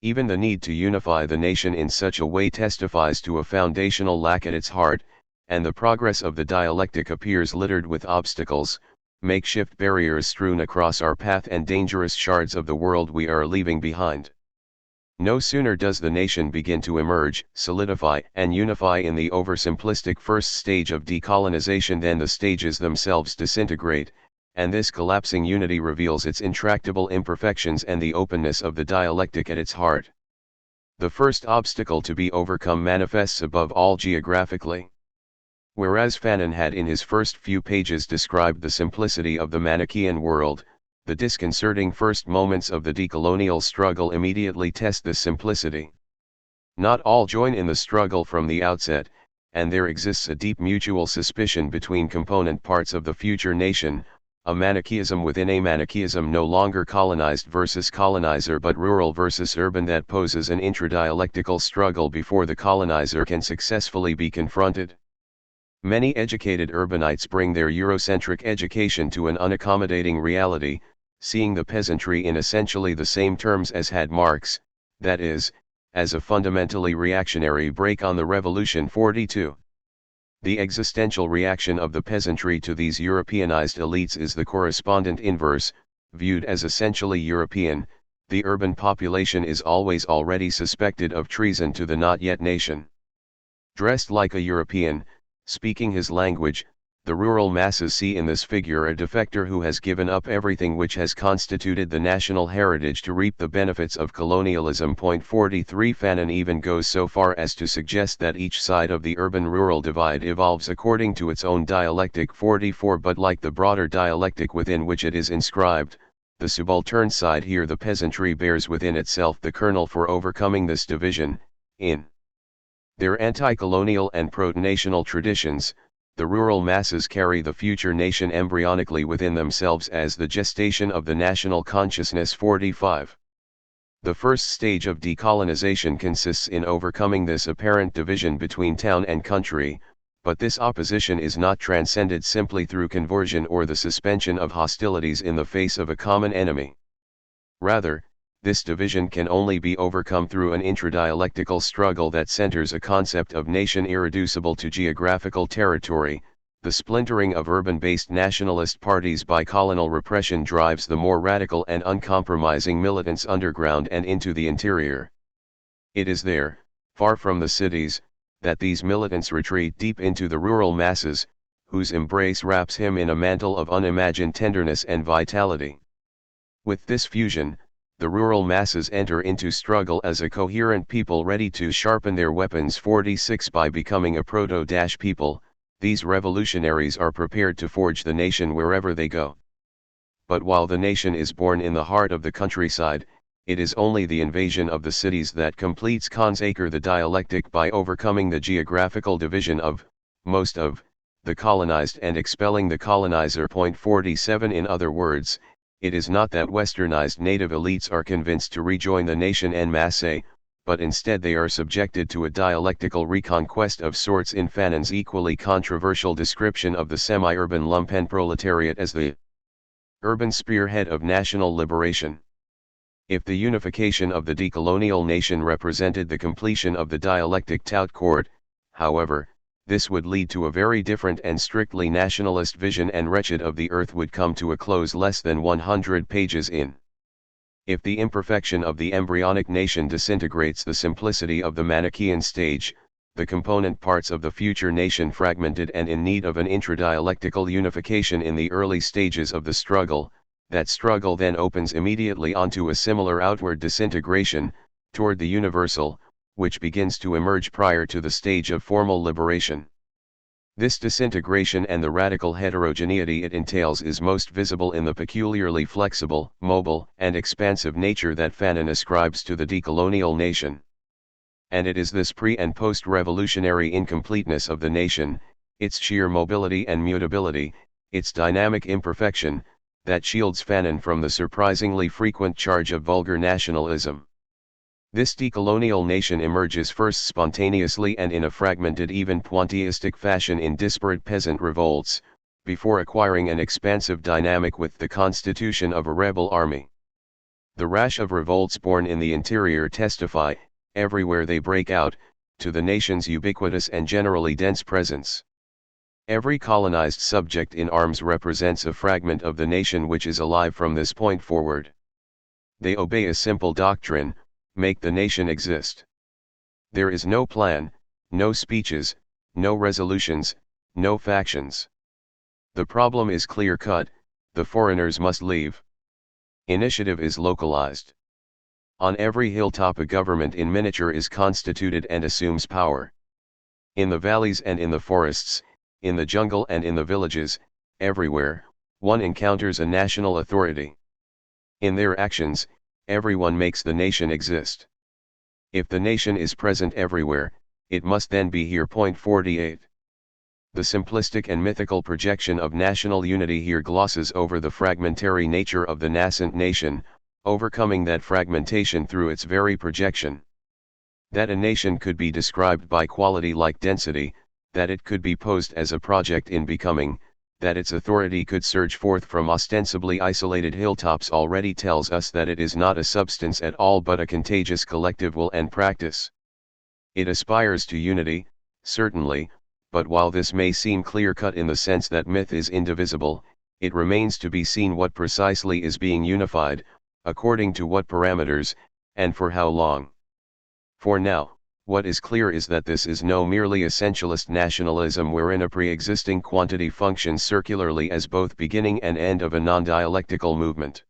Even the need to unify the nation in such a way testifies to a foundational lack at its heart, and the progress of the dialectic appears littered with obstacles, makeshift barriers strewn across our path and dangerous shards of the world we are leaving behind. No sooner does the nation begin to emerge, solidify and unify in the oversimplistic first stage of decolonization than the stages themselves disintegrate, and this collapsing unity reveals its intractable imperfections and the openness of the dialectic at its heart. The first obstacle to be overcome manifests above all geographically. Whereas Fanon had in his first few pages described the simplicity of the Manichaean world, the disconcerting first moments of the decolonial struggle immediately test this simplicity. Not all join in the struggle from the outset, and there exists a deep mutual suspicion between component parts of the future nation, a Manichaeism within a Manichaeism no longer colonized versus colonizer but rural versus urban that poses an intradialectical struggle before the colonizer can successfully be confronted. Many educated urbanites bring their Eurocentric education to an unaccommodating reality, seeing the peasantry in essentially the same terms as had Marx, that is, as a fundamentally reactionary break on the revolution. 42. The existential reaction of the peasantry to these Europeanized elites is the correspondent inverse. Viewed as essentially European, the urban population is always already suspected of treason to the not yet nation. Dressed like a European, speaking his language, the rural masses see in this figure a defector who has given up everything which has constituted the national heritage to reap the benefits of colonialism. 43 Fanon even goes so far as to suggest that each side of the urban-rural divide evolves according to its own dialectic. 44 But like the broader dialectic within which it is inscribed, the subaltern side here, the peasantry, bears within itself the kernel for overcoming this division. In their anti-colonial and proto-national traditions, the rural masses carry the future nation embryonically within themselves as the gestation of the national consciousness. 45. The first stage of decolonization consists in overcoming this apparent division between town and country, but this opposition is not transcended simply through conversion or the suspension of hostilities in the face of a common enemy. Rather, this division can only be overcome through an intradialectical struggle that centers a concept of nation irreducible to geographical territory. The splintering of urban-based nationalist parties by colonial repression drives the more radical and uncompromising militants underground and into the interior. It is there, far from the cities, that these militants retreat deep into the rural masses, whose embrace wraps him in a mantle of unimagined tenderness and vitality. With this fusion, the rural masses enter into struggle as a coherent people ready to sharpen their weapons. 46 By becoming a proto-people, these revolutionaries are prepared to forge the nation wherever they go. But while the nation is born in the heart of the countryside, it is only the invasion of the cities that completes Kant's acre the dialectic by overcoming the geographical division of, most of, the colonized and expelling the colonizer. 47 In other words, it is not that westernized native elites are convinced to rejoin the nation en masse, but instead they are subjected to a dialectical reconquest of sorts. In Fanon's equally controversial description of the semi-urban lumpen proletariat as the urban spearhead of national liberation. If the unification of the decolonial nation represented the completion of the dialectic tout court, however, this would lead to a very different and strictly nationalist vision, and Wretched of the Earth would come to a close less than 100 pages in. If the imperfection of the embryonic nation disintegrates the simplicity of the Manichaean stage, the component parts of the future nation fragmented and in need of an intradialectical unification in the early stages of the struggle, that struggle then opens immediately onto a similar outward disintegration, toward the universal, which begins to emerge prior to the stage of formal liberation. This disintegration and the radical heterogeneity it entails is most visible in the peculiarly flexible, mobile, and expansive nature that Fanon ascribes to the decolonial nation. And it is this pre- and post-revolutionary incompleteness of the nation, its sheer mobility and mutability, its dynamic imperfection, that shields Fanon from the surprisingly frequent charge of vulgar nationalism. This decolonial nation emerges first spontaneously and in a fragmented, even pointillistic fashion in disparate peasant revolts, before acquiring an expansive dynamic with the constitution of a rebel army. The rash of revolts born in the interior testify, everywhere they break out, to the nation's ubiquitous and generally dense presence. Every colonized subject in arms represents a fragment of the nation which is alive from this point forward. They obey a simple doctrine: make the nation exist. There is no plan, no speeches, no resolutions, no factions. The problem is clear-cut: the foreigners must leave. Initiative is localized. On every hilltop a government in miniature is constituted and assumes power. In the valleys and in the forests, in the jungle and in the villages, everywhere, one encounters a national authority. In their actions, everyone makes the nation exist. If the nation is present everywhere, it must then be here. 48. The simplistic and mythical projection of national unity here glosses over the fragmentary nature of the nascent nation, overcoming that fragmentation through its very projection. That a nation could be described by quality like density, that it could be posed as a project in becoming, that its authority could surge forth from ostensibly isolated hilltops already tells us that it is not a substance at all but a contagious collective will and practice. It aspires to unity, certainly, but while this may seem clear-cut in the sense that myth is indivisible, it remains to be seen what precisely is being unified, according to what parameters, and for how long. For now, what is clear is that this is no merely essentialist nationalism wherein a pre-existing quantity functions circularly as both beginning and end of a non-dialectical movement.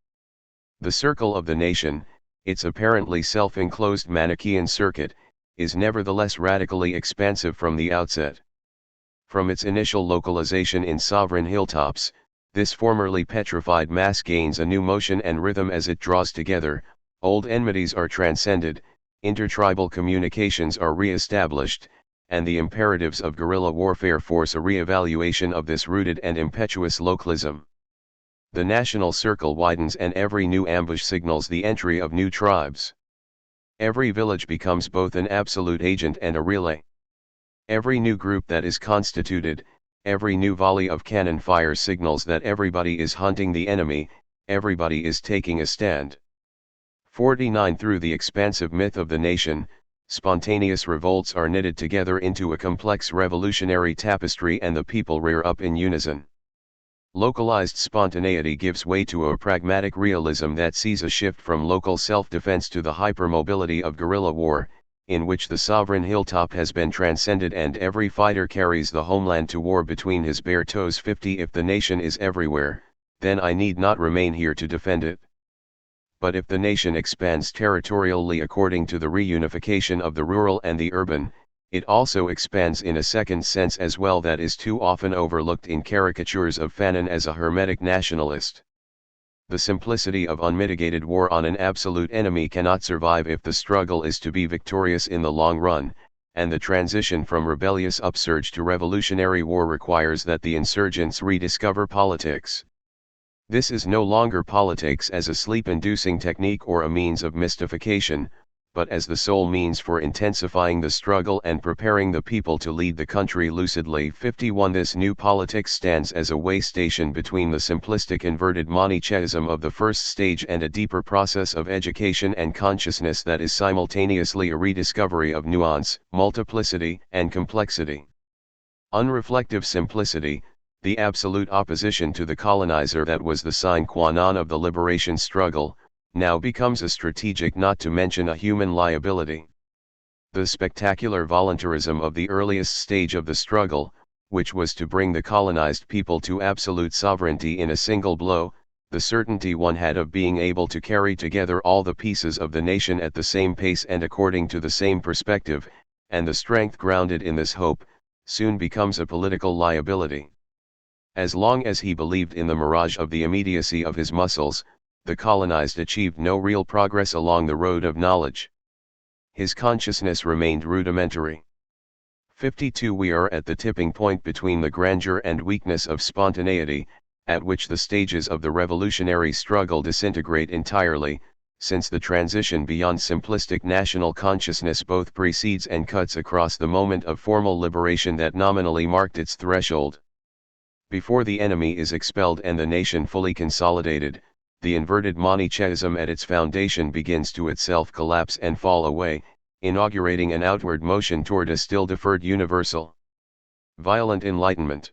The circle of the nation, its apparently self-enclosed Manichaean circuit, is nevertheless radically expansive from the outset. From its initial localization in sovereign hilltops, this formerly petrified mass gains a new motion and rhythm as it draws together, old enmities are transcended, intertribal communications are re-established, and the imperatives of guerrilla warfare force a re-evaluation of this rooted and impetuous localism. The national circle widens and every new ambush signals the entry of new tribes. Every village becomes both an absolute agent and a relay. Every new group that is constituted, every new volley of cannon fire signals that everybody is hunting the enemy, everybody is taking a stand. 49 Through the expansive myth of the nation, spontaneous revolts are knitted together into a complex revolutionary tapestry and the people rear up in unison. Localized spontaneity gives way to a pragmatic realism that sees a shift from local self-defense to the hypermobility of guerrilla war, in which the sovereign hilltop has been transcended and every fighter carries the homeland to war between his bare toes. 50 If the nation is everywhere, then I need not remain here to defend it. But if the nation expands territorially according to the reunification of the rural and the urban, it also expands in a second sense as well that is too often overlooked in caricatures of Fanon as a hermetic nationalist. The simplicity of unmitigated war on an absolute enemy cannot survive if the struggle is to be victorious in the long run, and the transition from rebellious upsurge to revolutionary war requires that the insurgents rediscover politics. This is no longer politics as a sleep-inducing technique or a means of mystification, but as the sole means for intensifying the struggle and preparing the people to lead the country lucidly. 51 This new politics stands as a way station between the simplistic inverted Manichaeism of the first stage and a deeper process of education and consciousness that is simultaneously a rediscovery of nuance, multiplicity, and complexity. Unreflective simplicity, the absolute opposition to the colonizer that was the sine qua non of the liberation struggle, now becomes a strategic not to mention a human liability. The spectacular voluntarism of the earliest stage of the struggle, which was to bring the colonized people to absolute sovereignty in a single blow, the certainty one had of being able to carry together all the pieces of the nation at the same pace and according to the same perspective, and the strength grounded in this hope, soon becomes a political liability. As long as he believed in the mirage of the immediacy of his muscles, the colonized achieved no real progress along the road of knowledge. His consciousness remained rudimentary. 52 We are at the tipping point between the grandeur and weakness of spontaneity, at which the stages of the revolutionary struggle disintegrate entirely, since the transition beyond simplistic national consciousness both precedes and cuts across the moment of formal liberation that nominally marked its threshold. Before the enemy is expelled and the nation fully consolidated, the inverted Manichaeism at its foundation begins to itself collapse and fall away, inaugurating an outward motion toward a still deferred universal. Violent enlightenment.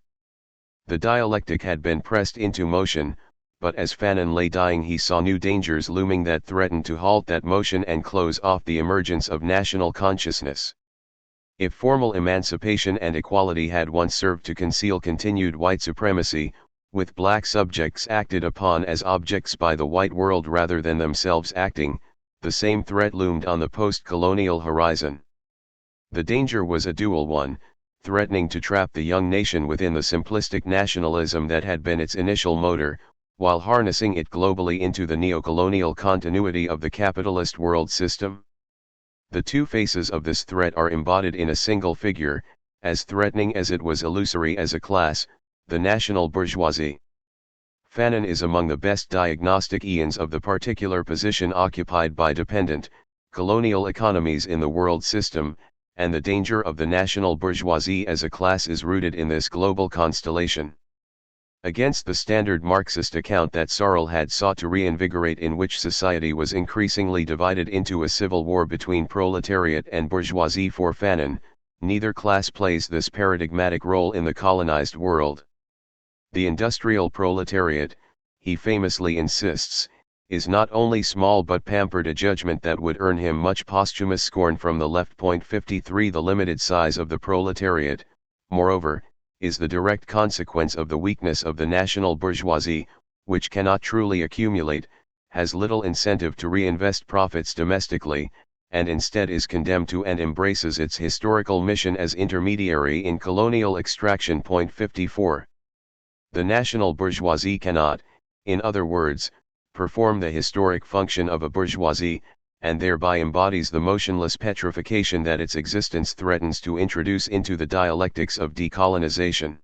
The dialectic had been pressed into motion, but as Fanon lay dying he saw new dangers looming that threatened to halt that motion and close off the emergence of national consciousness. If formal emancipation and equality had once served to conceal continued white supremacy, with black subjects acted upon as objects by the white world rather than themselves acting, the same threat loomed on the post-colonial horizon. The danger was a dual one, threatening to trap the young nation within the simplistic nationalism that had been its initial motor, while harnessing it globally into the neocolonial continuity of the capitalist world system. The two faces of this threat are embodied in a single figure, as threatening as it was illusory as a class, the national bourgeoisie. Fanon is among the best diagnostic eons of the particular position occupied by dependent, colonial economies in the world system, and the danger of the national bourgeoisie as a class is rooted in this global constellation. Against the standard Marxist account that Searle had sought to reinvigorate, in which society was increasingly divided into a civil war between proletariat and bourgeoisie, for Fanon, neither class plays this paradigmatic role in the colonized world. The industrial proletariat, he famously insists, is not only small but pampered, a judgment that would earn him much posthumous scorn from the left. 53 The limited size of the proletariat, moreover, is the direct consequence of the weakness of the national bourgeoisie, which cannot truly accumulate, has little incentive to reinvest profits domestically, and instead is condemned to and embraces its historical mission as intermediary in colonial extraction. 54 The national bourgeoisie cannot, in other words, perform the historic function of a bourgeoisie, and thereby embodies the motionless petrification that its existence threatens to introduce into the dialectics of decolonization.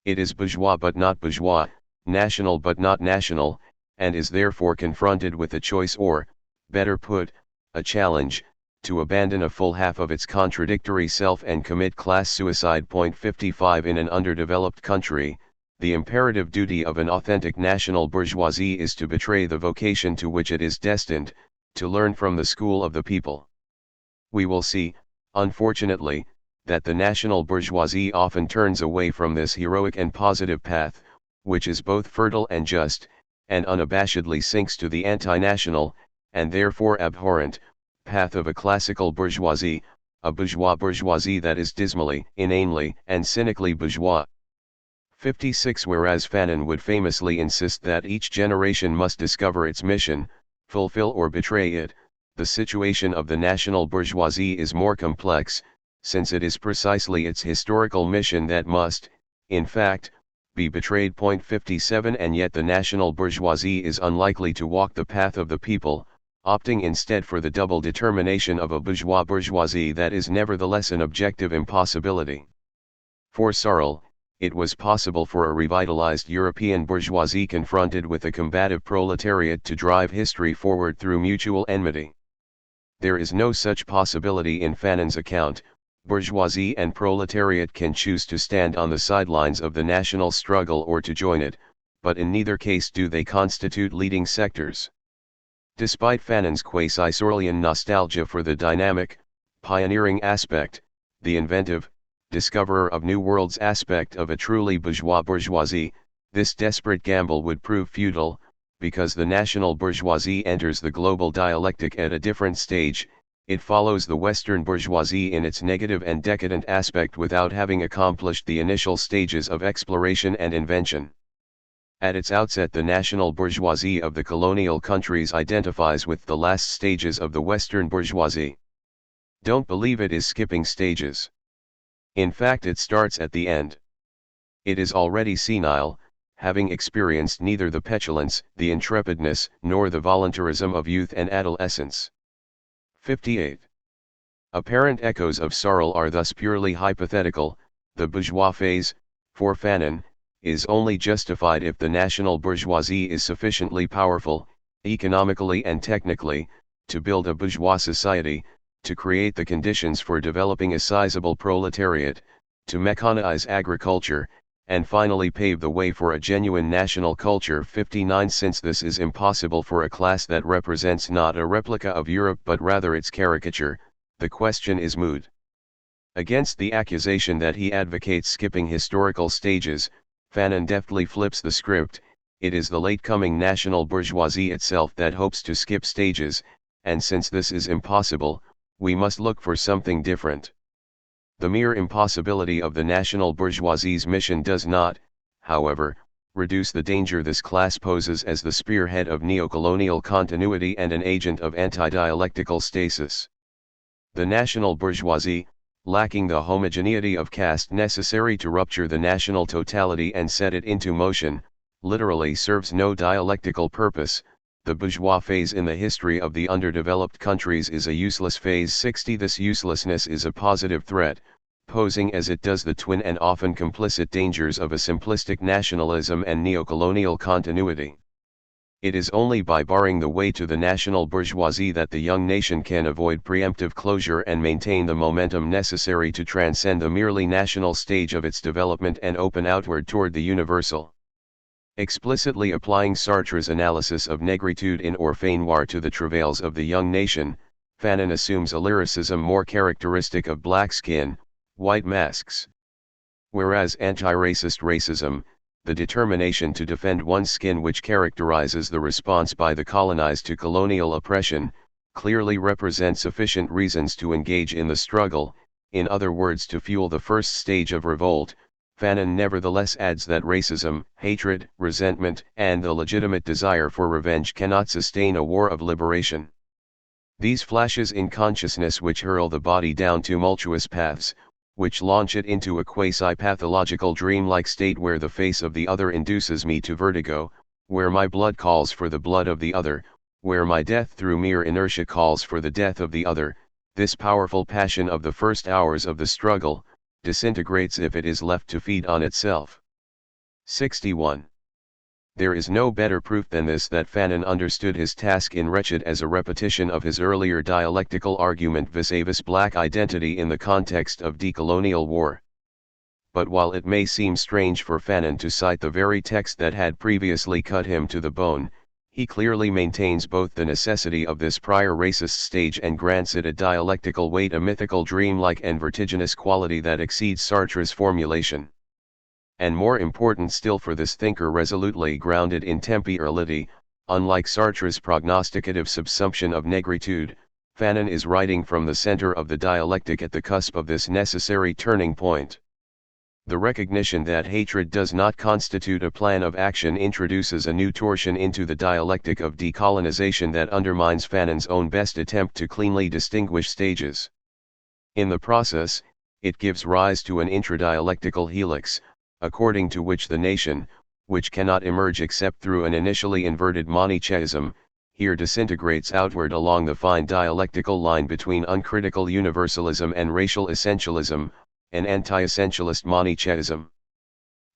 It is bourgeois but not bourgeois, national but not national, and is therefore confronted with a choice, or, better put, a challenge, to abandon a full half of its contradictory self and commit class suicide. 55 In an underdeveloped country, the imperative duty of an authentic national bourgeoisie is to betray the vocation to which it is destined, to learn from the school of the people. We will see, unfortunately, that the national bourgeoisie often turns away from this heroic and positive path, which is both fertile and just, and unabashedly sinks to the anti-national, and therefore abhorrent, path of a classical bourgeoisie, a bourgeoisie that is dismally, inanely, and cynically bourgeois. 56. Whereas Fanon would famously insist that each generation must discover its mission, fulfill or betray it, the situation of the national bourgeoisie is more complex, since it is precisely its historical mission that must, in fact, be betrayed. 57. And yet the national bourgeoisie is unlikely to walk the path of the people, opting instead for the double determination of a bourgeoisie that is nevertheless an objective impossibility. For Searle, it was possible for a revitalized European bourgeoisie confronted with a combative proletariat to drive history forward through mutual enmity. There is no such possibility in Fanon's account. Bourgeoisie and proletariat can choose to stand on the sidelines of the national struggle or to join it, but in neither case do they constitute leading sectors. Despite Fanon's quasi-Searlean nostalgia for the dynamic, pioneering aspect, the inventive, discoverer of new worlds aspect of a truly bourgeoisie, this desperate gamble would prove futile, because the national bourgeoisie enters the global dialectic at a different stage. It follows the Western bourgeoisie in its negative and decadent aspect without having accomplished the initial stages of exploration and invention. At its outset, the national bourgeoisie of the colonial countries identifies with the last stages of the Western bourgeoisie. Don't believe it is skipping stages. In fact, it starts at the end. It is already senile, having experienced neither the petulance, the intrepidness, nor the voluntarism of youth and adolescence. 58. Apparent echoes of Searle are thus purely hypothetical. The bourgeois phase, for Fanon, is only justified if the national bourgeoisie is sufficiently powerful, economically and technically, to build a bourgeois society, to create the conditions for developing a sizable proletariat, to mechanize agriculture, and finally pave the way for a genuine national culture. 59. Since this is impossible for a class that represents not a replica of Europe but rather its caricature, the question is moot. Against the accusation that he advocates skipping historical stages, Fanon deftly flips the script. It is the late-coming national bourgeoisie itself that hopes to skip stages, and since this is impossible, we must look for something different. The mere impossibility of the national bourgeoisie's mission does not, however, reduce the danger this class poses as the spearhead of neocolonial continuity and an agent of anti-dialectical stasis. The national bourgeoisie, lacking the homogeneity of caste necessary to rupture the national totality and set it into motion, literally serves no dialectical purpose. The bourgeois phase in the history of the underdeveloped countries is a useless phase. 60. This uselessness is a positive threat, posing as it does the twin and often complicit dangers of a simplistic nationalism and neocolonial continuity. It is only by barring the way to the national bourgeoisie that the young nation can avoid preemptive closure and maintain the momentum necessary to transcend the merely national stage of its development and open outward toward the universal. Explicitly applying Sartre's analysis of negritude in Orphée Noire to the travails of the young nation, Fanon assumes a lyricism more characteristic of black skin, white masks. Whereas anti-racist racism, the determination to defend one's skin which characterizes the response by the colonized to colonial oppression, clearly represents sufficient reasons to engage in the struggle, in other words to fuel the first stage of revolt. Fanon nevertheless adds that racism, hatred, resentment, and the legitimate desire for revenge cannot sustain a war of liberation. These flashes in consciousness which hurl the body down tumultuous paths, which launch it into a quasi-pathological dream-like state where the face of the other induces me to vertigo, where my blood calls for the blood of the other, where my death through mere inertia calls for the death of the other, this powerful passion of the first hours of the struggle, disintegrates if it is left to feed on itself. 61. There is no better proof than this that Fanon understood his task in Wretched as a repetition of his earlier dialectical argument vis-a-vis black identity in the context of decolonial war. But while it may seem strange for Fanon to cite the very text that had previously cut him to the bone, he clearly maintains both the necessity of this prior racist stage and grants it a dialectical weight, a mythical dream-like and vertiginous quality that exceeds Sartre's formulation. And more important still for this thinker resolutely grounded in temporality, unlike Sartre's prognosticative subsumption of negritude, Fanon is writing from the center of the dialectic at the cusp of this necessary turning point. The recognition that hatred does not constitute a plan of action introduces a new torsion into the dialectic of decolonization that undermines Fanon's own best attempt to cleanly distinguish stages. In the process, it gives rise to an intradialectical helix, according to which the nation, which cannot emerge except through an initially inverted Manichaeism, here disintegrates outward along the fine dialectical line between uncritical universalism and racial essentialism, an anti-essentialist Manichaeism.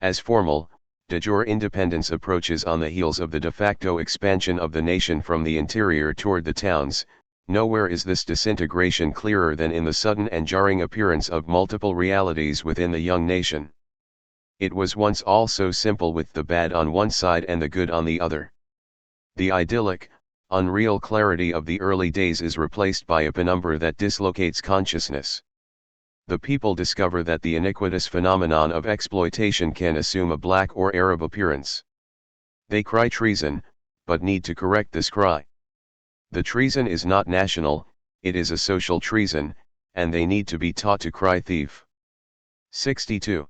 As formal, de jure independence approaches on the heels of the de facto expansion of the nation from the interior toward the towns. Nowhere is this disintegration clearer than in the sudden and jarring appearance of multiple realities within the young nation. It was once all so simple with the bad on one side and the good on the other. The idyllic, unreal clarity of the early days is replaced by a penumbra that dislocates consciousness. The people discover that the iniquitous phenomenon of exploitation can assume a black or Arab appearance. They cry treason, but need to correct this cry. The treason is not national, it is a social treason, and they need to be taught to cry thief. 62.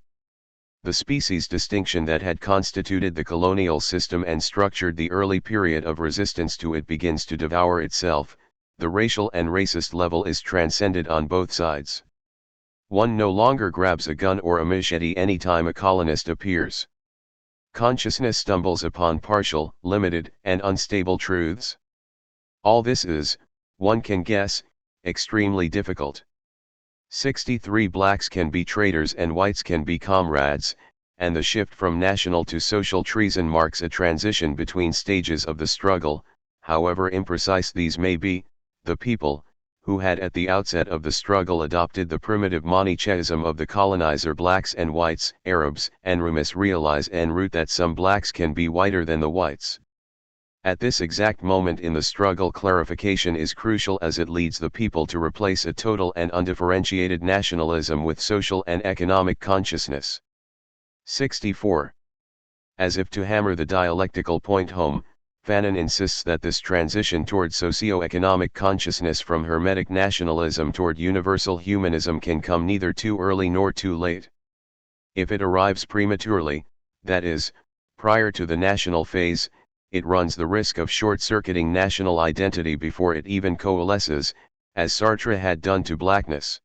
The species distinction that had constituted the colonial system and structured the early period of resistance to it begins to devour itself. The racial and racist level is transcended on both sides. One no longer grabs a gun or a machete anytime a colonist appears. Consciousness stumbles upon partial, limited, and unstable truths. All this is, one can guess, extremely difficult. 63 blacks can be traitors and whites can be comrades, and the shift from national to social treason marks a transition between stages of the struggle. However imprecise these may be, the people, who had at the outset of the struggle adopted the primitive Manichaeism of the colonizer blacks and whites, Arabs and Rumis, realize en route that some blacks can be whiter than the whites. At this exact moment in the struggle, clarification is crucial as it leads the people to replace a total and undifferentiated nationalism with social and economic consciousness. 64. As if to hammer the dialectical point home, Fanon insists that this transition toward socio-economic consciousness from hermetic nationalism toward universal humanism can come neither too early nor too late. If it arrives prematurely, that is, prior to the national phase, it runs the risk of short-circuiting national identity before it even coalesces, as Sartre had done to blackness.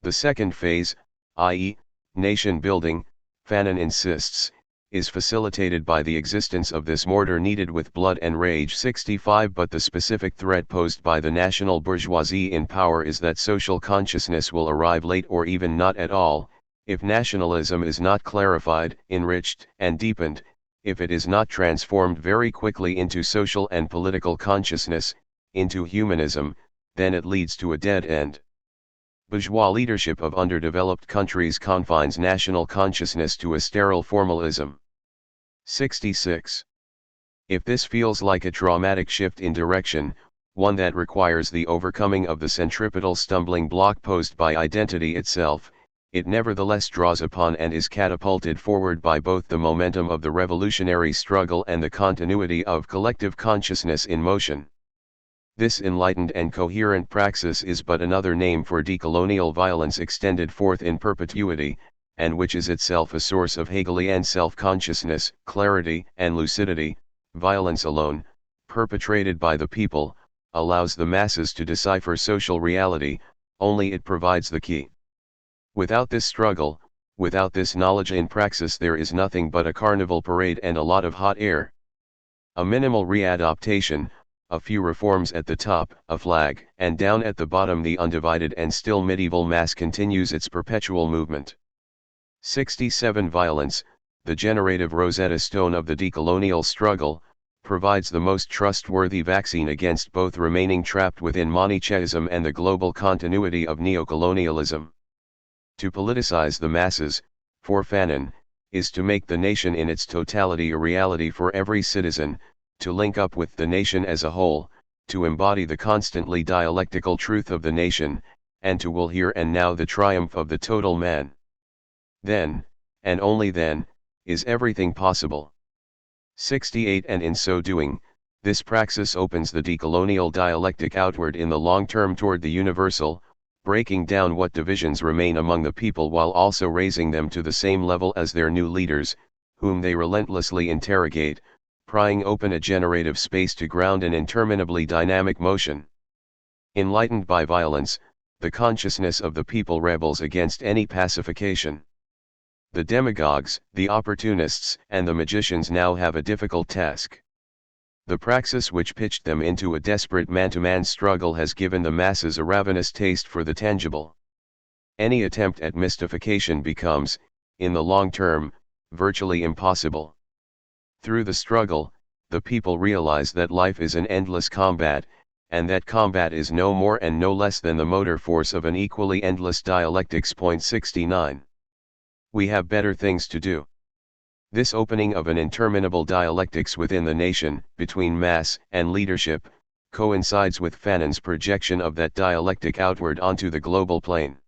The second phase, i.e., nation-building, Fanon insists, is facilitated by the existence of this mortar kneaded with blood and rage. 65. But the specific threat posed by the national bourgeoisie in power is that social consciousness will arrive late or even not at all, if nationalism is not clarified, enriched, and deepened. If it is not transformed very quickly into social and political consciousness, into humanism, then it leads to a dead end. Bourgeois leadership of underdeveloped countries confines national consciousness to a sterile formalism. 66. If this feels like a traumatic shift in direction, one that requires the overcoming of the centripetal stumbling block posed by identity itself, it nevertheless draws upon and is catapulted forward by both the momentum of the revolutionary struggle and the continuity of collective consciousness in motion. This enlightened and coherent praxis is but another name for decolonial violence extended forth in perpetuity, and which is itself a source of Hegelian self-consciousness, clarity, and lucidity. Violence alone, perpetrated by the people, allows the masses to decipher social reality, only it provides the key. Without this struggle, without this knowledge in praxis, there is nothing but a carnival parade and a lot of hot air. A minimal readaptation, a few reforms at the top, a flag, and down at the bottom the undivided and still medieval mass continues its perpetual movement. 67. Violence, the generative Rosetta Stone of the decolonial struggle, provides the most trustworthy vaccine against both remaining trapped within Manichaeism and the global continuity of neocolonialism. To politicize the masses, for Fanon, is to make the nation in its totality a reality for every citizen, to link up with the nation as a whole, to embody the constantly dialectical truth of the nation, and to will here and now the triumph of the total man. Then, and only then, is everything possible. 68. And in so doing, This praxis opens the decolonial dialectic outward in the long term toward the universal, breaking down what divisions remain among the people while also raising them to the same level as their new leaders, whom they relentlessly interrogate, prying open a generative space to ground an interminably dynamic motion. Enlightened by violence, the consciousness of the people rebels against any pacification. The demagogues, the opportunists, and the magicians now have a difficult task. The praxis which pitched them into a desperate man-to-man struggle has given the masses a ravenous taste for the tangible. Any attempt at mystification becomes, in the long term, virtually impossible. Through the struggle, the people realize that life is an endless combat, and that combat is no more and no less than the motor force of an equally endless dialectics. 69. We have better things to do. This opening of an interminable dialectics within the nation, between mass and leadership, coincides with Fanon's projection of that dialectic outward onto the global plane.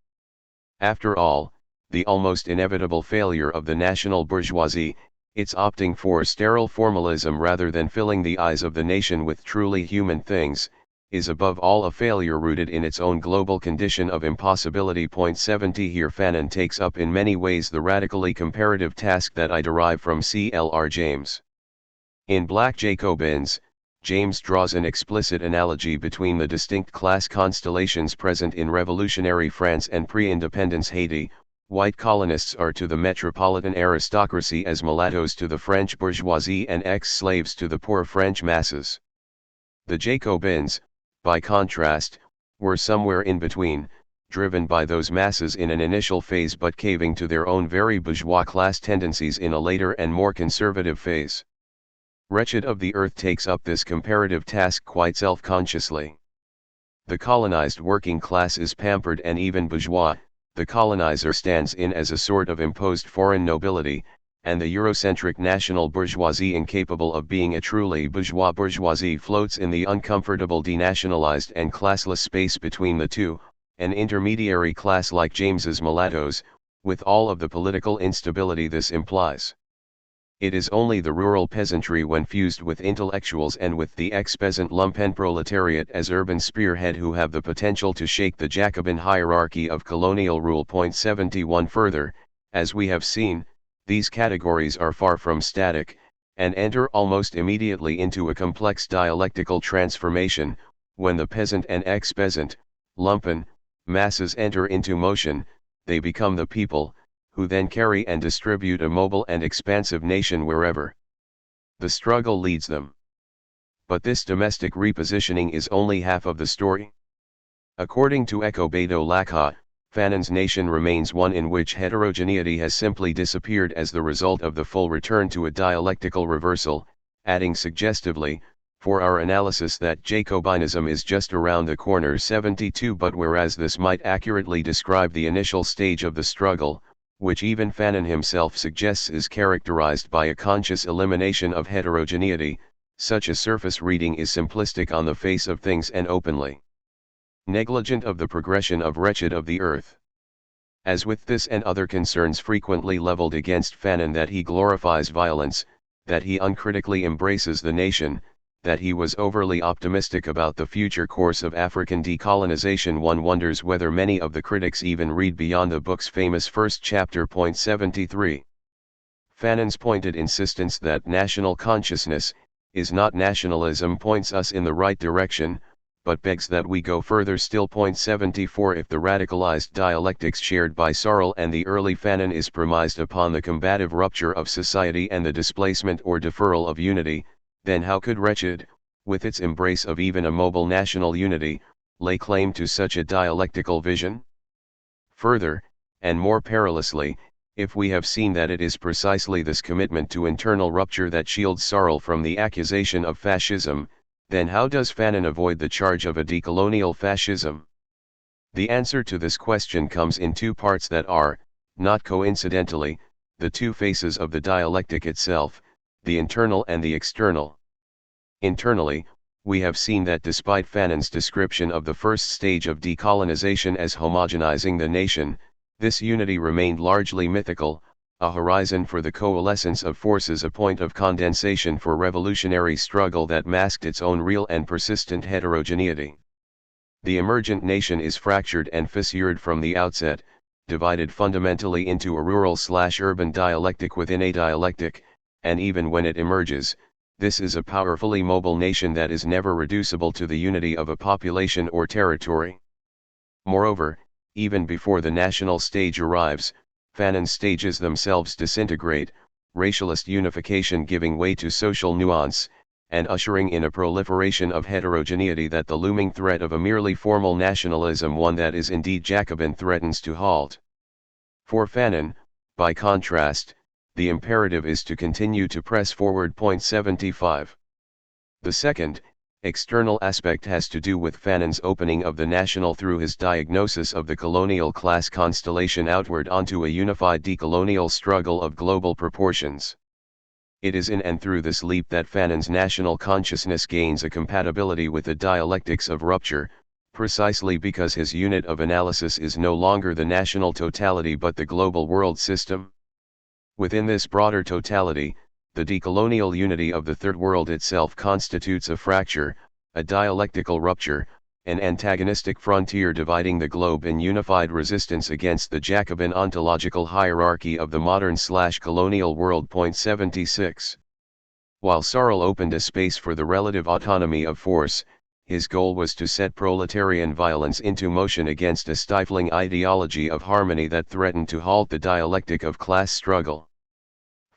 After all, the almost inevitable failure of the national bourgeoisie, its opting for sterile formalism rather than filling the eyes of the nation with truly human things, is above all a failure rooted in its own global condition of impossibility. 70 Here Fanon takes up in many ways the radically comparative task that I derive from C.L.R. James. In Black Jacobins, James draws an explicit analogy between the distinct class constellations present in revolutionary France and pre-independence Haiti. White colonists are to the metropolitan aristocracy as mulattoes to the French bourgeoisie and ex-slaves to the poor French masses. The Jacobins, by contrast, were somewhere in between, driven by those masses in an initial phase but caving to their own very bourgeois class tendencies in a later and more conservative phase. Wretched of the Earth takes up this comparative task quite self-consciously. The colonized working class is pampered and even bourgeois, the colonizer stands in as a sort of imposed foreign nobility, and the Eurocentric national bourgeoisie incapable of being a truly bourgeois bourgeoisie floats in the uncomfortable denationalized and classless space between the two, an intermediary class like James's mulattoes, with all of the political instability this implies. It is only the rural peasantry when fused with intellectuals and with the ex-peasant lumpen proletariat as urban spearhead who have the potential to shake the Jacobin hierarchy of colonial rule. 71 Further, as we have seen, these categories are far from static, and enter almost immediately into a complex dialectical transformation. When the peasant and ex-peasant, lumpen, masses enter into motion, they become the people, who then carry and distribute a mobile and expansive nation wherever the struggle leads them. But this domestic repositioning is only half of the story. According to Ecobedo Lacca, Fanon's nation remains one in which heterogeneity has simply disappeared as the result of the full return to a dialectical reversal, adding suggestively, for our analysis that Jacobinism is just around the corner. 72 But whereas this might accurately describe the initial stage of the struggle, which even Fanon himself suggests is characterized by a conscious elimination of heterogeneity, such a surface reading is simplistic on the face of things and openly negligent of the progression of wretched of the earth. As with this and other concerns frequently leveled against Fanon, that he glorifies violence, that he uncritically embraces the nation, that he was overly optimistic about the future course of African decolonization, one wonders whether many of the critics even read beyond the book's famous first chapter. 73. Fanon's pointed insistence that national consciousness is not nationalism points us in the right direction, but begs that we go further still. 74 If the radicalized dialectics shared by Sarl and the early Fanon is premised upon the combative rupture of society and the displacement or deferral of unity, then how could wretched, with its embrace of even a mobile national unity, lay claim to such a dialectical vision? Further, and more perilously, if we have seen that it is precisely this commitment to internal rupture that shields Sarl from the accusation of fascism, then how does Fanon avoid the charge of a decolonial fascism? The answer to this question comes in two parts that are, not coincidentally, the two faces of the dialectic itself, the internal and the external. Internally, we have seen that despite Fanon's description of the first stage of decolonization as homogenizing the nation, this unity remained largely mythical, a horizon for the coalescence of forces, a point of condensation for revolutionary struggle that masked its own real and persistent heterogeneity. The emergent nation is fractured and fissured from the outset, divided fundamentally into a rural/urban dialectic within a dialectic, and even when it emerges, this is a powerfully mobile nation that is never reducible to the unity of a population or territory. Moreover, even before the national stage arrives, Fanon's stages themselves disintegrate, racialist unification giving way to social nuance, and ushering in a proliferation of heterogeneity that the looming threat of a merely formal nationalism, one that is indeed Jacobin, threatens to halt. For Fanon, by contrast, the imperative is to continue to press forward. 75. The second, external aspect has to do with Fanon's opening of the national through his diagnosis of the colonial class constellation outward onto a unified decolonial struggle of global proportions. It is in and through this leap that Fanon's national consciousness gains a compatibility with the dialectics of rupture, precisely because his unit of analysis is no longer the national totality but the global world system. Within this broader totality, the decolonial unity of the Third World itself constitutes a fracture, a dialectical rupture, an antagonistic frontier dividing the globe in unified resistance against the Jacobin ontological hierarchy of the modern/colonial world. 76. While Searle opened a space for the relative autonomy of force, his goal was to set proletarian violence into motion against a stifling ideology of harmony that threatened to halt the dialectic of class struggle.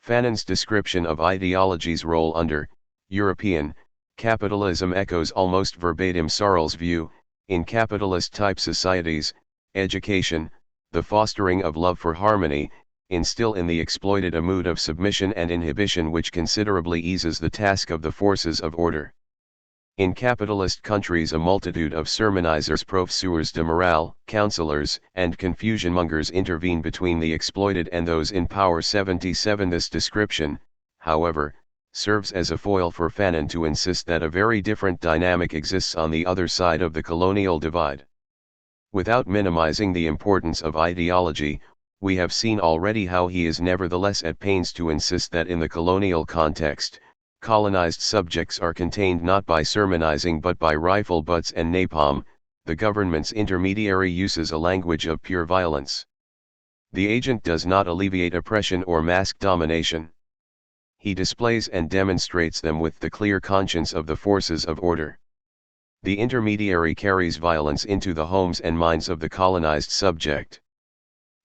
Fanon's description of ideology's role under European capitalism echoes almost verbatim Searle's view. In capitalist-type societies, education, the fostering of love for harmony, instill in the exploited a mood of submission and inhibition which considerably eases the task of the forces of order. In capitalist countries, a multitude of sermonizers, professeurs de morale, counselors, and confusion-mongers intervene between the exploited and those in power. 77. This description, however, serves as a foil for Fanon to insist that a very different dynamic exists on the other side of the colonial divide. Without minimizing the importance of ideology, we have seen already how he is nevertheless at pains to insist that in the colonial context, colonized subjects are contained not by sermonizing but by rifle butts and napalm. The government's intermediary uses a language of pure violence. The agent does not alleviate oppression or mask domination. He displays and demonstrates them with the clear conscience of the forces of order. The intermediary carries violence into the homes and minds of the colonized subject.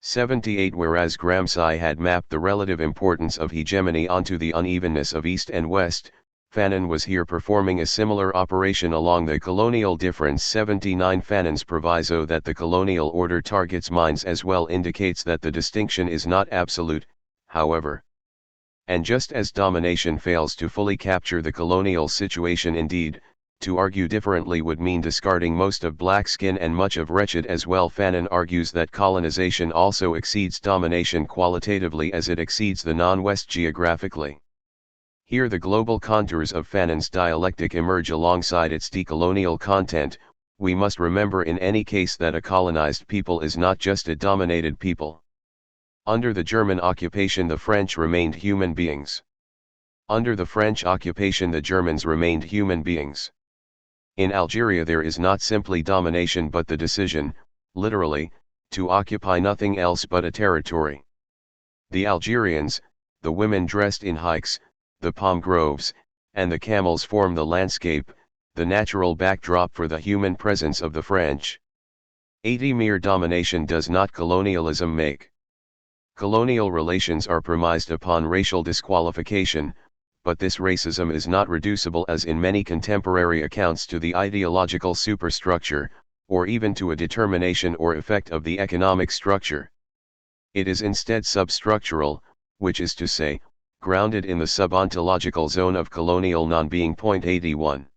78. Whereas Gramsci had mapped the relative importance of hegemony onto the unevenness of East and West, Fanon was here performing a similar operation along the colonial difference. 79. Fanon's proviso that the colonial order targets minds as well indicates that the distinction is not absolute, however. And just as domination fails to fully capture the colonial situation, indeed, to argue differently would mean discarding most of black skin and much of wretched as well. Fanon argues that colonization also exceeds domination qualitatively as it exceeds the non-West geographically. Here the global contours of Fanon's dialectic emerge alongside its decolonial content. We must remember in any case that a colonized people is not just a dominated people. Under the German occupation the French remained human beings. Under the French occupation the Germans remained human beings. In Algeria there is not simply domination but the decision, literally, to occupy nothing else but a territory. The Algerians, the women dressed in hikes, the palm groves, and the camels form the landscape, the natural backdrop for the human presence of the French. 80. Mere domination does not colonialism make. Colonial relations are premised upon racial disqualification, but this racism is not reducible as in many contemporary accounts to the ideological superstructure, or even to a determination or effect of the economic structure. It is instead substructural, which is to say, grounded in the subontological zone of colonial non-being. 81.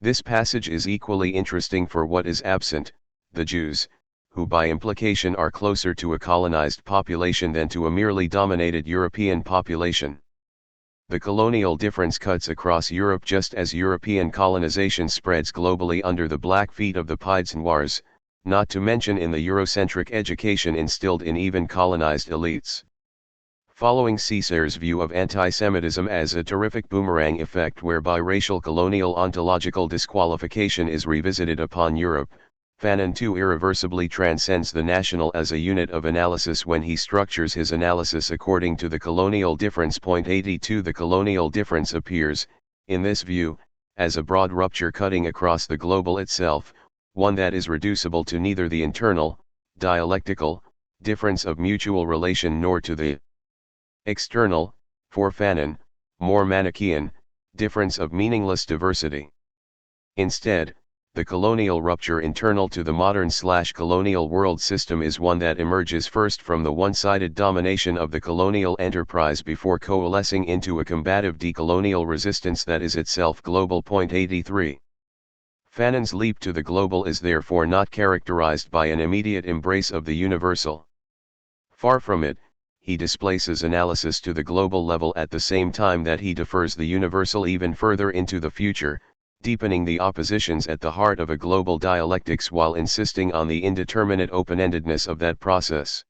This passage is equally interesting for what is absent, the Jews, who by implication are closer to a colonized population than to a merely dominated European population. The colonial difference cuts across Europe just as European colonization spreads globally under the black feet of the Pieds Noirs, not to mention in the Eurocentric education instilled in even colonized elites. Following Ciccare's view of anti-Semitism as a terrific boomerang effect whereby racial colonial ontological disqualification is revisited upon Europe, Fanon too irreversibly transcends the national as a unit of analysis when he structures his analysis according to the colonial difference. 82 The colonial difference appears, in this view, as a broad rupture cutting across the global itself, one that is reducible to neither the internal, dialectical, difference of mutual relation nor to the external, for Fanon, more Manichaean, difference of meaningless diversity. Instead, the colonial rupture internal to the modern/colonial world system is one that emerges first from the one-sided domination of the colonial enterprise before coalescing into a combative decolonial resistance that is itself global. 83. Fanon's leap to the global is therefore not characterized by an immediate embrace of the universal. Far from it, he displaces analysis to the global level at the same time that he defers the universal even further into the future, deepening the oppositions at the heart of a global dialectics while insisting on the indeterminate open-endedness of that process.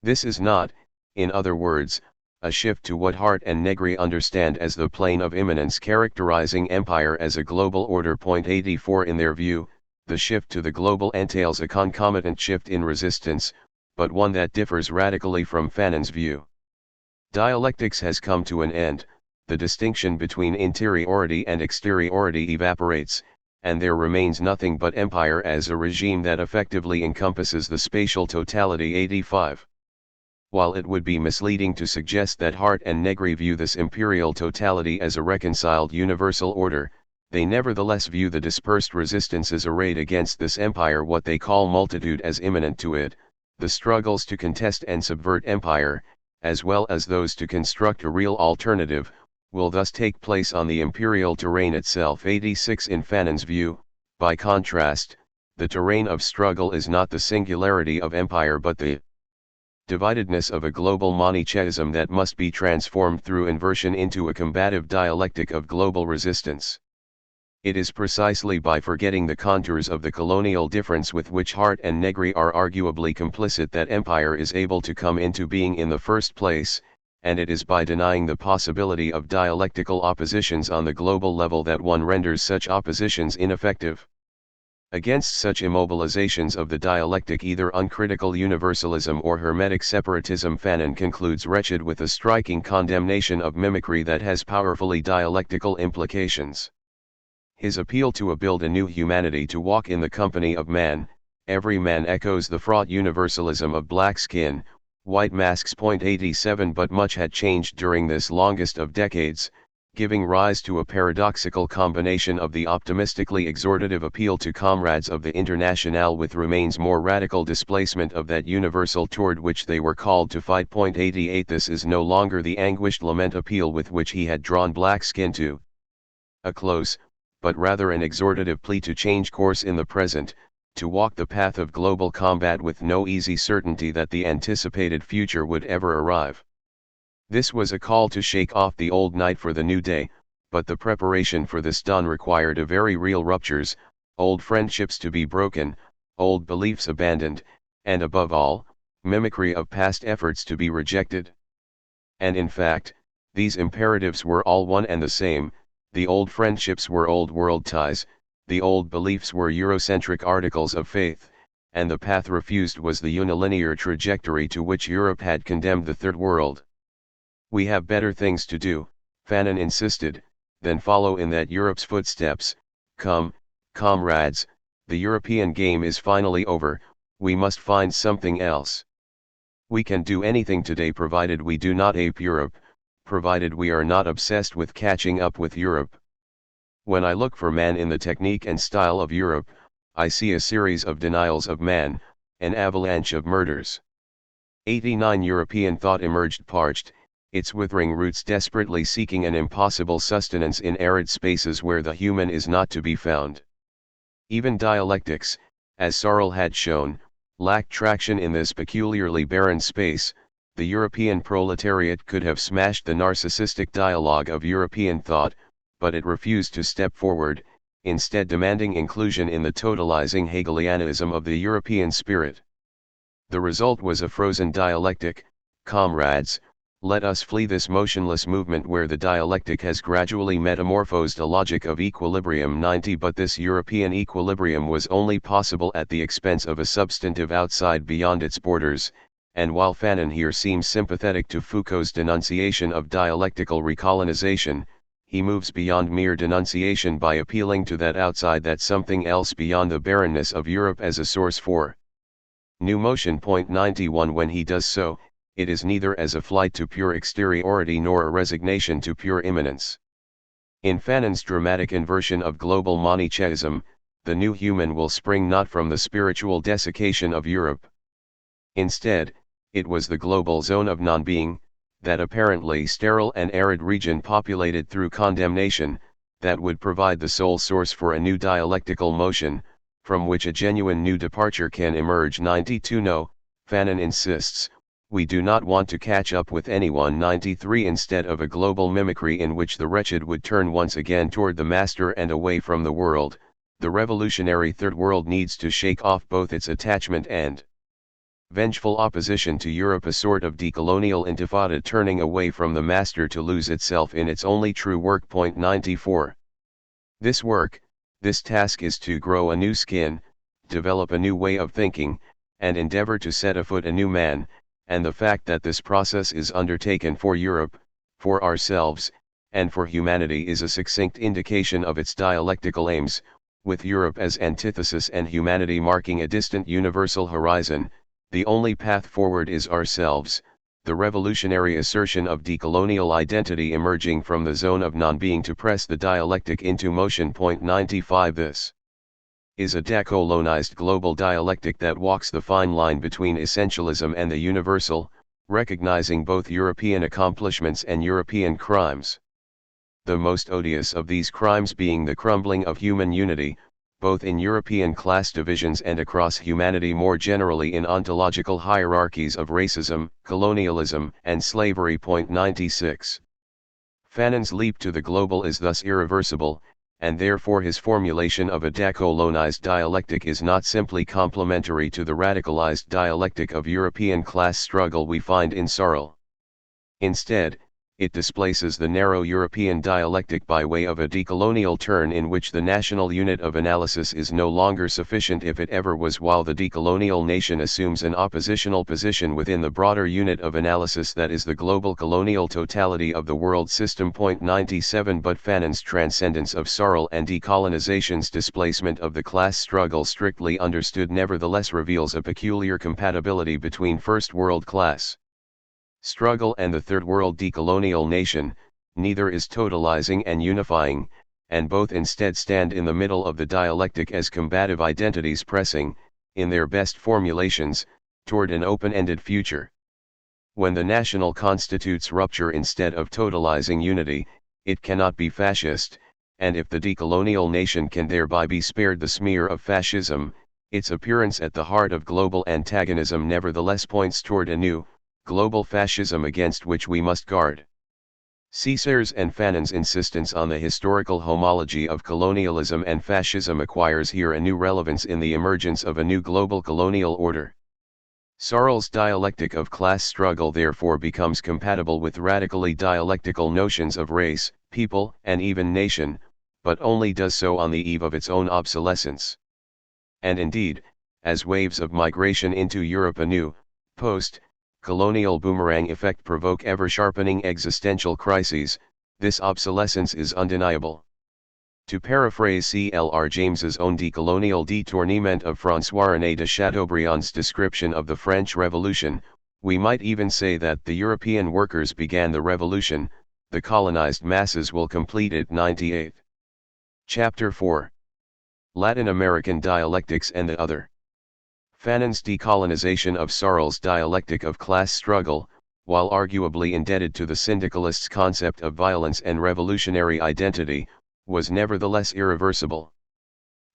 This is not, in other words, a shift to what Hart and Negri understand as the plane of immanence characterizing empire as a global order. 84 In their view, the shift to the global entails a concomitant shift in resistance, but one that differs radically from Fanon's view. Dialectics has come to an end, the distinction between interiority and exteriority evaporates, and there remains nothing but empire as a regime that effectively encompasses the spatial totality. 85. While it would be misleading to suggest that Hart and Negri view this imperial totality as a reconciled universal order, they nevertheless view the dispersed resistances arrayed against this empire, what they call multitude, as immanent to it. The struggles to contest and subvert empire, as well as those to construct a real alternative, will thus take place on the imperial terrain itself. 86 In Fanon's view, by contrast, the terrain of struggle is not the singularity of empire but the dividedness of a global Manichaeism that must be transformed through inversion into a combative dialectic of global resistance. It is precisely by forgetting the contours of the colonial difference with which Hart and Negri are arguably complicit that empire is able to come into being in the first place, and it is by denying the possibility of dialectical oppositions on the global level that one renders such oppositions ineffective. Against such immobilizations of the dialectic, either uncritical universalism or hermetic separatism, Fanon concludes wretched with a striking condemnation of mimicry that has powerfully dialectical implications. His appeal to build a new humanity to walk in the company of man, every man, echoes the fraught universalism of black skin, white masks. 87 But much had changed during this longest of decades, giving rise to a paradoxical combination of the optimistically exhortative appeal to comrades of the Internationale with Remain's more radical displacement of that universal toward which they were called to fight. 88 This is no longer the anguished lament appeal with which he had drawn black skin to a close, but rather an exhortative plea to change course in the present, to walk the path of global combat with no easy certainty that the anticipated future would ever arrive. This was a call to shake off the old night for the new day, but the preparation for this dawn required a very real ruptures, old friendships to be broken, old beliefs abandoned, and above all, mimicry of past efforts to be rejected. And in fact, these imperatives were all one and the same. The old friendships were old world ties, the old beliefs were Eurocentric articles of faith, and the path refused was the unilinear trajectory to which Europe had condemned the Third World. We have better things to do, Fanon insisted, than follow in that Europe's footsteps. Come, comrades, the European game is finally over, we must find something else. We can do anything today provided we do not ape Europe, provided we are not obsessed with catching up with Europe. When I look for man in the technique and style of Europe, I see a series of denials of man, an avalanche of murders. 89 European thought emerged parched, its withering roots desperately seeking an impossible sustenance in arid spaces where the human is not to be found. Even dialectics, as Searle had shown, lacked traction in this peculiarly barren space. The European proletariat could have smashed the narcissistic dialogue of European thought, but it refused to step forward, instead demanding inclusion in the totalizing Hegelianism of the European spirit. The result was a frozen dialectic, comrades, Let us flee this motionless movement where the dialectic has gradually metamorphosed a logic of equilibrium 90, but this European equilibrium was only possible at the expense of a substantive outside beyond its borders, and while Fanon here seems sympathetic to Foucault's denunciation of dialectical recolonization, he moves beyond mere denunciation by appealing to that outside, that something else beyond the barrenness of Europe, as a source for new motion. 91 When he does so, it is neither as a flight to pure exteriority nor a resignation to pure immanence. In Fanon's dramatic inversion of global Manichaeism, the new human will spring not from the spiritual desiccation of Europe. Instead, it was the global zone of non-being, that apparently sterile and arid region populated through condemnation, that would provide the sole source for a new dialectical motion, from which a genuine new departure can emerge. 92 No, Fanon insists, we do not want to catch up with anyone. 93 Instead of a global mimicry in which the wretched would turn once again toward the master and away from the world, the revolutionary Third World needs to shake off both its attachment and vengeful opposition to Europe, a sort of decolonial intifada turning away from the master to lose itself in its only true work. 94 This work, this task is to grow a new skin, develop a new way of thinking, and endeavor to set afoot a new man, and the fact that this process is undertaken for Europe, for ourselves, and for humanity is a succinct indication of its dialectical aims, with Europe as antithesis and humanity marking a distant universal horizon. The only path forward is ourselves, the revolutionary assertion of decolonial identity emerging from the zone of non-being to press the dialectic into motion. 95 This is a decolonized global dialectic that walks the fine line between essentialism and the universal, recognizing both European accomplishments and European crimes. The most odious of these crimes being the crumbling of human unity, both in European class divisions and across humanity more generally in ontological hierarchies of racism, colonialism, and slavery. 96 Fanon's leap to the global is thus irreversible, and therefore his formulation of a decolonized dialectic is not simply complementary to the radicalized dialectic of European class struggle we find in Searle. Instead, it displaces the narrow European dialectic by way of a decolonial turn in which the national unit of analysis is no longer sufficient if it ever was, while the decolonial nation assumes an oppositional position within the broader unit of analysis that is the global colonial totality of the world system. 97 But Fanon's transcendence of Searle and decolonization's displacement of the class struggle strictly understood nevertheless reveals a peculiar compatibility between first world class struggle and the third world decolonial nation. Neither is totalizing and unifying, and both instead stand in the middle of the dialectic as combative identities pressing, in their best formulations, toward an open-ended future. When the national constitutes rupture instead of totalizing unity, it cannot be fascist, and if the decolonial nation can thereby be spared the smear of fascism, its appearance at the heart of global antagonism nevertheless points toward a new, global fascism against which we must guard. Césare's and Fanon's insistence on the historical homology of colonialism and fascism acquires here a new relevance in the emergence of a new global colonial order. Searle's dialectic of class struggle therefore becomes compatible with radically dialectical notions of race, people, and even nation, but only does so on the eve of its own obsolescence. And indeed, as waves of migration into Europe anew, post-colonial boomerang effect provoke ever-sharpening existential crises, this obsolescence is undeniable. To paraphrase C.L.R. James's own decolonial détournement of François-René de Chateaubriand's description of the French Revolution, we might even say that the European workers began the revolution, the colonized masses will complete it. 98. Chapter 4. Latin American Dialectics and the Other. Fanon's decolonization of Searle's dialectic of class struggle, while arguably indebted to the syndicalists' concept of violence and revolutionary identity, was nevertheless irreversible.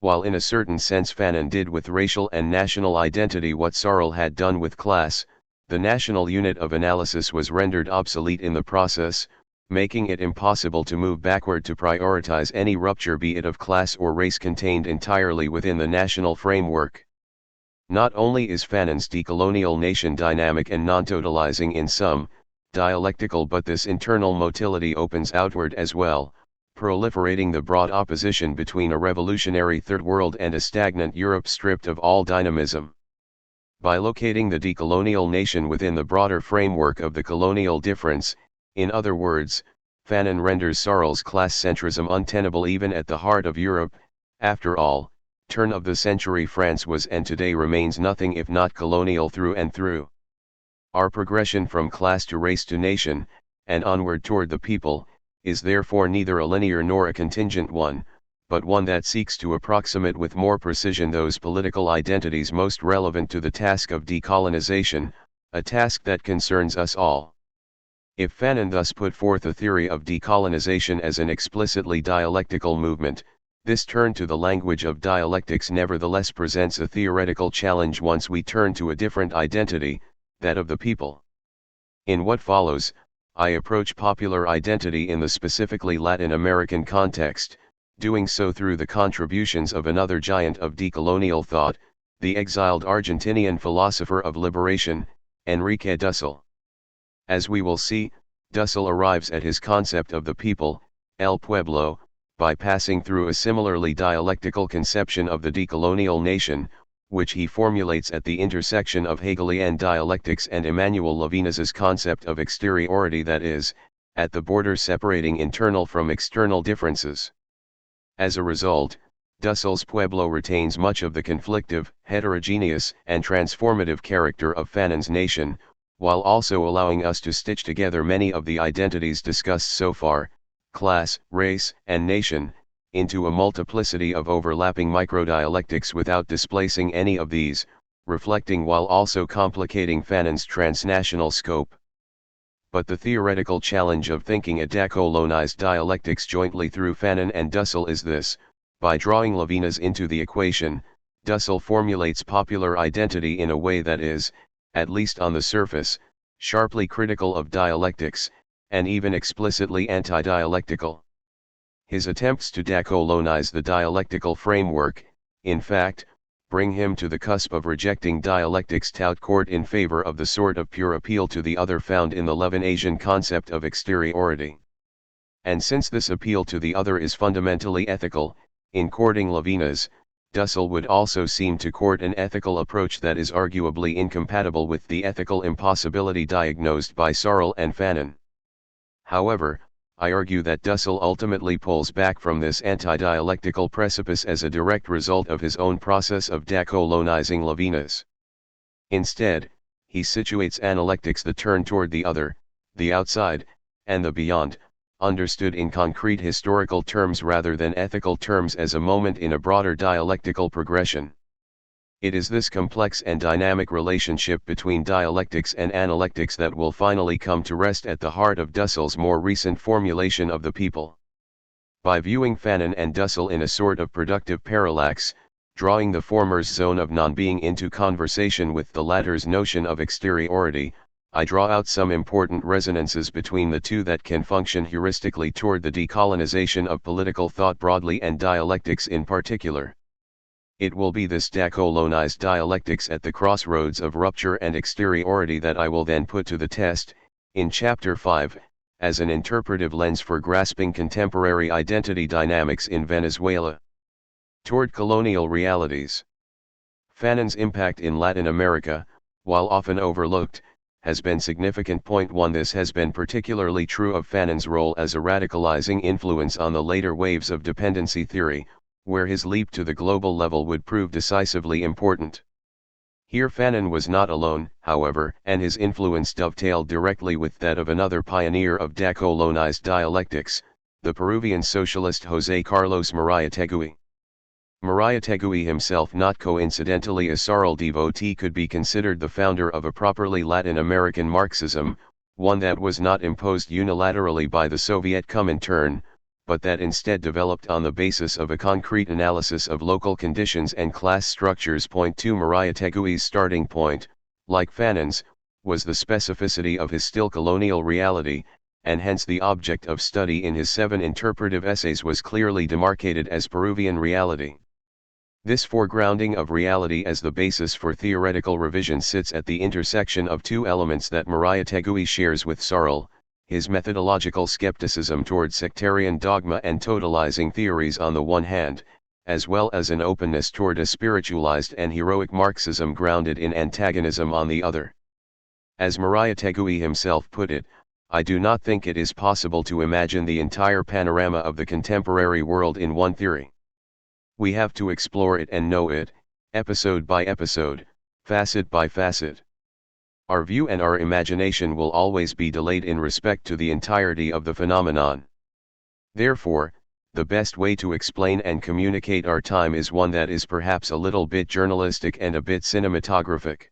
While in a certain sense Fanon did with racial and national identity what Searle had done with class, the national unit of analysis was rendered obsolete in the process, making it impossible to move backward to prioritize any rupture, be it of class or race, contained entirely within the national framework. Not only is Fanon's decolonial nation dynamic and non-totalizing in some, dialectical, but this internal motility opens outward as well, proliferating the broad opposition between a revolutionary Third World and a stagnant Europe stripped of all dynamism. By locating the decolonial nation within the broader framework of the colonial difference, in other words, Fanon renders Searle's class centrism untenable even at the heart of Europe. After all, turn-of-the-century France was and today remains nothing if not colonial through and through. Our progression from class to race to nation, and onward toward the people, is therefore neither a linear nor a contingent one, but one that seeks to approximate with more precision those political identities most relevant to the task of decolonization, a task that concerns us all. If Fanon thus put forth a theory of decolonization as an explicitly dialectical movement, this turn to the language of dialectics nevertheless presents a theoretical challenge once we turn to a different identity, that of the people. In what follows, I approach popular identity in the specifically Latin American context, doing so through the contributions of another giant of decolonial thought, the exiled Argentinian philosopher of liberation, Enrique Dussel. As we will see, Dussel arrives at his concept of the people, el pueblo, by passing through a similarly dialectical conception of the decolonial nation, which he formulates at the intersection of Hegelian dialectics and Emmanuel Levinas's concept of exteriority, that is, at the border separating internal from external differences. As a result, Dussel's pueblo retains much of the conflictive, heterogeneous, and transformative character of Fanon's nation, while also allowing us to stitch together many of the identities discussed so far, class, race, and nation, into a multiplicity of overlapping microdialectics without displacing any of these, reflecting while also complicating Fanon's transnational scope. But the theoretical challenge of thinking a decolonized dialectics jointly through Fanon and Dussel is this: by drawing Levinas into the equation, Dussel formulates popular identity in a way that is, at least on the surface, sharply critical of dialectics, and even explicitly anti-dialectical. His attempts to decolonize the dialectical framework, in fact, bring him to the cusp of rejecting dialectics tout court in favor of the sort of pure appeal to the other found in the Levinasian concept of exteriority. And since this appeal to the other is fundamentally ethical, in courting Levinas, Dussel would also seem to court an ethical approach that is arguably incompatible with the ethical impossibility diagnosed by Searle and Fanon. However, I argue that Dussel ultimately pulls back from this anti-dialectical precipice as a direct result of his own process of decolonizing Levinas. Instead, he situates analectics, the turn toward the other, the outside, and the beyond, understood in concrete historical terms rather than ethical terms, as a moment in a broader dialectical progression. It is this complex and dynamic relationship between dialectics and analectics that will finally come to rest at the heart of Dussel's more recent formulation of the people. By viewing Fanon and Dussel in a sort of productive parallax, drawing the former's zone of non-being into conversation with the latter's notion of exteriority, I draw out some important resonances between the two that can function heuristically toward the decolonization of political thought broadly and dialectics in particular. It will be this decolonized dialectics at the crossroads of rupture and exteriority that I will then put to the test, in Chapter 5, as an interpretive lens for grasping contemporary identity dynamics in Venezuela. Toward colonial realities. Fanon's impact in Latin America, while often overlooked, has been significant. Point 1. This has been particularly true of Fanon's role as a radicalizing influence on the later waves of dependency theory, where his leap to the global level would prove decisively important. Here Fanon was not alone, however, and his influence dovetailed directly with that of another pioneer of decolonized dialectics, the Peruvian socialist José Carlos Mariátegui. Mariátegui himself, not coincidentally a Searle devotee, could be considered the founder of a properly Latin American Marxism, one that was not imposed unilaterally by the Soviet Comintern, but that instead developed on the basis of a concrete analysis of local conditions and class structures. Point 2. Mariátegui's starting point, like Fanon's, was the specificity of his still colonial reality, and hence the object of study in his 7 interpretive essays was clearly demarcated as Peruvian reality. This foregrounding of reality as the basis for theoretical revision sits at the intersection of two elements that Mariátegui shares with Searle: his methodological skepticism toward sectarian dogma and totalizing theories on the one hand, as well as an openness toward a spiritualized and heroic Marxism grounded in antagonism on the other. As Mariátegui himself put it, I do not think it is possible to imagine the entire panorama of the contemporary world in one theory. We have to explore it and know it, episode by episode, facet by facet. Our view and our imagination will always be delayed in respect to the entirety of the phenomenon. Therefore, the best way to explain and communicate our time is one that is perhaps a little bit journalistic and a bit cinematographic.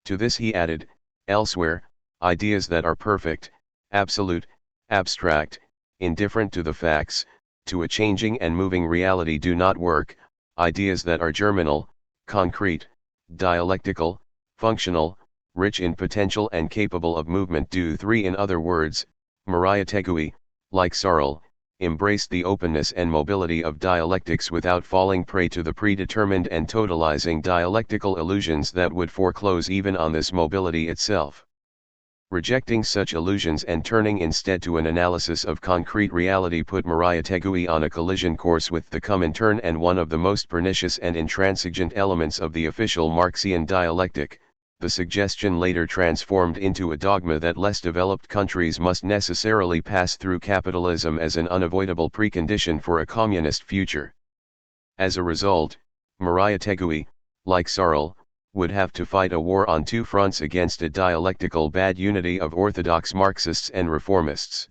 To this he added, elsewhere, ideas that are perfect, absolute, abstract, indifferent to the facts, to a changing and moving reality do not work. Ideas that are germinal, concrete, dialectical, functional, rich in potential and capable of movement do. 3. In other words, Mariátegui, like Searle, embraced the openness and mobility of dialectics without falling prey to the predetermined and totalizing dialectical illusions that would foreclose even on this mobility itself. Rejecting such illusions and turning instead to an analysis of concrete reality put Mariátegui on a collision course with the Comintern and one of the most pernicious and intransigent elements of the official Marxian dialectic, the suggestion later transformed into a dogma that less developed countries must necessarily pass through capitalism as an unavoidable precondition for a communist future. As a result, Mariátegui, like Searle, would have to fight a war on two fronts against a dialectical bad unity of orthodox Marxists and reformists.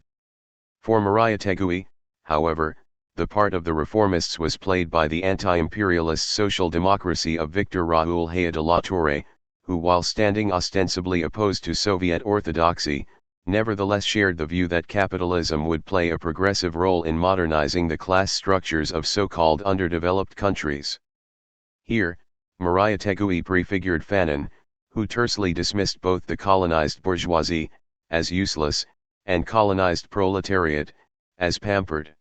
For Mariátegui, however, the part of the reformists was played by the anti-imperialist social democracy of Victor Raúl Haya de la Torre, who, while standing ostensibly opposed to Soviet orthodoxy, nevertheless shared the view that capitalism would play a progressive role in modernizing the class structures of so-called underdeveloped countries. Here, Mariátegui prefigured Fanon, who tersely dismissed both the colonized bourgeoisie, as useless, and colonized proletariat, as pampered.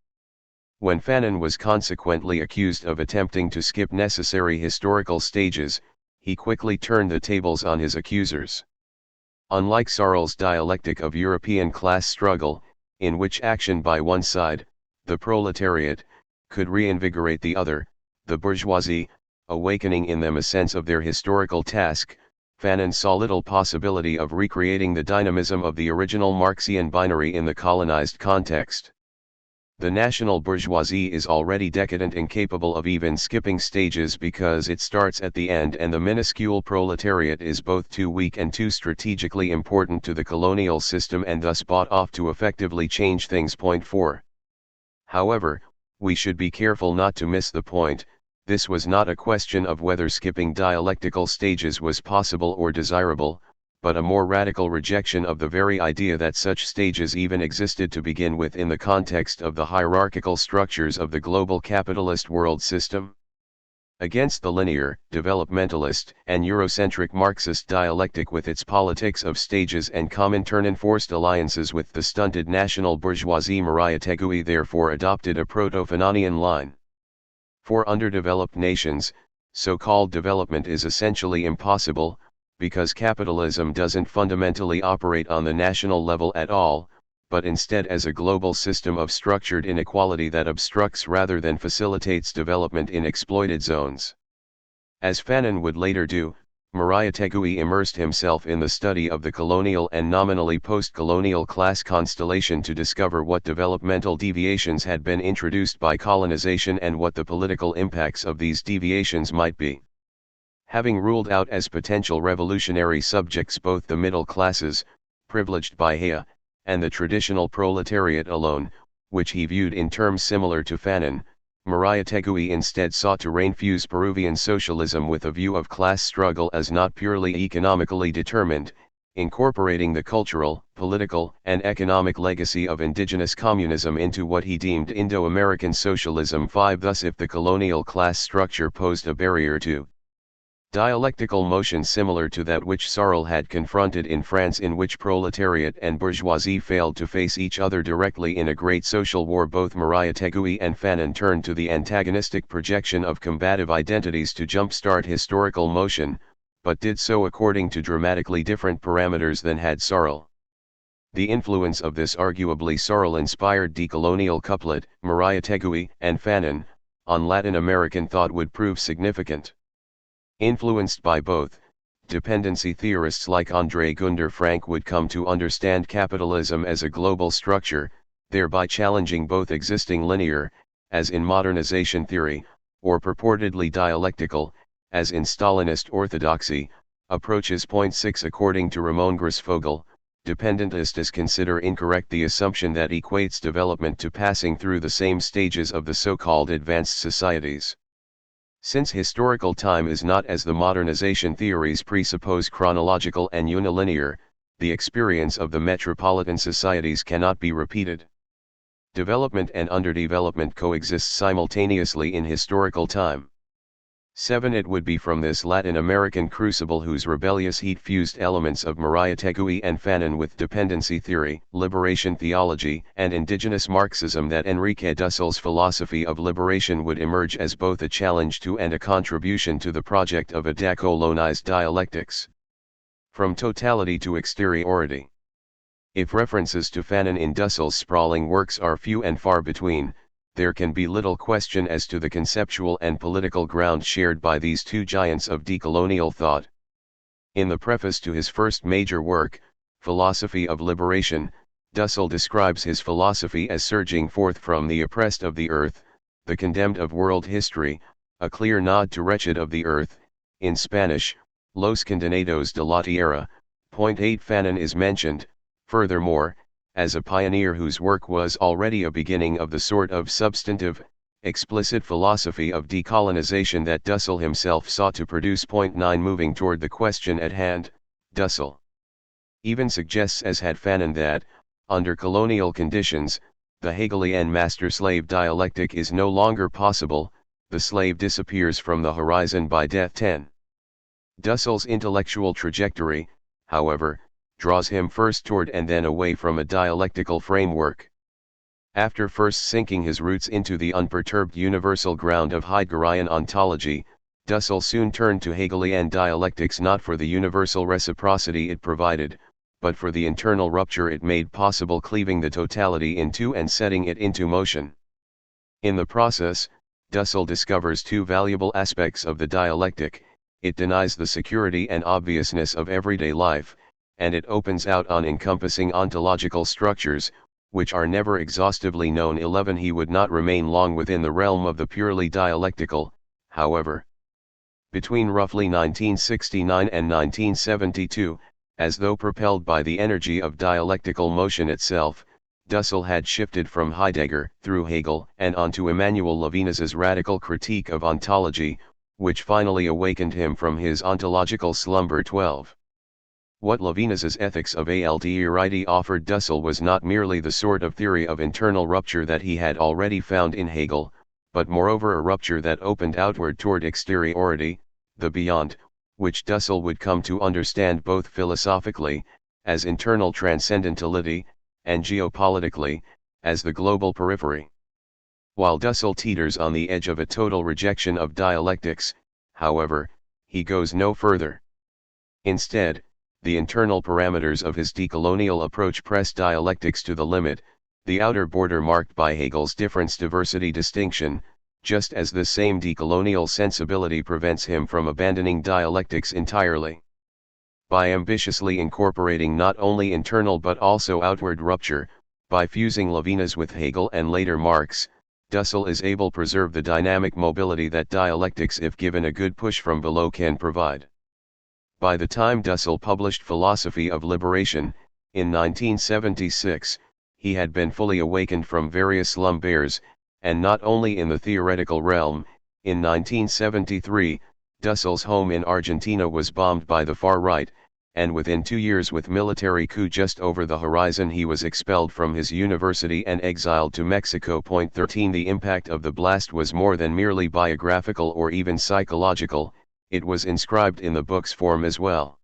When Fanon was consequently accused of attempting to skip necessary historical stages, he quickly turned the tables on his accusers. Unlike Searle's dialectic of European class struggle, in which action by one side, the proletariat, could reinvigorate the other, the bourgeoisie, awakening in them a sense of their historical task, Fanon saw little possibility of recreating the dynamism of the original Marxian binary in the colonized context. The national bourgeoisie is already decadent, incapable of even skipping stages because it starts at the end, and the minuscule proletariat is both too weak and too strategically important to the colonial system and thus bought off to effectively change things. Point 4. However, we should be careful not to miss the point. This was not a question of whether skipping dialectical stages was possible or desirable, but a more radical rejection of the very idea that such stages even existed to begin with in the context of the hierarchical structures of the global capitalist world system. Against the linear, developmentalist, and Eurocentric Marxist dialectic with its politics of stages and Comintern-enforced alliances with the stunted national bourgeoisie, Mariátegui therefore adopted a proto-Fanonian line. For underdeveloped nations, so-called development is essentially impossible, because capitalism doesn't fundamentally operate on the national level at all, but instead as a global system of structured inequality that obstructs rather than facilitates development in exploited zones. As Fanon would later do, Mariátegui immersed himself in the study of the colonial and nominally post-colonial class constellation to discover what developmental deviations had been introduced by colonization and what the political impacts of these deviations might be. Having ruled out as potential revolutionary subjects both the middle classes, privileged by Haya, and the traditional proletariat alone, which he viewed in terms similar to Fanon, Mariátegui instead sought to reinfuse Peruvian socialism with a view of class struggle as not purely economically determined, incorporating the cultural, political, and economic legacy of indigenous communism into what he deemed Indo-American socialism. 5. Thus, if the colonial class structure posed a barrier to Dialectical motion similar to that which Sarl had confronted in France, in which proletariat and bourgeoisie failed to face each other directly in a great social war. Both Mariátegui and Fanon turned to the antagonistic projection of combative identities to jumpstart historical motion, but did so according to dramatically different parameters than had Sarl. The influence of this arguably Sarl-inspired decolonial couplet, Mariátegui and Fanon, on Latin American thought would prove significant. Influenced by both, dependency theorists like André Gunder Frank would come to understand capitalism as a global structure, thereby challenging both existing linear, as in modernization theory, or purportedly dialectical, as in Stalinist orthodoxy, approaches. Point 6. According to Ramon Grisfogel, dependentists consider incorrect the assumption that equates development to passing through the same stages of the so-called advanced societies. Since historical time is not, as the modernization theories presuppose, chronological and unilinear, the experience of the metropolitan societies cannot be repeated. Development and underdevelopment coexist simultaneously in historical time. 7. It would be from this Latin American crucible, whose rebellious heat fused elements of Mariátegui and Fanon with dependency theory, liberation theology, and indigenous Marxism, that Enrique Dussels' philosophy of liberation would emerge as both a challenge to and a contribution to the project of a decolonized dialectics. From totality to exteriority. If references to Fanon in Dussels' sprawling works are few and far between, there can be little question as to the conceptual and political ground shared by these two giants of decolonial thought. In the preface to his first major work, Philosophy of Liberation, Dussel describes his philosophy as surging forth from the oppressed of the earth, the condemned of world history, a clear nod to wretched of the earth, in Spanish, Los Condenados de la Tierra. Point 8. Fanon is mentioned, furthermore, as a pioneer whose work was already a beginning of the sort of substantive, explicit philosophy of decolonization that Dussel himself sought to produce. Point 9. Moving toward the question at hand, Dussel even suggests, as had Fanon, that, under colonial conditions, the Hegelian master-slave dialectic is no longer possible, the slave disappears from the horizon by death. 10. Dussel's intellectual trajectory, however, draws him first toward and then away from a dialectical framework. After first sinking his roots into the unperturbed universal ground of Heideggerian ontology, Dussel soon turned to Hegelian dialectics, not for the universal reciprocity it provided, but for the internal rupture it made possible, cleaving the totality in two and setting it into motion. In the process, Dussel discovers two valuable aspects of the dialectic: it denies the security and obviousness of everyday life, and it opens out on encompassing ontological structures, which are never exhaustively known. 11. He would not remain long within the realm of the purely dialectical, however. Between roughly 1969 and 1972, as though propelled by the energy of dialectical motion itself, Dussel had shifted from Heidegger, through Hegel, and onto Emmanuel Levinas's radical critique of ontology, which finally awakened him from his ontological slumber. 12. What Levinas's Ethics of Alterity offered Dussel was not merely the sort of theory of internal rupture that he had already found in Hegel, but moreover a rupture that opened outward toward exteriority, the beyond, which Dussel would come to understand both philosophically, as internal transcendentality, and geopolitically, as the global periphery. While Dussel teeters on the edge of a total rejection of dialectics, however, he goes no further. Instead, the internal parameters of his decolonial approach press dialectics to the limit, the outer border marked by Hegel's difference-diversity distinction, just as the same decolonial sensibility prevents him from abandoning dialectics entirely. By ambitiously incorporating not only internal but also outward rupture, by fusing Levinas with Hegel and later Marx, Dussel is able to preserve the dynamic mobility that dialectics, if given a good push from below, can provide. By the time Dussel published Philosophy of Liberation, in 1976, he had been fully awakened from various slumbers, and not only in the theoretical realm. In 1973, Dussel's home in Argentina was bombed by the far right, and within 2 years, with military coup just over the horizon, he was expelled from his university and exiled to Mexico. 13. The impact of the blast was more than merely biographical or even psychological, it was inscribed in the book's form as well.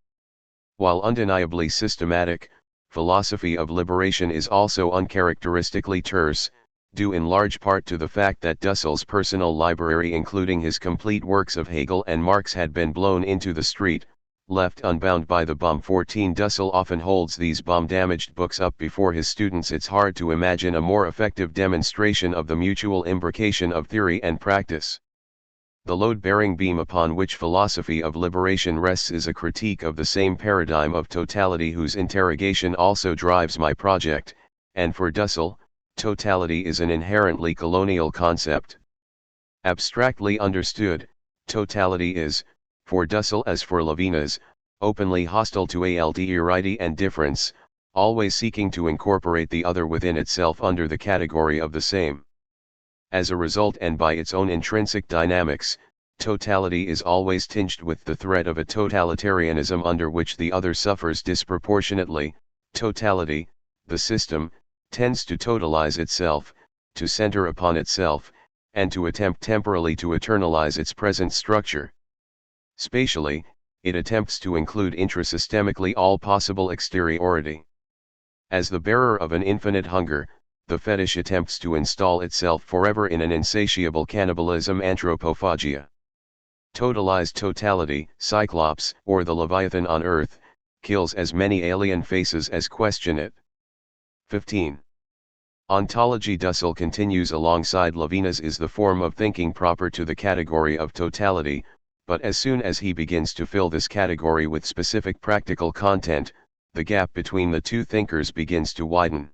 While undeniably systematic, philosophy of liberation is also uncharacteristically terse, due in large part to the fact that Dussell's personal library, including his complete works of Hegel and Marx, had been blown into the street, left unbound by the bomb. 14 Dussel often holds these bomb-damaged books up before his students. It's hard to imagine a more effective demonstration of the mutual imbrication of theory and practice. The load-bearing beam upon which philosophy of liberation rests is a critique of the same paradigm of totality whose interrogation also drives my project, and for Dussel, totality is an inherently colonial concept. Abstractly understood, totality is, for Dussel as for Levinas, openly hostile to alterity and difference, always seeking to incorporate the other within itself under the category of the same. As a result, and by its own intrinsic dynamics, totality is always tinged with the threat of a totalitarianism under which the other suffers disproportionately. Totality, the system, tends to totalize itself, to center upon itself, and to attempt temporally to eternalize its present structure. Spatially, it attempts to include intrasystemically all possible exteriority. As the bearer of an infinite hunger, the fetish attempts to install itself forever in an insatiable cannibalism, anthropophagia. Totalized totality, Cyclops, or the Leviathan on earth, kills as many alien faces as question it. 15. Ontology. Dussel continues alongside Levinas is the form of thinking proper to the category of totality, but as soon as he begins to fill this category with specific practical content, the gap between the two thinkers begins to widen.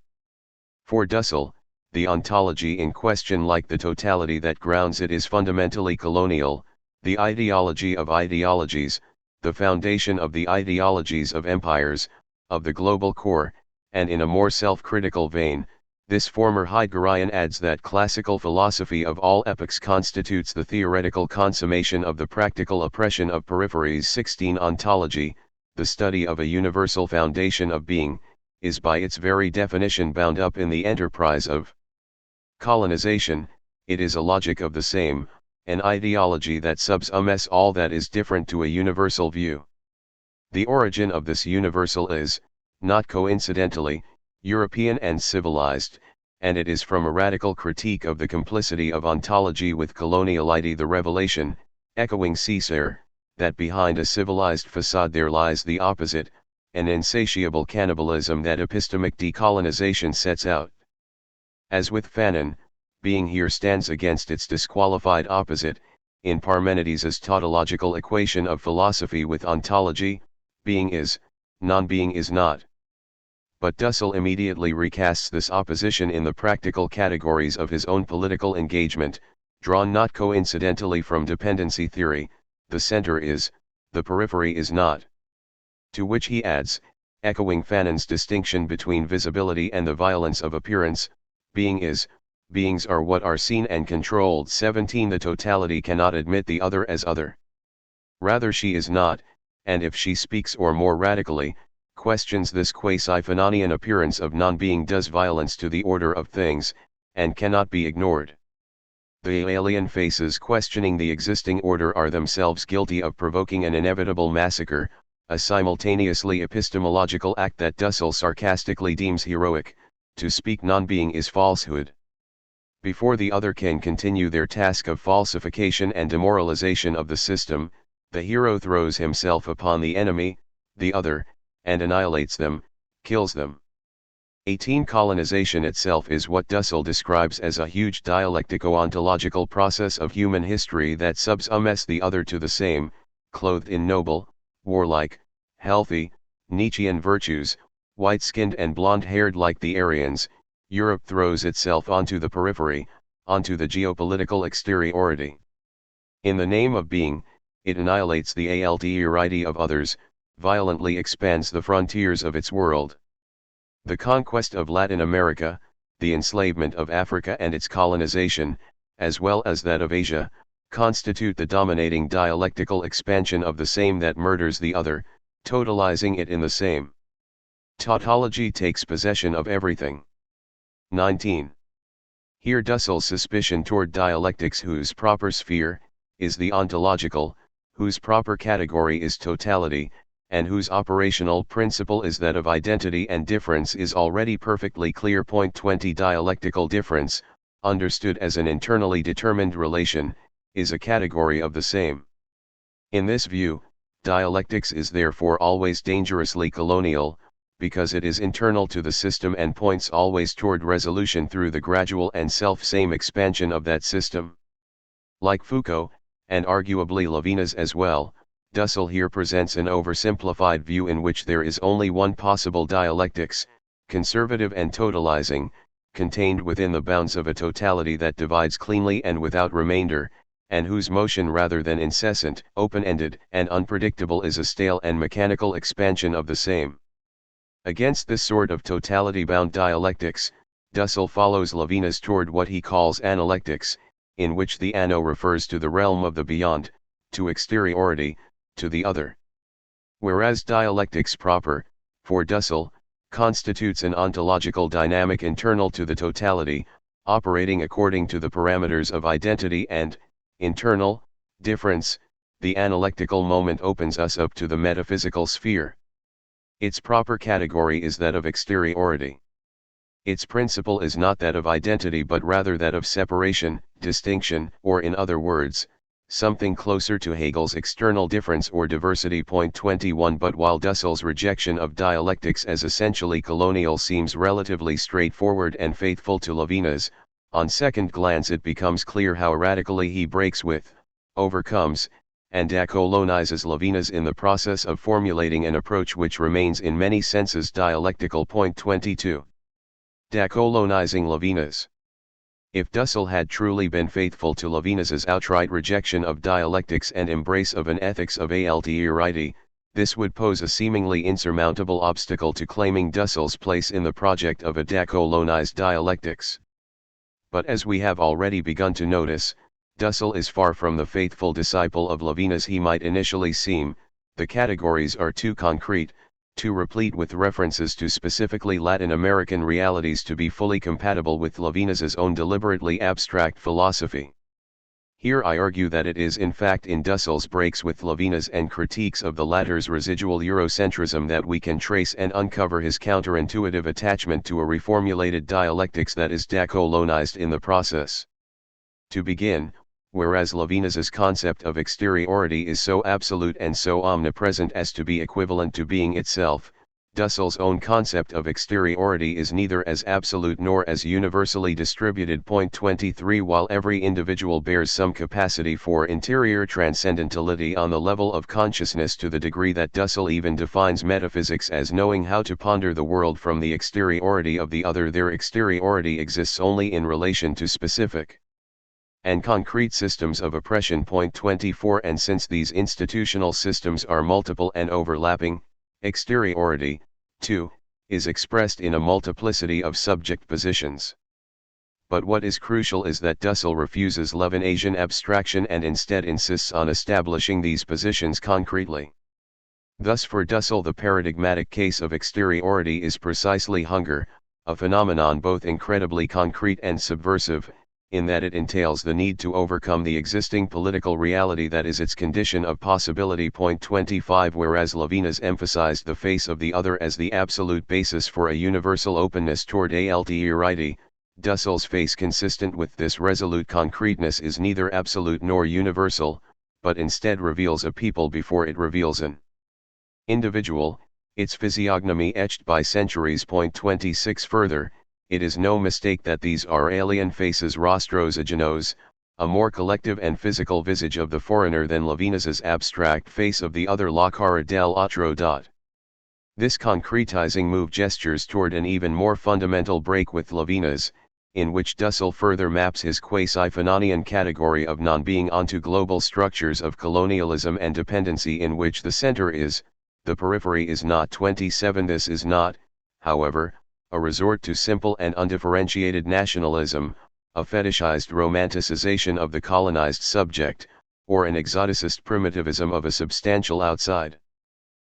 For Dussel, the ontology in question, like the totality that grounds it, is fundamentally colonial, the ideology of ideologies, the foundation of the ideologies of empires, of the global core, and in a more self-critical vein, this former Heideggerian adds that classical philosophy of all epochs constitutes the theoretical consummation of the practical oppression of peripheries. 16 Ontology, the study of a universal foundation of being, is by its very definition bound up in the enterprise of colonization. It is a logic of the same, an ideology that subsumes all that is different to a universal view. The origin of this universal is, not coincidentally, European and civilized, and it is from a radical critique of the complicity of ontology with coloniality, the revelation, echoing Cicero, that behind a civilized facade there lies the opposite, an insatiable cannibalism that epistemic decolonization sets out. As with Fanon, being here stands against its disqualified opposite, in Parmenides' tautological equation of philosophy with ontology, being is, non-being is not. But Dussel immediately recasts this opposition in the practical categories of his own political engagement, drawn not coincidentally from dependency theory, the center is, the periphery is not. To which he adds, echoing Fanon's distinction between visibility and the violence of appearance, being is, beings are what are seen and controlled. 17 The totality cannot admit the other as other. Rather she is not, and if she speaks, or more radically, questions this quasi-Fanonian appearance of non-being, does violence to the order of things, and cannot be ignored. The alien faces questioning the existing order are themselves guilty of provoking an inevitable massacre, a simultaneously epistemological act that Dussel sarcastically deems heroic. To speak non-being is falsehood. Before the other can continue their task of falsification and demoralization of the system, the hero throws himself upon the enemy, the other, and annihilates them, kills them. 18 Colonization itself is what Dussel describes as a huge dialectico-ontological process of human history that subsumes the other to the same, clothed in noble, warlike, healthy, Nietzschean virtues, white-skinned and blonde-haired like the Aryans. Europe throws itself onto the periphery, onto the geopolitical exteriority. In the name of being, it annihilates the alterity of others, violently expands the frontiers of its world. The conquest of Latin America, the enslavement of Africa and its colonization, as well as that of Asia, constitute the dominating dialectical expansion of the same that murders the other, totalizing it in the same. Tautology takes possession of everything. 19. Here Dussel's suspicion toward dialectics, whose proper sphere is the ontological, whose proper category is totality, and whose operational principle is that of identity and difference is already perfectly clear. Point 20 Dialectical difference, understood as an internally determined relation, is a category of the same. In this view, dialectics is therefore always dangerously colonial, because it is internal to the system and points always toward resolution through the gradual and self-same expansion of that system. Like Foucault, and arguably Levinas as well, Dussel here presents an oversimplified view in which there is only one possible dialectics, conservative and totalizing, contained within the bounds of a totality that divides cleanly and without remainder, and whose motion rather than incessant, open-ended, and unpredictable is a stale and mechanical expansion of the same. Against this sort of totality-bound dialectics, Dussel follows Levinas toward what he calls analectics, in which the ano refers to the realm of the beyond, to exteriority, to the other. Whereas dialectics proper, for Dussel, constitutes an ontological dynamic internal to the totality, operating according to the parameters of identity and, internal, difference, the analectical moment opens us up to the metaphysical sphere. Its proper category is that of exteriority. Its principle is not that of identity but rather that of separation, distinction, or in other words, something closer to Hegel's external difference or diversity. Point 21 But while Dussel's rejection of dialectics as essentially colonial seems relatively straightforward and faithful to Levinas, on second glance it becomes clear how radically he breaks with, overcomes, and decolonizes Levinas in the process of formulating an approach which remains in many senses dialectical. Point 22. Decolonizing Levinas. If Dussel had truly been faithful to Levinas's outright rejection of dialectics and embrace of an ethics of Altierite, this would pose a seemingly insurmountable obstacle to claiming Dussel's place in the project of a decolonized dialectics. But as we have already begun to notice, Dussel is far from the faithful disciple of Levinas he might initially seem. The categories are too concrete, too replete with references to specifically Latin American realities to be fully compatible with Levinas's own deliberately abstract philosophy. Here I argue that it is in fact in Dussel's breaks with Levinas and critiques of the latter's residual Eurocentrism that we can trace and uncover his counterintuitive attachment to a reformulated dialectics that is decolonized in the process. To begin, whereas Levinas's concept of exteriority is so absolute and so omnipresent as to be equivalent to being itself, Dussel's own concept of exteriority is neither as absolute nor as universally distributed. Point 23 While every individual bears some capacity for interior transcendentality on the level of consciousness to the degree that Dussel even defines metaphysics as knowing how to ponder the world from the exteriority of the other, their exteriority exists only in relation to specific and concrete systems of oppression. Point 24 And since these institutional systems are multiple and overlapping, exteriority, too, is expressed in a multiplicity of subject positions. But what is crucial is that Dussel refuses Levinasian abstraction and instead insists on establishing these positions concretely. Thus for Dussel the paradigmatic case of exteriority is precisely hunger, a phenomenon both incredibly concrete and subversive, in that it entails the need to overcome the existing political reality that is its condition of possibility. Point 25 Whereas Levinas emphasized the face of the other as the absolute basis for a universal openness toward Altierite, Dussel's face consistent with this resolute concreteness is neither absolute nor universal, but instead reveals a people before it reveals an individual, its physiognomy etched by centuries. Point 26 Further, it is no mistake that these are alien faces, rostros ajenos, a more collective and physical visage of the foreigner than Levinas's abstract face of the other, la cara del otro. This concretizing move gestures toward an even more fundamental break with Levinas, in which Dussel further maps his quasi-Fanonian category of non-being onto global structures of colonialism and dependency in which the center is, the periphery is not. 27 This is not, however, a resort to simple and undifferentiated nationalism, a fetishized romanticization of the colonized subject, or an exoticist primitivism of a substantial outside.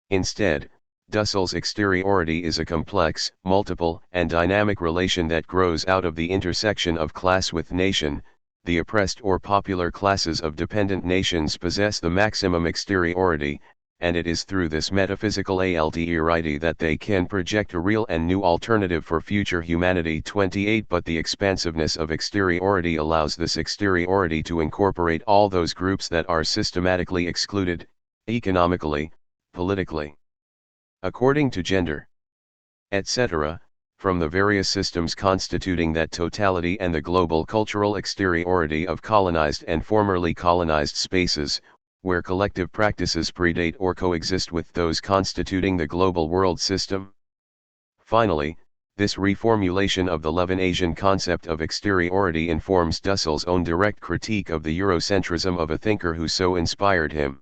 Instead, Dussel's exteriority is a complex, multiple, and dynamic relation that grows out of the intersection of class with nation, the oppressed or popular classes of dependent nations possess the maximum exteriority, and it is through this metaphysical alterity that they can project a real and new alternative for future humanity. 28 But the expansiveness of exteriority allows this exteriority to incorporate all those groups that are systematically excluded, economically, politically, according to gender, etc., from the various systems constituting that totality, and the global cultural exteriority of colonized and formerly colonized spaces, where collective practices predate or coexist with those constituting the global world system. Finally, this reformulation of the Levinasian concept of exteriority informs Dussell's own direct critique of the Eurocentrism of a thinker who so inspired him.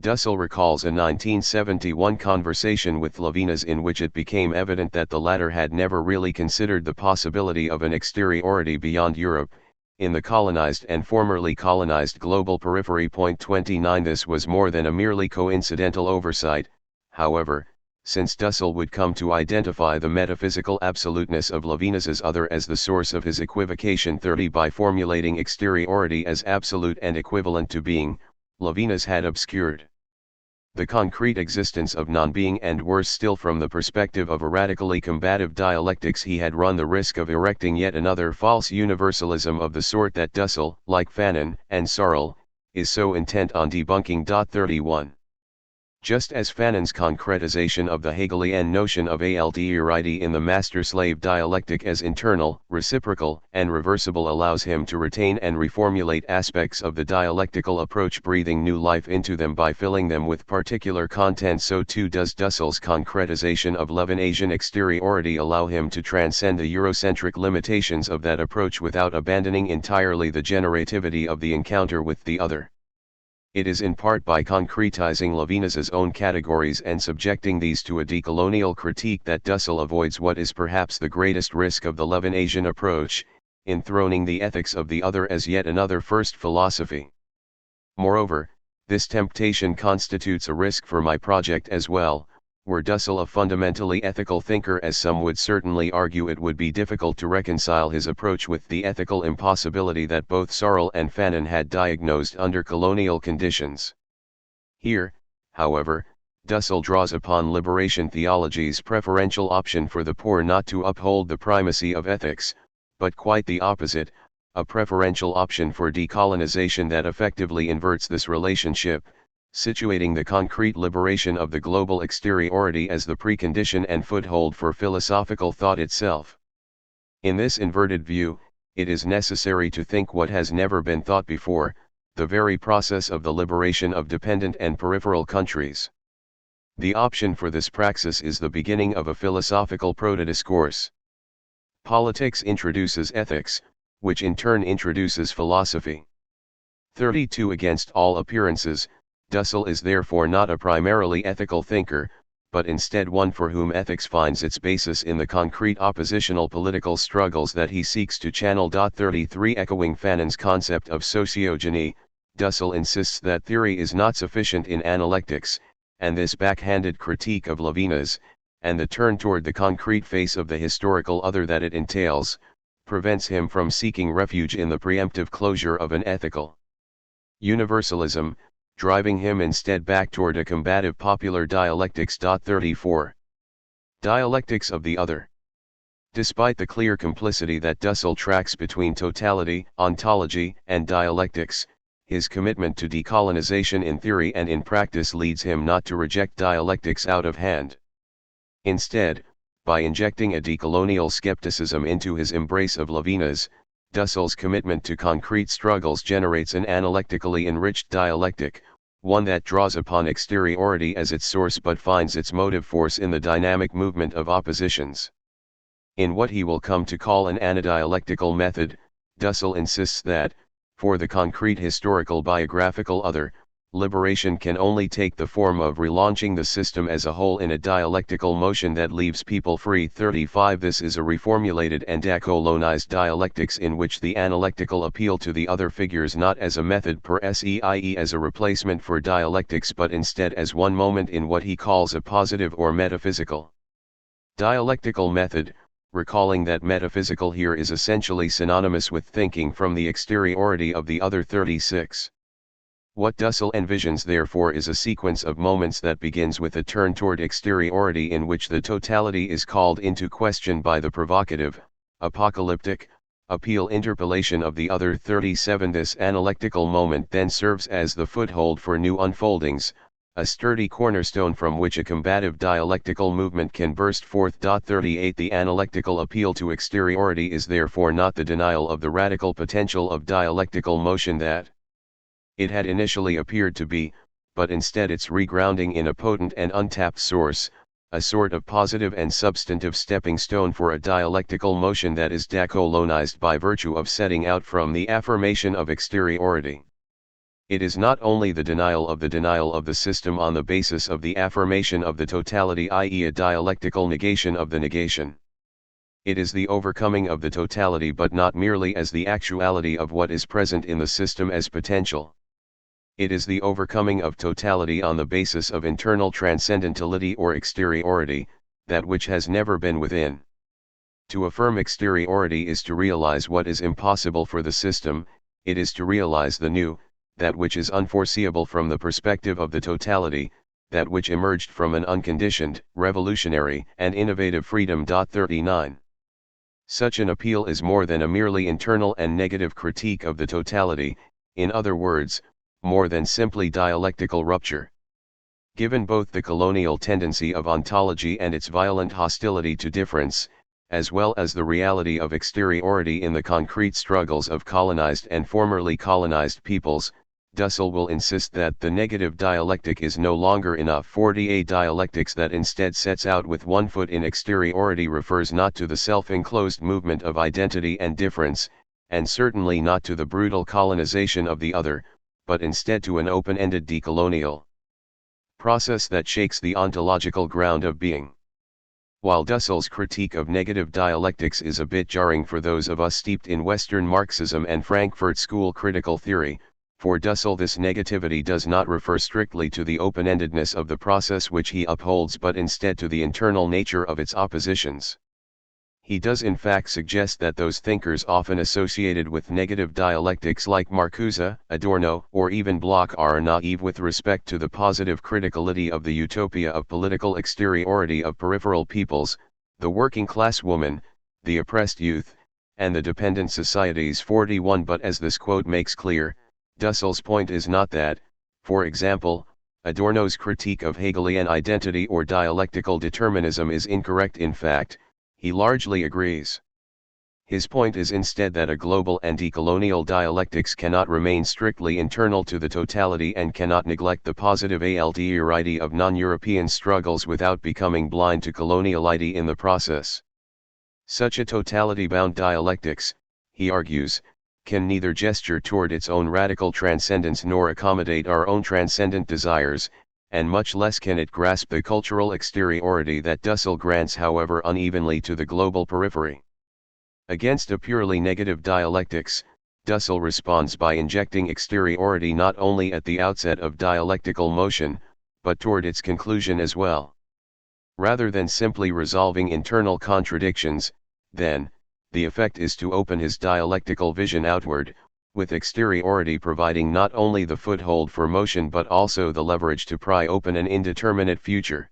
Dussell recalls a 1971 conversation with Levinas in which it became evident that the latter had never really considered the possibility of an exteriority beyond Europe, in the colonized and formerly colonized global periphery. 29 This was more than a merely coincidental oversight, however, since Dussell would come to identify the metaphysical absoluteness of Levinas's other as the source of his equivocation. 30 By formulating exteriority as absolute and equivalent to being, Levinas had obscured the concrete existence of non-being, and worse still, from the perspective of a radically combative dialectics he had run the risk of erecting yet another false universalism of the sort that Dussell, like Fanon and Searle, is so intent on debunking. 31 Just as Fanon's concretization of the Hegelian notion of alterity in the master-slave dialectic as internal, reciprocal, and reversible allows him to retain and reformulate aspects of the dialectical approach, breathing new life into them by filling them with particular content, so too does Dussell's concretization of Levinasian exteriority allow him to transcend the Eurocentric limitations of that approach without abandoning entirely the generativity of the encounter with the other. It is in part by concretizing Levinas's own categories and subjecting these to a decolonial critique that Dussell avoids what is perhaps the greatest risk of the Levinasian approach, enthroning the ethics of the other as yet another first philosophy. Moreover, this temptation constitutes a risk for my project as well. Were Dussell a fundamentally ethical thinker, as some would certainly argue, it would be difficult to reconcile his approach with the ethical impossibility that both Searle and Fanon had diagnosed under colonial conditions. Here, however, Dussell draws upon liberation theology's preferential option for the poor not to uphold the primacy of ethics, but quite the opposite, a preferential option for decolonization that effectively inverts this relationship, situating the concrete liberation of the global exteriority as the precondition and foothold for philosophical thought itself. In this inverted view, it is necessary to think what has never been thought before, the very process of the liberation of dependent and peripheral countries. The option for this praxis is the beginning of a philosophical proto-discourse. Politics introduces ethics, which in turn introduces philosophy. 32 Against all appearances, Dussell is therefore not a primarily ethical thinker, but instead one for whom ethics finds its basis in the concrete oppositional political struggles that he seeks to channel. 33 Echoing Fanon's concept of sociogeny, Dussell insists that theory is not sufficient in analectics, and this backhanded critique of Levinas, and the turn toward the concrete face of the historical other that it entails, prevents him from seeking refuge in the preemptive closure of an ethical universalism, driving him instead back toward a combative popular dialectics. 34 Dialectics of the other. Despite the clear complicity that Dussell tracks between totality, ontology, and dialectics, his commitment to decolonization in theory and in practice leads him not to reject dialectics out of hand. Instead, by injecting a decolonial skepticism into his embrace of Levinas, Dussell's commitment to concrete struggles generates an analectically enriched dialectic, one that draws upon exteriority as its source but finds its motive force in the dynamic movement of oppositions. In what he will come to call an anadialectical method, Dussell insists that, for the concrete historical biographical other, liberation can only take the form of relaunching the system as a whole in a dialectical motion that leaves people free. 35 This is a reformulated and decolonized dialectics in which the analectical appeal to the other figures not as a method per se, i.e. as a replacement for dialectics, but instead as one moment in what he calls a positive or metaphysical dialectical method, recalling that metaphysical here is essentially synonymous with thinking from the exteriority of the other 36. What Dussel envisions therefore is a sequence of moments that begins with a turn toward exteriority in which the totality is called into question by the provocative, apocalyptic, appeal interpellation of the other 37. This analectical moment then serves as the foothold for new unfoldings, a sturdy cornerstone from which a combative dialectical movement can burst forth. 38 The analectical appeal to exteriority is therefore not the denial of the radical potential of dialectical motion that it had initially appeared to be, but instead its regrounding in a potent and untapped source, a sort of positive and substantive stepping stone for a dialectical motion that is decolonized by virtue of setting out from the affirmation of exteriority. It is not only the denial of the system on the basis of the affirmation of the totality, i.e. a dialectical negation of the negation. It is the overcoming of the totality, but not merely as the actuality of what is present in the system as potential. It is the overcoming of totality on the basis of internal transcendentality or exteriority, that which has never been within. To affirm exteriority is to realize what is impossible for the system, it is to realize the new, that which is unforeseeable from the perspective of the totality, that which emerged from an unconditioned, revolutionary, and innovative freedom. 39. Such an appeal is more than a merely internal and negative critique of the totality, in other words, more than simply dialectical rupture. Given both the colonial tendency of ontology and its violent hostility to difference, as well as the reality of exteriority in the concrete struggles of colonized and formerly colonized peoples, Dussel will insist that the negative dialectic is no longer enough. 40 A dialectics that instead sets out with one foot in exteriority refers not to the self-enclosed movement of identity and difference, and certainly not to the brutal colonization of the other, but instead to an open-ended decolonial process that shakes the ontological ground of being. While Dussel's critique of negative dialectics is a bit jarring for those of us steeped in Western Marxism and Frankfurt School critical theory, for Dussel this negativity does not refer strictly to the open-endedness of the process which he upholds, but instead to the internal nature of its oppositions. He does in fact suggest that those thinkers often associated with negative dialectics like Marcuse, Adorno, or even Bloch are naive with respect to the positive criticality of the utopia of political exteriority of peripheral peoples, the working class woman, the oppressed youth, and the dependent societies. 41 But as this quote makes clear, Dussel's point is not that, for example, Adorno's critique of Hegelian identity or dialectical determinism is incorrect. In fact, he largely agrees. His point is instead that a global and decolonial dialectics cannot remain strictly internal to the totality and cannot neglect the positive alterity of non-European struggles without becoming blind to coloniality in the process. Such a totality-bound dialectics, he argues, can neither gesture toward its own radical transcendence nor accommodate our own transcendent desires, and much less can it grasp the cultural exteriority that Dussel grants, however unevenly, to the global periphery. Against a purely negative dialectics, Dussel responds by injecting exteriority not only at the outset of dialectical motion, but toward its conclusion as well. Rather than simply resolving internal contradictions, then, the effect is to open his dialectical vision outward, with exteriority providing not only the foothold for motion but also the leverage to pry open an indeterminate future.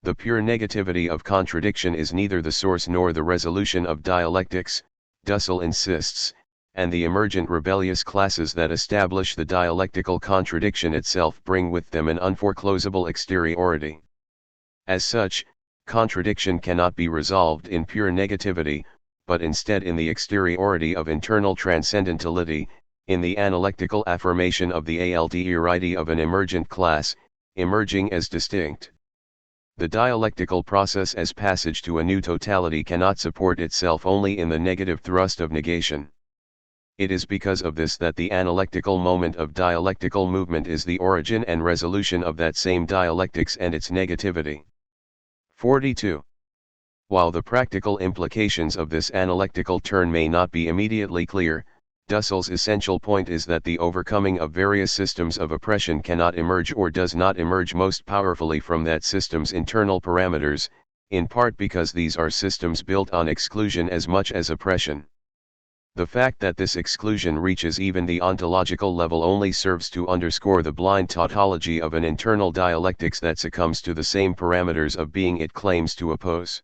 The pure negativity of contradiction is neither the source nor the resolution of dialectics, Dussel insists, and the emergent rebellious classes that establish the dialectical contradiction itself bring with them an unforeclosable exteriority. As such, contradiction cannot be resolved in pure negativity, but instead in the exteriority of internal transcendentality, in the analectical affirmation of the alterity of an emergent class, emerging as distinct. The dialectical process as passage to a new totality cannot support itself only in the negative thrust of negation. It is because of this that the analectical moment of dialectical movement is the origin and resolution of that same dialectics and its negativity. 42. While the practical implications of this analectical turn may not be immediately clear, Dussel's essential point is that the overcoming of various systems of oppression cannot emerge or does not emerge most powerfully from that system's internal parameters, in part because these are systems built on exclusion as much as oppression. The fact that this exclusion reaches even the ontological level only serves to underscore the blind tautology of an internal dialectics that succumbs to the same parameters of being it claims to oppose.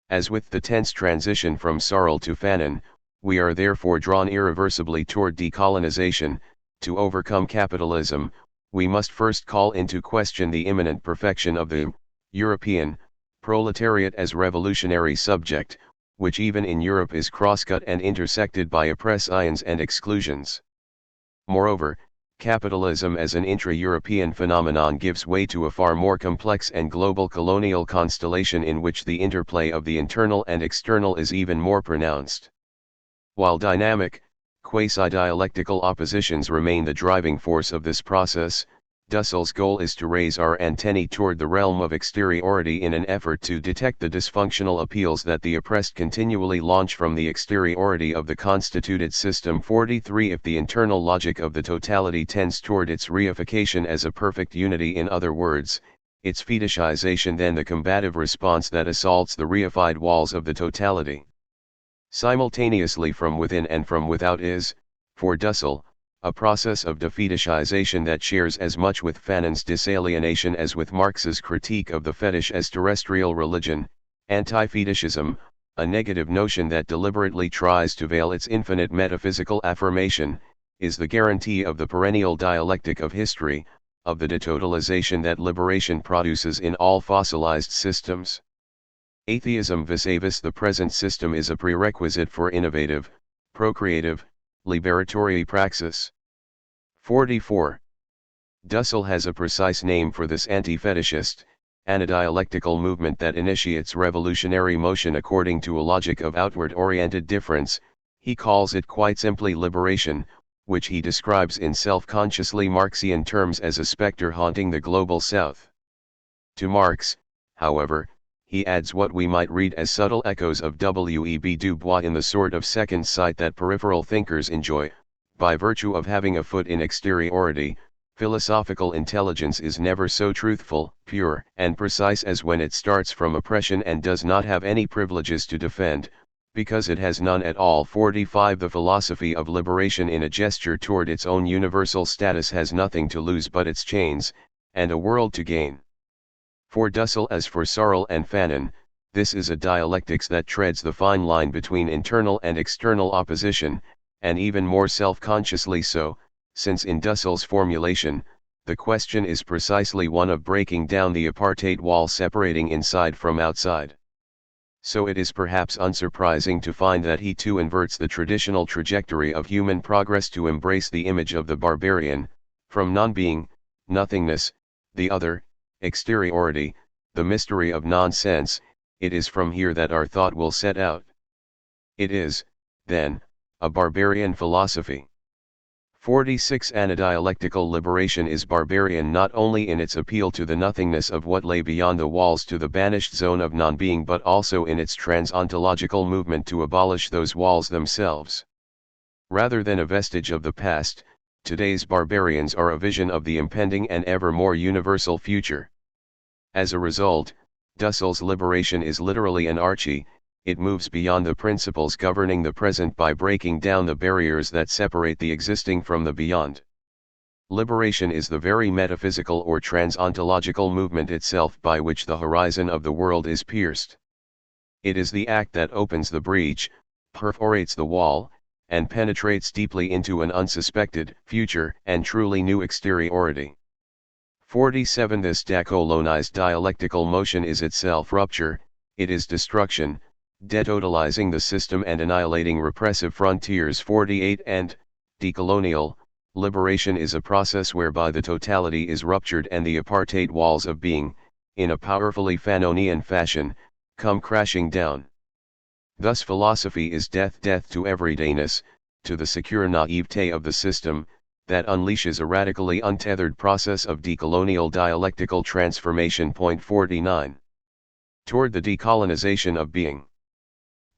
As with the tense transition from Sarl to Fanon, we are therefore drawn irreversibly toward decolonization. To overcome capitalism, we must first call into question the imminent perfection of the European proletariat as revolutionary subject, which even in Europe is crosscut and intersected by oppressions and exclusions. Moreover, capitalism as an intra-European phenomenon gives way to a far more complex and global colonial constellation in which the interplay of the internal and external is even more pronounced. While dynamic, quasi-dialectical oppositions remain the driving force of this process, Dussell's goal is to raise our antennae toward the realm of exteriority in an effort to detect the dysfunctional appeals that the oppressed continually launch from the exteriority of the constituted system. 43 If the internal logic of the totality tends toward its reification as a perfect unity, in other words, its fetishization, then the combative response that assaults the reified walls of the totality simultaneously from within and from without is, for Dussel, a process of defetishization that shares as much with Fanon's disalienation as with Marx's critique of the fetish as terrestrial religion. Anti-fetishism, a negative notion that deliberately tries to veil its infinite metaphysical affirmation, is the guarantee of the perennial dialectic of history, of the detotalization that liberation produces in all fossilized systems. Atheism vis-a-vis the present system is a prerequisite for innovative, procreative, liberatory praxis. 44. Dussel has a precise name for this anti-fetishist, anadialectical movement that initiates revolutionary motion according to a logic of outward-oriented difference. He calls it quite simply liberation, which he describes in self-consciously Marxian terms as a specter haunting the global South. To Marx, however, he adds what we might read as subtle echoes of W.E.B. Du Bois in the sort of second sight that peripheral thinkers enjoy. By virtue of having a foot in exteriority, philosophical intelligence is never so truthful, pure, and precise as when it starts from oppression and does not have any privileges to defend, because it has none at all. 45 The philosophy of liberation in a gesture toward its own universal status has nothing to lose but its chains, and a world to gain. For Dussel as for Sarl and Fanon, this is a dialectics that treads the fine line between internal and external opposition, and even more self-consciously so, since in Dussel's formulation, the question is precisely one of breaking down the apartheid wall separating inside from outside. So it is perhaps unsurprising to find that he too inverts the traditional trajectory of human progress to embrace the image of the barbarian, from non-being, nothingness, the other, exteriority, the mystery of nonsense. It is from here that our thought will set out. It is, then, a barbarian philosophy. 46 Anadialectical liberation is barbarian not only in its appeal to the nothingness of what lay beyond the walls to the banished zone of non-being, but also in its transontological movement to abolish those walls themselves. Rather than a vestige of the past, today's barbarians are a vision of the impending and ever more universal future. As a result, Dussel's liberation is literally an archie. It moves beyond the principles governing the present by breaking down the barriers that separate the existing from the beyond. Liberation is the very metaphysical or transontological movement itself by which the horizon of the world is pierced. It is the act that opens the breach, perforates the wall, and penetrates deeply into an unsuspected future and truly new exteriority. 47 This decolonized dialectical motion is itself rupture, it is destruction, detotalizing the system and annihilating repressive frontiers. 48 And, decolonial, liberation is a process whereby the totality is ruptured and the apartheid walls of being, in a powerfully Fanonian fashion, come crashing down. Thus philosophy is death to everydayness, to the secure naivete of the system, that unleashes a radically untethered process of decolonial dialectical transformation. 49. Toward the decolonization of being.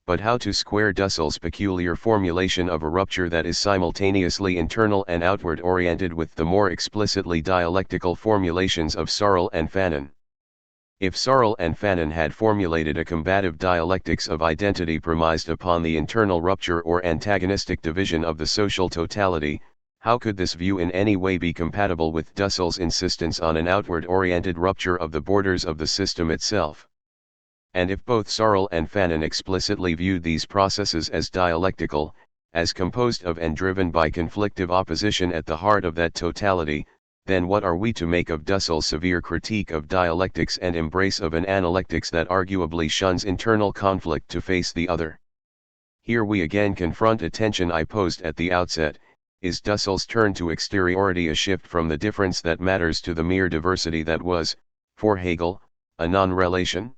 But how to square Dussel's peculiar formulation of a rupture that is simultaneously internal and outward oriented with the more explicitly dialectical formulations of Sarl and Fanon? If Searle and Fanon had formulated a combative dialectics of identity premised upon the internal rupture or antagonistic division of the social totality, how could this view in any way be compatible with Dussell's insistence on an outward-oriented rupture of the borders of the system itself? And if both Searle and Fanon explicitly viewed these processes as dialectical, as composed of and driven by conflictive opposition at the heart of that totality, then what are we to make of Dussell's severe critique of dialectics and embrace of an analectics that arguably shuns internal conflict to face the other? Here we again confront a tension I posed at the outset. Is Dussell's turn to exteriority a shift from the difference that matters to the mere diversity that was, for Hegel, a non-relation?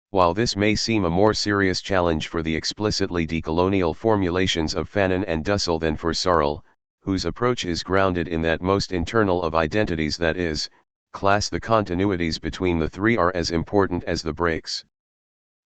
While this may seem a more serious challenge for the explicitly decolonial formulations of Fanon and Dussell than for Searle, whose approach is grounded in that most internal of identities, that is, class, the continuities between the three are as important as the breaks.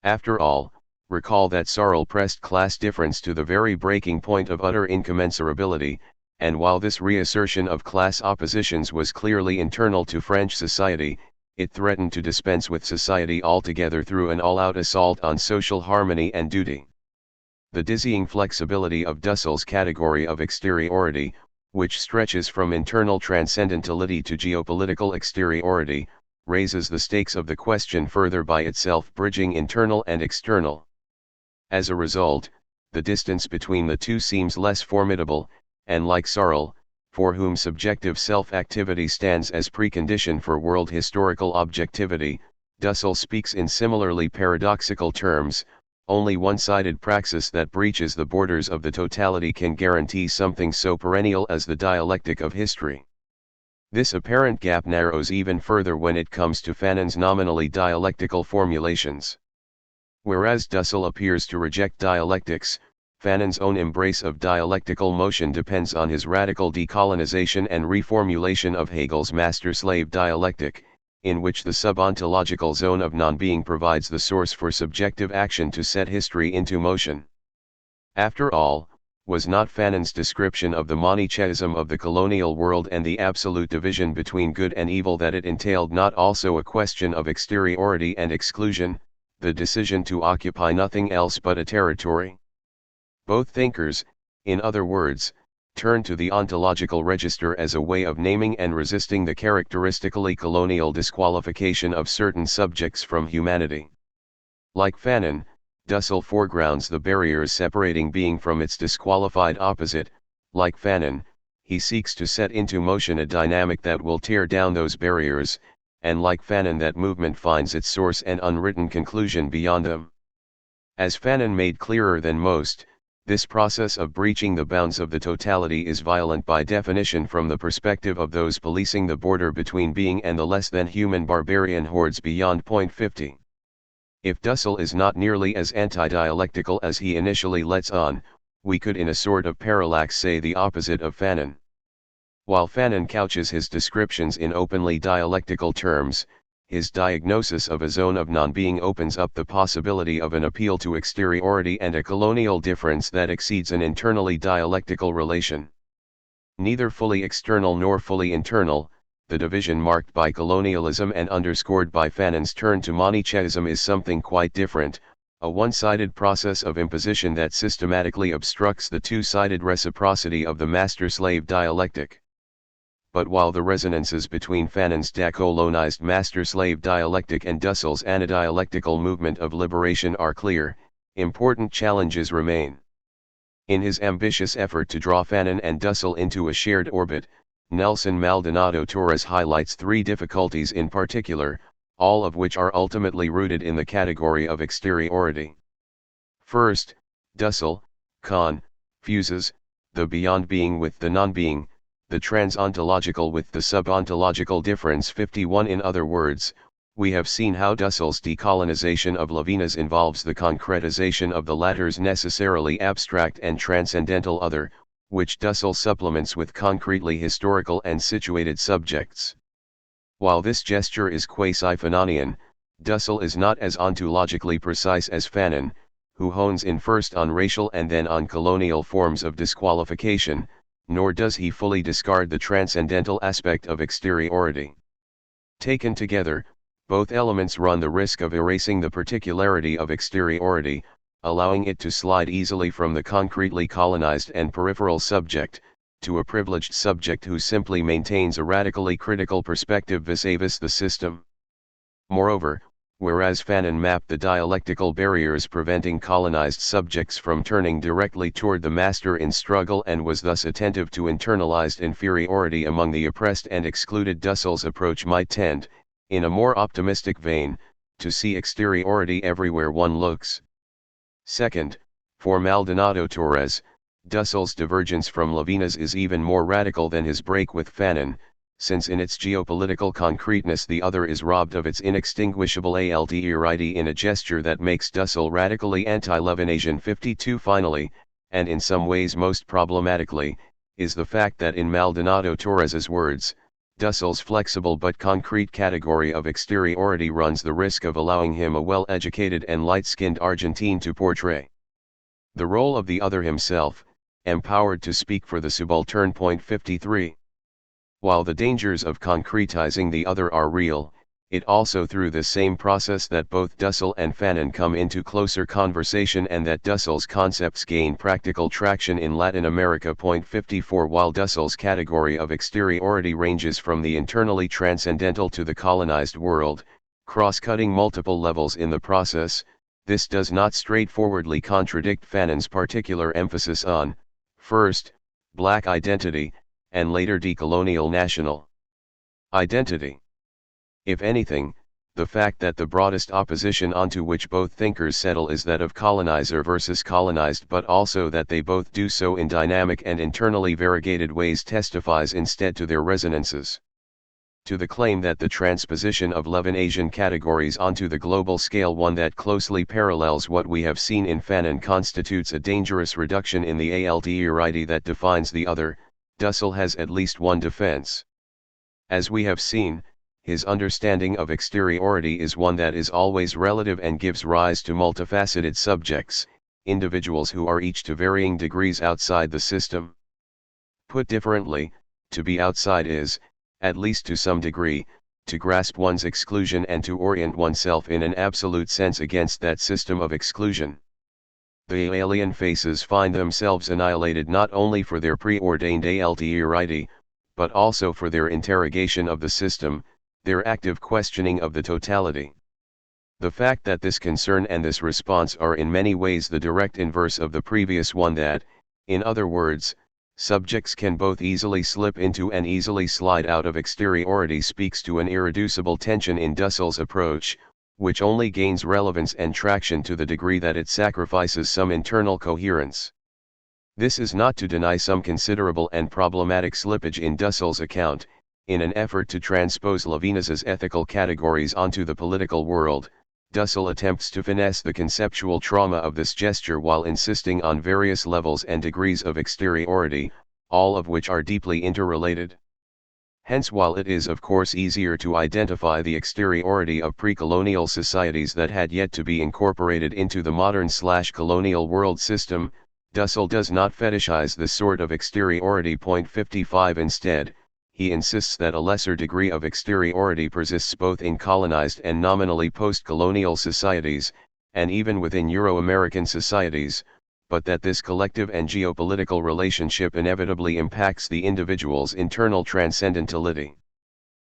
After all, recall that Searle pressed class difference to the very breaking point of utter incommensurability, and while this reassertion of class oppositions was clearly internal to French society, it threatened to dispense with society altogether through an all-out assault on social harmony and duty. The dizzying flexibility of Dussell's category of exteriority, which stretches from internal transcendentality to geopolitical exteriority, raises the stakes of the question further by itself bridging internal and external. As a result, the distance between the two seems less formidable, and like Searle, for whom subjective self-activity stands as precondition for world historical objectivity, Dussell speaks in similarly paradoxical terms. Only one-sided praxis that breaches the borders of the totality can guarantee something so perennial as the dialectic of history. This apparent gap narrows even further when it comes to Fanon's nominally dialectical formulations. Whereas Dussell appears to reject dialectics, Fanon's own embrace of dialectical motion depends on his radical decolonization and reformulation of Hegel's master-slave dialectic, in which the subontological zone of non-being provides the source for subjective action to set history into motion. After all, was not Fanon's description of the Manichaeism of the colonial world and the absolute division between good and evil that it entailed not also a question of exteriority and exclusion, the decision to occupy nothing else but a territory? Both thinkers, in other words, turn to the ontological register as a way of naming and resisting the characteristically colonial disqualification of certain subjects from humanity. Like Fanon, Dussell foregrounds the barriers separating being from its disqualified opposite. Like Fanon, he seeks to set into motion a dynamic that will tear down those barriers, and like Fanon that movement finds its source and unwritten conclusion beyond them. As Fanon made clearer than most, this process of breaching the bounds of the totality is violent by definition from the perspective of those policing the border between being and the less than human barbarian hordes beyond point 50. If Dussell is not nearly as anti-dialectical as he initially lets on, we could in a sort of parallax say the opposite of Fanon. While Fanon couches his descriptions in openly dialectical terms, his diagnosis of a zone of non-being opens up the possibility of an appeal to exteriority and a colonial difference that exceeds an internally dialectical relation. Neither fully external nor fully internal, the division marked by colonialism and underscored by Fanon's turn to Manichaeism is something quite different, a one-sided process of imposition that systematically obstructs the two-sided reciprocity of the master-slave dialectic. But while the resonances between Fanon's decolonized master-slave dialectic and Dussell's anadialectical movement of liberation are clear, important challenges remain. In his ambitious effort to draw Fanon and Dussell into a shared orbit, Nelson Maldonado Torres highlights three difficulties in particular, all of which are ultimately rooted in the category of exteriority. First, Dussell fuses the beyond being with the non-being, the transontological with the subontological difference. 51 In other words, we have seen how Dussell's decolonization of Levinas involves the concretization of the latter's necessarily abstract and transcendental other, which Dussell supplements with concretely historical and situated subjects. While this gesture is quasi-Fanonian, Dussell is not as ontologically precise as Fanon, who hones in first on racial and then on colonial forms of disqualification, nor does he fully discard the transcendental aspect of exteriority. Taken together, Both elements run the risk of erasing the particularity of exteriority, allowing it to slide easily from the concretely colonized and peripheral subject, to a privileged subject who simply maintains a radically critical perspective vis-a-vis the system. Moreover, whereas Fanon mapped the dialectical barriers preventing colonized subjects from turning directly toward the master in struggle and was thus attentive to internalized inferiority among the oppressed and excluded, Dussell's approach might tend, in a more optimistic vein, to see exteriority everywhere one looks. Second, for Maldonado Torres, Dussell's divergence from Levinas is even more radical than his break with Fanon, since in its geopolitical concreteness the other is robbed of its inextinguishable alterity in a gesture that makes Dussell radically anti-Levinasian. 52. Finally, and in some ways most problematically, is the fact that in Maldonado Torres's words, Dussell's flexible but concrete category of exteriority runs the risk of allowing him, a well-educated and light-skinned Argentine, to portray the role of the other himself, empowered to speak for the subaltern. 53. While the dangers of concretizing the other are real, it also through this same process that both Dussell and Fanon come into closer conversation and that Dussell's concepts gain practical traction in Latin America. 54. While Dussell's category of exteriority ranges from the internally transcendental to the colonized world, cross-cutting multiple levels in the process, this does not straightforwardly contradict Fanon's particular emphasis on, first, black identity, and later decolonial national identity. If anything, the fact that the broadest opposition onto which both thinkers settle is that of colonizer versus colonized, but also that they both do so in dynamic and internally variegated ways, testifies instead to their resonances. To the claim that the transposition of Levinasian categories onto the global scale, one that closely parallels what we have seen in Fanon, constitutes a dangerous reduction in the alterity that defines the other, Dussell has at least one defense. As we have seen, his understanding of exteriority is one that is always relative and gives rise to multifaceted subjects, individuals who are each to varying degrees outside the system. Put differently, to be outside is, at least to some degree, to grasp one's exclusion and to orient oneself in an absolute sense against that system of exclusion. The alien faces find themselves annihilated not only for their preordained alterity, but also for their interrogation of the system, their active questioning of the totality. The fact that this concern and this response are in many ways the direct inverse of the previous one, that, in other words, subjects can both easily slip into and easily slide out of exteriority, speaks to an irreducible tension in Dussell's approach, which only gains relevance and traction to the degree that it sacrifices some internal coherence. This is not to deny some considerable and problematic slippage in Dussell's account. In an effort to transpose Levinas's ethical categories onto the political world, Dussell attempts to finesse the conceptual trauma of this gesture while insisting on various levels and degrees of exteriority, all of which are deeply interrelated. Hence, while it is of course easier to identify the exteriority of pre-colonial societies that had yet to be incorporated into the modern/colonial world system, Dussell does not fetishize this sort of exteriority. 55. Instead, he insists that a lesser degree of exteriority persists both in colonized and nominally post-colonial societies, and even within Euro-American societies, but that this collective and geopolitical relationship inevitably impacts the individual's internal transcendentality,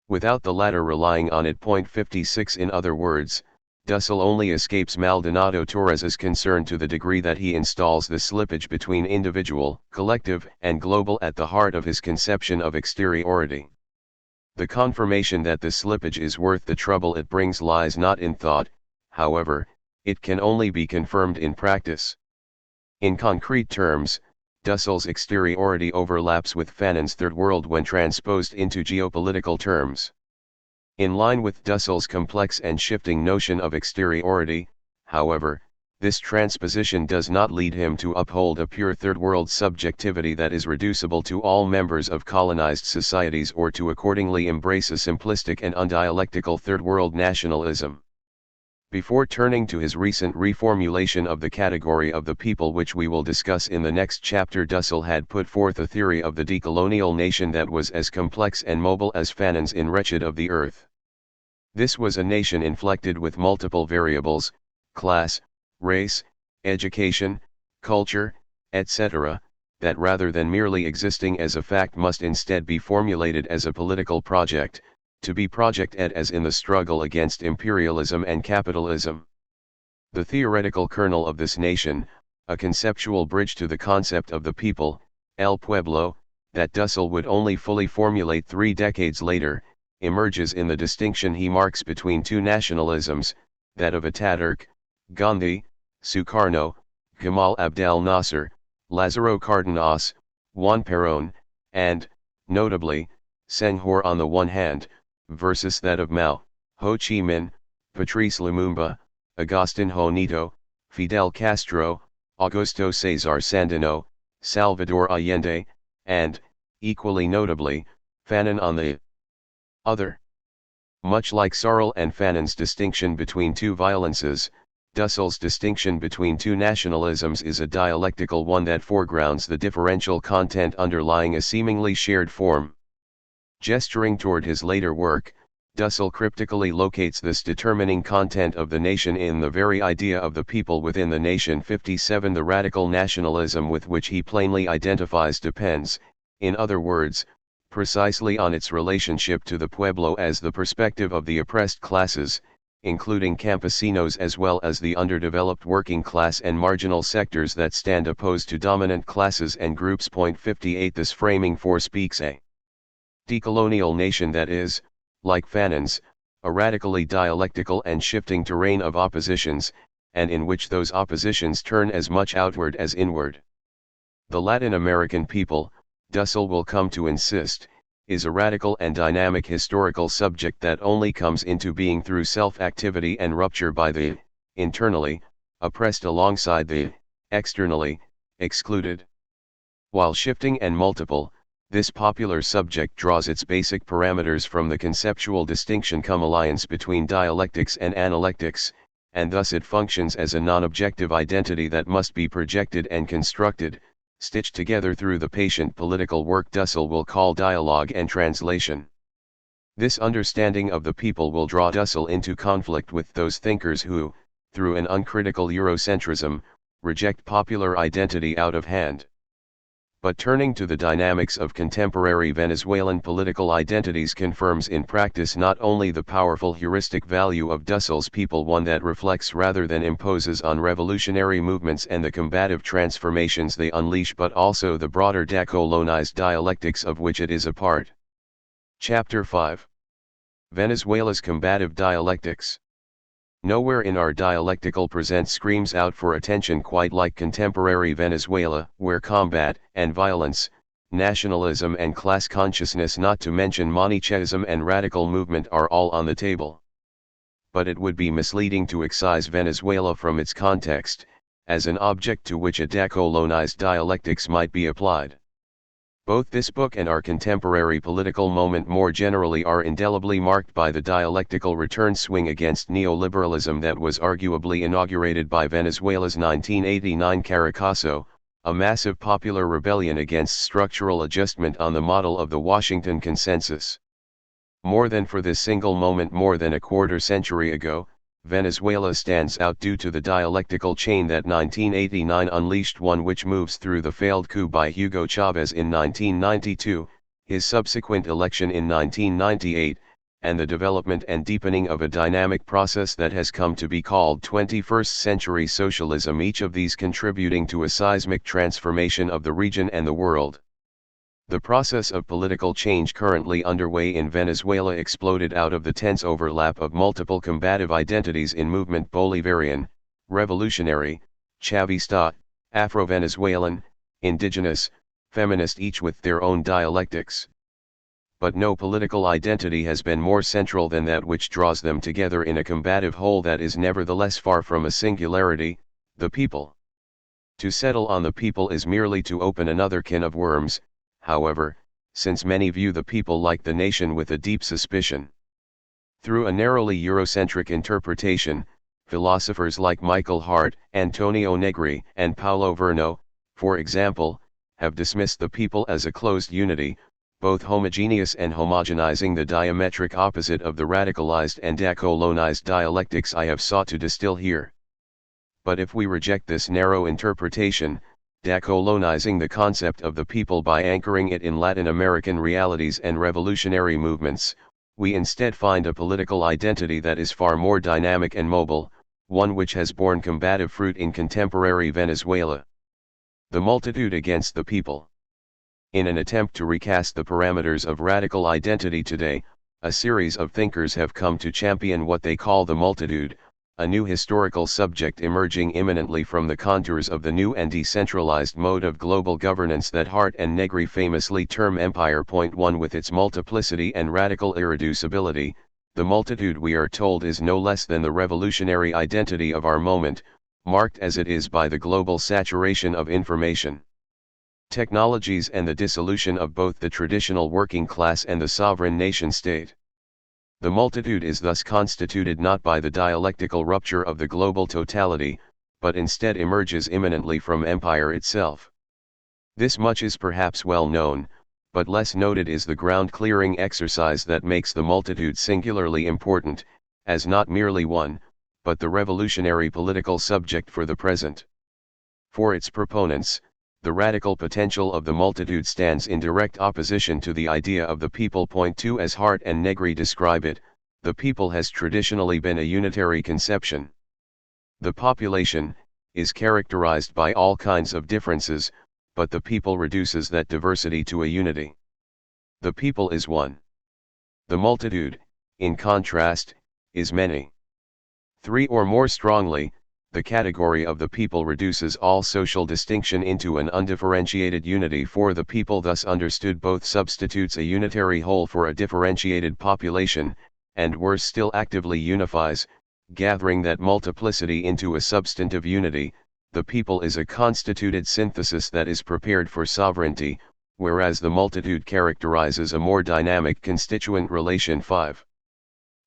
without the latter relying on it. 56. In other words, Dussell only escapes Maldonado Torres's concern to the degree that he installs the slippage between individual, collective, and global at the heart of his conception of exteriority. The confirmation that the slippage is worth the trouble it brings lies not in thought, however, it can only be confirmed in practice. In concrete terms, Dussell's exteriority overlaps with Fanon's third world when transposed into geopolitical terms. In line with Dussell's complex and shifting notion of exteriority, however, this transposition does not lead him to uphold a pure third world subjectivity that is reducible to all members of colonized societies, or to accordingly embrace a simplistic and undialectical third world nationalism. Before turning to his recent reformulation of the category of the people, which we will discuss in the next chapter, Dussell had put forth a theory of the decolonial nation that was as complex and mobile as Fanon's in Wretched of the Earth. This was a nation inflected with multiple variables, class, race, education, culture, etc., that rather than merely existing as a fact must instead be formulated as a political project, to be projected as in the struggle against imperialism and capitalism. The theoretical kernel of this nation, a conceptual bridge to the concept of the people, el pueblo, that Dussel would only fully formulate 3 decades later, emerges in the distinction he marks between two nationalisms, that of Ataturk, Gandhi, Sukarno, Gamal Abdel Nasser, Lázaro Cárdenas, Juan Perón, and, notably, Senghor on the one hand, versus that of Mao, Ho Chi Minh, Patrice Lumumba, Agustín Jonito, Fidel Castro, Augusto César Sandino, Salvador Allende, and, equally notably, Fanon on the other. Much like Sarl and Fanon's distinction between two violences, Dussel's distinction between two nationalisms is a dialectical one that foregrounds the differential content underlying a seemingly shared form. Gesturing toward his later work, Dussel cryptically locates this determining content of the nation in the very idea of the people within the nation. 57 The radical nationalism with which he plainly identifies depends, in other words, precisely on its relationship to the pueblo as the perspective of the oppressed classes, including campesinos as well as the underdeveloped working class and marginal sectors that stand opposed to dominant classes and groups. 58 This framing forespeaks a decolonial nation that is, like Fanon's, a radically dialectical and shifting terrain of oppositions, and in which those oppositions turn as much outward as inward. The Latin American people, Dussel will come to insist, is a radical and dynamic historical subject that only comes into being through self-activity and rupture by the, internally, oppressed alongside the, externally, excluded. While shifting and multiple, this popular subject draws its basic parameters from the conceptual distinction cum alliance between dialectics and analectics, and thus it functions as a non-objective identity that must be projected and constructed, stitched together through the patient political work Dussel will call dialogue and translation. This understanding of the people will draw Dussel into conflict with those thinkers who, through an uncritical Eurocentrism, reject popular identity out of hand. But turning to the dynamics of contemporary Venezuelan political identities confirms in practice not only the powerful heuristic value of Dussel's people, one that reflects rather than imposes on revolutionary movements and the combative transformations they unleash, but also the broader decolonized dialectics of which it is a part. Chapter 5. Venezuela's combative dialectics. Nowhere in our dialectical present screams out for attention quite like contemporary Venezuela, where combat and violence, nationalism and class consciousness, not to mention Manichaeism and radical movement, are all on the table. But it would be misleading to excise Venezuela from its context, as an object to which a decolonized dialectics might be applied. Both this book and our contemporary political moment more generally are indelibly marked by the dialectical return swing against neoliberalism that was arguably inaugurated by Venezuela's 1989 Caracazo, a massive popular rebellion against structural adjustment on the model of the Washington Consensus. More than for this single moment more than a quarter century ago, Venezuela stands out due to the dialectical chain that 1989 unleashed, one which moves through the failed coup by Hugo Chavez in 1992, his subsequent election in 1998, and the development and deepening of a dynamic process that has come to be called 21st century socialism, each of these contributing to a seismic transformation of the region and the world. The process of political change currently underway in Venezuela exploded out of the tense overlap of multiple combative identities in movement: Bolivarian, revolutionary, Chavista, Afro-Venezuelan, indigenous, feminist, each with their own dialectics. But no political identity has been more central than that which draws them together in a combative whole that is nevertheless far from a singularity: the people. To settle on the people is merely to open another can of worms, however, since many view the people like the nation with a deep suspicion. Through a narrowly Eurocentric interpretation, philosophers like Michael Hart, Antonio Negri, and Paulo Verno, for example, have dismissed the people as a closed unity, both homogeneous and homogenizing, the diametric opposite of the radicalized and decolonized dialectics I have sought to distill here. But if we reject this narrow interpretation, decolonizing the concept of the people by anchoring it in Latin American realities and revolutionary movements, we instead find a political identity that is far more dynamic and mobile, one which has borne combative fruit in contemporary Venezuela. The multitude against the people. In an attempt to recast the parameters of radical identity today, a series of thinkers have come to champion what they call the multitude, a new historical subject emerging imminently from the contours of the new and decentralized mode of global governance that Hart and Negri famously term empire. 1 With its multiplicity and radical irreducibility, the multitude, we are told, is no less than the revolutionary identity of our moment, marked as it is by the global saturation of information technologies and the dissolution of both the traditional working class and the sovereign nation-state. The multitude is thus constituted not by the dialectical rupture of the global totality, but instead emerges immanently from empire itself. This much is perhaps well known, but less noted is the ground-clearing exercise that makes the multitude singularly important, as not merely one, but the revolutionary political subject for the present. For its proponents, the radical potential of the multitude stands in direct opposition to the idea of the people. 2 As Hart and Negri describe it, the people has traditionally been a unitary conception. The population is characterized by all kinds of differences, but the people reduces that diversity to a unity. The people is one. The multitude, in contrast, is many. 3 Or more strongly, the category of the people reduces all social distinction into an undifferentiated unity, for the people thus understood both substitutes a unitary whole for a differentiated population, and worse still actively unifies, gathering that multiplicity into a substantive unity. The people is a constituted synthesis that is prepared for sovereignty, whereas the multitude characterizes a more dynamic constituent relation. 5.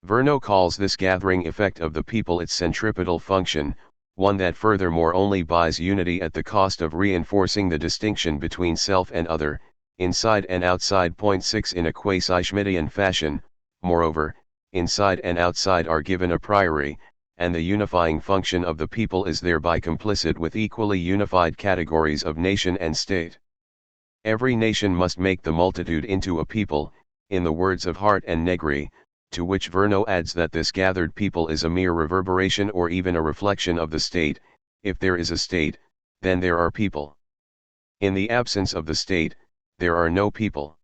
Verno calls this gathering effect of the people its centripetal function, one that furthermore only buys unity at the cost of reinforcing the distinction between self and other, inside and outside. 6 In a quasi-Schmittian fashion, moreover, inside and outside are given a priori, and the unifying function of the people is thereby complicit with equally unified categories of nation and state. Every nation must make the multitude into a people, in the words of Hart and Negri, to which Verno adds that this gathered people is a mere reverberation or even a reflection of the state. If there is a state, then there are people. In the absence of the state, there are no people.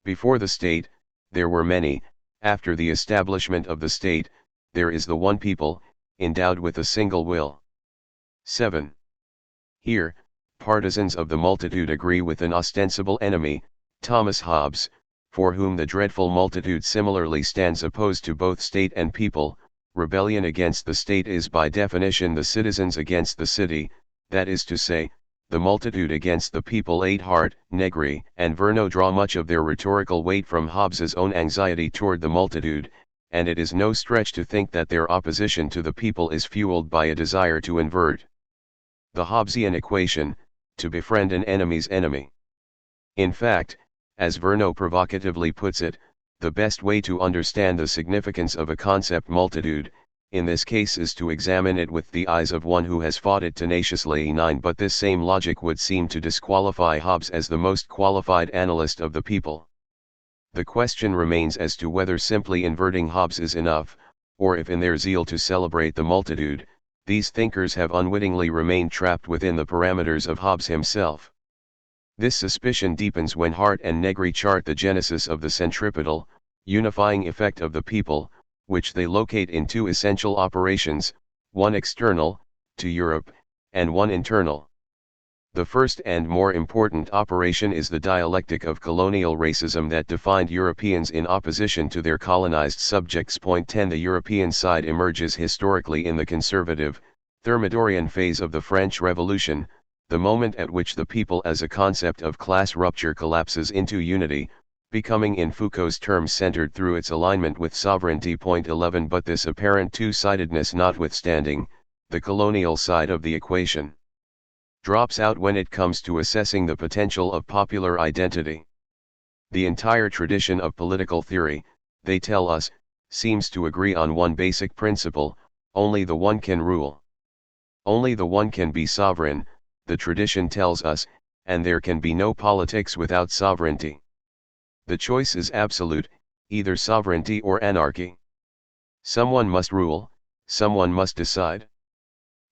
Before the state, there were many; after the establishment of the state, there is the one people, endowed with a single will. 7. Here, partisans of the multitude agree with an ostensible enemy, Thomas Hobbes, for whom the dreadful multitude similarly stands opposed to both state and people. Rebellion against the state is by definition the citizens against the city, that is to say, the multitude against the people. 8 Hart, Negri, and Verno draw much of their rhetorical weight from Hobbes's own anxiety toward the multitude, and it is no stretch to think that their opposition to the people is fueled by a desire to invert the Hobbesian equation, to befriend an enemy's enemy. In fact, as Verno provocatively puts it, the best way to understand the significance of a concept multitude, in this case, is to examine it with the eyes of one who has fought it tenaciously. 9 But this same logic would seem to disqualify Hobbes as the most qualified analyst of the people. The question remains as to whether simply inverting Hobbes is enough, or if in their zeal to celebrate the multitude, these thinkers have unwittingly remained trapped within the parameters of Hobbes himself. This suspicion deepens when Hart and Negri chart the genesis of the centripetal, unifying effect of the people, which they locate in two essential operations, one external, to Europe, and one internal. The first and more important operation is the dialectic of colonial racism that defined Europeans in opposition to their colonized subjects. 10 The European side emerges historically in the conservative, Thermidorian phase of the French Revolution, the moment at which the people as a concept of class rupture collapses into unity, becoming in Foucault's terms centered through its alignment with sovereignty. 11 But this apparent two-sidedness notwithstanding, the colonial side of the equation drops out when it comes to assessing the potential of popular identity. The entire tradition of political theory, they tell us, seems to agree on one basic principle: only the one can rule. Only the one can be sovereign, the tradition tells us, and there can be no politics without sovereignty. The choice is absolute, either sovereignty or anarchy. Someone must rule, someone must decide.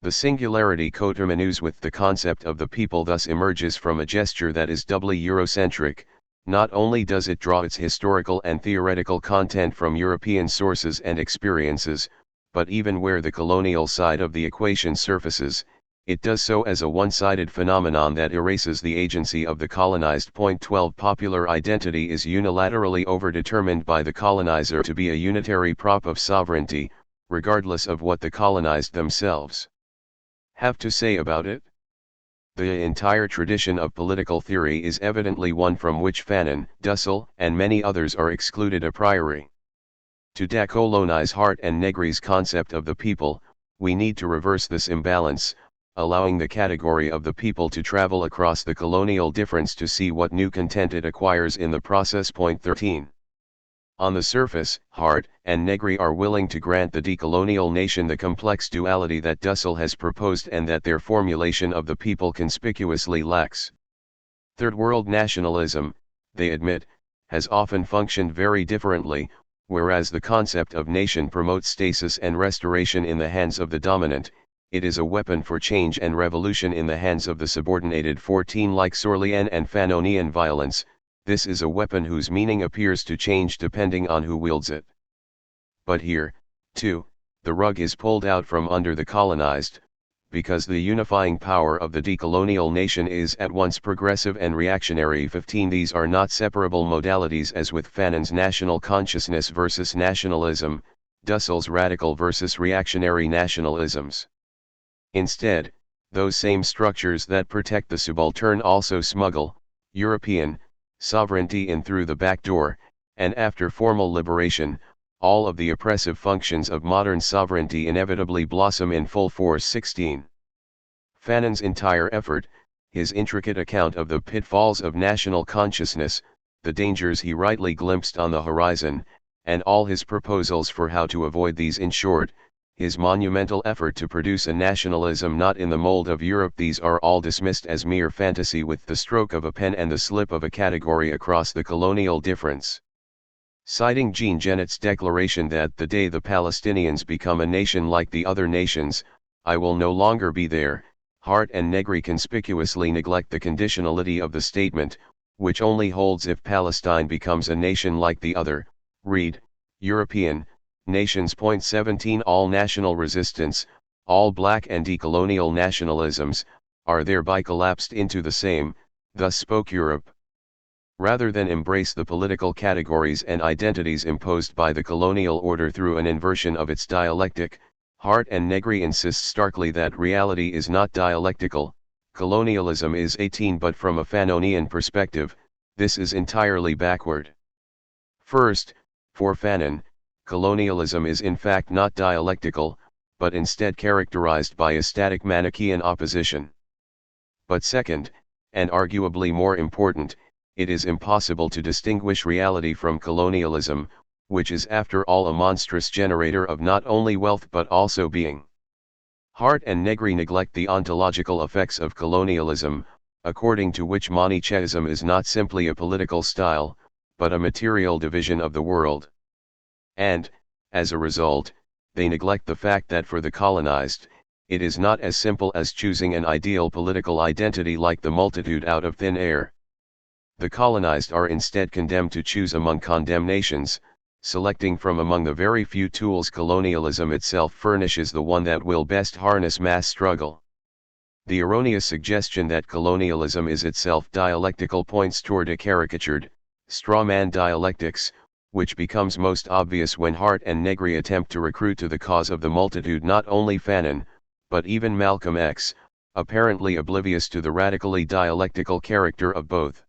The singularity coterminous with the concept of the people thus emerges from a gesture that is doubly Eurocentric. Not only does it draw its historical and theoretical content from European sources and experiences, but even where the colonial side of the equation surfaces, it does so as a one-sided phenomenon that erases the agency of the colonized. 12 Popular identity is unilaterally overdetermined by the colonizer to be a unitary prop of sovereignty, regardless of what the colonized themselves have to say about it. The entire tradition of political theory is evidently one from which Fanon, Dussel, and many others are excluded a priori. To decolonize Hart and Negri's concept of the people, we need to reverse this imbalance, allowing the category of the people to travel across the colonial difference to see what new content it acquires in the process. 13. On the surface, Hart and Negri are willing to grant the decolonial nation the complex duality that Dussel has proposed and that their formulation of the people conspicuously lacks. Third world nationalism, they admit, has often functioned very differently, whereas the concept of nation promotes stasis and restoration in the hands of the dominant, it is a weapon for change and revolution in the hands of the subordinated. 14 Like Sorlean and Fanonian violence, this is a weapon whose meaning appears to change depending on who wields it. But here, too, the rug is pulled out from under the colonized, because the unifying power of the decolonial nation is at once progressive and reactionary. 15 These are not separable modalities as with Fanon's national consciousness versus nationalism, Dussel's radical versus reactionary nationalisms. Instead, those same structures that protect the subaltern also smuggle European sovereignty in through the back door, and after formal liberation, all of the oppressive functions of modern sovereignty inevitably blossom in full force. 16. Fanon's entire effort, his intricate account of the pitfalls of national consciousness, the dangers he rightly glimpsed on the horizon, and all his proposals for how to avoid these, in short, his monumental effort to produce a nationalism not in the mold of Europe, these are all dismissed as mere fantasy with the stroke of a pen and the slip of a category across the colonial difference. Citing Jean Genet's declaration that the day the Palestinians become a nation like the other nations, I will no longer be there, Hart and Negri conspicuously neglect the conditionality of the statement, which only holds if Palestine becomes a nation like the other, read, European, nations. 17 All national resistance, all black and decolonial nationalisms, are thereby collapsed into the same, thus spoke Europe. Rather than embrace the political categories and identities imposed by the colonial order through an inversion of its dialectic, Hart and Negri insist starkly that reality is not dialectical, colonialism is 18, but from a Fanonian perspective, this is entirely backward. First, for Fanon, colonialism is in fact not dialectical, but instead characterized by a static Manichaean opposition. But second, and arguably more important, it is impossible to distinguish reality from colonialism, which is after all a monstrous generator of not only wealth but also being. Hart and Negri neglect the ontological effects of colonialism, according to which Manichaeism is not simply a political style, but a material division of the world. And, as a result, they neglect the fact that for the colonized, it is not as simple as choosing an ideal political identity like the multitude out of thin air. The colonized are instead condemned to choose among condemnations, selecting from among the very few tools colonialism itself furnishes the one that will best harness mass struggle. The erroneous suggestion that colonialism is itself dialectical points toward a caricatured, straw-man dialectics, which becomes most obvious when Hart and Negri attempt to recruit to the cause of the multitude not only Fanon, but even Malcolm X, apparently oblivious to the radically dialectical character of both.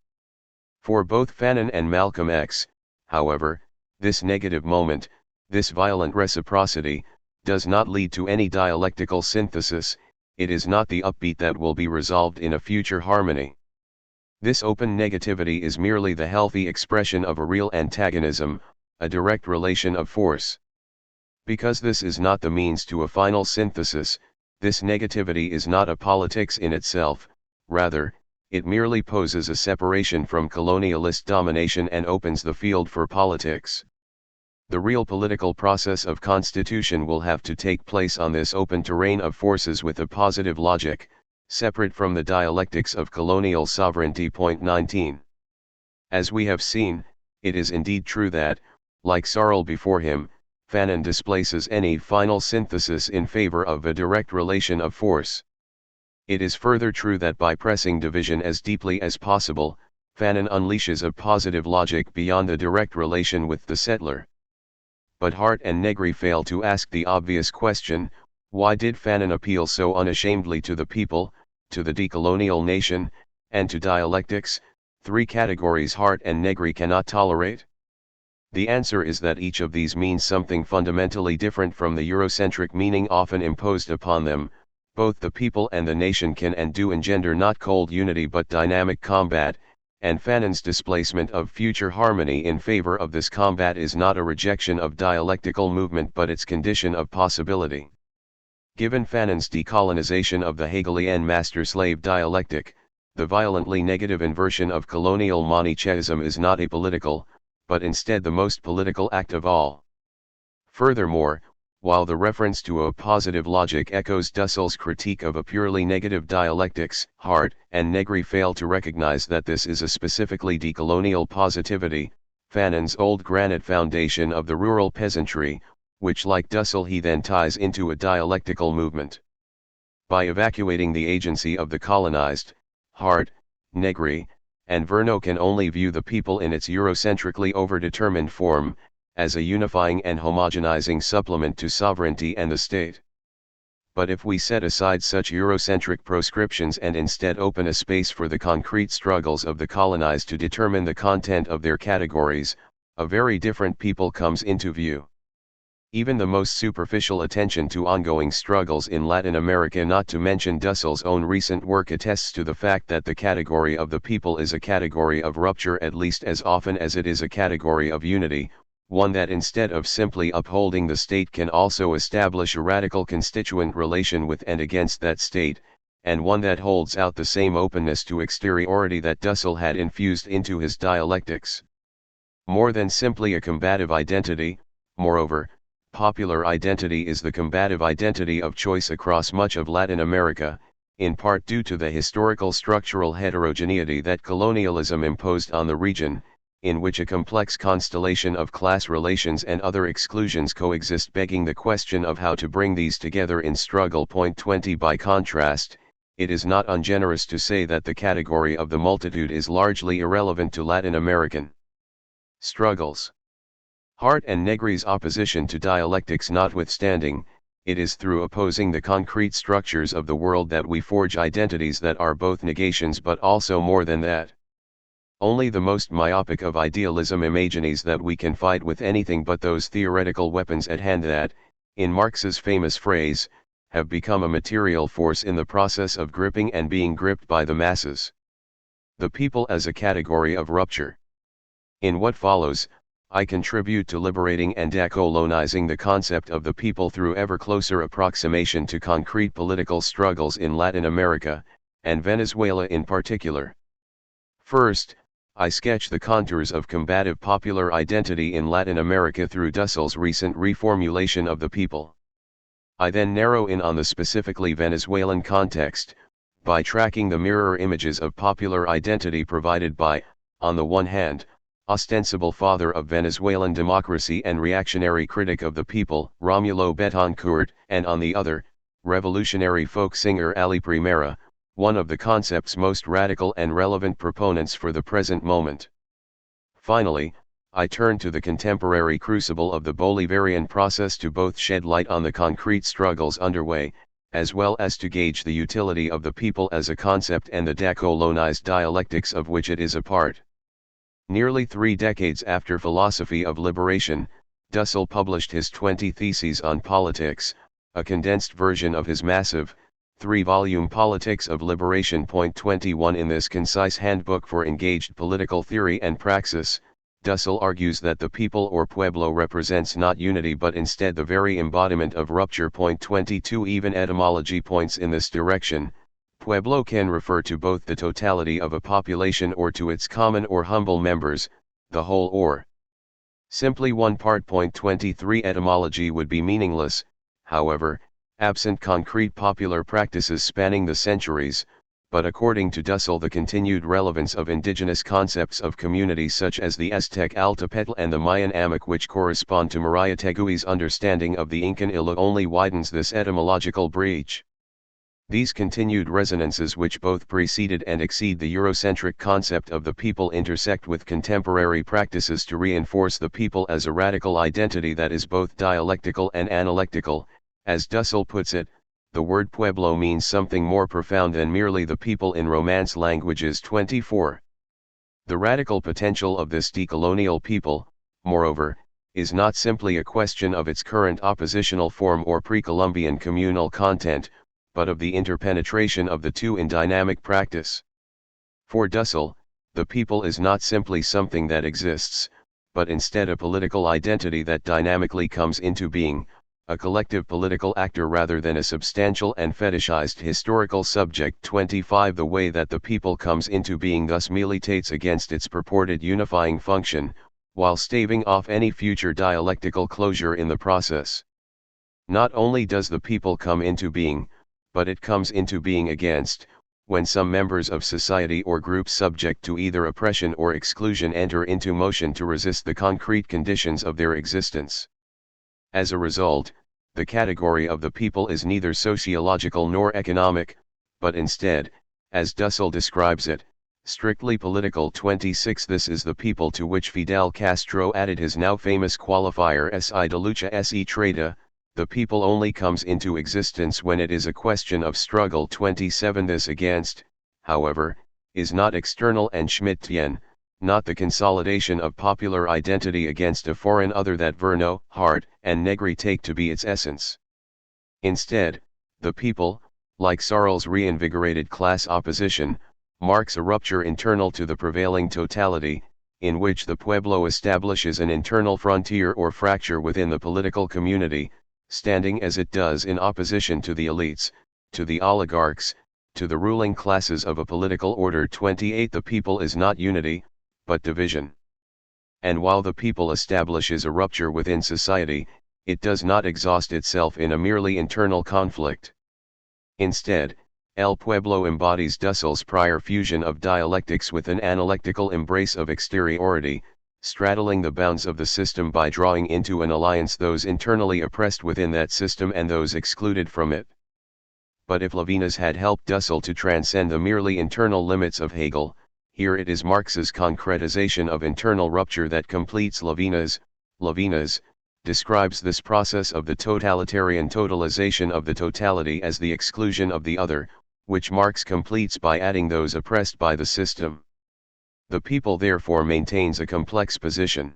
For both Fanon and Malcolm X, however, this negative moment, this violent reciprocity, does not lead to any dialectical synthesis, it is not the upbeat that will be resolved in a future harmony. This open negativity is merely the healthy expression of a real antagonism, a direct relation of force. Because this is not the means to a final synthesis, this negativity is not a politics in itself, rather, it merely poses a separation from colonialist domination and opens the field for politics. The real political process of constitution will have to take place on this open terrain of forces with a positive logic, separate from the dialectics of colonial sovereignty. 19. As we have seen, it is indeed true that, like Searle before him, Fanon displaces any final synthesis in favor of a direct relation of force. It is further true that by pressing division as deeply as possible, Fanon unleashes a positive logic beyond the direct relation with the settler. But Hart and Negri fail to ask the obvious question: why did Fanon appeal so unashamedly to the people, to the decolonial nation, and to dialectics, three categories Hart and Negri cannot tolerate? The answer is that each of these means something fundamentally different from the Eurocentric meaning often imposed upon them. Both the people and the nation can and do engender not cold unity but dynamic combat, and Fanon's displacement of future harmony in favor of this combat is not a rejection of dialectical movement but its condition of possibility. Given Fanon's decolonization of the Hegelian master-slave dialectic, the violently negative inversion of colonial Manichaeism is not apolitical, but instead the most political act of all. Furthermore, while the reference to a positive logic echoes Dussell's critique of a purely negative dialectics, Hart and Negri fail to recognize that this is a specifically decolonial positivity, Fanon's old granite foundation of the rural peasantry, which like Dussell he then ties into a dialectical movement. By evacuating the agency of the colonized, Hart, Negri, and Verneau can only view the people in its Eurocentrically overdetermined form, as a unifying and homogenizing supplement to sovereignty and the state. But if we set aside such Eurocentric proscriptions and instead open a space for the concrete struggles of the colonized to determine the content of their categories, a very different people comes into view. Even the most superficial attention to ongoing struggles in Latin America, not to mention Dussell's own recent work, attests to the fact that the category of the people is a category of rupture at least as often as it is a category of unity, one that instead of simply upholding the state can also establish a radical constituent relation with and against that state, and one that holds out the same openness to exteriority that Dussell had infused into his dialectics. More than simply a combative identity, moreover, popular identity is the combative identity of choice across much of Latin America, in part due to the historical structural heterogeneity that colonialism imposed on the region, in which a complex constellation of class relations and other exclusions coexist, begging the question of how to bring these together in struggle. 20. By contrast, it is not ungenerous to say that the category of the multitude is largely irrelevant to Latin American struggles. Hart and Negri's opposition to dialectics notwithstanding, it is through opposing the concrete structures of the world that we forge identities that are both negations but also more than that. Only the most myopic of idealism imagines that we can fight with anything but those theoretical weapons at hand that, in Marx's famous phrase, have become a material force in the process of gripping and being gripped by the masses. The people as a category of rupture. In what follows, I contribute to liberating and decolonizing the concept of the people through ever closer approximation to concrete political struggles in Latin America, and Venezuela in particular. First, I sketch the contours of combative popular identity in Latin America through Dussell's recent reformulation of the people. I then narrow in on the specifically Venezuelan context, by tracking the mirror images of popular identity provided by, on the one hand, ostensible father of Venezuelan democracy and reactionary critic of the people, Romulo Betancourt, and on the other, revolutionary folk singer Ali Primera, one of the concept's most radical and relevant proponents for the present moment. Finally, I turn to the contemporary crucible of the Bolivarian process to both shed light on the concrete struggles underway, as well as to gauge the utility of the people as a concept and the decolonized dialectics of which it is a part. Nearly 3 decades after Philosophy of Liberation, Dussell published his 20 Theses on Politics, a condensed version of his massive, 3-volume Politics of Liberation. 21 In this concise handbook for engaged political theory and praxis, Dussel argues that the people or pueblo represents not unity but instead the very embodiment of rupture. 22 Even etymology points in this direction. Pueblo can refer to both the totality of a population or to its common or humble members, the whole or simply one part. 23 Etymology would be meaningless, however, absent concrete popular practices spanning the centuries, but according to Dussel the continued relevance of indigenous concepts of community such as the Aztec Altepetl and the Mayan Amik which correspond to Mariategui's understanding of the Incan Illa only widens this etymological breach. These continued resonances which both preceded and exceed the Eurocentric concept of the people intersect with contemporary practices to reinforce the people as a radical identity that is both dialectical and analectical. As Dussel puts it, the word pueblo means something more profound than merely the people in Romance languages. 24. The radical potential of this decolonial people, moreover, is not simply a question of its current oppositional form or pre-Columbian communal content, but of the interpenetration of the two in dynamic practice. For Dussel, the people is not simply something that exists, but instead a political identity that dynamically comes into being, a collective political actor rather than a substantial and fetishized historical subject. 25 The way that the people comes into being thus militates against its purported unifying function, while staving off any future dialectical closure in the process. Not only does the people come into being, but it comes into being against, when some members of society or groups subject to either oppression or exclusion enter into motion to resist the concrete conditions of their existence. As a result, the category of the people is neither sociological nor economic, but instead, as Dussel describes it, strictly political. 26 This is the people to which Fidel Castro added his now famous qualifier "si de lucha se trata," the people only comes into existence when it is a question of struggle. 27 This against, however, is not external and Schmittian, not the consolidation of popular identity against a foreign other that Verno, Hart, and Negri take to be its essence. Instead, the people, like Sarl's reinvigorated class opposition, marks a rupture internal to the prevailing totality, in which the pueblo establishes an internal frontier or fracture within the political community, standing as it does in opposition to the elites, to the oligarchs, to the ruling classes of a political order. 28 The people is not unity, but division. And while the people establishes a rupture within society, it does not exhaust itself in a merely internal conflict. Instead, El Pueblo embodies Dussel's prior fusion of dialectics with an analectical embrace of exteriority, straddling the bounds of the system by drawing into an alliance those internally oppressed within that system and those excluded from it. But if Levinas had helped Dussel to transcend the merely internal limits of Hegel, here it is Marx's concretization of internal rupture that completes Levinas. Levinas describes this process of the totalitarian totalization of the totality as the exclusion of the other, which Marx completes by adding those oppressed by the system. The people therefore maintains a complex position.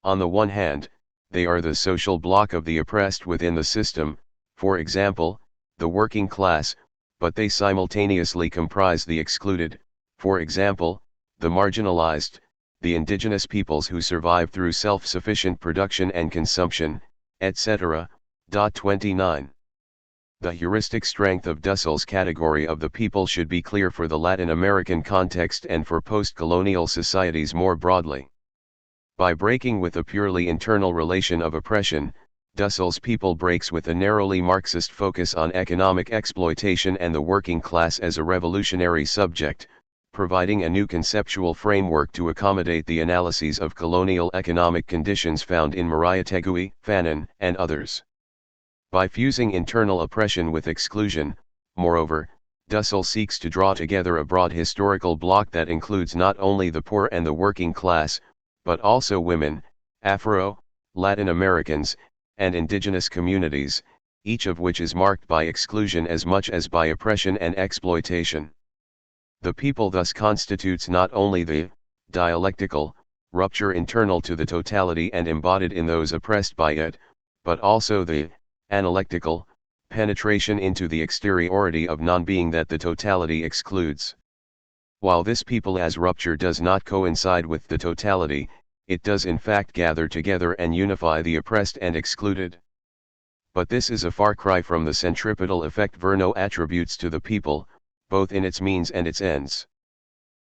On the one hand, they are the social bloc of the oppressed within the system, for example, the working class, but they simultaneously comprise the excluded, for example, the marginalized, the indigenous peoples who survive through self-sufficient production and consumption, etc. 29. The heuristic strength of Dussel's category of the people should be clear for the Latin American context and for post-colonial societies more broadly. By breaking with a purely internal relation of oppression, Dussel's people breaks with a narrowly Marxist focus on economic exploitation and the working class as a revolutionary subject, providing a new conceptual framework to accommodate the analyses of colonial economic conditions found in Mariategui, Fanon, and others. By fusing internal oppression with exclusion, moreover, Dussel seeks to draw together a broad historical bloc that includes not only the poor and the working class, but also women, Afro, Latin Americans, and indigenous communities, each of which is marked by exclusion as much as by oppression and exploitation. The people thus constitutes not only the dialectical rupture internal to the totality and embodied in those oppressed by it, but also the analectical penetration into the exteriority of non-being that the totality excludes. While this people as rupture does not coincide with the totality, it does in fact gather together and unify the oppressed and excluded. But this is a far cry from the centripetal effect Verno attributes to the people, both in its means and its ends.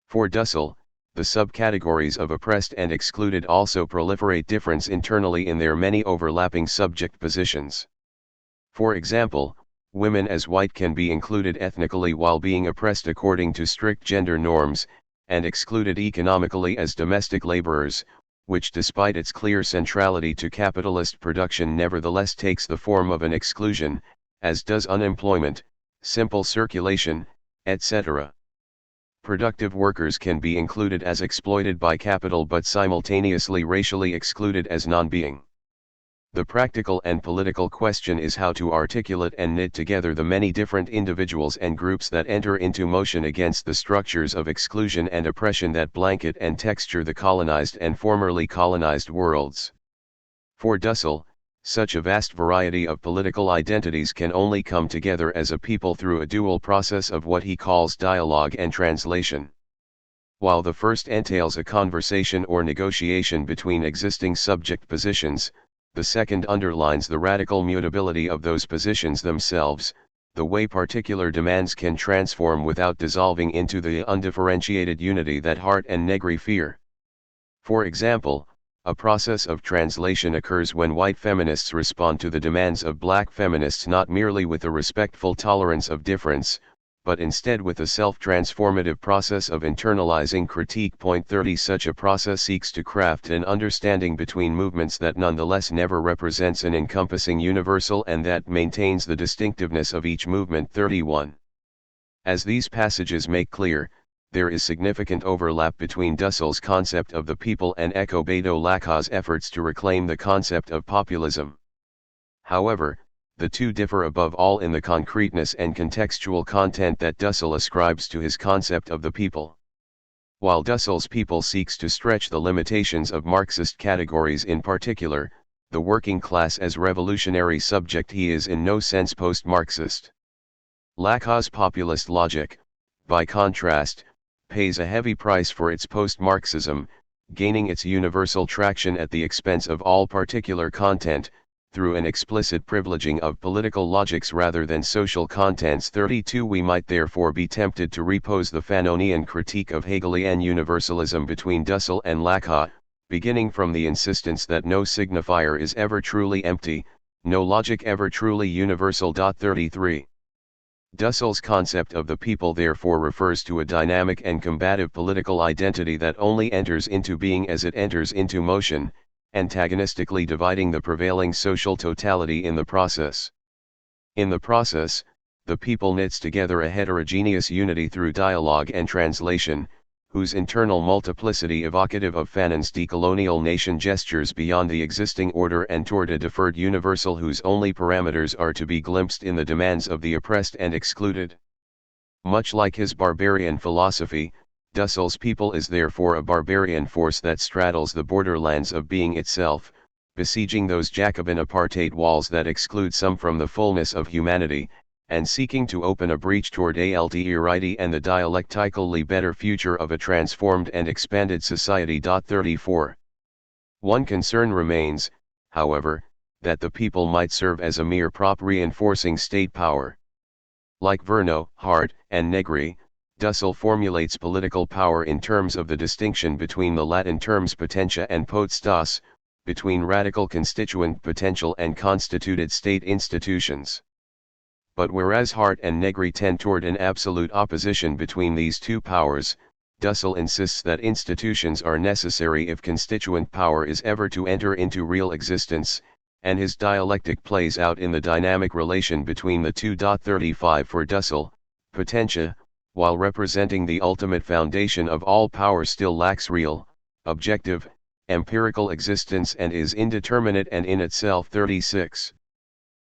For Dussel, the subcategories of oppressed and excluded also proliferate difference internally in their many overlapping subject positions. For example, women as white can be included ethnically while being oppressed according to strict gender norms, and excluded economically as domestic laborers, which despite its clear centrality to capitalist production nevertheless takes the form of an exclusion, as does unemployment, simple circulation, etc. Productive workers can be included as exploited by capital but simultaneously racially excluded as non-being. The practical and political question is how to articulate and knit together the many different individuals and groups that enter into motion against the structures of exclusion and oppression that blanket and texture the colonized and formerly colonized worlds. For Dussel, such a vast variety of political identities can only come together as a people through a dual process of what he calls dialogue and translation. While the first entails a conversation or negotiation between existing subject positions, the second underlines the radical mutability of those positions themselves, the way particular demands can transform without dissolving into the undifferentiated unity that Hart and Negri fear. For example, a process of translation occurs when white feminists respond to the demands of black feminists not merely with a respectful tolerance of difference, but instead with a self-transformative process of internalizing critique. 30 Such a process seeks to craft an understanding between movements that nonetheless never represents an encompassing universal and that maintains the distinctiveness of each movement. 31. As these passages make clear, there is significant overlap between Dussel's concept of the people and Eco Beto Laca's efforts to reclaim the concept of populism. However, the two differ above all in the concreteness and contextual content that Dussel ascribes to his concept of the people. While Dussel's people seeks to stretch the limitations of Marxist categories, in particular, the working class as revolutionary subject, he is in no sense post-Marxist. Laca's populist logic, by contrast, pays a heavy price for its post-Marxism, gaining its universal traction at the expense of all particular content, through an explicit privileging of political logics rather than social contents. 32 We might therefore be tempted to repose the Fanonian critique of Hegelian universalism between Dussel and Laca, beginning from the insistence that no signifier is ever truly empty, no logic ever truly universal. 33. Dussel's concept of the people therefore refers to a dynamic and combative political identity that only enters into being as it enters into motion, antagonistically dividing the prevailing social totality in the process. In the process, the people knits together a heterogeneous unity through dialogue and translation, whose internal multiplicity evocative of Fanon's decolonial nation gestures beyond the existing order and toward a deferred universal whose only parameters are to be glimpsed in the demands of the oppressed and excluded. Much like his barbarian philosophy, Dussel's people is therefore a barbarian force that straddles the borderlands of being itself, besieging those Jacobin apartheid walls that exclude some from the fullness of humanity, and seeking to open a breach toward alterity and the dialectically better future of a transformed and expanded society. 34. One concern remains, however, that the people might serve as a mere prop reinforcing state power. Like Verno, Hart, and Negri, Dussel formulates political power in terms of the distinction between the Latin terms potentia and potestas, between radical constituent potential and constituted state institutions. But whereas Hart and Negri tend toward an absolute opposition between these two powers, Dussel insists that institutions are necessary if constituent power is ever to enter into real existence, and his dialectic plays out in the dynamic relation between the two. 35 For Dussel, potentia, while representing the ultimate foundation of all power, still lacks real, objective, empirical existence and is indeterminate and in itself. 36.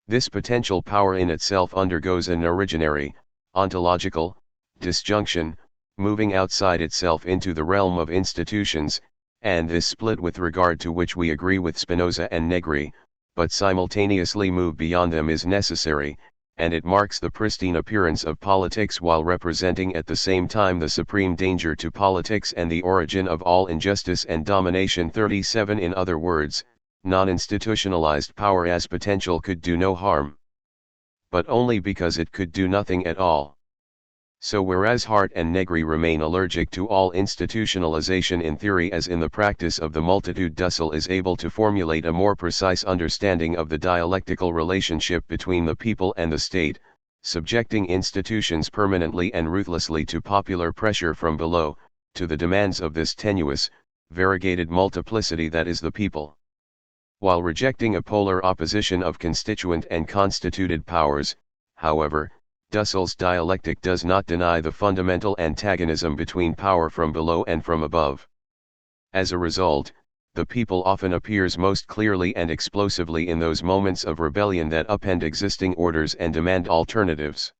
This potential power in itself undergoes an originary, ontological, disjunction, moving outside itself into the realm of institutions, and this split with regard to which we agree with Spinoza and Negri, but simultaneously move beyond them is necessary, and it marks the pristine appearance of politics while representing at the same time the supreme danger to politics and the origin of all injustice and domination. 37 In other words, non-institutionalized power as potential could do no harm. But only because it could do nothing at all. So whereas Hart and Negri remain allergic to all institutionalization in theory as in the practice of the multitude, Dussel is able to formulate a more precise understanding of the dialectical relationship between the people and the state, subjecting institutions permanently and ruthlessly to popular pressure from below, to the demands of this tenuous, variegated multiplicity that is the people. While rejecting a polar opposition of constituent and constituted powers, however, Dussel's dialectic does not deny the fundamental antagonism between power from below and from above. As a result, the people often appears most clearly and explosively in those moments of rebellion that upend existing orders and demand alternatives.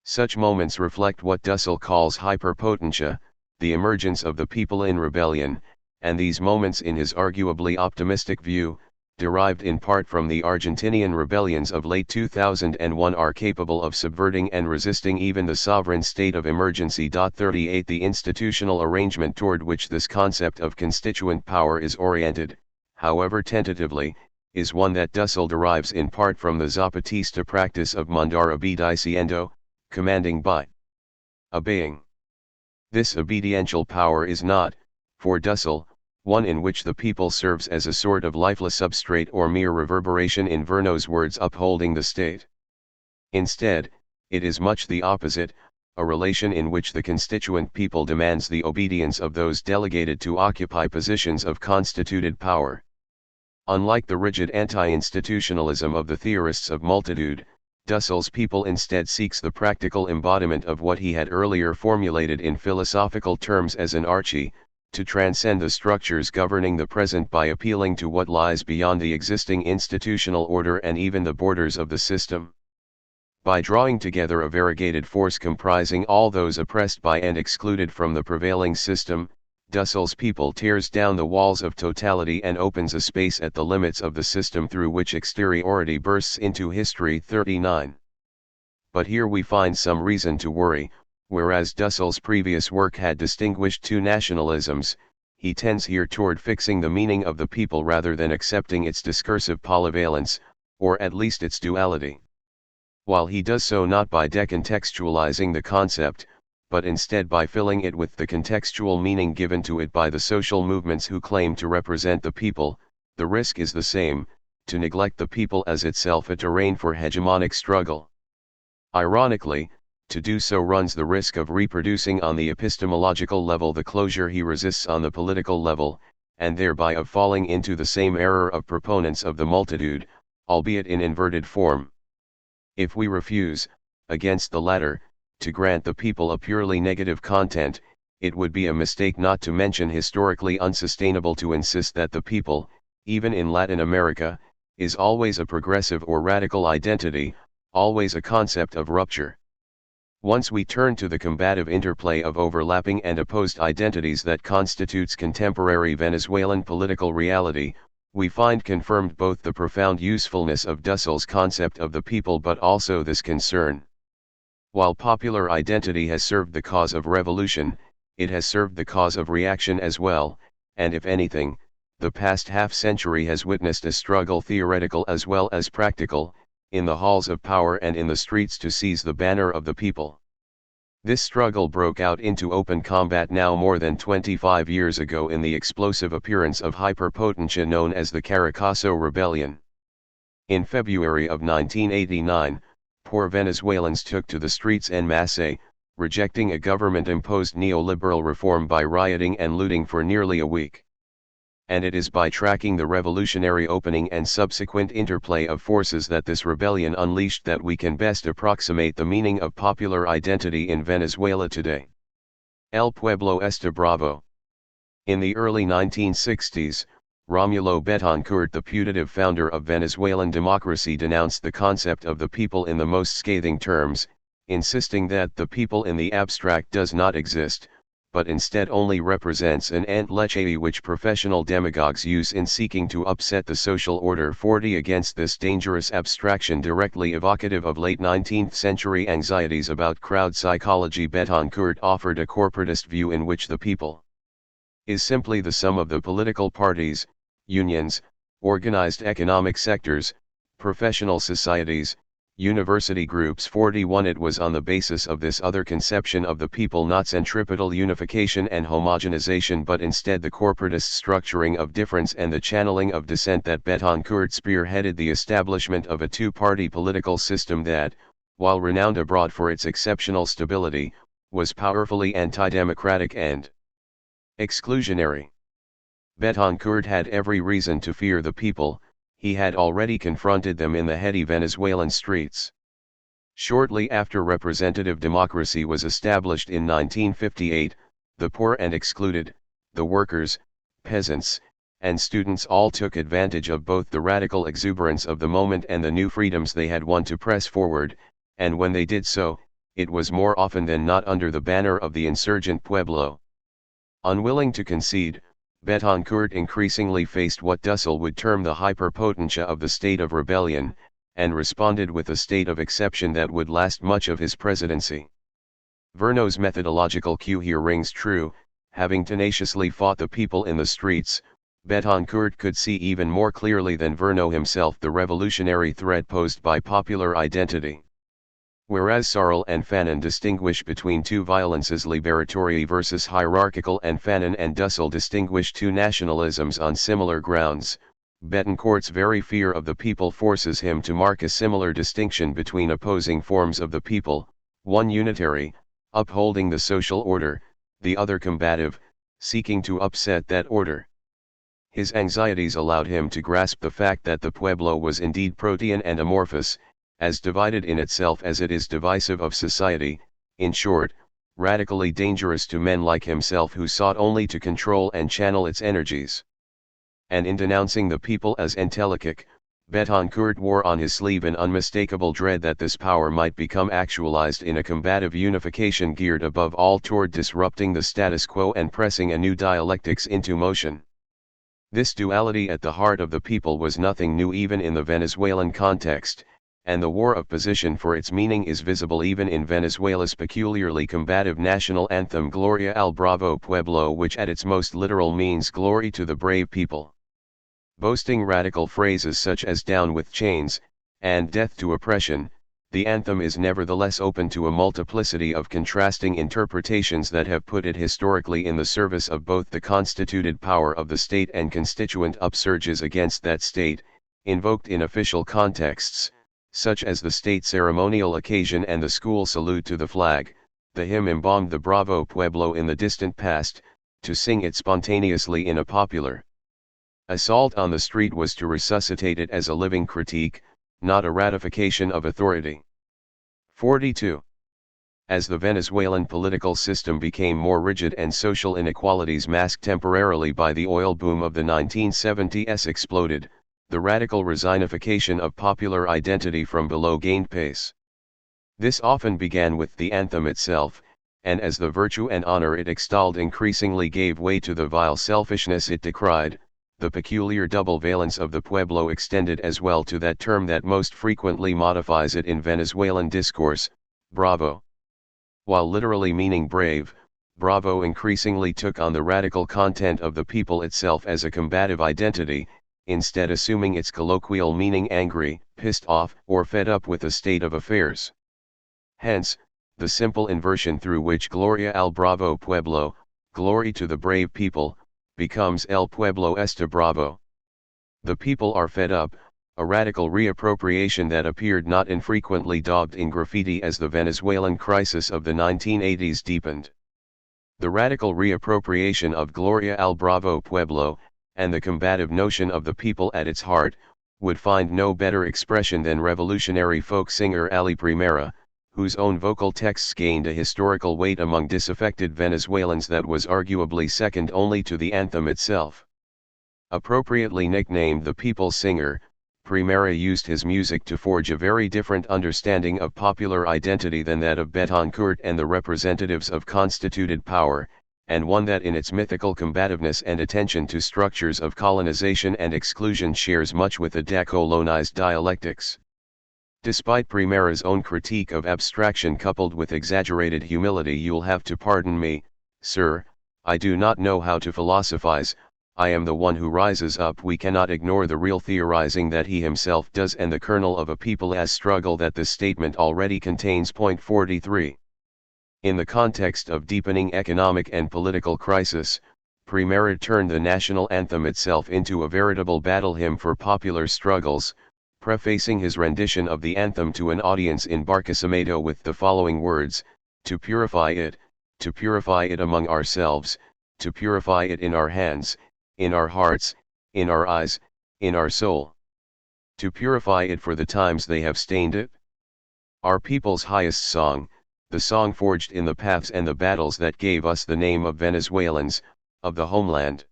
Such moments reflect what Dussel calls hyperpotentia, the emergence of the people in rebellion, and these moments in his arguably optimistic view, derived in part from the Argentinian rebellions of late 2001, are capable of subverting and resisting even the sovereign state of emergency. 38 The institutional arrangement toward which this concept of constituent power is oriented, however tentatively, is one that Dussel derives in part from the Zapatista practice of mandar obedeciendo, commanding by obeying. This obediential power is not, for Dussel, one in which the people serves as a sort of lifeless substrate or mere reverberation in Verneau's words upholding the state. Instead, it is much the opposite, a relation in which the constituent people demands the obedience of those delegated to occupy positions of constituted power. Unlike the rigid anti-institutionalism of the theorists of multitude, Dussel's people instead seeks the practical embodiment of what he had earlier formulated in philosophical terms as an archie, to transcend the structures governing the present by appealing to what lies beyond the existing institutional order and even the borders of the system. By drawing together a variegated force comprising all those oppressed by and excluded from the prevailing system, Dussel's people tears down the walls of totality and opens a space at the limits of the system through which exteriority bursts into history. 39. But here we find some reason to worry. Whereas Dussel's previous work had distinguished two nationalisms, he tends here toward fixing the meaning of the people rather than accepting its discursive polyvalence, or at least its duality. While he does so not by decontextualizing the concept, but instead by filling it with the contextual meaning given to it by the social movements who claim to represent the people, the risk is the same, to neglect the people as itself a terrain for hegemonic struggle. Ironically, to do so runs the risk of reproducing on the epistemological level the closure he resists on the political level, and thereby of falling into the same error of proponents of the multitude, albeit in inverted form. If we refuse, against the latter, to grant the people a purely negative content, it would be a mistake not to mention historically unsustainable to insist that the people, even in Latin America, is always a progressive or radical identity, always a concept of rupture. Once we turn to the combative interplay of overlapping and opposed identities that constitutes contemporary Venezuelan political reality, we find confirmed both the profound usefulness of Dussel's concept of the people but also this concern. While popular identity has served the cause of revolution, it has served the cause of reaction as well, and if anything, the past half-century has witnessed a struggle theoretical as well as practical, in the halls of power and in the streets to seize the banner of the people. This struggle broke out into open combat now more than 25 years ago in the explosive appearance of hyperpotentia known as the Caracazo Rebellion. In February of 1989, poor Venezuelans took to the streets en masse, rejecting a government-imposed neoliberal reform by rioting and looting for nearly a week. And it is by tracking the revolutionary opening and subsequent interplay of forces that this rebellion unleashed that we can best approximate the meaning of popular identity in Venezuela today. El pueblo está bravo. In the early 1960s, Romulo Betancourt, the putative founder of Venezuelan democracy, denounced the concept of the people in the most scathing terms, insisting that the people in the abstract does not exist, but instead only represents an entelechery which professional demagogues use in seeking to upset the social order. 40 Against this dangerous abstraction directly evocative of late 19th century anxieties about crowd psychology, Betancourt offered a corporatist view in which the people is simply the sum of the political parties, unions, organized economic sectors, professional societies, university groups. 41 It was on the basis of this other conception of the people, not centripetal unification and homogenization but instead the corporatist structuring of difference and the channeling of dissent, that Betancourt spearheaded the establishment of a two-party political system that, while renowned abroad for its exceptional stability, was powerfully anti-democratic and exclusionary. Betancourt had every reason to fear the people. He had already confronted them in the heady Venezuelan streets. Shortly after representative democracy was established in 1958, the poor and excluded, the workers, peasants, and students all took advantage of both the radical exuberance of the moment and the new freedoms they had won to press forward, and when they did so, it was more often than not under the banner of the insurgent pueblo. Unwilling to concede, Betancourt increasingly faced what Dussel would term the hyperpotentia of the state of rebellion, and responded with a state of exception that would last much of his presidency. Verneux's methodological cue here rings true. Having tenaciously fought the people in the streets, Betancourt could see even more clearly than Verneux himself the revolutionary threat posed by popular identity. Whereas Sarl and Fanon distinguish between two violences, liberatory versus hierarchical, and Fanon and Dussel distinguish two nationalisms on similar grounds, Betancourt's very fear of the people forces him to mark a similar distinction between opposing forms of the people, one unitary, upholding the social order, the other combative, seeking to upset that order. His anxieties allowed him to grasp the fact that the pueblo was indeed protean and amorphous, as divided in itself as it is divisive of society, in short, radically dangerous to men like himself who sought only to control and channel its energies. And in denouncing the people as entelechic, Betancourt wore on his sleeve an unmistakable dread that this power might become actualized in a combative unification geared above all toward disrupting the status quo and pressing a new dialectics into motion. This duality at the heart of the people was nothing new even in the Venezuelan context, and the war of position for its meaning is visible even in Venezuela's peculiarly combative national anthem Gloria al Bravo Pueblo, which at its most literal means glory to the brave people. Boasting radical phrases such as down with chains, and death to oppression, the anthem is nevertheless open to a multiplicity of contrasting interpretations that have put it historically in the service of both the constituted power of the state and constituent upsurges against that state, invoked in official contexts, such as the state ceremonial occasion and the school salute to the flag. The hymn embalmed the Bravo Pueblo in the distant past, to sing it spontaneously in a popular assault on the street was to resuscitate it as a living critique, not a ratification of authority. 42. As the Venezuelan political system became more rigid and social inequalities masked temporarily by the oil boom of the 1970s exploded, the radical resignification of popular identity from below gained pace. This often began with the anthem itself, and as the virtue and honor it extolled increasingly gave way to the vile selfishness it decried, the peculiar double valence of the pueblo extended as well to that term that most frequently modifies it in Venezuelan discourse, bravo. While literally meaning brave, bravo increasingly took on the radical content of the people itself as a combative identity, instead assuming its colloquial meaning angry, pissed off, or fed up with a state of affairs. Hence, the simple inversion through which Gloria al Bravo Pueblo, glory to the brave people, becomes El Pueblo está Bravo. The people are fed up, a radical reappropriation that appeared not infrequently daubed in graffiti as the Venezuelan crisis of the 1980s deepened. The radical reappropriation of Gloria al Bravo Pueblo, and the combative notion of the people at its heart, would find no better expression than revolutionary folk singer Ali Primera, whose own vocal texts gained a historical weight among disaffected Venezuelans that was arguably second only to the anthem itself. Appropriately nicknamed the People's Singer, Primera used his music to forge a very different understanding of popular identity than that of Betancourt and the representatives of constituted power, and one that in its mythical combativeness and attention to structures of colonization and exclusion shares much with the decolonized dialectics. Despite Primera's own critique of abstraction coupled with exaggerated humility, you'll have to pardon me, sir, I do not know how to philosophize, I am the one who rises up. We cannot ignore the real theorizing that he himself does and the kernel of a people as struggle that this statement already contains. Point 43. In the context of deepening economic and political crisis, Primera turned the national anthem itself into a veritable battle hymn for popular struggles, prefacing his rendition of the anthem to an audience in Barquisimeto with the following words: to purify it among ourselves, to purify it in our hands, in our hearts, in our eyes, in our soul. To purify it for the times they have stained it. Our people's highest song, the song forged in the paths and the battles that gave us the name of Venezuelans, of the homeland.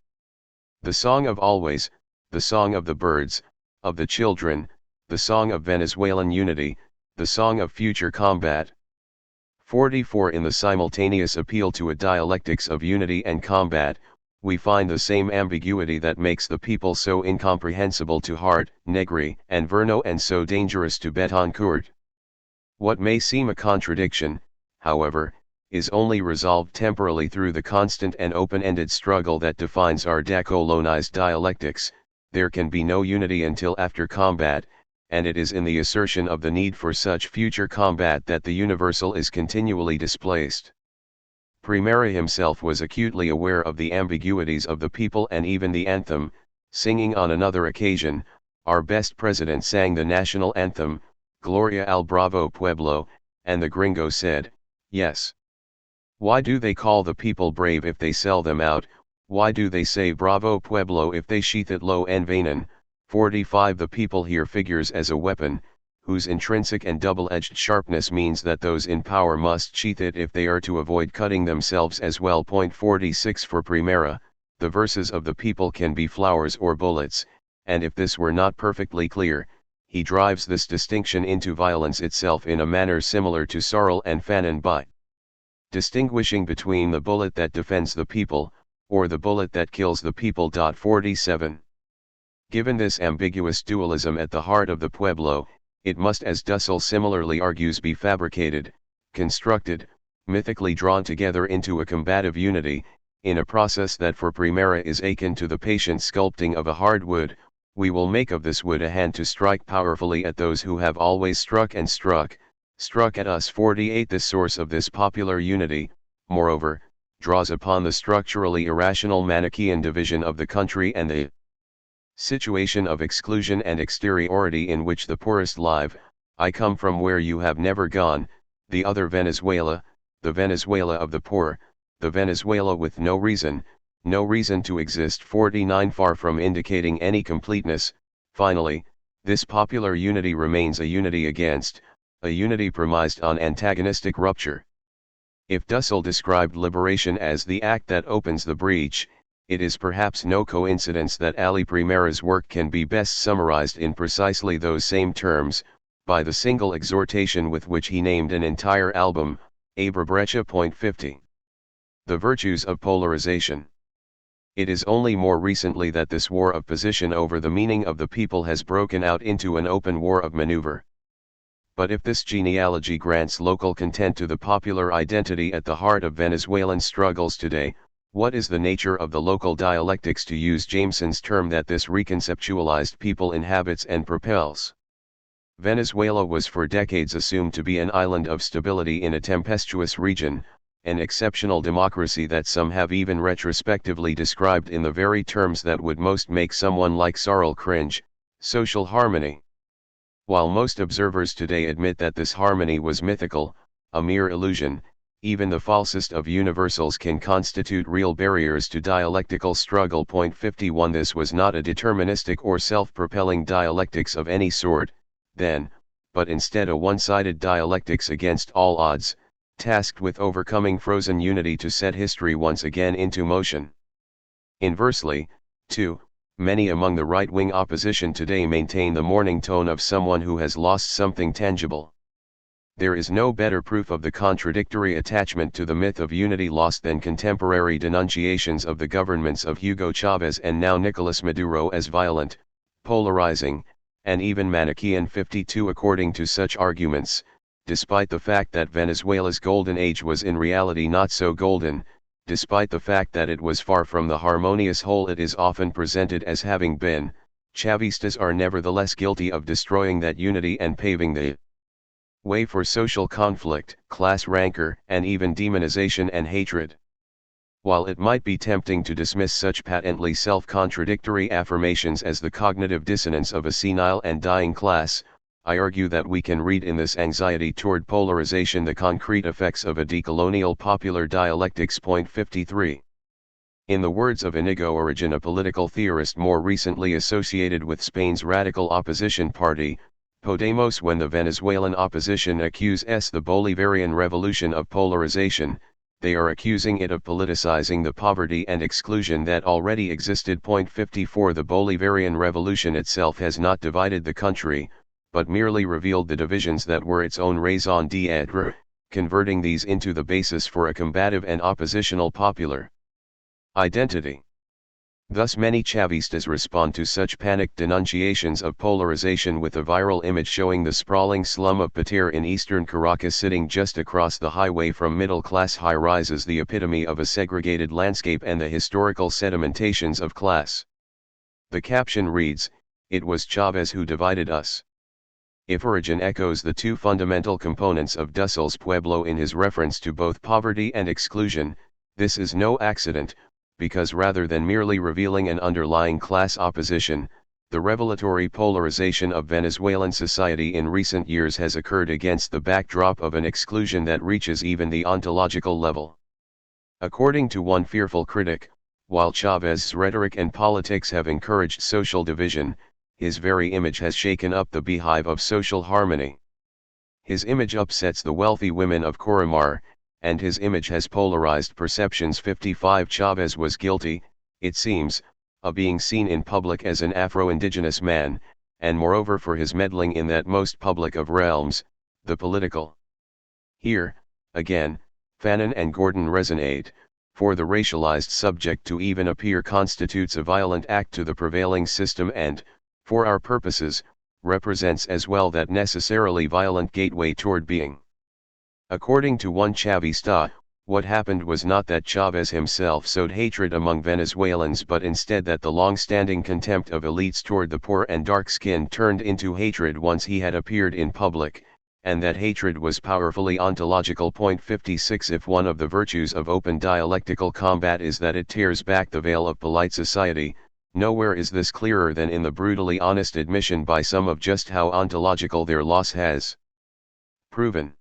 The song of always, the song of the birds, of the children, the song of Venezuelan unity, the song of future combat. 44. In the simultaneous appeal to a dialectics of unity and combat, we find the same ambiguity that makes the people so incomprehensible to Hart, Negri, and Verno and so dangerous to Betancourt. What may seem a contradiction, however, is only resolved temporally through the constant and open-ended struggle that defines our decolonized dialectics. There can be no unity until after combat, and it is in the assertion of the need for such future combat that the universal is continually displaced. Primera himself was acutely aware of the ambiguities of the people and even the anthem, singing on another occasion, our best president sang the national anthem, Gloria al Bravo Pueblo, and the gringo said, yes. Why do they call the people brave if they sell them out? Why do they say Bravo Pueblo if they sheath it low and vainen? 45. The people here figures as a weapon, whose intrinsic and double-edged sharpness means that those in power must sheath it if they are to avoid cutting themselves as well. Point 46. For Primera, the verses of the people can be flowers or bullets, and if this were not perfectly clear, he drives this distinction into violence itself in a manner similar to Sarl and Fanon by distinguishing between the bullet that defends the people, or the bullet that kills the people. 47. Given this ambiguous dualism at the heart of the Pueblo, it must, as Dussel similarly argues, be fabricated, constructed, mythically drawn together into a combative unity, in a process that for Primera is akin to the patient sculpting of a hard wood. We will make of this wood a hand to strike powerfully at those who have always struck and struck at us. 48. The source of this popular unity, moreover, draws upon the structurally irrational Manichaean division of the country and the situation of exclusion and exteriority in which the poorest live. I come from where you have never gone, the other Venezuela, the Venezuela of the poor, the Venezuela with no reason to exist. 49. Far from indicating any completeness, finally, this popular unity remains a unity against, a unity premised on antagonistic rupture. If Dussel described liberation as the act that opens the breach, it is perhaps no coincidence that Ali Primera's work can be best summarized in precisely those same terms, by the single exhortation with which he named an entire album, Abra Brecha. Point 50. The virtues of polarization. It is only more recently that this war of position over the meaning of the people has broken out into an open war of maneuver. But if this genealogy grants local content to the popular identity at the heart of Venezuelan struggles today, what is the nature of the local dialectics, to use Jameson's term, that this reconceptualized people inhabits and propels? Venezuela was for decades assumed to be an island of stability in a tempestuous region, an exceptional democracy that some have even retrospectively described in the very terms that would most make someone like Sarl cringe: social harmony. While most observers today admit that this harmony was mythical, a mere illusion, even the falsest of universals can constitute real barriers to dialectical struggle. Point 51. This was not a deterministic or self-propelling dialectics of any sort, then, but instead a one-sided dialectics against all odds, tasked with overcoming frozen unity to set history once again into motion. Inversely, too, many among the right-wing opposition today maintain the mourning tone of someone who has lost something tangible. There is no better proof of the contradictory attachment to the myth of unity lost than contemporary denunciations of the governments of Hugo Chavez and now Nicolas Maduro as violent, polarizing, and even Manichaean. 52. According to such arguments, despite the fact that Venezuela's golden age was in reality not so golden, despite the fact that it was far from the harmonious whole it is often presented as having been, Chavistas are nevertheless guilty of destroying that unity and paving the way for social conflict, class rancor, and even demonization and hatred. While it might be tempting to dismiss such patently self-contradictory affirmations as the cognitive dissonance of a senile and dying class, I argue that we can read in this anxiety toward polarization the concrete effects of a decolonial popular dialectics. 53. In the words of Inigo Origin, a political theorist more recently associated with Spain's radical opposition party, Podemos, when the Venezuelan opposition accuses the Bolivarian revolution of polarization, they are accusing it of politicizing the poverty and exclusion that already existed. 54. The Bolivarian revolution itself has not divided the country, but merely revealed the divisions that were its own raison d'être, converting these into the basis for a combative and oppositional popular identity. Thus many Chavistas respond to such panicked denunciations of polarization with a viral image showing the sprawling slum of Pater in eastern Caracas sitting just across the highway from middle-class high-rises, the epitome of a segregated landscape and the historical sedimentations of class. The caption reads, "It was Chavez who divided us." If Origin echoes the two fundamental components of Dussels Pueblo in his reference to both poverty and exclusion, this is no accident, because rather than merely revealing an underlying class opposition, the revelatory polarization of Venezuelan society in recent years has occurred against the backdrop of an exclusion that reaches even the ontological level. According to one fearful critic, while Chavez's rhetoric and politics have encouraged social division, his very image has shaken up the beehive of social harmony. His image upsets the wealthy women of Corimar, and his image has polarized perceptions. 55. Chavez was guilty, it seems, of being seen in public as an Afro-Indigenous man, and moreover for his meddling in that most public of realms, the political. Here, again, Fanon and Gordon resonate, for the racialized subject to even appear constitutes a violent act to the prevailing system and, for our purposes, represents as well that necessarily violent gateway toward being. According to one Chavista, what happened was not that Chavez himself sowed hatred among Venezuelans, but instead that the long-standing contempt of elites toward the poor and dark-skinned turned into hatred once he had appeared in public, and that hatred was powerfully ontological. 56. If one of the virtues of open dialectical combat is that it tears back the veil of polite society, nowhere is this clearer than in the brutally honest admission by some of just how ontological their loss has proven.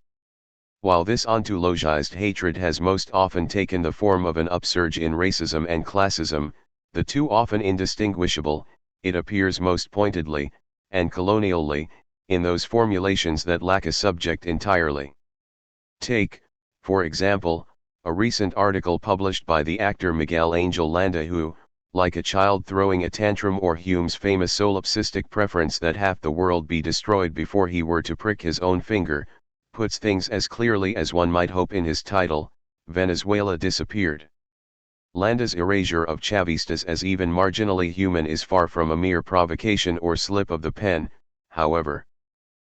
While this ontologized hatred has most often taken the form of an upsurge in racism and classism, the two often indistinguishable, it appears most pointedly, and colonially, in those formulations that lack a subject entirely. Take, for example, a recent article published by the actor Miguel Angel Landa who, like a child throwing a tantrum, or Hume's famous solipsistic preference that half the world be destroyed before he were to prick his own finger, puts things as clearly as one might hope in his title, Venezuela Disappeared. Landa's erasure of Chavistas as even marginally human is far from a mere provocation or slip of the pen, however.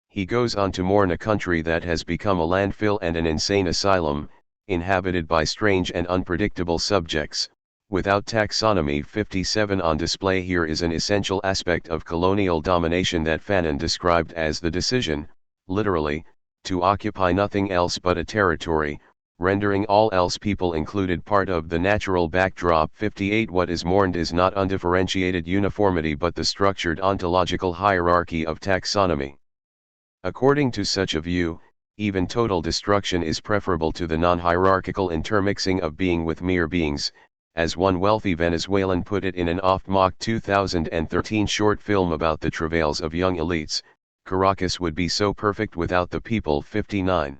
He goes on to mourn a country that has become a landfill and an insane asylum, inhabited by strange and unpredictable subjects, without taxonomy. 57. On display here is an essential aspect of colonial domination that Fanon described as the decision, literally, to occupy nothing else but a territory, rendering all else people included part of the natural backdrop. 58. What is mourned is not undifferentiated uniformity but the structured ontological hierarchy of taxonomy. According to such a view, even total destruction is preferable to the non-hierarchical intermixing of being with mere beings, as one wealthy Venezuelan put it in an oft-mocked 2013 short film about the travails of young elites. Caracas would be so perfect without the people. 59.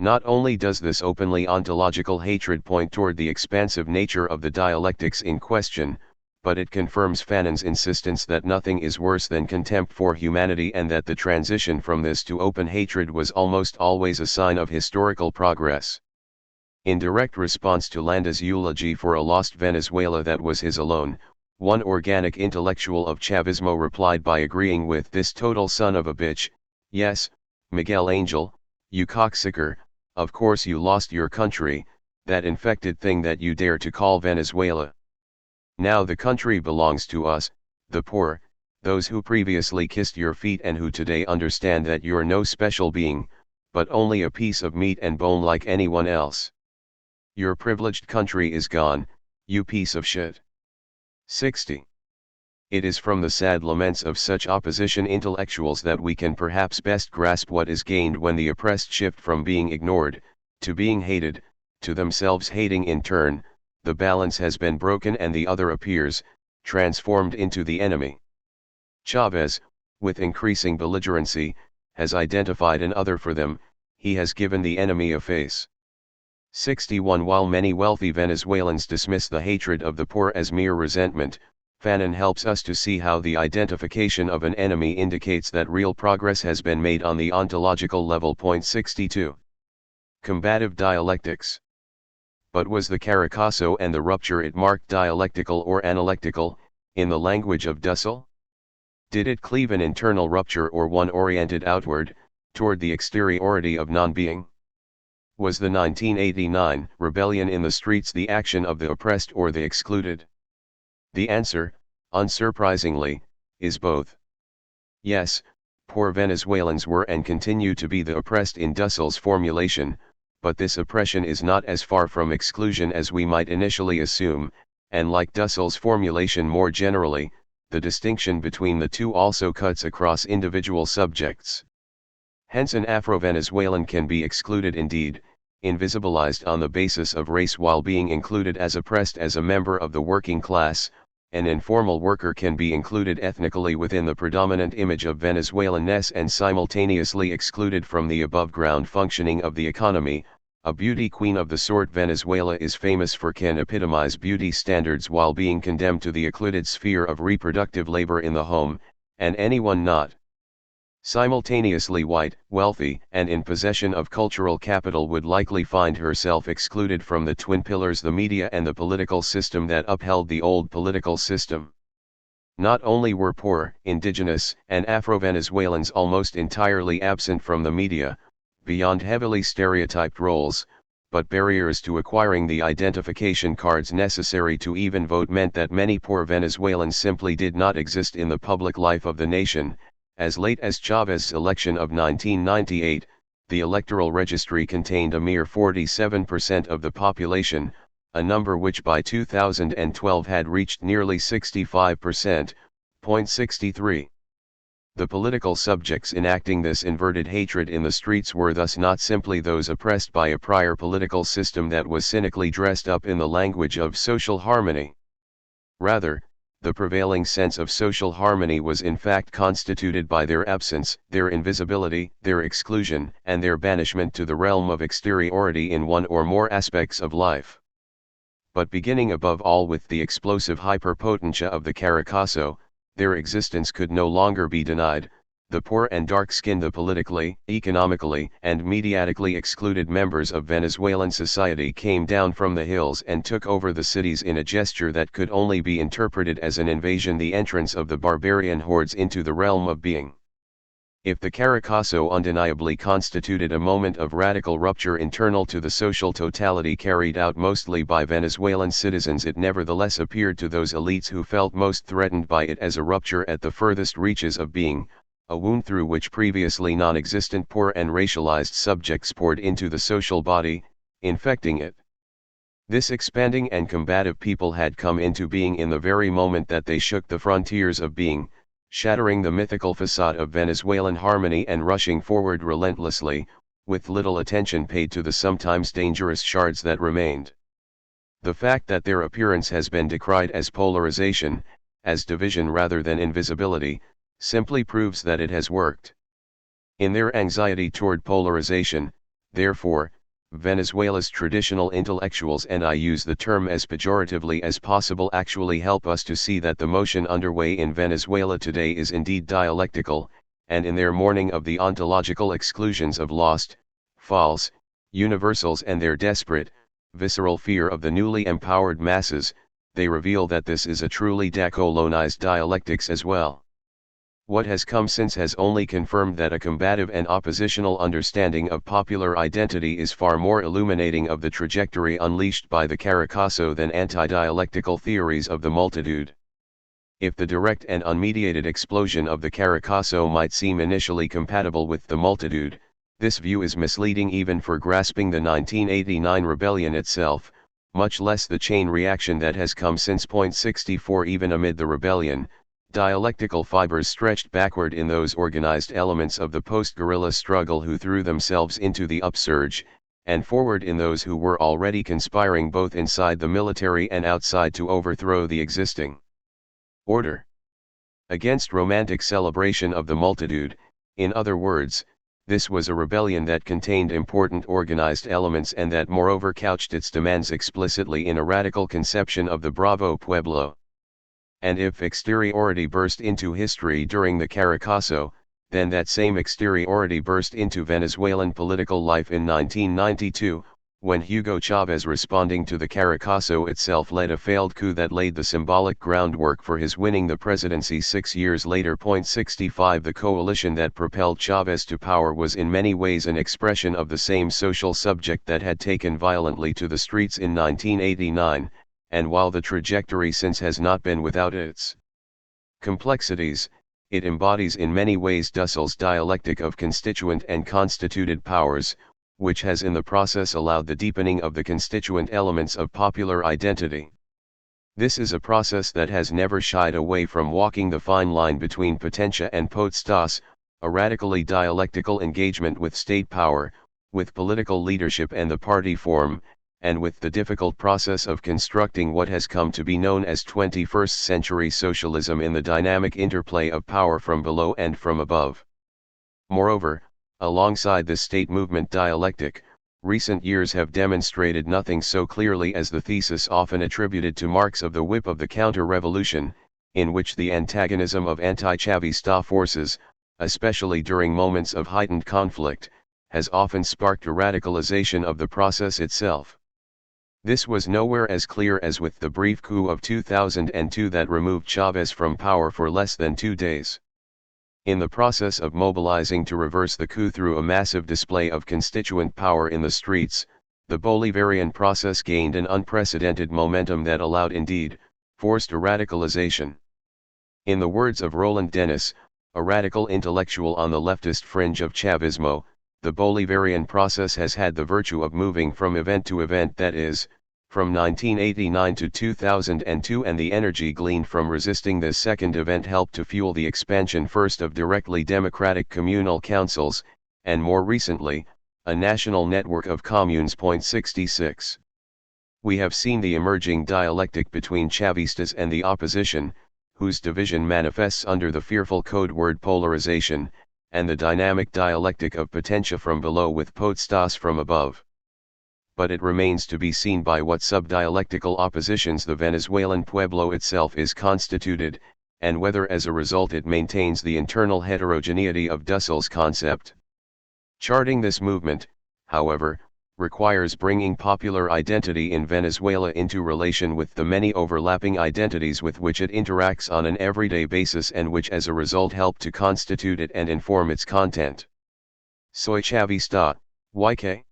Not only does this openly ontological hatred point toward the expansive nature of the dialectics in question, but it confirms Fanon's insistence that nothing is worse than contempt for humanity and that the transition from this to open hatred was almost always a sign of historical progress. In direct response to Landa's eulogy for a lost Venezuela that was his alone, one organic intellectual of Chavismo replied by agreeing with this total son of a bitch, "Yes, Miguel Angel, you cocksucker, of course you lost your country, that infected thing that you dare to call Venezuela. Now the country belongs to us, the poor, those who previously kissed your feet and who today understand that you're no special being, but only a piece of meat and bone like anyone else. Your privileged country is gone, you piece of shit." 60. It is from the sad laments of such opposition intellectuals that we can perhaps best grasp what is gained when the oppressed shift from being ignored, to being hated, to themselves hating in turn. The balance has been broken and the other appears, transformed into the enemy. Chavez, with increasing belligerency, has identified an other for them, he has given the enemy a face. 61. While many wealthy Venezuelans dismiss the hatred of the poor as mere resentment, Fanon helps us to see how the identification of an enemy indicates that real progress has been made on the ontological level. 62. Combative dialectics. But was the Caracasso and the rupture it marked dialectical or analectical, in the language of Dussel? Did it cleave an internal rupture or one oriented outward, toward the exteriority of non-being? Was the 1989 rebellion in the streets the action of the oppressed or the excluded? The answer, unsurprisingly, is both. Yes, poor Venezuelans were and continue to be the oppressed in Dussel's formulation, but this oppression is not as far from exclusion as we might initially assume, and like Dussel's formulation more generally, the distinction between the two also cuts across individual subjects. Hence an Afro-Venezuelan can be excluded indeed, invisibilized on the basis of race while being included as oppressed as a member of the working class. An informal worker can be included ethnically within the predominant image of Venezuelanness and simultaneously excluded from the above-ground functioning of the economy. A beauty queen of the sort Venezuela is famous for can epitomize beauty standards while being condemned to the occluded sphere of reproductive labor in the home, and anyone not simultaneously white, wealthy, and in possession of cultural capital would likely find herself excluded from the twin pillars, the media and the political system that upheld the old political system. Not only were poor, indigenous, and Afro-Venezuelans almost entirely absent from the media, beyond heavily stereotyped roles, but barriers to acquiring the identification cards necessary to even vote meant that many poor Venezuelans simply did not exist in the public life of the nation. As late as Chavez's election of 1998, the electoral registry contained a mere 47% of the population, a number which by 2012 had reached nearly 65%. 63. The political subjects enacting this inverted hatred in the streets were thus not simply those oppressed by a prior political system that was cynically dressed up in the language of social harmony. Rather, the prevailing sense of social harmony was in fact constituted by their absence, their invisibility, their exclusion, and their banishment to the realm of exteriority in one or more aspects of life. But beginning above all with the explosive hyperpotentia of the Caracasso, their existence could no longer be denied. The poor and dark-skinned, the politically, economically, and mediatically excluded members of Venezuelan society came down from the hills and took over the cities in a gesture that could only be interpreted as an invasion, the entrance of the barbarian hordes into the realm of being. If the Caracasso undeniably constituted a moment of radical rupture internal to the social totality carried out mostly by Venezuelan citizens, it nevertheless appeared to those elites who felt most threatened by it as a rupture at the furthest reaches of being, a wound through which previously non-existent poor and racialized subjects poured into the social body, infecting it. This expanding and combative people had come into being in the very moment that they shook the frontiers of being, shattering the mythical facade of Venezuelan harmony and rushing forward relentlessly, with little attention paid to the sometimes dangerous shards that remained. The fact that their appearance has been decried as polarization, as division rather than invisibility, simply proves that it has worked. In their anxiety toward polarization, therefore, Venezuela's traditional intellectuals, and I use the term as pejoratively as possible, actually help us to see that the motion underway in Venezuela today is indeed dialectical, and in their mourning of the ontological exclusions of lost, false, universals and their desperate, visceral fear of the newly empowered masses, they reveal that this is a truly decolonized dialectics as well. What has come since has only confirmed that a combative and oppositional understanding of popular identity is far more illuminating of the trajectory unleashed by the Caracaso than anti-dialectical theories of the multitude. If the direct and unmediated explosion of the Caracaso might seem initially compatible with the multitude, this view is misleading even for grasping the 1989 rebellion itself, much less the chain reaction that has come since. 64 Even amid the rebellion, dialectical fibers stretched backward in those organized elements of the post-guerrilla struggle who threw themselves into the upsurge, and forward in those who were already conspiring both inside the military and outside to overthrow the existing order. Against romantic celebration of the multitude, in other words, this was a rebellion that contained important organized elements and that moreover couched its demands explicitly in a radical conception of the Bravo Pueblo. And if exteriority burst into history during the Caracaso, then that same exteriority burst into Venezuelan political life in 1992, when Hugo Chavez, responding to the Caracaso itself, led a failed coup that laid the symbolic groundwork for his winning the presidency 6 years later. 65 The coalition that propelled Chavez to power was in many ways an expression of the same social subject that had taken violently to the streets in 1989, and while the trajectory since has not been without its complexities, it embodies in many ways Dussell's dialectic of constituent and constituted powers, which has in the process allowed the deepening of the constituent elements of popular identity. This is a process that has never shied away from walking the fine line between potentia and potestas, a radically dialectical engagement with state power, with political leadership and the party form, and with the difficult process of constructing what has come to be known as 21st century socialism in the dynamic interplay of power from below and from above. Moreover, alongside the state movement dialectic, recent years have demonstrated nothing so clearly as the thesis often attributed to Marx of the whip of the counter-revolution, in which the antagonism of anti-Chavista forces, especially during moments of heightened conflict, has often sparked a radicalization of the process itself. This was nowhere as clear as with the brief coup of 2002 that removed Chavez from power for less than 2 days. In the process of mobilizing to reverse the coup through a massive display of constituent power in the streets, the Bolivarian process gained an unprecedented momentum that allowed, indeed, forced a radicalization. In the words of Roland Dennis, a radical intellectual on the leftist fringe of Chavismo, the Bolivarian process has had the virtue of moving from event to event, that is, from 1989 to 2002, and the energy gleaned from resisting this second event helped to fuel the expansion first of directly democratic communal councils, and more recently, a national network of communes. 66. We have seen the emerging dialectic between Chavistas and the opposition, whose division manifests under the fearful code word polarization, and the dynamic dialectic of potentia from below with potestas from above. But it remains to be seen by what subdialectical oppositions the Venezuelan pueblo itself is constituted, and whether as a result it maintains the internal heterogeneity of Dussell's concept. Charting this movement, however, requires bringing popular identity in Venezuela into relation with the many overlapping identities with which it interacts on an everyday basis and which as a result help to constitute it and inform its content. Soy Chavista, YK.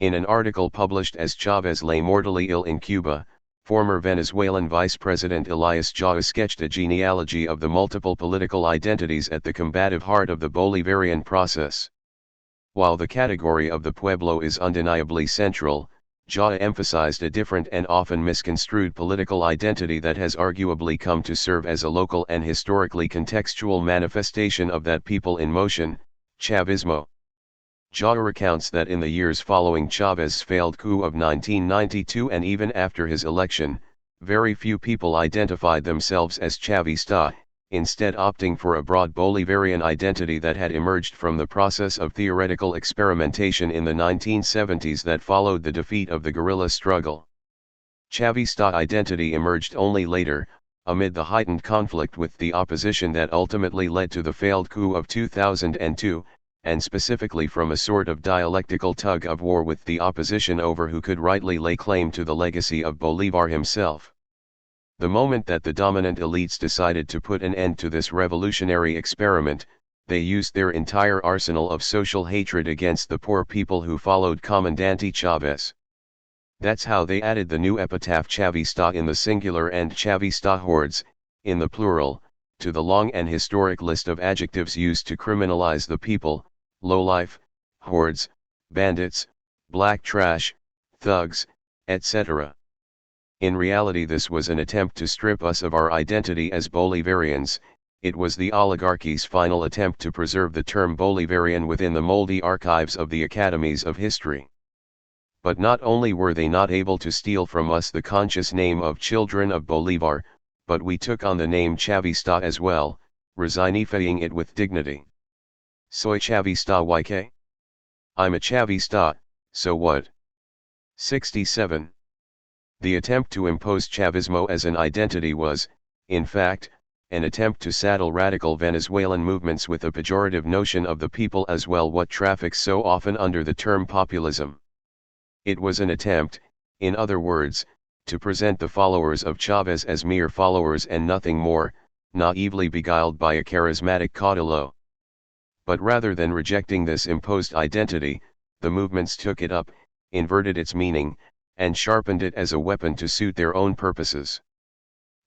In an article published as Chavez lay mortally ill in Cuba, former Venezuelan Vice President Elias Jau sketched a genealogy of the multiple political identities at the combative heart of the Bolivarian process. While the category of the pueblo is undeniably central, Jau emphasized a different and often misconstrued political identity that has arguably come to serve as a local and historically contextual manifestation of that people in motion, Chavismo. Jau recounts that in the years following Chavez's failed coup of 1992 and even after his election, very few people identified themselves as Chavista, instead opting for a broad Bolivarian identity that had emerged from the process of theoretical experimentation in the 1970s that followed the defeat of the guerrilla struggle. Chavista identity emerged only later, amid the heightened conflict with the opposition that ultimately led to the failed coup of 2002, and specifically from a sort of dialectical tug-of-war with the opposition over who could rightly lay claim to the legacy of Bolívar himself. The moment that the dominant elites decided to put an end to this revolutionary experiment, they used their entire arsenal of social hatred against the poor people who followed Comandante Chávez. That's how they added the new epitaph Chavista in the singular and Chavista hordes, in the plural, to the long and historic list of adjectives used to criminalize the people: lowlife, hordes, bandits, black trash, thugs, etc. In reality, this was an attempt to strip us of our identity as Bolivarians. It was the oligarchy's final attempt to preserve the term Bolivarian within the moldy archives of the academies of history. But not only were they not able to steal from us the conscious name of Children of Bolívar, but we took on the name Chavista as well, resignifying it with dignity. Soy Chavista YK? I'm a Chavista, so what? 67. The attempt to impose Chavismo as an identity was, in fact, an attempt to saddle radical Venezuelan movements with a pejorative notion of the people as well, what traffics so often under the term populism. It was an attempt, in other words, to present the followers of Chávez as mere followers and nothing more, naively beguiled by a charismatic caudillo. But rather than rejecting this imposed identity, the movements took it up, inverted its meaning, and sharpened it as a weapon to suit their own purposes.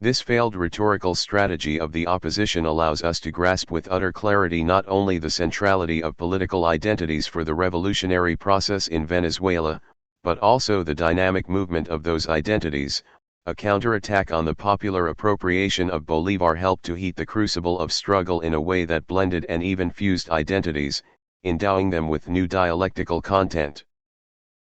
This failed rhetorical strategy of the opposition allows us to grasp with utter clarity not only the centrality of political identities for the revolutionary process in Venezuela, but also the dynamic movement of those identities. A counterattack on the popular appropriation of Bolívar helped to heat the crucible of struggle in a way that blended and even fused identities, endowing them with new dialectical content.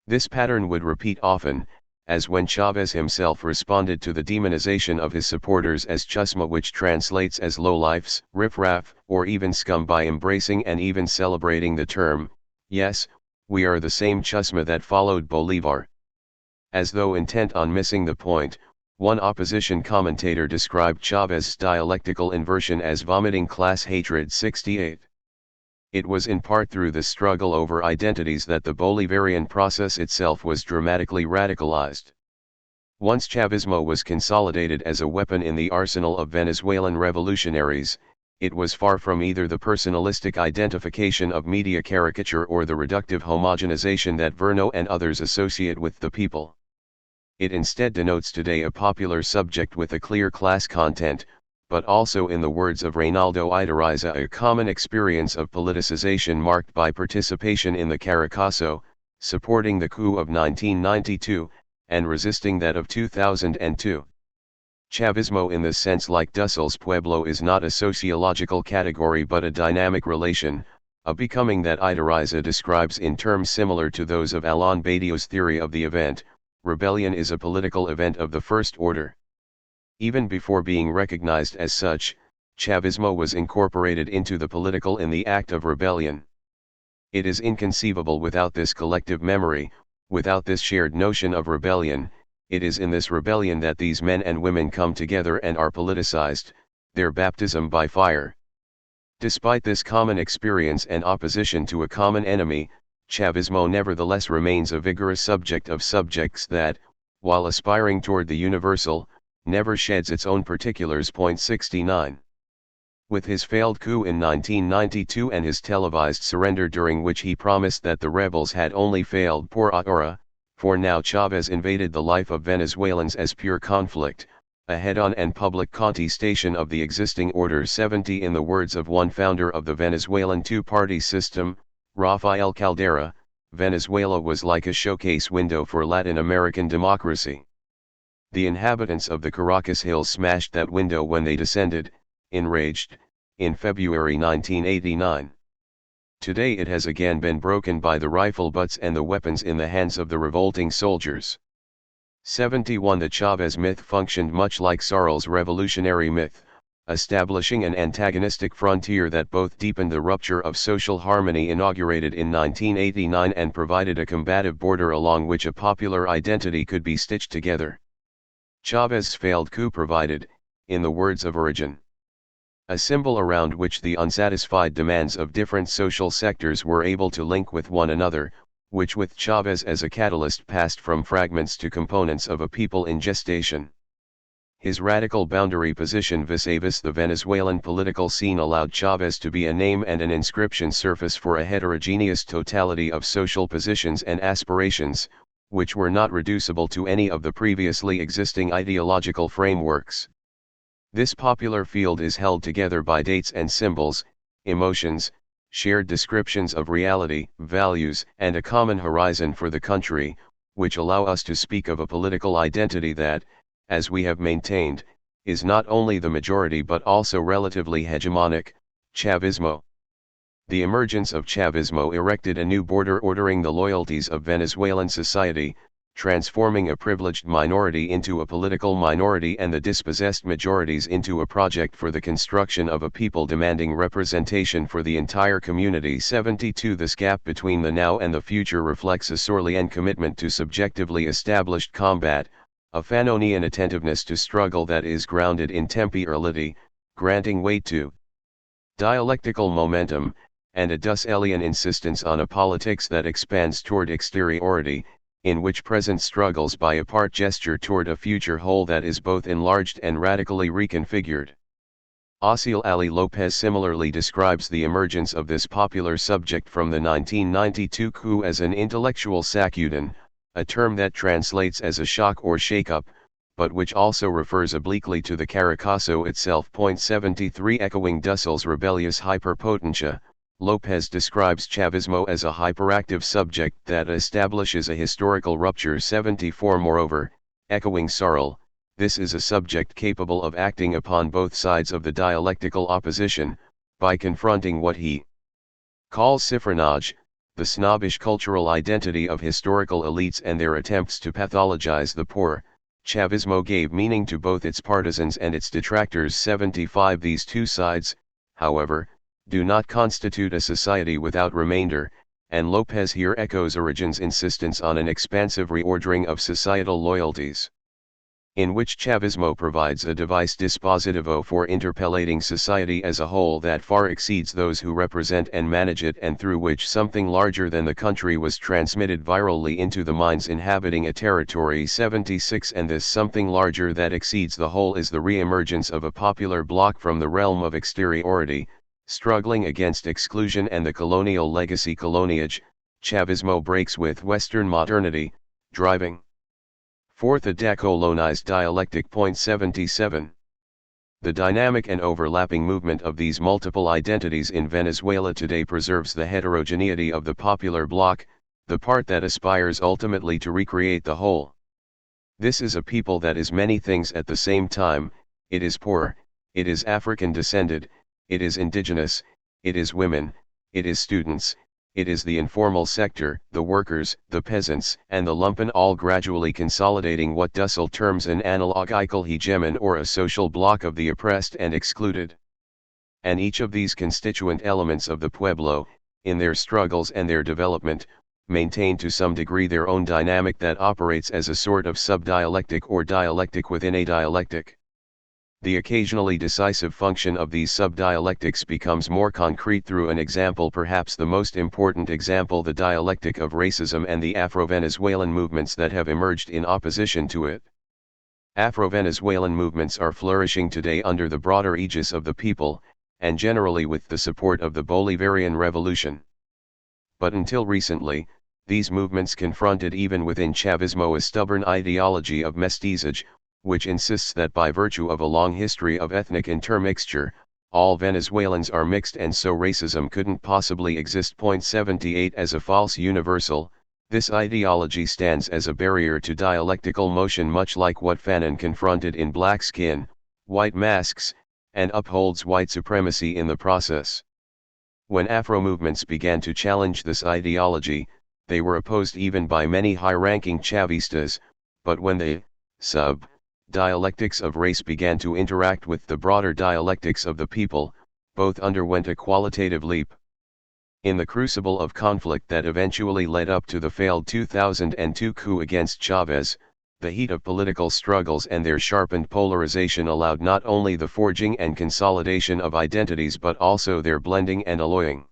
This pattern would repeat often, as when Chávez himself responded to the demonization of his supporters as chusma, which translates as lowlifes, riffraff, or even scum, by embracing and even celebrating the term, "Yes, we are the same chusma that followed Bolívar." As though intent on missing the point, one opposition commentator described Chávez's dialectical inversion as vomiting class hatred. 68. It was in part through the struggle over identities that the Bolivarian process itself was dramatically radicalized. Once Chavismo was consolidated as a weapon in the arsenal of Venezuelan revolutionaries, it was far from either the personalistic identification of media caricature or the reductive homogenization that Verno and others associate with the people. It instead denotes today a popular subject with a clear class content, but also, in the words of Reynaldo Idariza, a common experience of politicization marked by participation in the Caracazo, supporting the coup of 1992, and resisting that of 2002. Chavismo, in this sense, like Dussels Pueblo, is not a sociological category but a dynamic relation, a becoming that Idariza describes in terms similar to those of Alain Badiou's theory of the event. Rebellion is a political event of the first order. Even before being recognized as such, Chavismo was incorporated into the political in the act of rebellion. It is inconceivable without this collective memory, without this shared notion of rebellion. It is in this rebellion that these men and women come together and are politicized, their baptism by fire. Despite this common experience and opposition to a common enemy, Chavismo nevertheless remains a vigorous subject of subjects that, while aspiring toward the universal, never sheds its own particulars. 69. With his failed coup in 1992 and his televised surrender, during which he promised that the rebels had only failed por ahora, for now, Chávez invaded the life of Venezuelans as pure conflict, a head-on and public contestation of the existing order. 70. In the words of one founder of the Venezuelan two-party system, Rafael Caldera, Venezuela was like a showcase window for Latin American democracy. The inhabitants of the Caracas Hills smashed that window when they descended, enraged, in February 1989. Today it has again been broken by the rifle butts and the weapons in the hands of the revolting soldiers. 71. The Chávez myth functioned much like Sarl's revolutionary myth, establishing an antagonistic frontier that both deepened the rupture of social harmony inaugurated in 1989 and provided a combative border along which a popular identity could be stitched together. Chávez's failed coup provided, in the words of Origin, a symbol around which the unsatisfied demands of different social sectors were able to link with one another, which with Chávez as a catalyst passed from fragments to components of a people in gestation. His radical boundary position vis-a-vis the Venezuelan political scene allowed Chávez to be a name and an inscription surface for a heterogeneous totality of social positions and aspirations, which were not reducible to any of the previously existing ideological frameworks. This popular field is held together by dates and symbols, emotions, shared descriptions of reality, values, and a common horizon for the country, which allow us to speak of a political identity that, as we have maintained, is not only the majority but also relatively hegemonic, Chavismo. The emergence of Chavismo erected a new border ordering the loyalties of Venezuelan society, transforming a privileged minority into a political minority and the dispossessed majorities into a project for the construction of a people demanding representation for the entire community. 72 This gap between the now and the future reflects a Sorlean commitment to subjectively established combat, a Fanonian attentiveness to struggle that is grounded in temporality, granting weight to dialectical momentum, and a Dusselian insistence on a politics that expands toward exteriority, in which present struggles by a part gesture toward a future whole that is both enlarged and radically reconfigured. Osile Ali López similarly describes the emergence of this popular subject from the 1992 coup as an intellectual sacudon, a term that translates as a shock or shake-up, but which also refers obliquely to the Caracazo itself. 73 Echoing Dussel's rebellious hyperpotentia, López describes Chavismo as a hyperactive subject that establishes a historical rupture. 74 Moreover, echoing Sarl, this is a subject capable of acting upon both sides of the dialectical opposition, by confronting what he calls cifrinage, the snobbish cultural identity of historical elites and their attempts to pathologize the poor. Chavismo gave meaning to both its partisans and its detractors. 75 These two sides, however, do not constitute a society without remainder, and López here echoes Origin's insistence on an expansive reordering of societal loyalties, in which Chavismo provides a device dispositivo for interpellating society as a whole that far exceeds those who represent and manage it, and through which something larger than the country was transmitted virally into the minds inhabiting a territory. 76 And this something larger that exceeds the whole is the re-emergence of a popular bloc from the realm of exteriority, struggling against exclusion and the colonial legacy coloniage. Chavismo breaks with Western modernity, driving forth a decolonized dialectic. 77 The dynamic and overlapping movement of these multiple identities in Venezuela today preserves the heterogeneity of the popular bloc, the part that aspires ultimately to recreate the whole. This is a people that is many things at the same time. It is poor, it is African descended, it is indigenous, it is women, it is students, it is the informal sector, the workers, the peasants, and the lumpen, all gradually consolidating what Dussel terms an analogical hegemon or a social bloc of the oppressed and excluded. And each of these constituent elements of the pueblo, in their struggles and their development, maintain to some degree their own dynamic that operates as a sort of subdialectic or dialectic within a dialectic. The occasionally decisive function of these subdialectics becomes more concrete through an example, perhaps the most important example, the dialectic of racism and the Afro-Venezuelan movements that have emerged in opposition to it. Afro-Venezuelan movements are flourishing today under the broader aegis of the people, and generally with the support of the Bolivarian Revolution. But until recently, these movements confronted even within Chavismo a stubborn ideology of mestizage, which insists that by virtue of a long history of ethnic intermixture, all Venezuelans are mixed and so racism couldn't possibly exist. 78 As a false universal, this ideology stands as a barrier to dialectical motion, much like what Fanon confronted in Black Skin, White Masks, and upholds white supremacy in the process. When Afro movements began to challenge this ideology, they were opposed even by many high-ranking Chavistas, but when they dialectics of race began to interact with the broader dialectics of the people, both underwent a qualitative leap. In the crucible of conflict that eventually led up to the failed 2002 coup against Chavez, the heat of political struggles and their sharpened polarization allowed not only the forging and consolidation of identities but also their blending and alloying.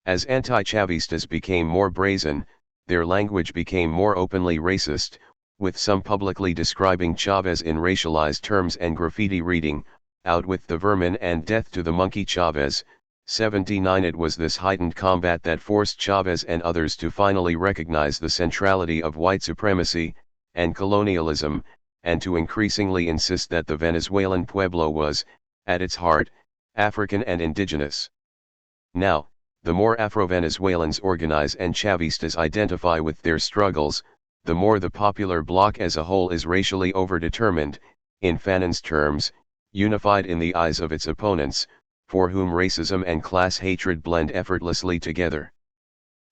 As anti-Chavistas became more brazen, their language became more openly racist, with some publicly describing Chavez in racialized terms and graffiti reading, "Out with the vermin and death to the monkey Chavez." 79. It was this heightened combat that forced Chavez and others to finally recognize the centrality of white supremacy and colonialism, and to increasingly insist that the Venezuelan pueblo was, at its heart, African and indigenous. Now, the more Afro-Venezuelans organize and Chavistas identify with their struggles, the more the popular bloc as a whole is racially overdetermined, in Fanon's terms, unified in the eyes of its opponents, for whom racism and class hatred blend effortlessly together.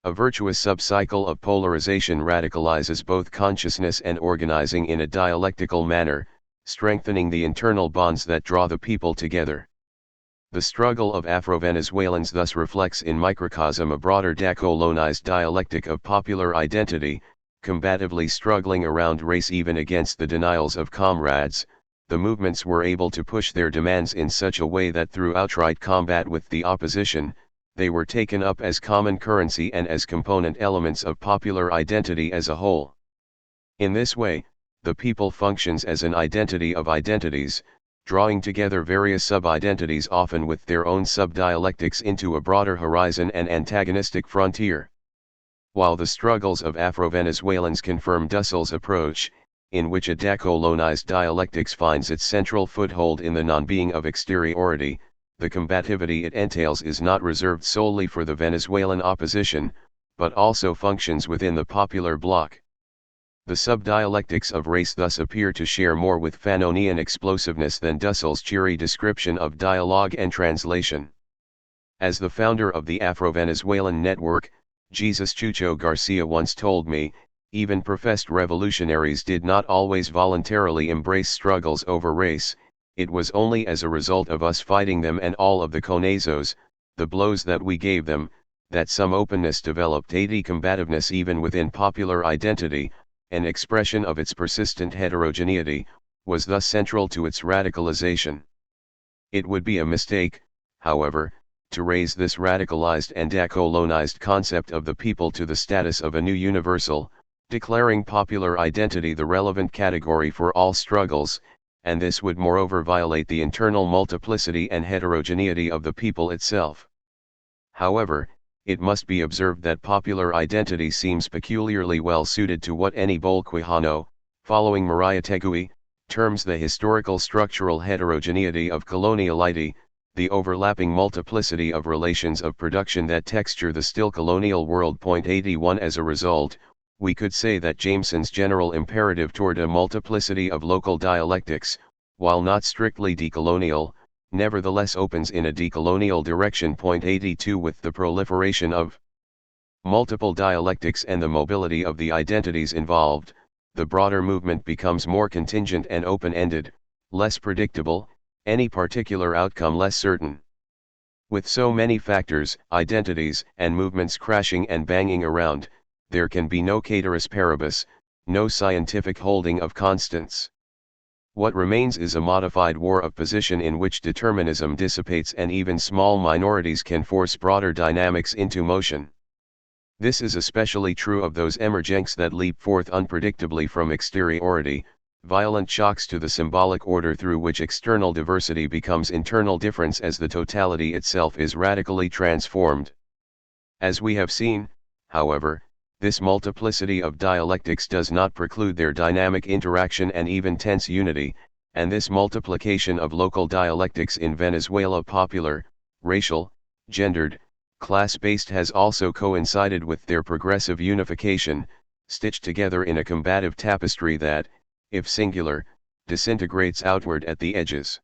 A virtuous sub-cycle of polarization radicalizes both consciousness and organizing in a dialectical manner, strengthening the internal bonds that draw the people together. The struggle of Afro-Venezuelans thus reflects in microcosm a broader decolonized dialectic of popular identity, combatively struggling around race even against the denials of comrades. The movements were able to push their demands in such a way that through outright combat with the opposition, they were taken up as common currency and as component elements of popular identity as a whole. In this way, the people functions as an identity of identities, drawing together various sub-identities often with their own sub-dialectics into a broader horizon and antagonistic frontier. While the struggles of Afro-Venezuelans confirm Dussell's approach, in which a decolonized dialectics finds its central foothold in the non-being of exteriority, the combativity it entails is not reserved solely for the Venezuelan opposition, but also functions within the popular bloc. The sub-dialectics of race thus appear to share more with Fanonian explosiveness than Dussell's cheery description of dialogue and translation. As the founder of the Afro-Venezuelan network, Jesus Chucho Garcia once told me, even professed revolutionaries did not always voluntarily embrace struggles over race. It was only as a result of us fighting them and all of the conazos, the blows that we gave them, that some openness developed. Combativeness even within popular identity, an expression of its persistent heterogeneity, was thus central to its radicalization. It would be a mistake, however, to raise this radicalized and decolonized concept of the people to the status of a new universal, declaring popular identity the relevant category for all struggles, and this would moreover violate the internal multiplicity and heterogeneity of the people itself. However, it must be observed that popular identity seems peculiarly well suited to what any Bolquijano, following Mariah Tegui, terms the historical structural heterogeneity of coloniality, the overlapping multiplicity of relations of production that texture the still colonial world. 81 As a result, we could say that Jameson's general imperative toward a multiplicity of local dialectics, while not strictly decolonial, nevertheless opens in a decolonial direction. 82 With the proliferation of multiple dialectics and the mobility of the identities involved, the broader movement becomes more contingent and open-ended, less predictable, any particular outcome less certain. With so many factors, identities, and movements crashing and banging around, there can be no cateris paribus, no scientific holding of constants. What remains is a modified war of position in which determinism dissipates and even small minorities can force broader dynamics into motion. This is especially true of those emergences that leap forth unpredictably from exteriority, violent shocks to the symbolic order through which external diversity becomes internal difference as the totality itself is radically transformed. As we have seen, however, this multiplicity of dialectics does not preclude their dynamic interaction and even tense unity, and this multiplication of local dialectics in Venezuela, popular, racial, gendered, class-based, has also coincided with their progressive unification, stitched together in a combative tapestry that, if singular, disintegrates outward at the edges.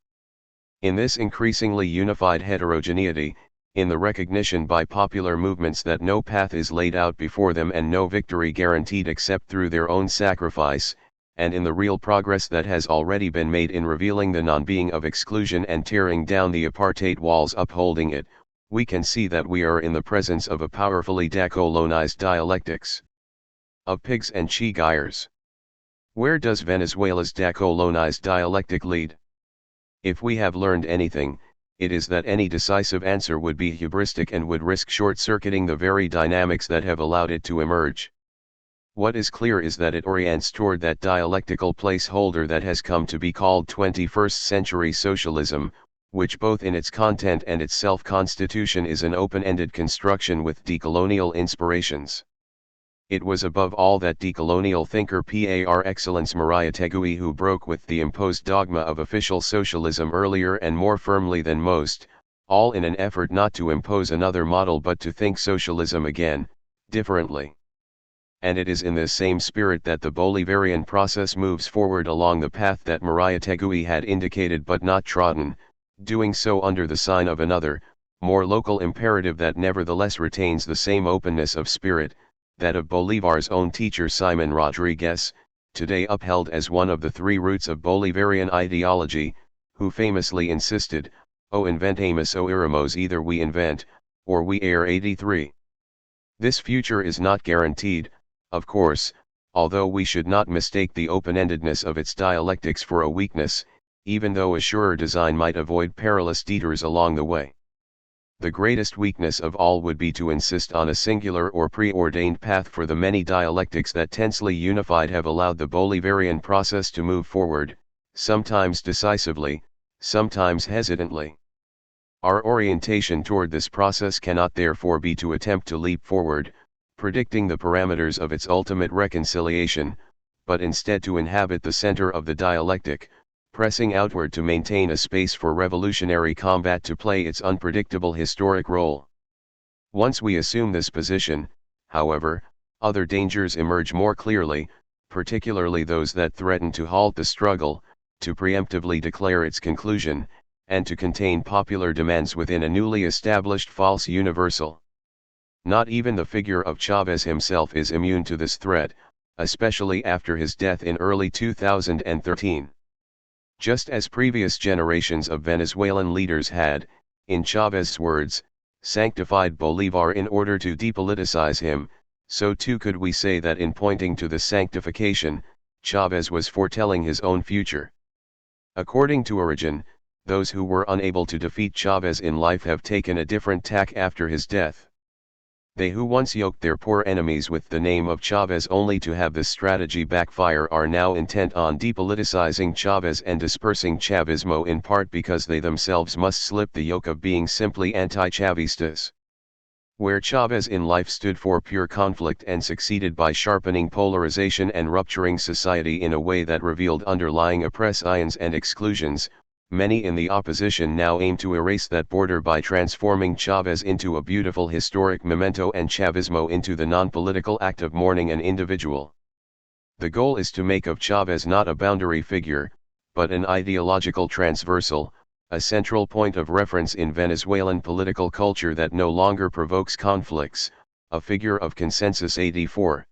In this increasingly unified heterogeneity, in the recognition by popular movements that no path is laid out before them and no victory guaranteed except through their own sacrifice, and in the real progress that has already been made in revealing the non-being of exclusion and tearing down the apartheid walls upholding it, we can see that we are in the presence of a powerfully decolonized dialectics of pigs and she-gyres. Where does Venezuela's decolonized dialectic lead? If we have learned anything, it is that any decisive answer would be hubristic and would risk short-circuiting the very dynamics that have allowed it to emerge. What is clear is that it orients toward that dialectical placeholder that has come to be called 21st century socialism, which both in its content and its self-constitution is an open-ended construction with decolonial inspirations. It was above all that decolonial thinker par excellence Maria Tegui who broke with the imposed dogma of official socialism earlier and more firmly than most, all in an effort not to impose another model but to think socialism again, differently. And it is in this same spirit that the Bolivarian process moves forward along the path that Maria Tegui had indicated but not trodden, doing so under the sign of another, more local imperative that nevertheless retains the same openness of spirit, that of Bolivar's own teacher Simon Rodriguez, today upheld as one of the three roots of Bolivarian ideology, who famously insisted, "O inventamos o iremos, either we invent, or we err." 83. This future is not guaranteed, of course, although we should not mistake the open-endedness of its dialectics for a weakness, even though a surer design might avoid perilous detours along the way. The greatest weakness of all would be to insist on a singular or preordained path, for the many dialectics that tensely unified have allowed the Bolivarian process to move forward, sometimes decisively, sometimes hesitantly. Our orientation toward this process cannot therefore be to attempt to leap forward, predicting the parameters of its ultimate reconciliation, but instead to inhabit the center of the dialectic, pressing outward to maintain a space for revolutionary combat to play its unpredictable historic role. Once we assume this position, however, other dangers emerge more clearly, particularly those that threaten to halt the struggle, to preemptively declare its conclusion, and to contain popular demands within a newly established false universal. Not even the figure of Chavez himself is immune to this threat, especially after his death in early 2013. Just as previous generations of Venezuelan leaders had, in Chávez's words, sanctified Bolívar in order to depoliticize him, so too could we say that in pointing to the sanctification, Chávez was foretelling his own future. According to Origin, those who were unable to defeat Chávez in life have taken a different tack after his death. They who once yoked their poor enemies with the name of Chávez only to have this strategy backfire are now intent on depoliticizing Chávez and dispersing Chavismo, in part because they themselves must slip the yoke of being simply anti-Chavistas. Where Chávez in life stood for pure conflict and succeeded by sharpening polarization and rupturing society in a way that revealed underlying oppressions and exclusions, many in the opposition now aim to erase that border by transforming Chávez into a beautiful historic memento and Chavismo into the non-political act of mourning an individual. The goal is to make of Chávez not a boundary figure, but an ideological transversal, a central point of reference in Venezuelan political culture that no longer provokes conflicts, a figure of consensus. 84.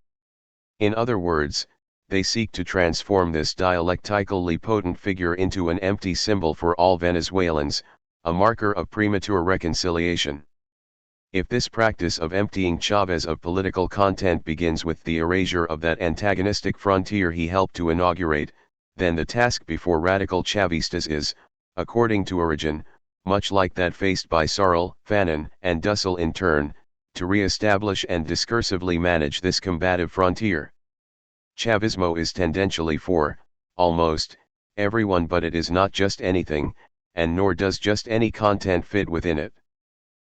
In other words, they seek to transform this dialectically potent figure into an empty symbol for all Venezuelans, a marker of premature reconciliation. If this practice of emptying Chávez of political content begins with the erasure of that antagonistic frontier he helped to inaugurate, then the task before radical Chavistas is, according to Origin, much like that faced by Sarl, Fanon, and Dussel in turn, to re-establish and discursively manage this combative frontier. Chavismo is tendentially for, almost, everyone, but it is not just anything, and nor does just any content fit within it.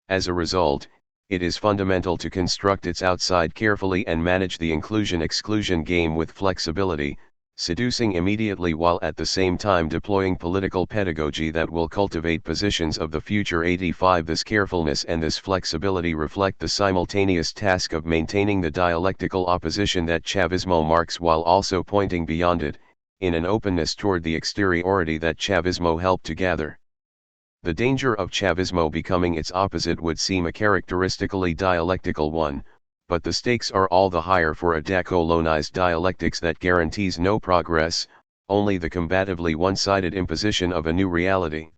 As a result, it is fundamental to construct its outside carefully and manage the inclusion-exclusion game with flexibility, seducing immediately while at the same time deploying political pedagogy that will cultivate positions of the future. 85. This carefulness and this flexibility reflect the simultaneous task of maintaining the dialectical opposition that Chavismo marks while also pointing beyond it, in an openness toward the exteriority that Chavismo helped to gather. The danger of Chavismo becoming its opposite would seem a characteristically dialectical one, but the stakes are all the higher for a decolonized dialectics that guarantees no progress, only the combatively one-sided imposition of a new reality.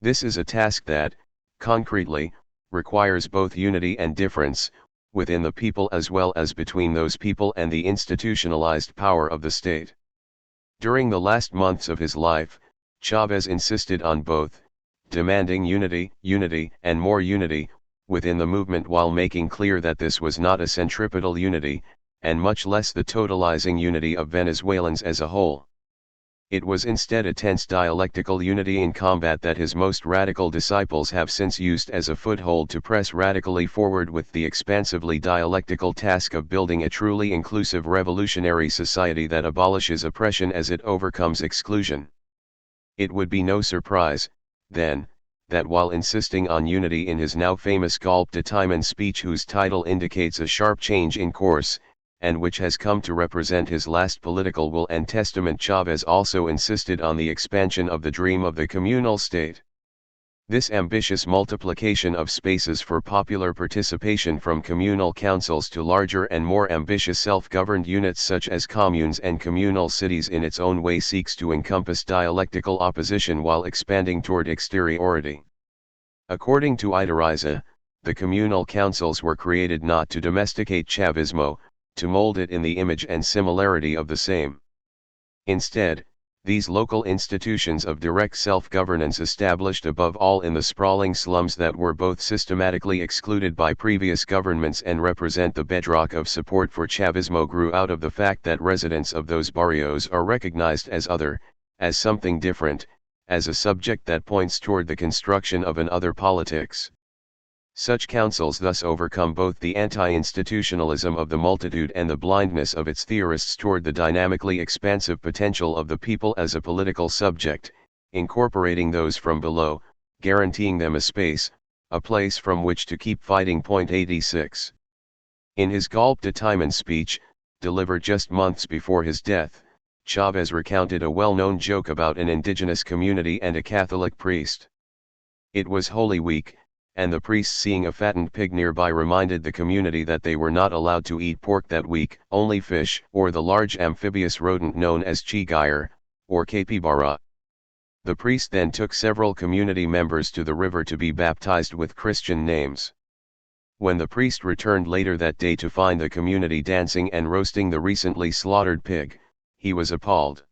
This is a task that, concretely, requires both unity and difference, within the people as well as between those people and the institutionalized power of the state. During the last months of his life, Chavez insisted on both, demanding unity, and more unity, within the movement while making clear that this was not a centripetal unity, and much less the totalizing unity of Venezuelans as a whole. It was instead a tense dialectical unity in combat that his most radical disciples have since used as a foothold to press radically forward with the expansively dialectical task of building a truly inclusive revolutionary society that abolishes oppression as it overcomes exclusion. It would be no surprise, then, that while insisting on unity in his now famous Golpe de Timon speech, whose title indicates a sharp change in course, and which has come to represent his last political will and testament, Chavez also insisted on the expansion of the dream of the communal state. This ambitious multiplication of spaces for popular participation, from communal councils to larger and more ambitious self-governed units such as communes and communal cities, in its own way seeks to encompass dialectical opposition while expanding toward exteriority. According to Idariza, the communal councils were created not to domesticate Chavismo, to mold it in the image and similarity of the same. Instead, these local institutions of direct self-governance, established above all in the sprawling slums that were both systematically excluded by previous governments and represent the bedrock of support for Chavismo, grew out of the fact that residents of those barrios are recognized as other, as something different, as a subject that points toward the construction of an other politics. Such councils thus overcome both the anti-institutionalism of the multitude and the blindness of its theorists toward the dynamically expansive potential of the people as a political subject, incorporating those from below, guaranteeing them a place from which to keep fighting. 86. In his Golpe de Timon speech, delivered just months before his death, Chavez recounted a well-known joke about an indigenous community and a Catholic priest. It was Holy Week, and the priest, seeing a fattened pig nearby, reminded the community that they were not allowed to eat pork that week, only fish, or the large amphibious rodent known as chigire, or capybara. The priest then took several community members to the river to be baptized with Christian names. When the priest returned later that day to find the community dancing and roasting the recently slaughtered pig, he was appalled.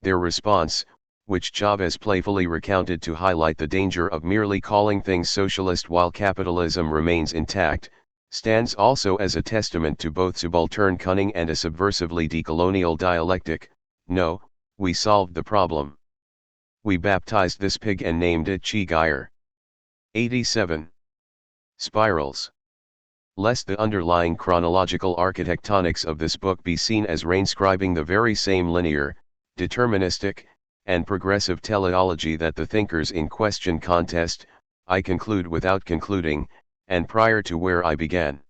Their response, which Chavez playfully recounted to highlight the danger of merely calling things socialist while capitalism remains intact, stands also as a testament to both subaltern cunning and a subversively decolonial dialectic. No, we solved the problem. We baptized this pig and named it Chigire. 87. Spirals. Lest the underlying chronological architectonics of this book be seen as reinscribing the very same linear, deterministic, and progressive teleology that the thinkers in question contest, I conclude without concluding, and prior to where I began.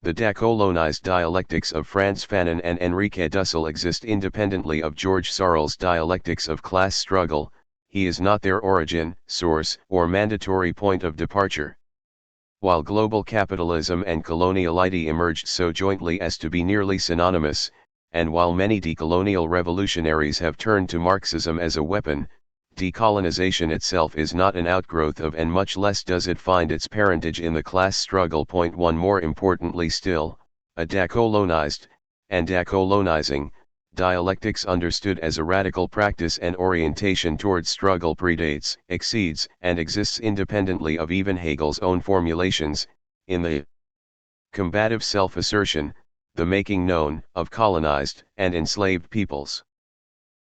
The decolonized dialectics of Frantz Fanon and Enrique Dussel exist independently of George Sorel's dialectics of class struggle. He is not their origin, source, or mandatory point of departure. While global capitalism and coloniality emerged so jointly as to be nearly synonymous, and while many decolonial revolutionaries have turned to Marxism as a weapon, decolonization itself is not an outgrowth of, and much less does it find its parentage in, the class struggle. 1 More importantly still, a decolonized, and decolonizing, dialectics understood as a radical practice and orientation towards struggle predates, exceeds, and exists independently of even Hegel's own formulations, in the combative self-assertion, the making known, of colonized and enslaved peoples.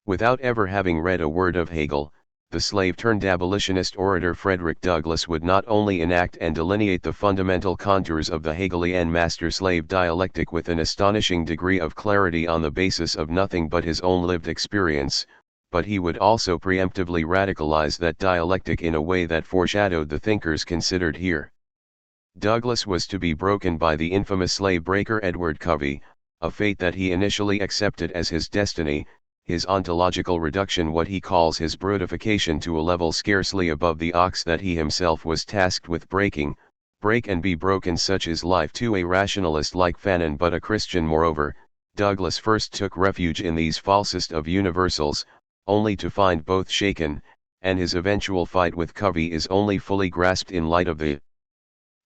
Without ever having read a word of Hegel, the slave-turned-abolitionist orator Frederick Douglass would not only enact and delineate the fundamental contours of the Hegelian master-slave dialectic with an astonishing degree of clarity on the basis of nothing but his own lived experience, but he would also preemptively radicalize that dialectic in a way that foreshadowed the thinkers considered here. Douglass was to be broken by the infamous slave breaker Edward Covey, a fate that he initially accepted as his destiny, his ontological reduction, what he calls his brutification, to a level scarcely above the ox that he himself was tasked with breaking, Break and be broken, such is life to a rationalist like Fanon, but a Christian. Moreover, Douglas first took refuge in these falsest of universals, only to find both shaken, and his eventual fight with Covey is only fully grasped in light of the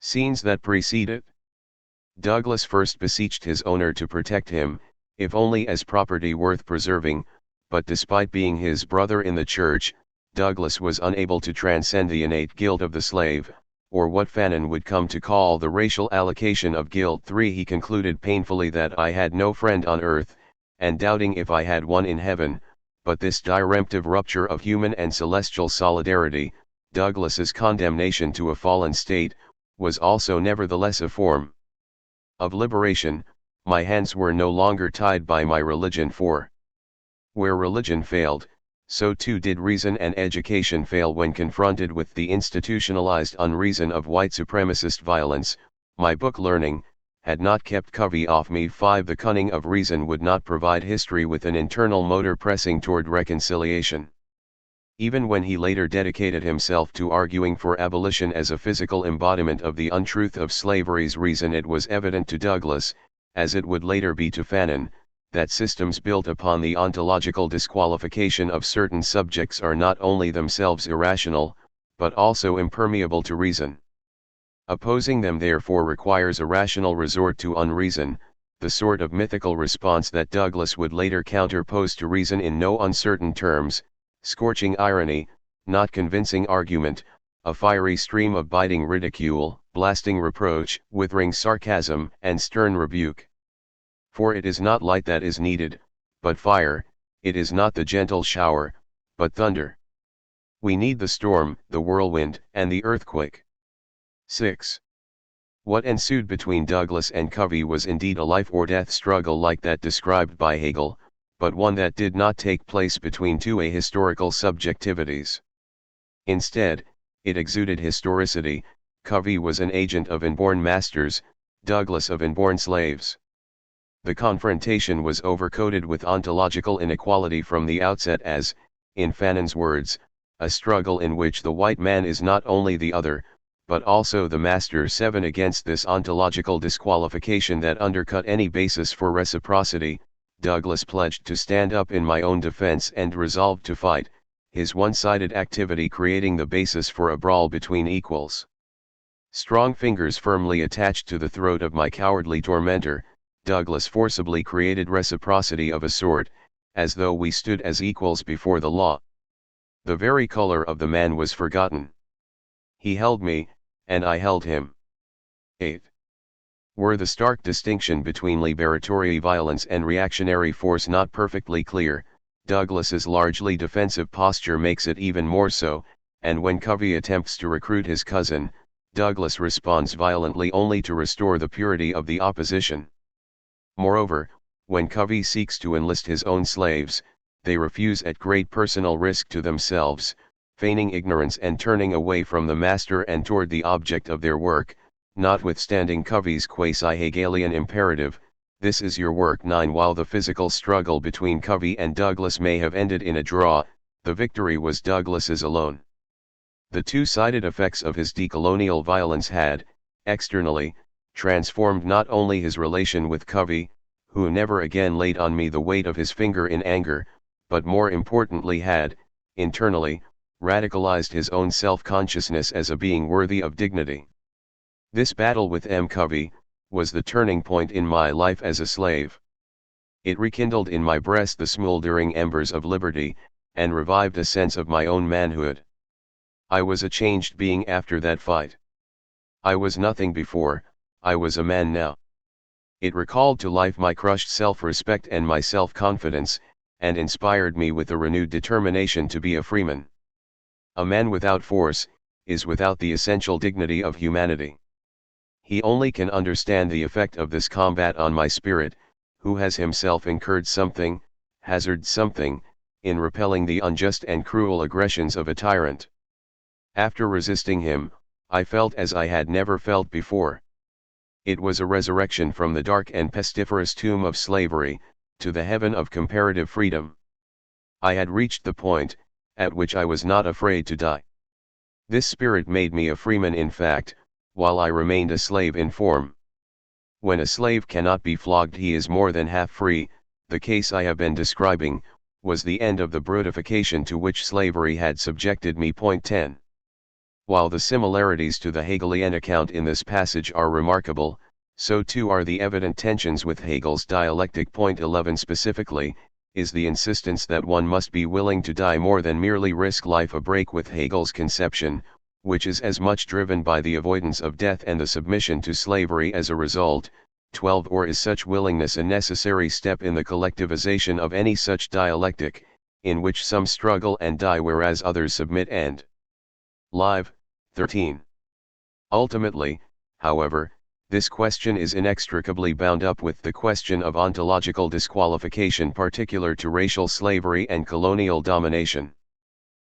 scenes that precede it. Douglas first beseeched his owner to protect him, if only as property worth preserving, but despite being his brother in the church, Douglas was unable to transcend the innate guilt of the slave, or what Fanon would come to call the racial allocation of guilt. 3. He concluded painfully that I had no friend on earth, and doubting if I had one in heaven, but this diremptive rupture of human and celestial solidarity, Douglas's condemnation to a fallen state, was also nevertheless a form of liberation. My hands were no longer tied by my religion, for where religion failed, so too did reason and education fail when confronted with the institutionalized unreason of white supremacist violence. My book learning had not kept Covey off me. 5. The cunning of reason would not provide history with an internal motor pressing toward reconciliation. Even when he later dedicated himself to arguing for abolition as a physical embodiment of the untruth of slavery's reason, it was evident to Douglas, as it would later be to Fanon, that systems built upon the ontological disqualification of certain subjects are not only themselves irrational, but also impermeable to reason. Opposing them therefore requires a rational resort to unreason, the sort of mythical response that Douglas would later counterpose to reason in no uncertain terms: scorching irony, not convincing argument, a fiery stream of biting ridicule, blasting reproach, withering sarcasm, and stern rebuke. For it is not light that is needed, but fire; it is not the gentle shower, but thunder. We need the storm, the whirlwind, and the earthquake. 6. What ensued between Douglas and Covey was indeed a life-or-death struggle like that described by Hegel, but one that did not take place between two ahistorical subjectivities. Instead, it exuded historicity. Covey was an agent of inborn masters, Douglas of inborn slaves. The confrontation was overcoated with ontological inequality from the outset as, in Fanon's words, a struggle in which the white man is not only the other, but also the master. 7. Against this ontological disqualification that undercut any basis for reciprocity, Douglas pledged to stand up in my own defense and resolved to fight, his one-sided activity creating the basis for a brawl between equals. Strong fingers firmly attached to the throat of my cowardly tormentor, Douglas forcibly created reciprocity of a sort, as though we stood as equals before the law. The very color of the man was forgotten. He held me, and I held him. 8. Were the stark distinction between liberatory violence and reactionary force not perfectly clear, Douglas's largely defensive posture makes it even more so, and when Covey attempts to recruit his cousin, Douglas responds violently only to restore the purity of the opposition. Moreover, when Covey seeks to enlist his own slaves, they refuse at great personal risk to themselves, feigning ignorance and turning away from the master and toward the object of their work. Notwithstanding Covey's quasi-Hegelian imperative, "This is your work." 9. While the physical struggle between Covey and Douglas may have ended in a draw, the victory was Douglas's alone. The two-sided effects of his decolonial violence had, externally, transformed not only his relation with Covey, who never again laid on me the weight of his finger in anger, but more importantly had, internally, radicalized his own self-consciousness as a being worthy of dignity. This battle with M. Covey was the turning point in my life as a slave. It rekindled in my breast the smoldering embers of liberty, and revived a sense of my own manhood. I was a changed being after that fight. I was nothing before, I was a man now. It recalled to life my crushed self-respect and my self-confidence, and inspired me with a renewed determination to be a freeman. A man without force is without the essential dignity of humanity. He only can understand the effect of this combat on my spirit, who has himself incurred something, hazarded something, in repelling the unjust and cruel aggressions of a tyrant. After resisting him, I felt as I had never felt before. It was a resurrection from the dark and pestiferous tomb of slavery, to the heaven of comparative freedom. I had reached the point, at which I was not afraid to die. This spirit made me a freeman in fact, while I remained a slave in form. When a slave cannot be flogged, he is more than half free. The case I have been describing was the end of the brutification to which slavery had subjected me. Point 10. While the similarities to the Hegelian account in this passage are remarkable, so too are the evident tensions with Hegel's dialectic. Point 11 specifically, is the insistence that one must be willing to die more than merely risk life, a break with Hegel's conception, which is as much driven by the avoidance of death and the submission to slavery as a result. 12. Or is such willingness a necessary step in the collectivization of any such dialectic, in which some struggle and die whereas others submit and live? 13. Ultimately, however, this question is inextricably bound up with the question of ontological disqualification particular to racial slavery and colonial domination.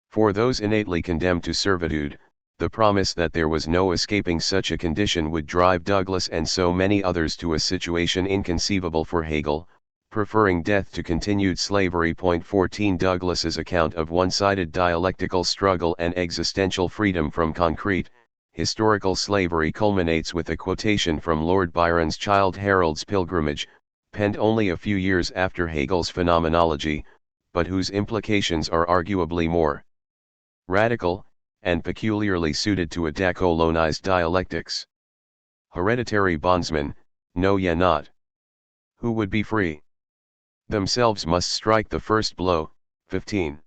For those innately condemned to servitude, the promise that there was no escaping such a condition would drive Douglas and so many others to a situation inconceivable for Hegel, preferring death to continued slavery. Point 14. Douglas's account of one-sided dialectical struggle and existential freedom from concrete, historical slavery culminates with a quotation from Lord Byron's Childe Harold's Pilgrimage, penned only a few years after Hegel's Phenomenology, but whose implications are arguably more radical, and peculiarly suited to a decolonized dialectics. Hereditary bondsmen, know ye not? Who would be free? Themselves must strike the first blow. 15.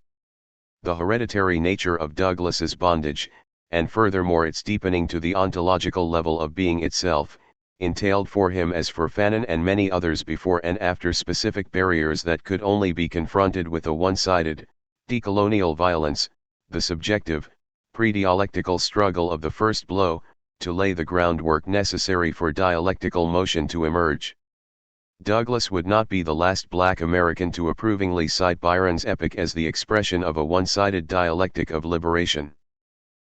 The hereditary nature of Douglas's bondage, and furthermore its deepening to the ontological level of being itself, entailed for him as for Fanon and many others before and after specific barriers that could only be confronted with a one-sided, decolonial violence, the subjective, pre-dialectical struggle of the first blow, to lay the groundwork necessary for dialectical motion to emerge. Douglas would not be the last black American to approvingly cite Byron's epic as the expression of a one-sided dialectic of liberation.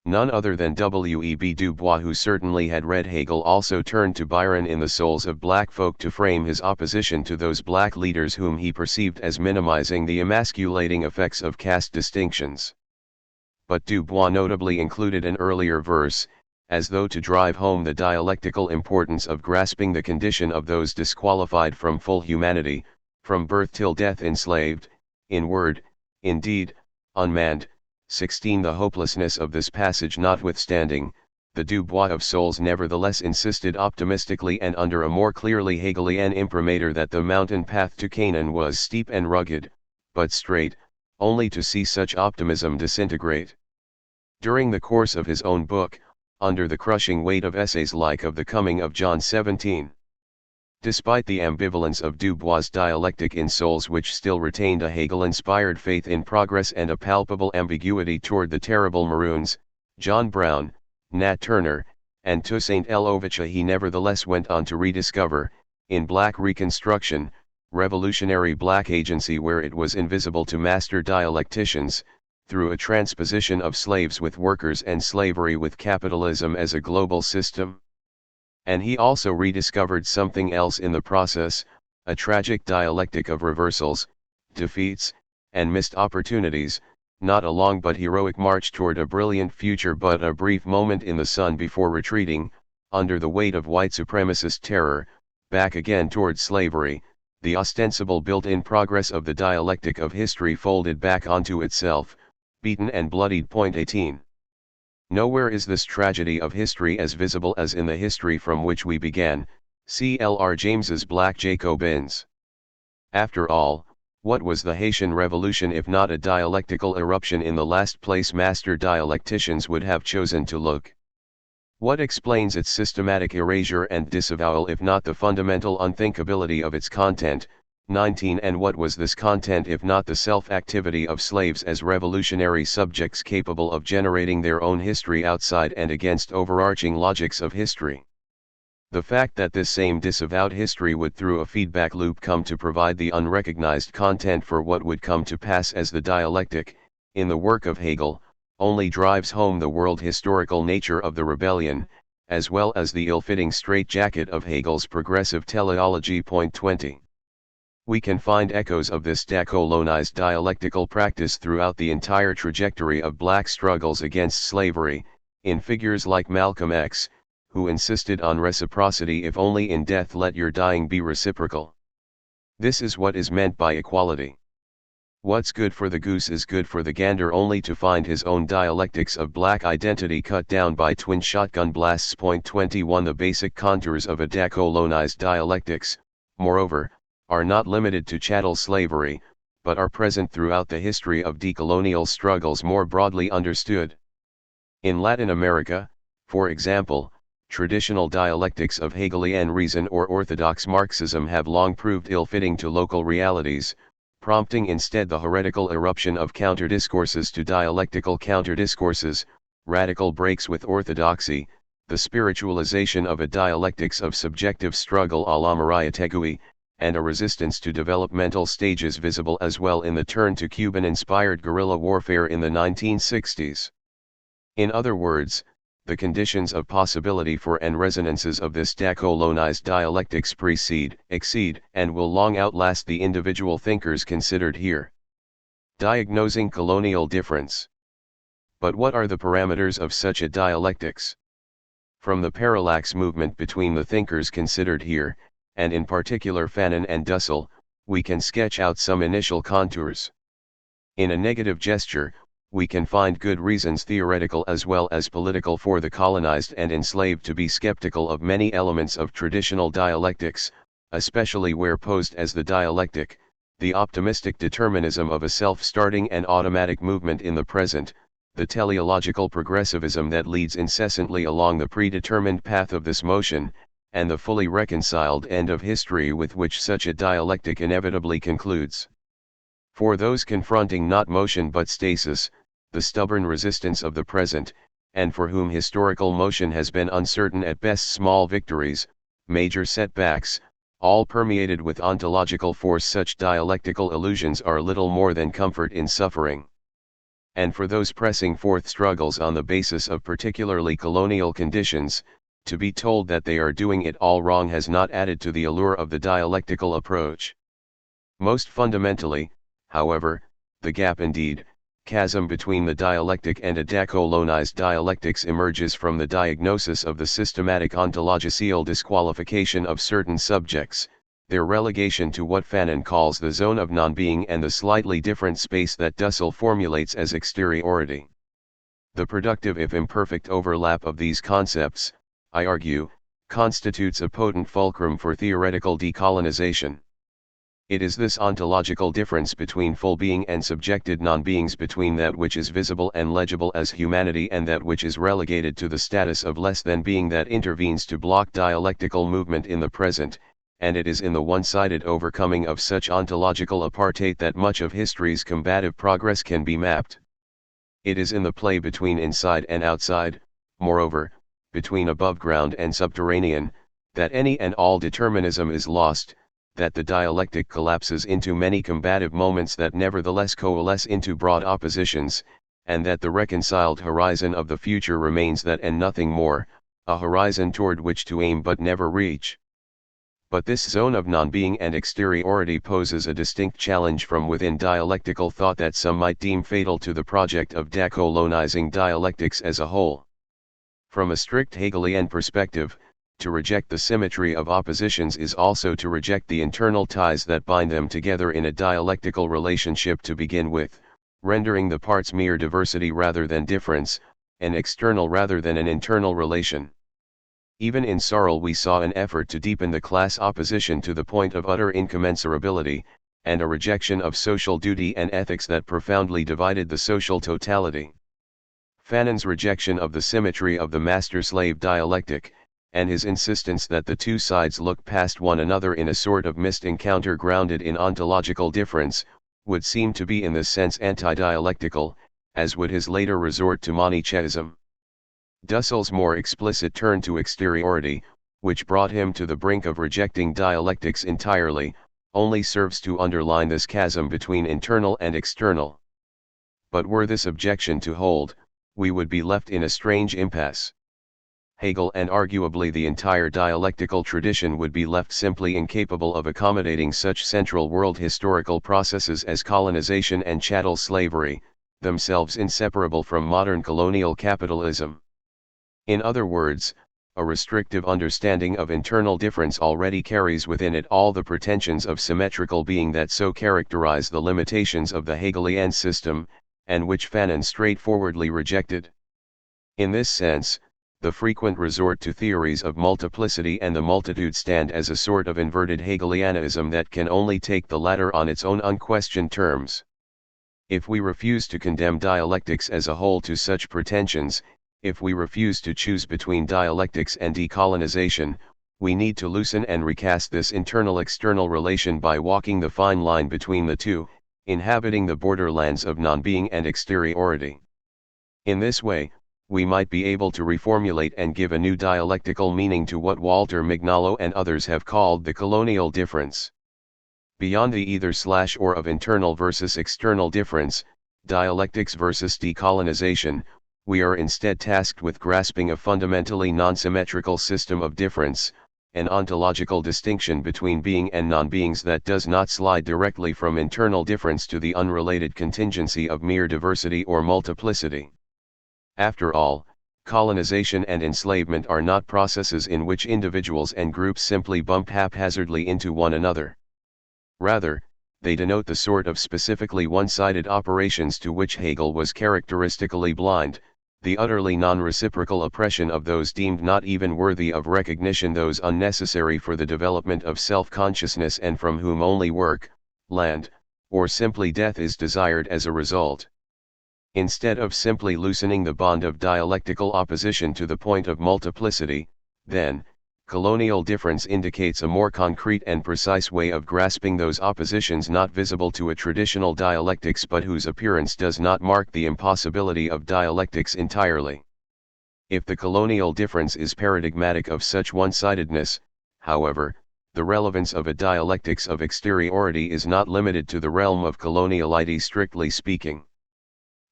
None other than W.E.B. Du Bois, who certainly had read Hegel, also turned to Byron in The Souls of Black Folk to frame his opposition to those black leaders whom he perceived as minimizing the emasculating effects of caste distinctions. But Du Bois notably included an earlier verse, as though to drive home the dialectical importance of grasping the condition of those disqualified from full humanity, from birth till death enslaved, in word, in deed, unmanned. 16. The hopelessness of this passage notwithstanding, the Du Bois of Souls nevertheless insisted optimistically and under a more clearly Hegelian imprimatur that the mountain path to Canaan was steep and rugged, but straight, only to see such optimism disintegrate. During the course of his own book, under the crushing weight of essays like Of the Coming of John 17. Despite the ambivalence of Du Bois' dialectic in Souls, which still retained a Hegel-inspired faith in progress and a palpable ambiguity toward the terrible Maroons, John Brown, Nat Turner, and Toussaint L'Ouverture, he nevertheless went on to rediscover, in Black Reconstruction, revolutionary black agency where it was invisible to master dialecticians, through a transposition of slaves with workers and slavery with capitalism as a global system. And he also rediscovered something else in the process, a tragic dialectic of reversals, defeats, and missed opportunities, not a long but heroic march toward a brilliant future but a brief moment in the sun before retreating, under the weight of white supremacist terror, back again toward slavery, the ostensible built-in progress of the dialectic of history folded back onto itself, beaten and bloodied. Point 18. Nowhere is this tragedy of history as visible as in the history from which we began, C.L.R. James's Black Jacobins. After all, what was the Haitian Revolution if not a dialectical eruption in the last place master dialecticians would have chosen to look? What explains its systematic erasure and disavowal if not the fundamental unthinkability of its content? 19. And what was this content if not the self-activity of slaves as revolutionary subjects capable of generating their own history outside and against overarching logics of history? The fact that this same disavowed history would through a feedback loop come to provide the unrecognized content for what would come to pass as the dialectic, in the work of Hegel, only drives home the world historical nature of the rebellion, as well as the ill-fitting straitjacket of Hegel's progressive teleology. Point 20. We can find echoes of this decolonized dialectical practice throughout the entire trajectory of black struggles against slavery, in figures like Malcolm X, who insisted on reciprocity if only in death let your dying be reciprocal. This is what is meant by equality. What's good for the goose is good for the gander, only to find his own dialectics of black identity cut down by twin shotgun blasts. 21 The basic contours of a decolonized dialectics, moreover, are not limited to chattel slavery, but are present throughout the history of decolonial struggles more broadly understood. In Latin America, for example, traditional dialectics of Hegelian reason or orthodox Marxism have long proved ill-fitting to local realities, prompting instead the heretical eruption of counter-discourses to dialectical counter-discourses, radical breaks with orthodoxy, the spiritualization of a dialectics of subjective struggle a la Maria Tegui, and a resistance to developmental stages visible as well in the turn to Cuban-inspired guerrilla warfare in the 1960s. In other words, the conditions of possibility for and resonances of this decolonized dialectics precede, exceed, and will long outlast the individual thinkers considered here. Diagnosing colonial difference. But what are the parameters of such a dialectics? From the parallax movement between the thinkers considered here, and in particular Fanon and Dussel, we can sketch out some initial contours. In a negative gesture, we can find good reasons, theoretical as well as political, for the colonized and enslaved to be skeptical of many elements of traditional dialectics, especially where posed as the dialectic, the optimistic determinism of a self-starting and automatic movement in the present, the teleological progressivism that leads incessantly along the predetermined path of this motion, and the fully reconciled end of history with which such a dialectic inevitably concludes. For those confronting not motion but stasis, the stubborn resistance of the present, and for whom historical motion has been uncertain at best, small victories, major setbacks, all permeated with ontological force, such dialectical illusions are little more than comfort in suffering. And for those pressing forth struggles on the basis of particularly colonial conditions, to be told that they are doing it all wrong has not added to the allure of the dialectical approach. Most fundamentally, however, the gap, indeed, chasm between the dialectic and a decolonized dialectics emerges from the diagnosis of the systematic ontological disqualification of certain subjects, their relegation to what Fanon calls the zone of non-being, and the slightly different space that Dussel formulates as exteriority. The productive if imperfect overlap of these concepts, I argue, constitutes a potent fulcrum for theoretical decolonization. It is this ontological difference between full being and subjected non-beings, between that which is visible and legible as humanity and that which is relegated to the status of less than being, that intervenes to block dialectical movement in the present, and it is in the one-sided overcoming of such ontological apartheid that much of history's combative progress can be mapped. It is in the play between inside and outside, moreover, between above ground and subterranean, that any and all determinism is lost, that the dialectic collapses into many combative moments that nevertheless coalesce into broad oppositions, and that the reconciled horizon of the future remains that and nothing more, a horizon toward which to aim but never reach. But this zone of non-being and exteriority poses a distinct challenge from within dialectical thought that some might deem fatal to the project of decolonizing dialectics as a whole. From a strict Hegelian perspective, to reject the symmetry of oppositions is also to reject the internal ties that bind them together in a dialectical relationship to begin with, rendering the parts mere diversity rather than difference, an external rather than an internal relation. Even in Searle we saw an effort to deepen the class opposition to the point of utter incommensurability, and a rejection of social duty and ethics that profoundly divided the social totality. Fanon's rejection of the symmetry of the master-slave dialectic, and his insistence that the two sides look past one another in a sort of missed encounter grounded in ontological difference, would seem to be in this sense anti-dialectical, as would his later resort to Manichaeism. Dussel's more explicit turn to exteriority, which brought him to the brink of rejecting dialectics entirely, only serves to underline this chasm between internal and external. But were this objection to hold, we would be left in a strange impasse. Hegel and arguably the entire dialectical tradition would be left simply incapable of accommodating such central world historical processes as colonization and chattel slavery, themselves inseparable from modern colonial capitalism. In other words, a restrictive understanding of internal difference already carries within it all the pretensions of symmetrical being that so characterize the limitations of the Hegelian system, and which Fanon straightforwardly rejected. In this sense, the frequent resort to theories of multiplicity and the multitude stand as a sort of inverted Hegelianism that can only take the latter on its own unquestioned terms. If we refuse to condemn dialectics as a whole to such pretensions, if we refuse to choose between dialectics and decolonization, we need to loosen and recast this internal-external relation by walking the fine line between the two, inhabiting the borderlands of non-being and exteriority. In this way, we might be able to reformulate and give a new dialectical meaning to what Walter Mignolo and others have called the colonial difference. Beyond the either/or of internal versus external difference, dialectics versus decolonization, we are instead tasked with grasping a fundamentally non-symmetrical system of difference, an ontological distinction between being and non-beings that does not slide directly from internal difference to the unrelated contingency of mere diversity or multiplicity. After all, colonization and enslavement are not processes in which individuals and groups simply bump haphazardly into one another. Rather, they denote the sort of specifically one-sided operations to which Hegel was characteristically blind, the utterly non-reciprocal oppression of those deemed not even worthy of recognition, those unnecessary for the development of self-consciousness and from whom only work, land, or simply death is desired as a result. Instead of simply loosening the bond of dialectical opposition to the point of multiplicity, then, colonial difference indicates a more concrete and precise way of grasping those oppositions not visible to a traditional dialectics but whose appearance does not mark the impossibility of dialectics entirely. If the colonial difference is paradigmatic of such one-sidedness, however, the relevance of a dialectics of exteriority is not limited to the realm of coloniality strictly speaking.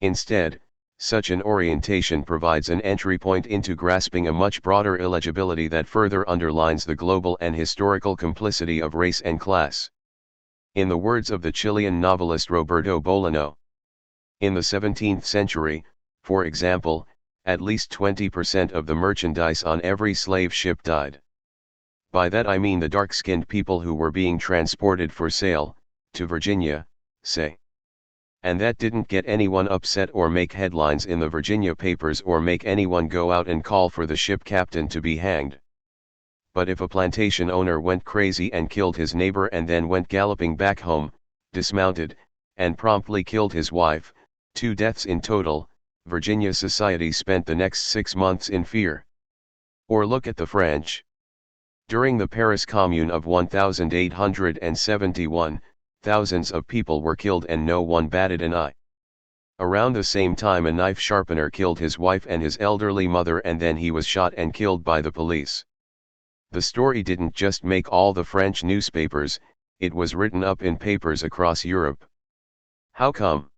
Instead, such an orientation provides an entry point into grasping a much broader illegibility that further underlines the global and historical complicity of race and class. In the words of the Chilean novelist Roberto Bolaño, in the 17th century, for example, at least 20% of the merchandise on every slave ship died. By that I mean the dark-skinned people who were being transported for sale, to Virginia, say. And that didn't get anyone upset or make headlines in the Virginia papers or make anyone go out and call for the ship captain to be hanged. But if a plantation owner went crazy and killed his neighbor and then went galloping back home, dismounted, and promptly killed his wife, 2 deaths in total, Virginia society spent the next 6 months in fear. Or look at the French. During the Paris Commune of 1871, thousands of people were killed and no one batted an eye. Around the same time a knife sharpener killed his wife and his elderly mother and then he was shot and killed by the police. The story didn't just make all the French newspapers, it was written up in papers across Europe. How come?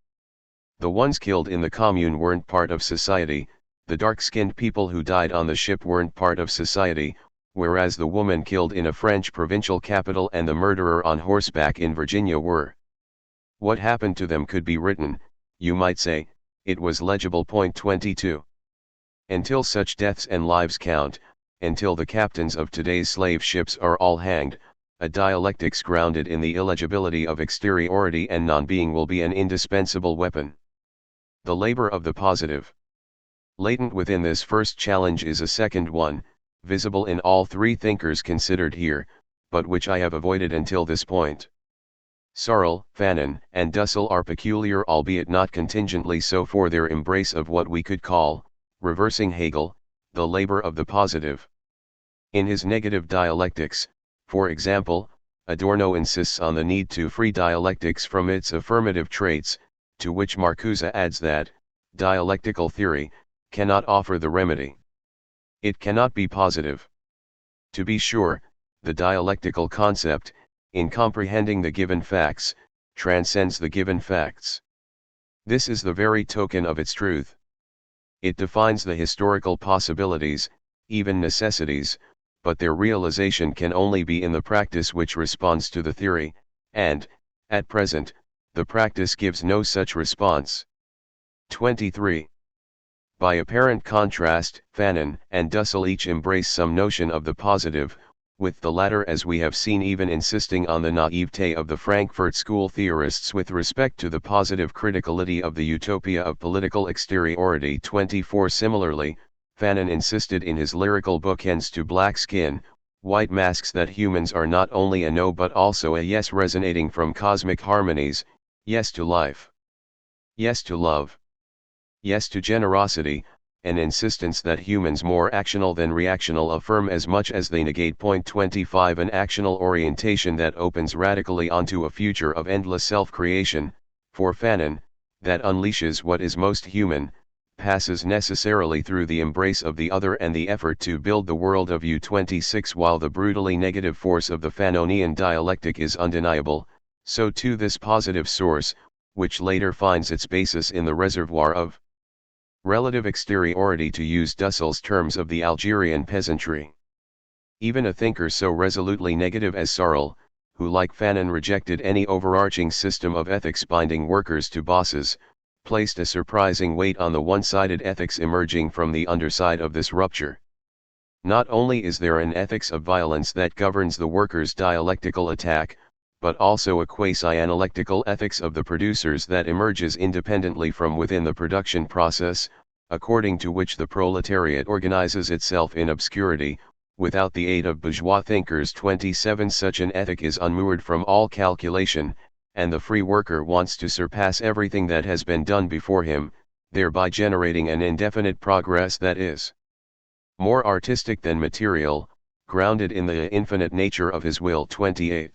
The ones killed in the Commune weren't part of society, the dark-skinned people who died on the ship weren't part of society, whereas the woman killed in a French provincial capital and the murderer on horseback in Virginia were. What happened to them could be written, you might say, it was legible. Point 22. Until such deaths and lives count, until the captains of today's slave ships are all hanged, a dialectics grounded in the illegibility of exteriority and non-being will be an indispensable weapon. The labor of the positive. Latent within this first challenge is a second one, visible in all 3 thinkers considered here, but which I have avoided until this point. Searle, Fanon, and Dussel are peculiar, albeit not contingently so, for their embrace of what we could call, reversing Hegel, the labor of the positive. In his negative dialectics, for example, Adorno insists on the need to free dialectics from its affirmative traits, to which Marcuse adds that, dialectical theory, cannot offer the remedy. It cannot be positive. To be sure, the dialectical concept, in comprehending the given facts, transcends the given facts. This is the very token of its truth. It defines the historical possibilities, even necessities, but their realization can only be in the practice which responds to the theory, and, at present, the practice gives no such response. 23. By apparent contrast, Fanon and Dussel each embrace some notion of the positive, with the latter, as we have seen, even insisting on the naivete of the Frankfurt School theorists with respect to the positive criticality of the utopia of political exteriority. 24 Similarly, Fanon insisted in his lyrical bookends to Black Skin, White Masks that humans are not only a no but also a yes, resonating from cosmic harmonies, yes to life, yes to love, yes to generosity, an insistence that humans more actional than reactional affirm as much as they negate. 25 An actional orientation that opens radically onto a future of endless self-creation, for Fanon, that unleashes what is most human, passes necessarily through the embrace of the other and the effort to build the world of U26. While the brutally negative force of the Fanonian dialectic is undeniable, so too this positive source, which later finds its basis in the reservoir of relative exteriority, to use Dussel's terms, of the Algerian peasantry. Even a thinker so resolutely negative as Sarl, who like Fanon rejected any overarching system of ethics binding workers to bosses, placed a surprising weight on the one-sided ethics emerging from the underside of this rupture. Not only is there an ethics of violence that governs the workers' dialectical attack, but also a quasi-analectical ethics of the producers that emerges independently from within the production process, according to which the proletariat organizes itself in obscurity, without the aid of bourgeois thinkers. 27 Such an ethic is unmoored from all calculation, and the free worker wants to surpass everything that has been done before him, thereby generating an indefinite progress that is more artistic than material, grounded in the infinite nature of his will. 28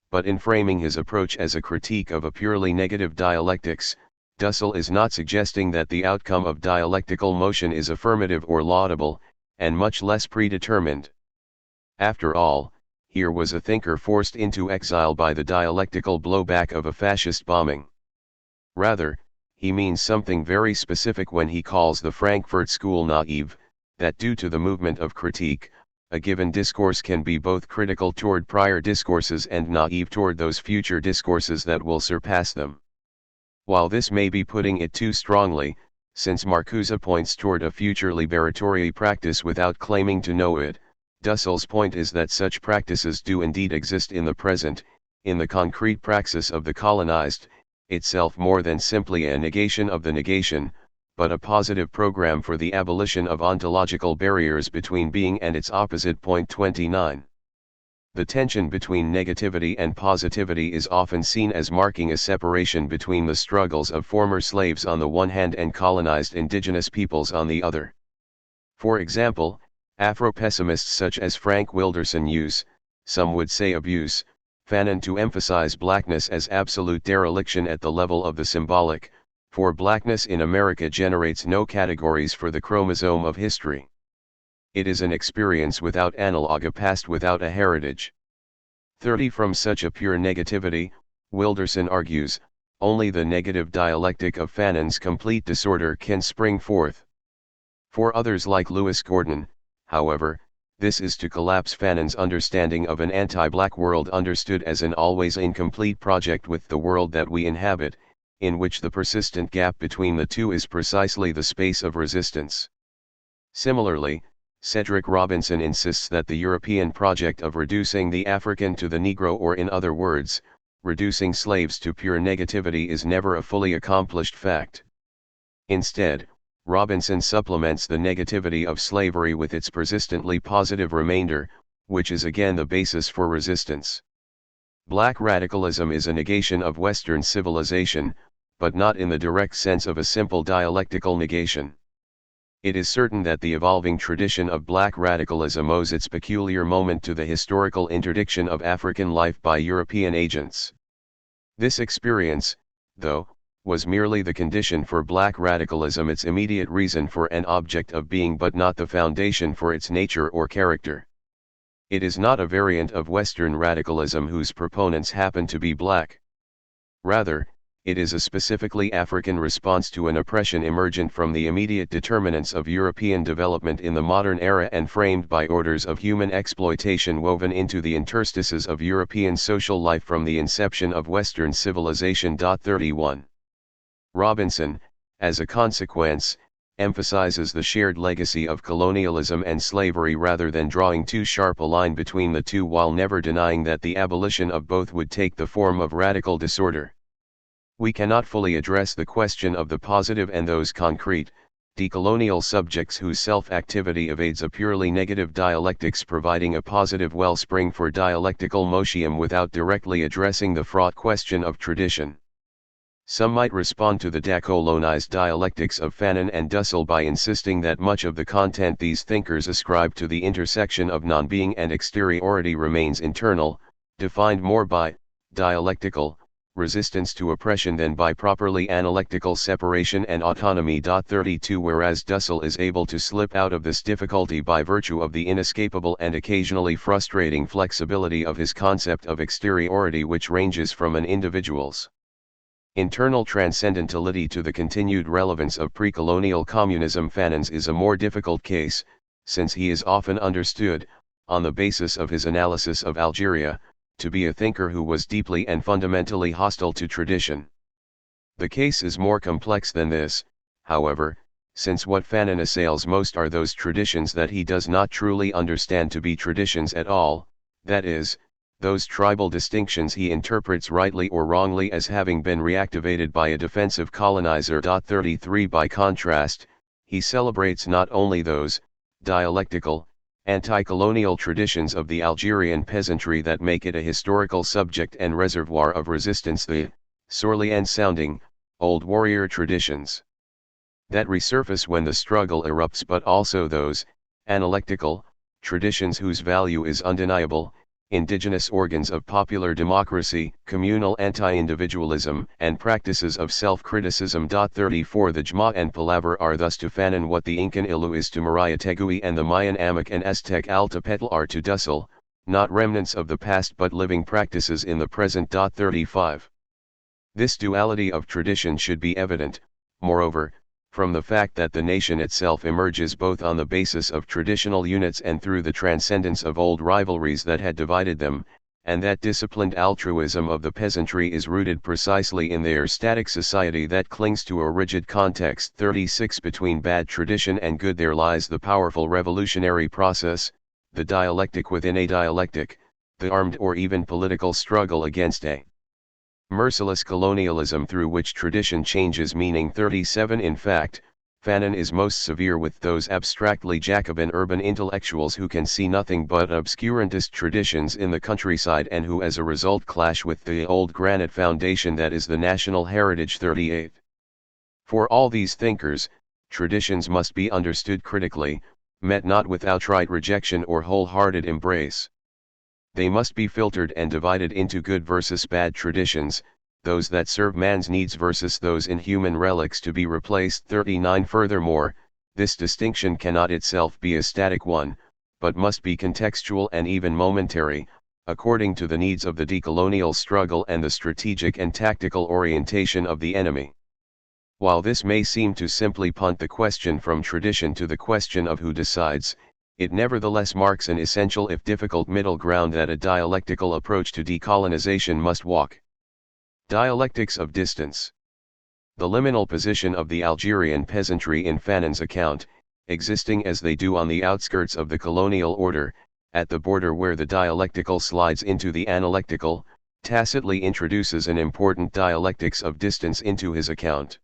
But in framing his approach as a critique of a purely negative dialectics, Dussel is not suggesting that the outcome of dialectical motion is affirmative or laudable, and much less predetermined. After all, here was a thinker forced into exile by the dialectical blowback of a fascist bombing. Rather, he means something very specific when he calls the Frankfurt School naive, that due to the movement of critique, a given discourse can be both critical toward prior discourses and naive toward those future discourses that will surpass them. While this may be putting it too strongly, since Marcuse points toward a future liberatory practice without claiming to know it, Dussel's point is that such practices do indeed exist in the present, in the concrete praxis of the colonized, itself more than simply a negation of the negation, but a positive program for the abolition of ontological barriers between being and its opposite. 29 The tension between negativity and positivity is often seen as marking a separation between the struggles of former slaves on the one hand and colonized indigenous peoples on the other. For example, Afro-pessimists such as Frank Wilderson use, some would say abuse, Fanon to emphasize blackness as absolute dereliction at the level of the symbolic, for blackness in America generates no categories for the chromosome of history. It is an experience without analog, a past without a heritage. 30 From such a pure negativity, Wilderson argues, only the negative dialectic of Fanon's complete disorder can spring forth. For others like Lewis Gordon, however, this is to collapse Fanon's understanding of an anti-black world understood as an always incomplete project with the world that we inhabit, in which the persistent gap between the two is precisely the space of resistance. Similarly, Cedric Robinson insists that the European project of reducing the African to the Negro, or in other words, reducing slaves to pure negativity, is never a fully accomplished fact. Instead, Robinson supplements the negativity of slavery with its persistently positive remainder, which is again the basis for resistance. Black radicalism is a negation of Western civilization, but not in the direct sense of a simple dialectical negation. It is certain that the evolving tradition of black radicalism owes its peculiar moment to the historical interdiction of African life by European agents. This experience, though, was merely the condition for black radicalism, its immediate reason for an object of being, but not the foundation for its nature or character. It is not a variant of Western radicalism whose proponents happen to be black. Rather, it is a specifically African response to an oppression emergent from the immediate determinants of European development in the modern era and framed by orders of human exploitation woven into the interstices of European social life from the inception of Western civilization. 31 Robinson, as a consequence, emphasizes the shared legacy of colonialism and slavery rather than drawing too sharp a line between the two, while never denying that the abolition of both would take the form of radical disorder. We cannot fully address the question of the positive and those concrete, decolonial subjects whose self-activity evades a purely negative dialectics, providing a positive wellspring for dialectical motium without directly addressing the fraught question of tradition. Some might respond to the decolonized dialectics of Fanon and Dussel by insisting that much of the content these thinkers ascribe to the intersection of non-being and exteriority remains internal, defined more by dialectical resistance to oppression than by properly analectical separation and autonomy. 32 Whereas Dussel is able to slip out of this difficulty by virtue of the inescapable and occasionally frustrating flexibility of his concept of exteriority, which ranges from an individual's internal transcendentality to the continued relevance of pre-colonial communism. Fanon's is a more difficult case, since he is often understood, on the basis of his analysis of Algeria, to be a thinker who was deeply and fundamentally hostile to tradition. The case is more complex than this, however, since what Fanon assails most are those traditions that he does not truly understand to be traditions at all, that is, those tribal distinctions he interprets rightly or wrongly as having been reactivated by a defensive colonizer. 33 By contrast, he celebrates not only those dialectical, anti-colonial traditions of the Algerian peasantry that make it a historical subject and reservoir of resistance, the Sorlean-sounding, old warrior traditions that resurface when the struggle erupts, but also those analectical traditions whose value is undeniable, indigenous organs of popular democracy, communal anti-individualism, and practices of self-criticism. 34 The Jma and Palaver are thus to Fanon what the Incan Ilu is to Mariategui and the Mayan Amik and Aztec Altepetl are to Dussel, not remnants of the past but living practices in the present. 35 This duality of tradition should be evident, moreover, from the fact that the nation itself emerges both on the basis of traditional units and through the transcendence of old rivalries that had divided them, and that disciplined altruism of the peasantry is rooted precisely in their static society that clings to a rigid context. 36 Between bad tradition and good there lies the powerful revolutionary process, the dialectic within a dialectic, the armed or even political struggle against a merciless colonialism through which tradition changes meaning. 37 In fact, Fanon is most severe with those abstractly Jacobin urban intellectuals who can see nothing but obscurantist traditions in the countryside and who as a result clash with the old granite foundation that is the national heritage. 38 For all these thinkers, traditions must be understood critically, met not with outright rejection or wholehearted embrace. They must be filtered and divided into good versus bad traditions, those that serve man's needs versus those inhuman relics to be replaced. 39 Furthermore, this distinction cannot itself be a static one, but must be contextual and even momentary, according to the needs of the decolonial struggle and the strategic and tactical orientation of the enemy. While this may seem to simply punt the question from tradition to the question of who decides, it nevertheless marks an essential if difficult middle ground that a dialectical approach to decolonization must walk. Dialectics of distance. The liminal position of the Algerian peasantry in Fanon's account, existing as they do on the outskirts of the colonial order, at the border where the dialectical slides into the analectical, tacitly introduces an important dialectics of distance into his account.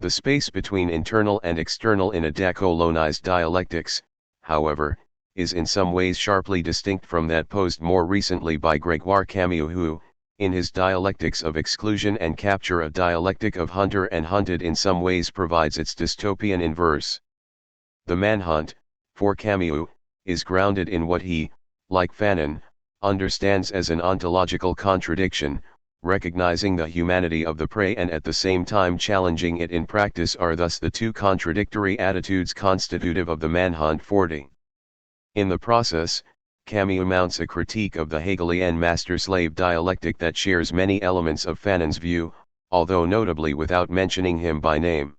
The space between internal and external in a decolonized dialectics, however, is in some ways sharply distinct from that posed more recently by Grégoire Camus who, in his Dialectics of Exclusion and Capture, a dialectic of hunter and hunted, in some ways provides its dystopian inverse. The manhunt, for Camus, is grounded in what he, like Fanon, understands as an ontological contradiction, recognizing the humanity of the prey and at the same time challenging it in practice are thus the two contradictory attitudes constitutive of the manhunt. 40. In the process, Camus mounts a critique of the Hegelian master-slave dialectic that shares many elements of Fanon's view, although notably without mentioning him by name.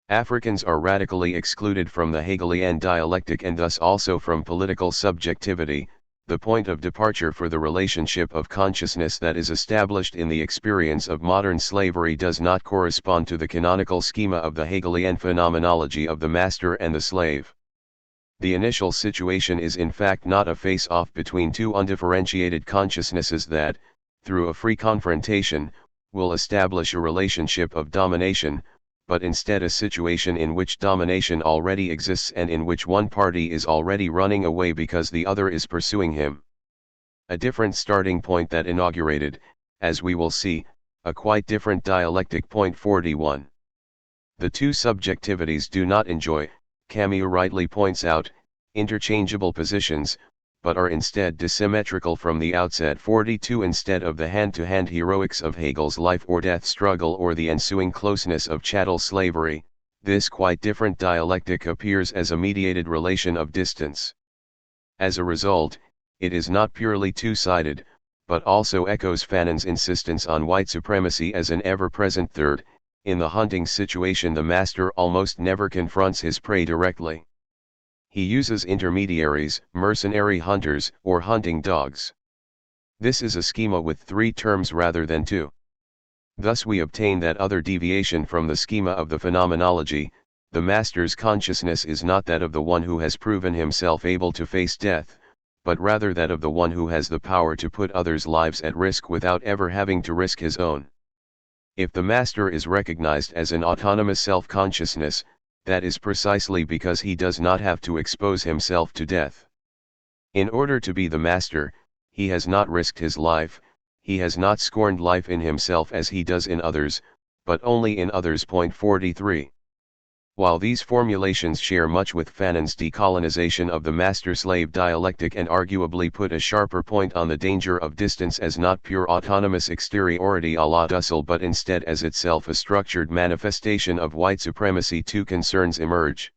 Africans are radically excluded from the Hegelian dialectic and thus also from political subjectivity, the point of departure for the relationship of consciousness that is established in the experience of modern slavery does not correspond to the canonical schema of the Hegelian phenomenology of the master and the slave. The initial situation is in fact not a face-off between two undifferentiated consciousnesses that, through a free confrontation, will establish a relationship of domination, but instead a situation in which domination already exists and in which one party is already running away because the other is pursuing him. A different starting point that inaugurated, as we will see, a quite different dialectic. Point 41. The two subjectivities do not enjoy, Camus rightly points out, interchangeable positions, but are instead dissymmetrical from the outset. 42. Instead of the hand-to-hand heroics of Hegel's life or death struggle or the ensuing closeness of chattel slavery, this quite different dialectic appears as a mediated relation of distance. As a result, it is not purely two-sided, but also echoes Fanon's insistence on white supremacy as an ever-present third. In the hunting situation, the master almost never confronts his prey directly. He uses intermediaries, mercenary hunters, or hunting dogs. This is a schema with 3 terms rather than 2. Thus we obtain that other deviation from the schema of the phenomenology. The master's consciousness is not that of the one who has proven himself able to face death, but rather that of the one who has the power to put others' lives at risk without ever having to risk his own. If the master is recognized as an autonomous self-consciousness, that is precisely because he does not have to expose himself to death. In order to be the master, he has not risked his life, he has not scorned life in himself as he does in others, but only in others. Point 43. While these formulations share much with Fanon's decolonization of the master-slave dialectic and arguably put a sharper point on the danger of distance as not pure autonomous exteriority à la Dussel but instead as itself a structured manifestation of white supremacy, 2 concerns emerge.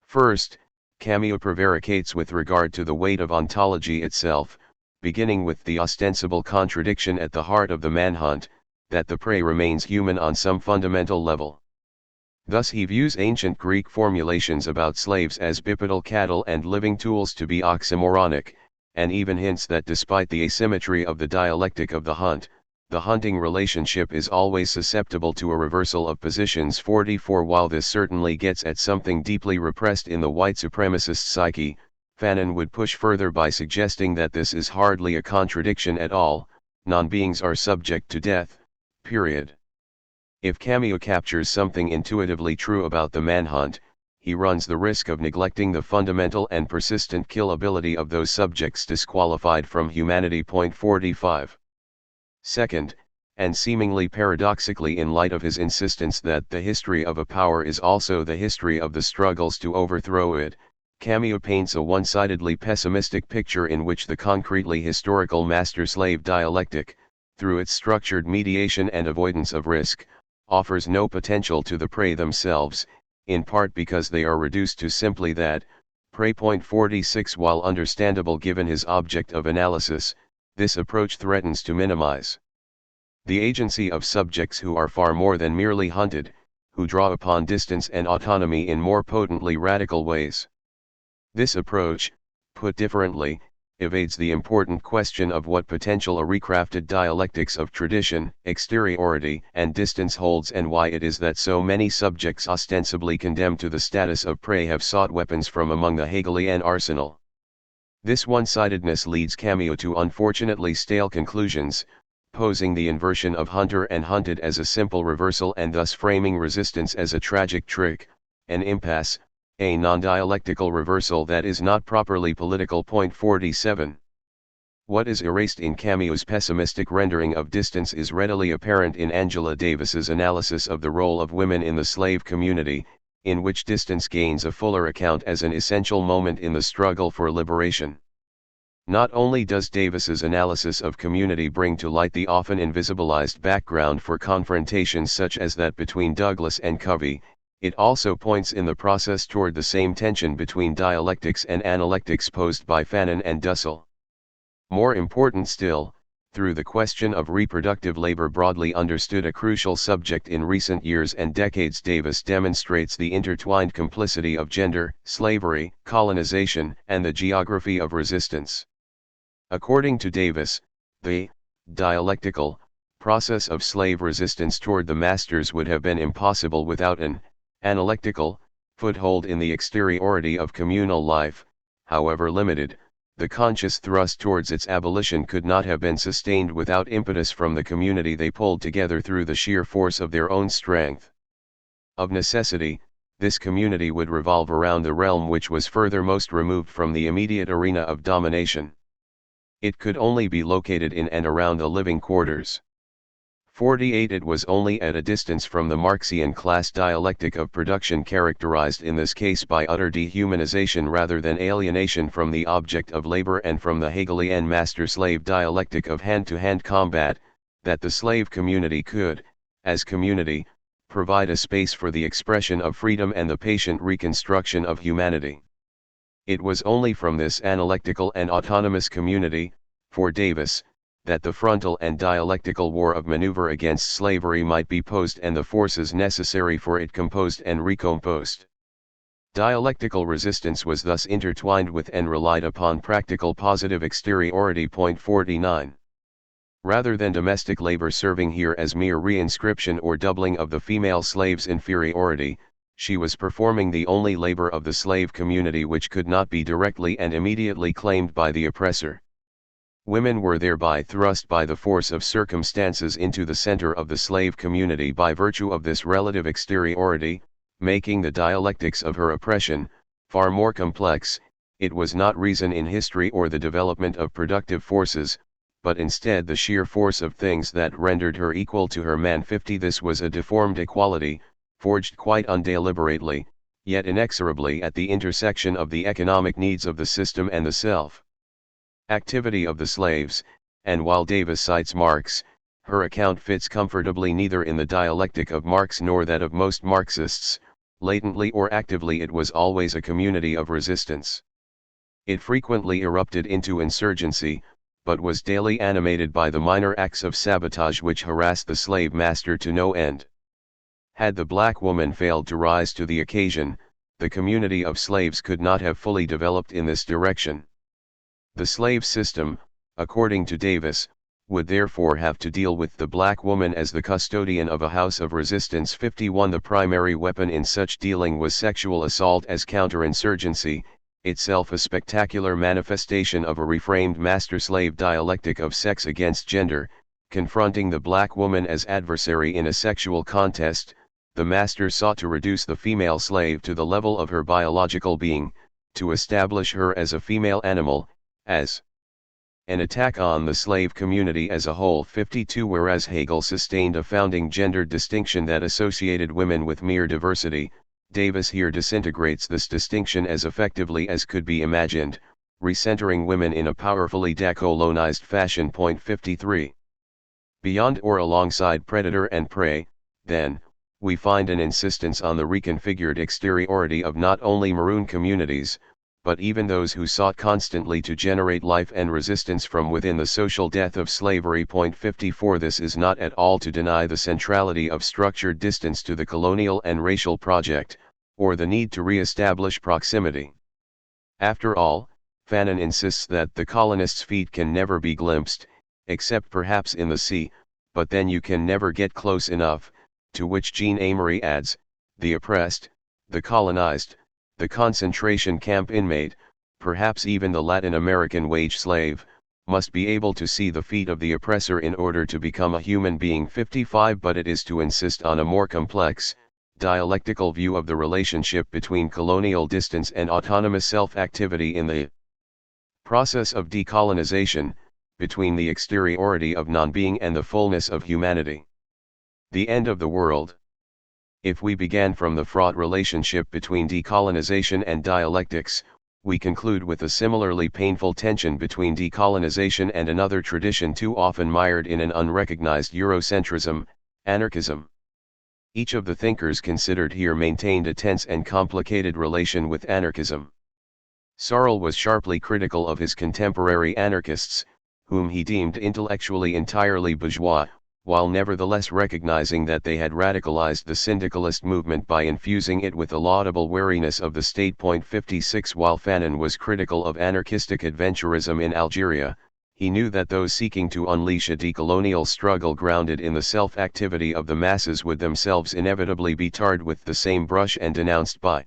First, Camus prevaricates with regard to the weight of ontology itself, beginning with the ostensible contradiction at the heart of the manhunt, that the prey remains human on some fundamental level. Thus he views ancient Greek formulations about slaves as bipedal cattle and living tools to be oxymoronic, and even hints that despite the asymmetry of the dialectic of the hunt, the hunting relationship is always susceptible to a reversal of positions. 44. While this certainly gets at something deeply repressed in the white supremacist psyche, Fanon would push further by suggesting that this is hardly a contradiction at all. Non-beings are subject to death, period. If Camus captures something intuitively true about the manhunt, he runs the risk of neglecting the fundamental and persistent killability of those subjects disqualified from humanity. Point 45. Second, and seemingly paradoxically in light of his insistence that the history of a power is also the history of the struggles to overthrow it, Camus paints a one-sidedly pessimistic picture in which the concretely historical master-slave dialectic, through its structured mediation and avoidance of risk, offers no potential to the prey themselves, in part because they are reduced to simply that, prey. Point 46. While understandable given his object of analysis, this approach threatens to minimize the agency of subjects who are far more than merely hunted, who draw upon distance and autonomy in more potently radical ways. This approach, put differently, evades the important question of what potential a recrafted dialectics of tradition, exteriority, and distance holds and why it is that so many subjects ostensibly condemned to the status of prey have sought weapons from among the Hegelian arsenal. This one-sidedness leads Camus to unfortunately stale conclusions, posing the inversion of hunter and hunted as a simple reversal and thus framing resistance as a tragic trick, an impasse, a non-dialectical reversal that is not properly political. Point 47. What is erased in Camus's pessimistic rendering of distance is readily apparent in Angela Davis's analysis of the role of women in the slave community, in which distance gains a fuller account as an essential moment in the struggle for liberation. Not only does Davis's analysis of community bring to light the often invisibilized background for confrontations such as that between Douglas and Covey, it also points in the process toward the same tension between dialectics and analectics posed by Fanon and Dussel. More important still, through the question of reproductive labor broadly understood, a crucial subject in recent years and decades, Davis demonstrates the intertwined complicity of gender, slavery, colonization, and the geography of resistance. According to Davis, the dialectical process of slave resistance toward the masters would have been impossible without an analectical foothold in the exteriority of communal life. However limited, the conscious thrust towards its abolition could not have been sustained without impetus from the community they pulled together through the sheer force of their own strength. Of necessity, this community would revolve around the realm which was furthermost removed from the immediate arena of domination. It could only be located in and around the living quarters. 48. It was only at a distance from the Marxian class dialectic of production, characterized in this case by utter dehumanization rather than alienation from the object of labor, and from the Hegelian master-slave dialectic of hand-to-hand combat, that the slave community could, as community, provide a space for the expression of freedom and the patient reconstruction of humanity. It was only from this analectical and autonomous community, for Davis, that the frontal and dialectical war of maneuver against slavery might be posed and the forces necessary for it composed and recomposed. Dialectical resistance was thus intertwined with and relied upon practical positive exteriority. 49. Rather than domestic labor serving here as mere reinscription or doubling of the female slave's inferiority, she was performing the only labor of the slave community which could not be directly and immediately claimed by the oppressor. Women were thereby thrust by the force of circumstances into the center of the slave community by virtue of this relative exteriority, making the dialectics of her oppression far more complex. It was not reason in history or the development of productive forces, but instead the sheer force of things that rendered her equal to her man. 50. This was a deformed equality, forged quite undeliberately, yet inexorably at the intersection of the economic needs of the system and the self-activity of the slaves, and while Davis cites Marx, her account fits comfortably neither in the dialectic of Marx nor that of most Marxists. Latently or actively, it was always a community of resistance. It frequently erupted into insurgency, but was daily animated by the minor acts of sabotage which harassed the slave master to no end. Had the black woman failed to rise to the occasion, the community of slaves could not have fully developed in this direction. The slave system, according to Davis, would therefore have to deal with the black woman as the custodian of a house of resistance. 51. The primary weapon in such dealing was sexual assault as counterinsurgency, itself a spectacular manifestation of a reframed master-slave dialectic of sex against gender. Confronting the black woman as adversary in a sexual contest, the master sought to reduce the female slave to the level of her biological being, to establish her as a female animal, as an attack on the slave community as a whole. 52. Whereas Hegel sustained a founding gendered distinction that associated women with mere diversity, Davis here disintegrates this distinction as effectively as could be imagined, recentering women in a powerfully decolonized fashion. 53. Beyond or alongside predator and prey, then, we find an insistence on the reconfigured exteriority of not only maroon communities, but even those who sought constantly to generate life and resistance from within the social death of slavery. 54. This is not at all to deny the centrality of structured distance to the colonial and racial project, or the need to re-establish proximity. After all, Fanon insists that the colonists' feet can never be glimpsed, except perhaps in the sea, but then you can never get close enough, to which Jean Amory adds, the oppressed, the colonized, the concentration camp inmate, perhaps even the Latin American wage slave, must be able to see the feet of the oppressor in order to become a human being. 55. But it is to insist on a more complex, dialectical view of the relationship between colonial distance and autonomous self-activity in the process of decolonization, between the exteriority of non-being and the fullness of humanity. The end of the world. If we began from the fraught relationship between decolonization and dialectics, we conclude with a similarly painful tension between decolonization and another tradition too often mired in an unrecognized Eurocentrism, anarchism. Each of the thinkers considered here maintained a tense and complicated relation with anarchism. Searle was sharply critical of his contemporary anarchists, whom he deemed intellectually entirely bourgeois, while nevertheless recognizing that they had radicalized the syndicalist movement by infusing it with a laudable wariness of the state. 56. While Fanon was critical of anarchistic adventurism in Algeria, he knew that those seeking to unleash a decolonial struggle grounded in the self-activity of the masses would themselves inevitably be tarred with the same brush and denounced by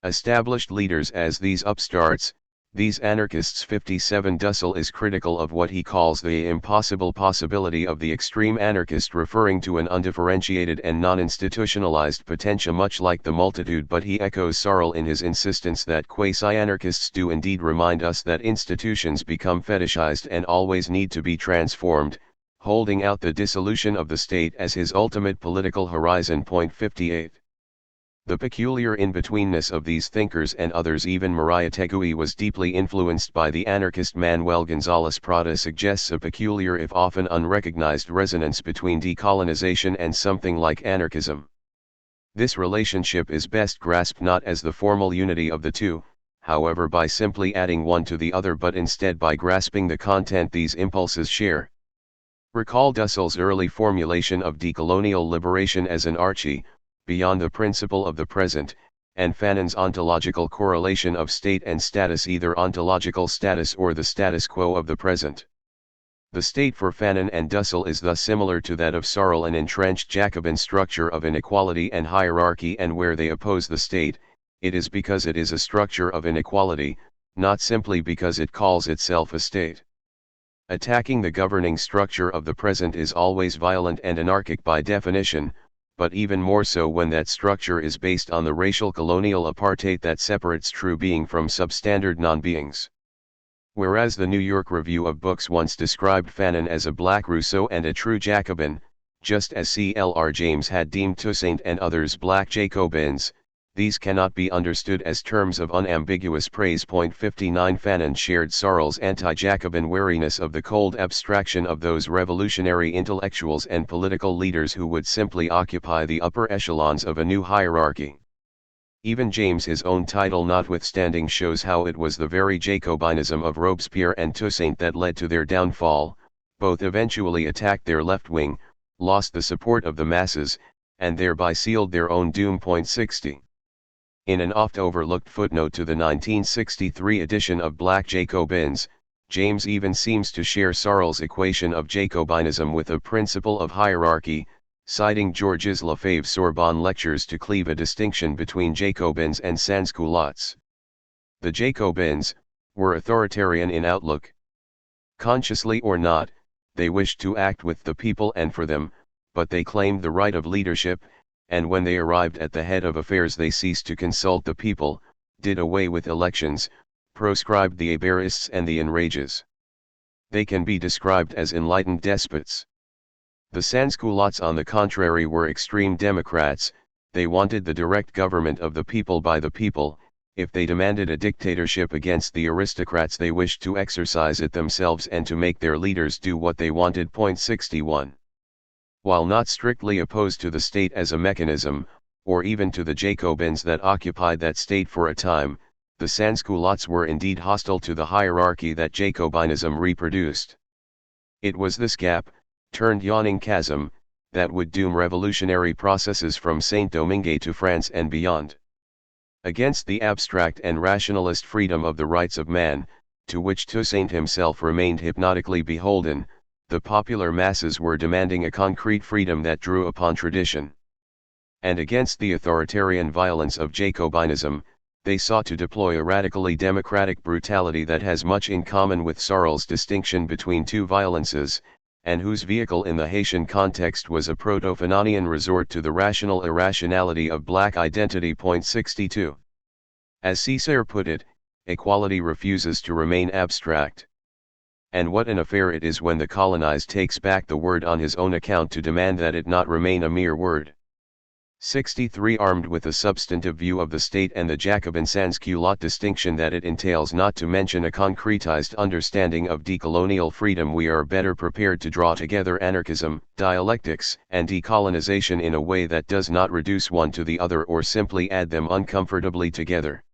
established leaders as these upstarts, these anarchists. 57 Dussel is critical of what he calls the impossible possibility of the extreme anarchist, referring to an undifferentiated and non-institutionalized potentia much like the multitude, but he echoes Searle in his insistence that quasi-anarchists do indeed remind us that institutions become fetishized and always need to be transformed, holding out the dissolution of the state as his ultimate political horizon. 58. The peculiar in-betweenness of these thinkers and others, even Mariah Tegui was deeply influenced by the anarchist Manuel González Prada, suggests a peculiar if often unrecognized resonance between decolonization and something like anarchism. This relationship is best grasped not as the formal unity of the two, however, by simply adding one to the other, but instead by grasping the content these impulses share. Recall Dussel's early formulation of decolonial liberation as an archie, beyond the principle of the present, and Fanon's ontological correlation of state and status, either ontological status or the status quo of the present. The state for Fanon and Dussel is thus similar to that of Searle, an entrenched Jacobin structure of inequality and hierarchy, and where they oppose the state, it is because it is a structure of inequality, not simply because it calls itself a state. Attacking the governing structure of the present is always violent and anarchic by definition, but even more so when that structure is based on the racial colonial apartheid that separates true being from substandard non-beings. Whereas the New York Review of Books once described Fanon as a black Rousseau and a true Jacobin, just as C.L.R. James had deemed Toussaint and others black Jacobins, these cannot be understood as terms of unambiguous praise. 59 Fanon shared Searle's anti-Jacobin wariness of the cold abstraction of those revolutionary intellectuals and political leaders who would simply occupy the upper echelons of a new hierarchy. Even James, his own title notwithstanding, shows how it was the very Jacobinism of Robespierre and Toussaint that led to their downfall. Both eventually attacked their left wing, lost the support of the masses, and thereby sealed their own doom. 60. In an oft-overlooked footnote to the 1963 edition of Black Jacobins, James even seems to share Searle's equation of Jacobinism with a principle of hierarchy, citing Georges Lefebvre's Sorbonne lectures to cleave a distinction between Jacobins and sans-culottes. The Jacobins were authoritarian in outlook. Consciously or not, they wished to act with the people and for them, but they claimed the right of leadership, and when they arrived at the head of affairs they ceased to consult the people, did away with elections, proscribed the Hébérists and the enrages. They can be described as enlightened despots. The sans-culottes, on the contrary, were extreme democrats. They wanted the direct government of the people by the people. If they demanded a dictatorship against the aristocrats, they wished to exercise it themselves and to make their leaders do what they wanted. 61. While not strictly opposed to the state as a mechanism, or even to the Jacobins that occupied that state for a time, the sans-culottes were indeed hostile to the hierarchy that Jacobinism reproduced. It was this gap, turned yawning chasm, that would doom revolutionary processes from Saint-Domingue to France and beyond. Against the abstract and rationalist freedom of the rights of man, to which Toussaint himself remained hypnotically beholden, the popular masses were demanding a concrete freedom that drew upon tradition. And against the authoritarian violence of Jacobinism, they sought to deploy a radically democratic brutality that has much in common with Searle's distinction between two violences, and whose vehicle in the Haitian context was a proto-Fanonian resort to the rational irrationality of black identity. 62. As Césaire put it, equality refuses to remain abstract. And what an affair it is when the colonized takes back the word on his own account to demand that it not remain a mere word. 63. Armed with a substantive view of the state and the Jacobin sans-culotte distinction that it entails, not to mention a concretized understanding of decolonial freedom, we are better prepared to draw together anarchism, dialectics, and decolonization in a way that does not reduce one to the other or simply add them uncomfortably together.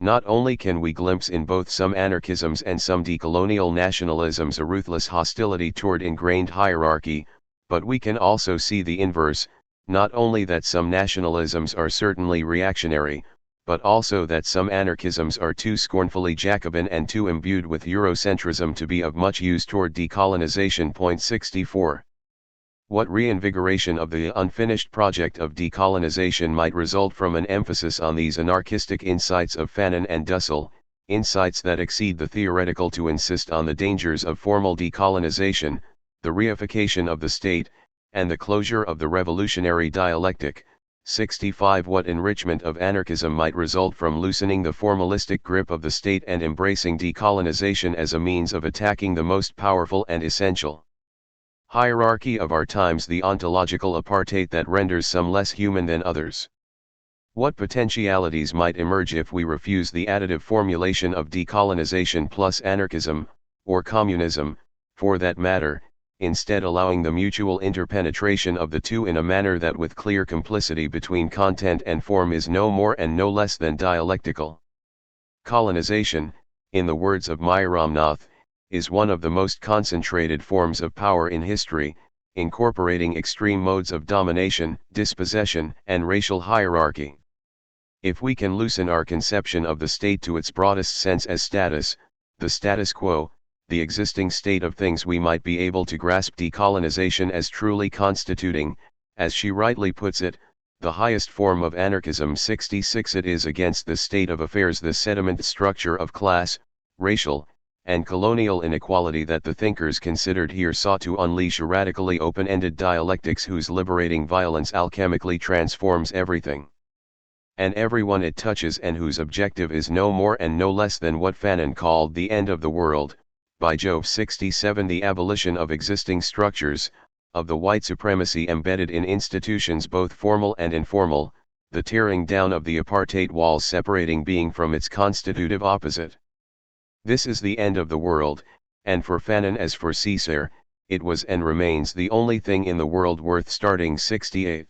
Not only can we glimpse in both some anarchisms and some decolonial nationalisms a ruthless hostility toward ingrained hierarchy, but we can also see the inverse, not only that some nationalisms are certainly reactionary, but also that some anarchisms are too scornfully Jacobin and too imbued with Eurocentrism to be of much use toward decolonization. 64. What reinvigoration of the unfinished project of decolonization might result from an emphasis on these anarchistic insights of Fanon and Dussel, insights that exceed the theoretical, to insist on the dangers of formal decolonization, the reification of the state, and the closure of the revolutionary dialectic. 65. What enrichment of anarchism might result from loosening the formalistic grip of the state and embracing decolonization as a means of attacking the most powerful and essential hierarchy of our times, the ontological apartheid that renders some less human than others. What potentialities might emerge if we refuse the additive formulation of decolonization plus anarchism, or communism, for that matter, instead allowing the mutual interpenetration of the two in a manner that with clear complicity between content and form is no more and no less than dialectical. Colonization, in the words of Maher, is one of the most concentrated forms of power in history, incorporating extreme modes of domination, dispossession, and racial hierarchy. If we can loosen our conception of the state to its broadest sense as status, the status quo, the existing state of things, we might be able to grasp decolonization as truly constituting, as she rightly puts it, the highest form of anarchism. 66. It is against this state of affairs, the sediment structure of class, racial, and colonial inequality, that the thinkers considered here sought to unleash a radically open-ended dialectics whose liberating violence alchemically transforms everything and everyone it touches, and whose objective is no more and no less than what Fanon called the end of the world. By Jove. 67. The abolition of existing structures, of the white supremacy embedded in institutions both formal and informal, the tearing down of the apartheid walls separating being from its constitutive opposite. This is the end of the world, and for Fanon as for Césaire, it was and remains the only thing in the world worth starting. 68.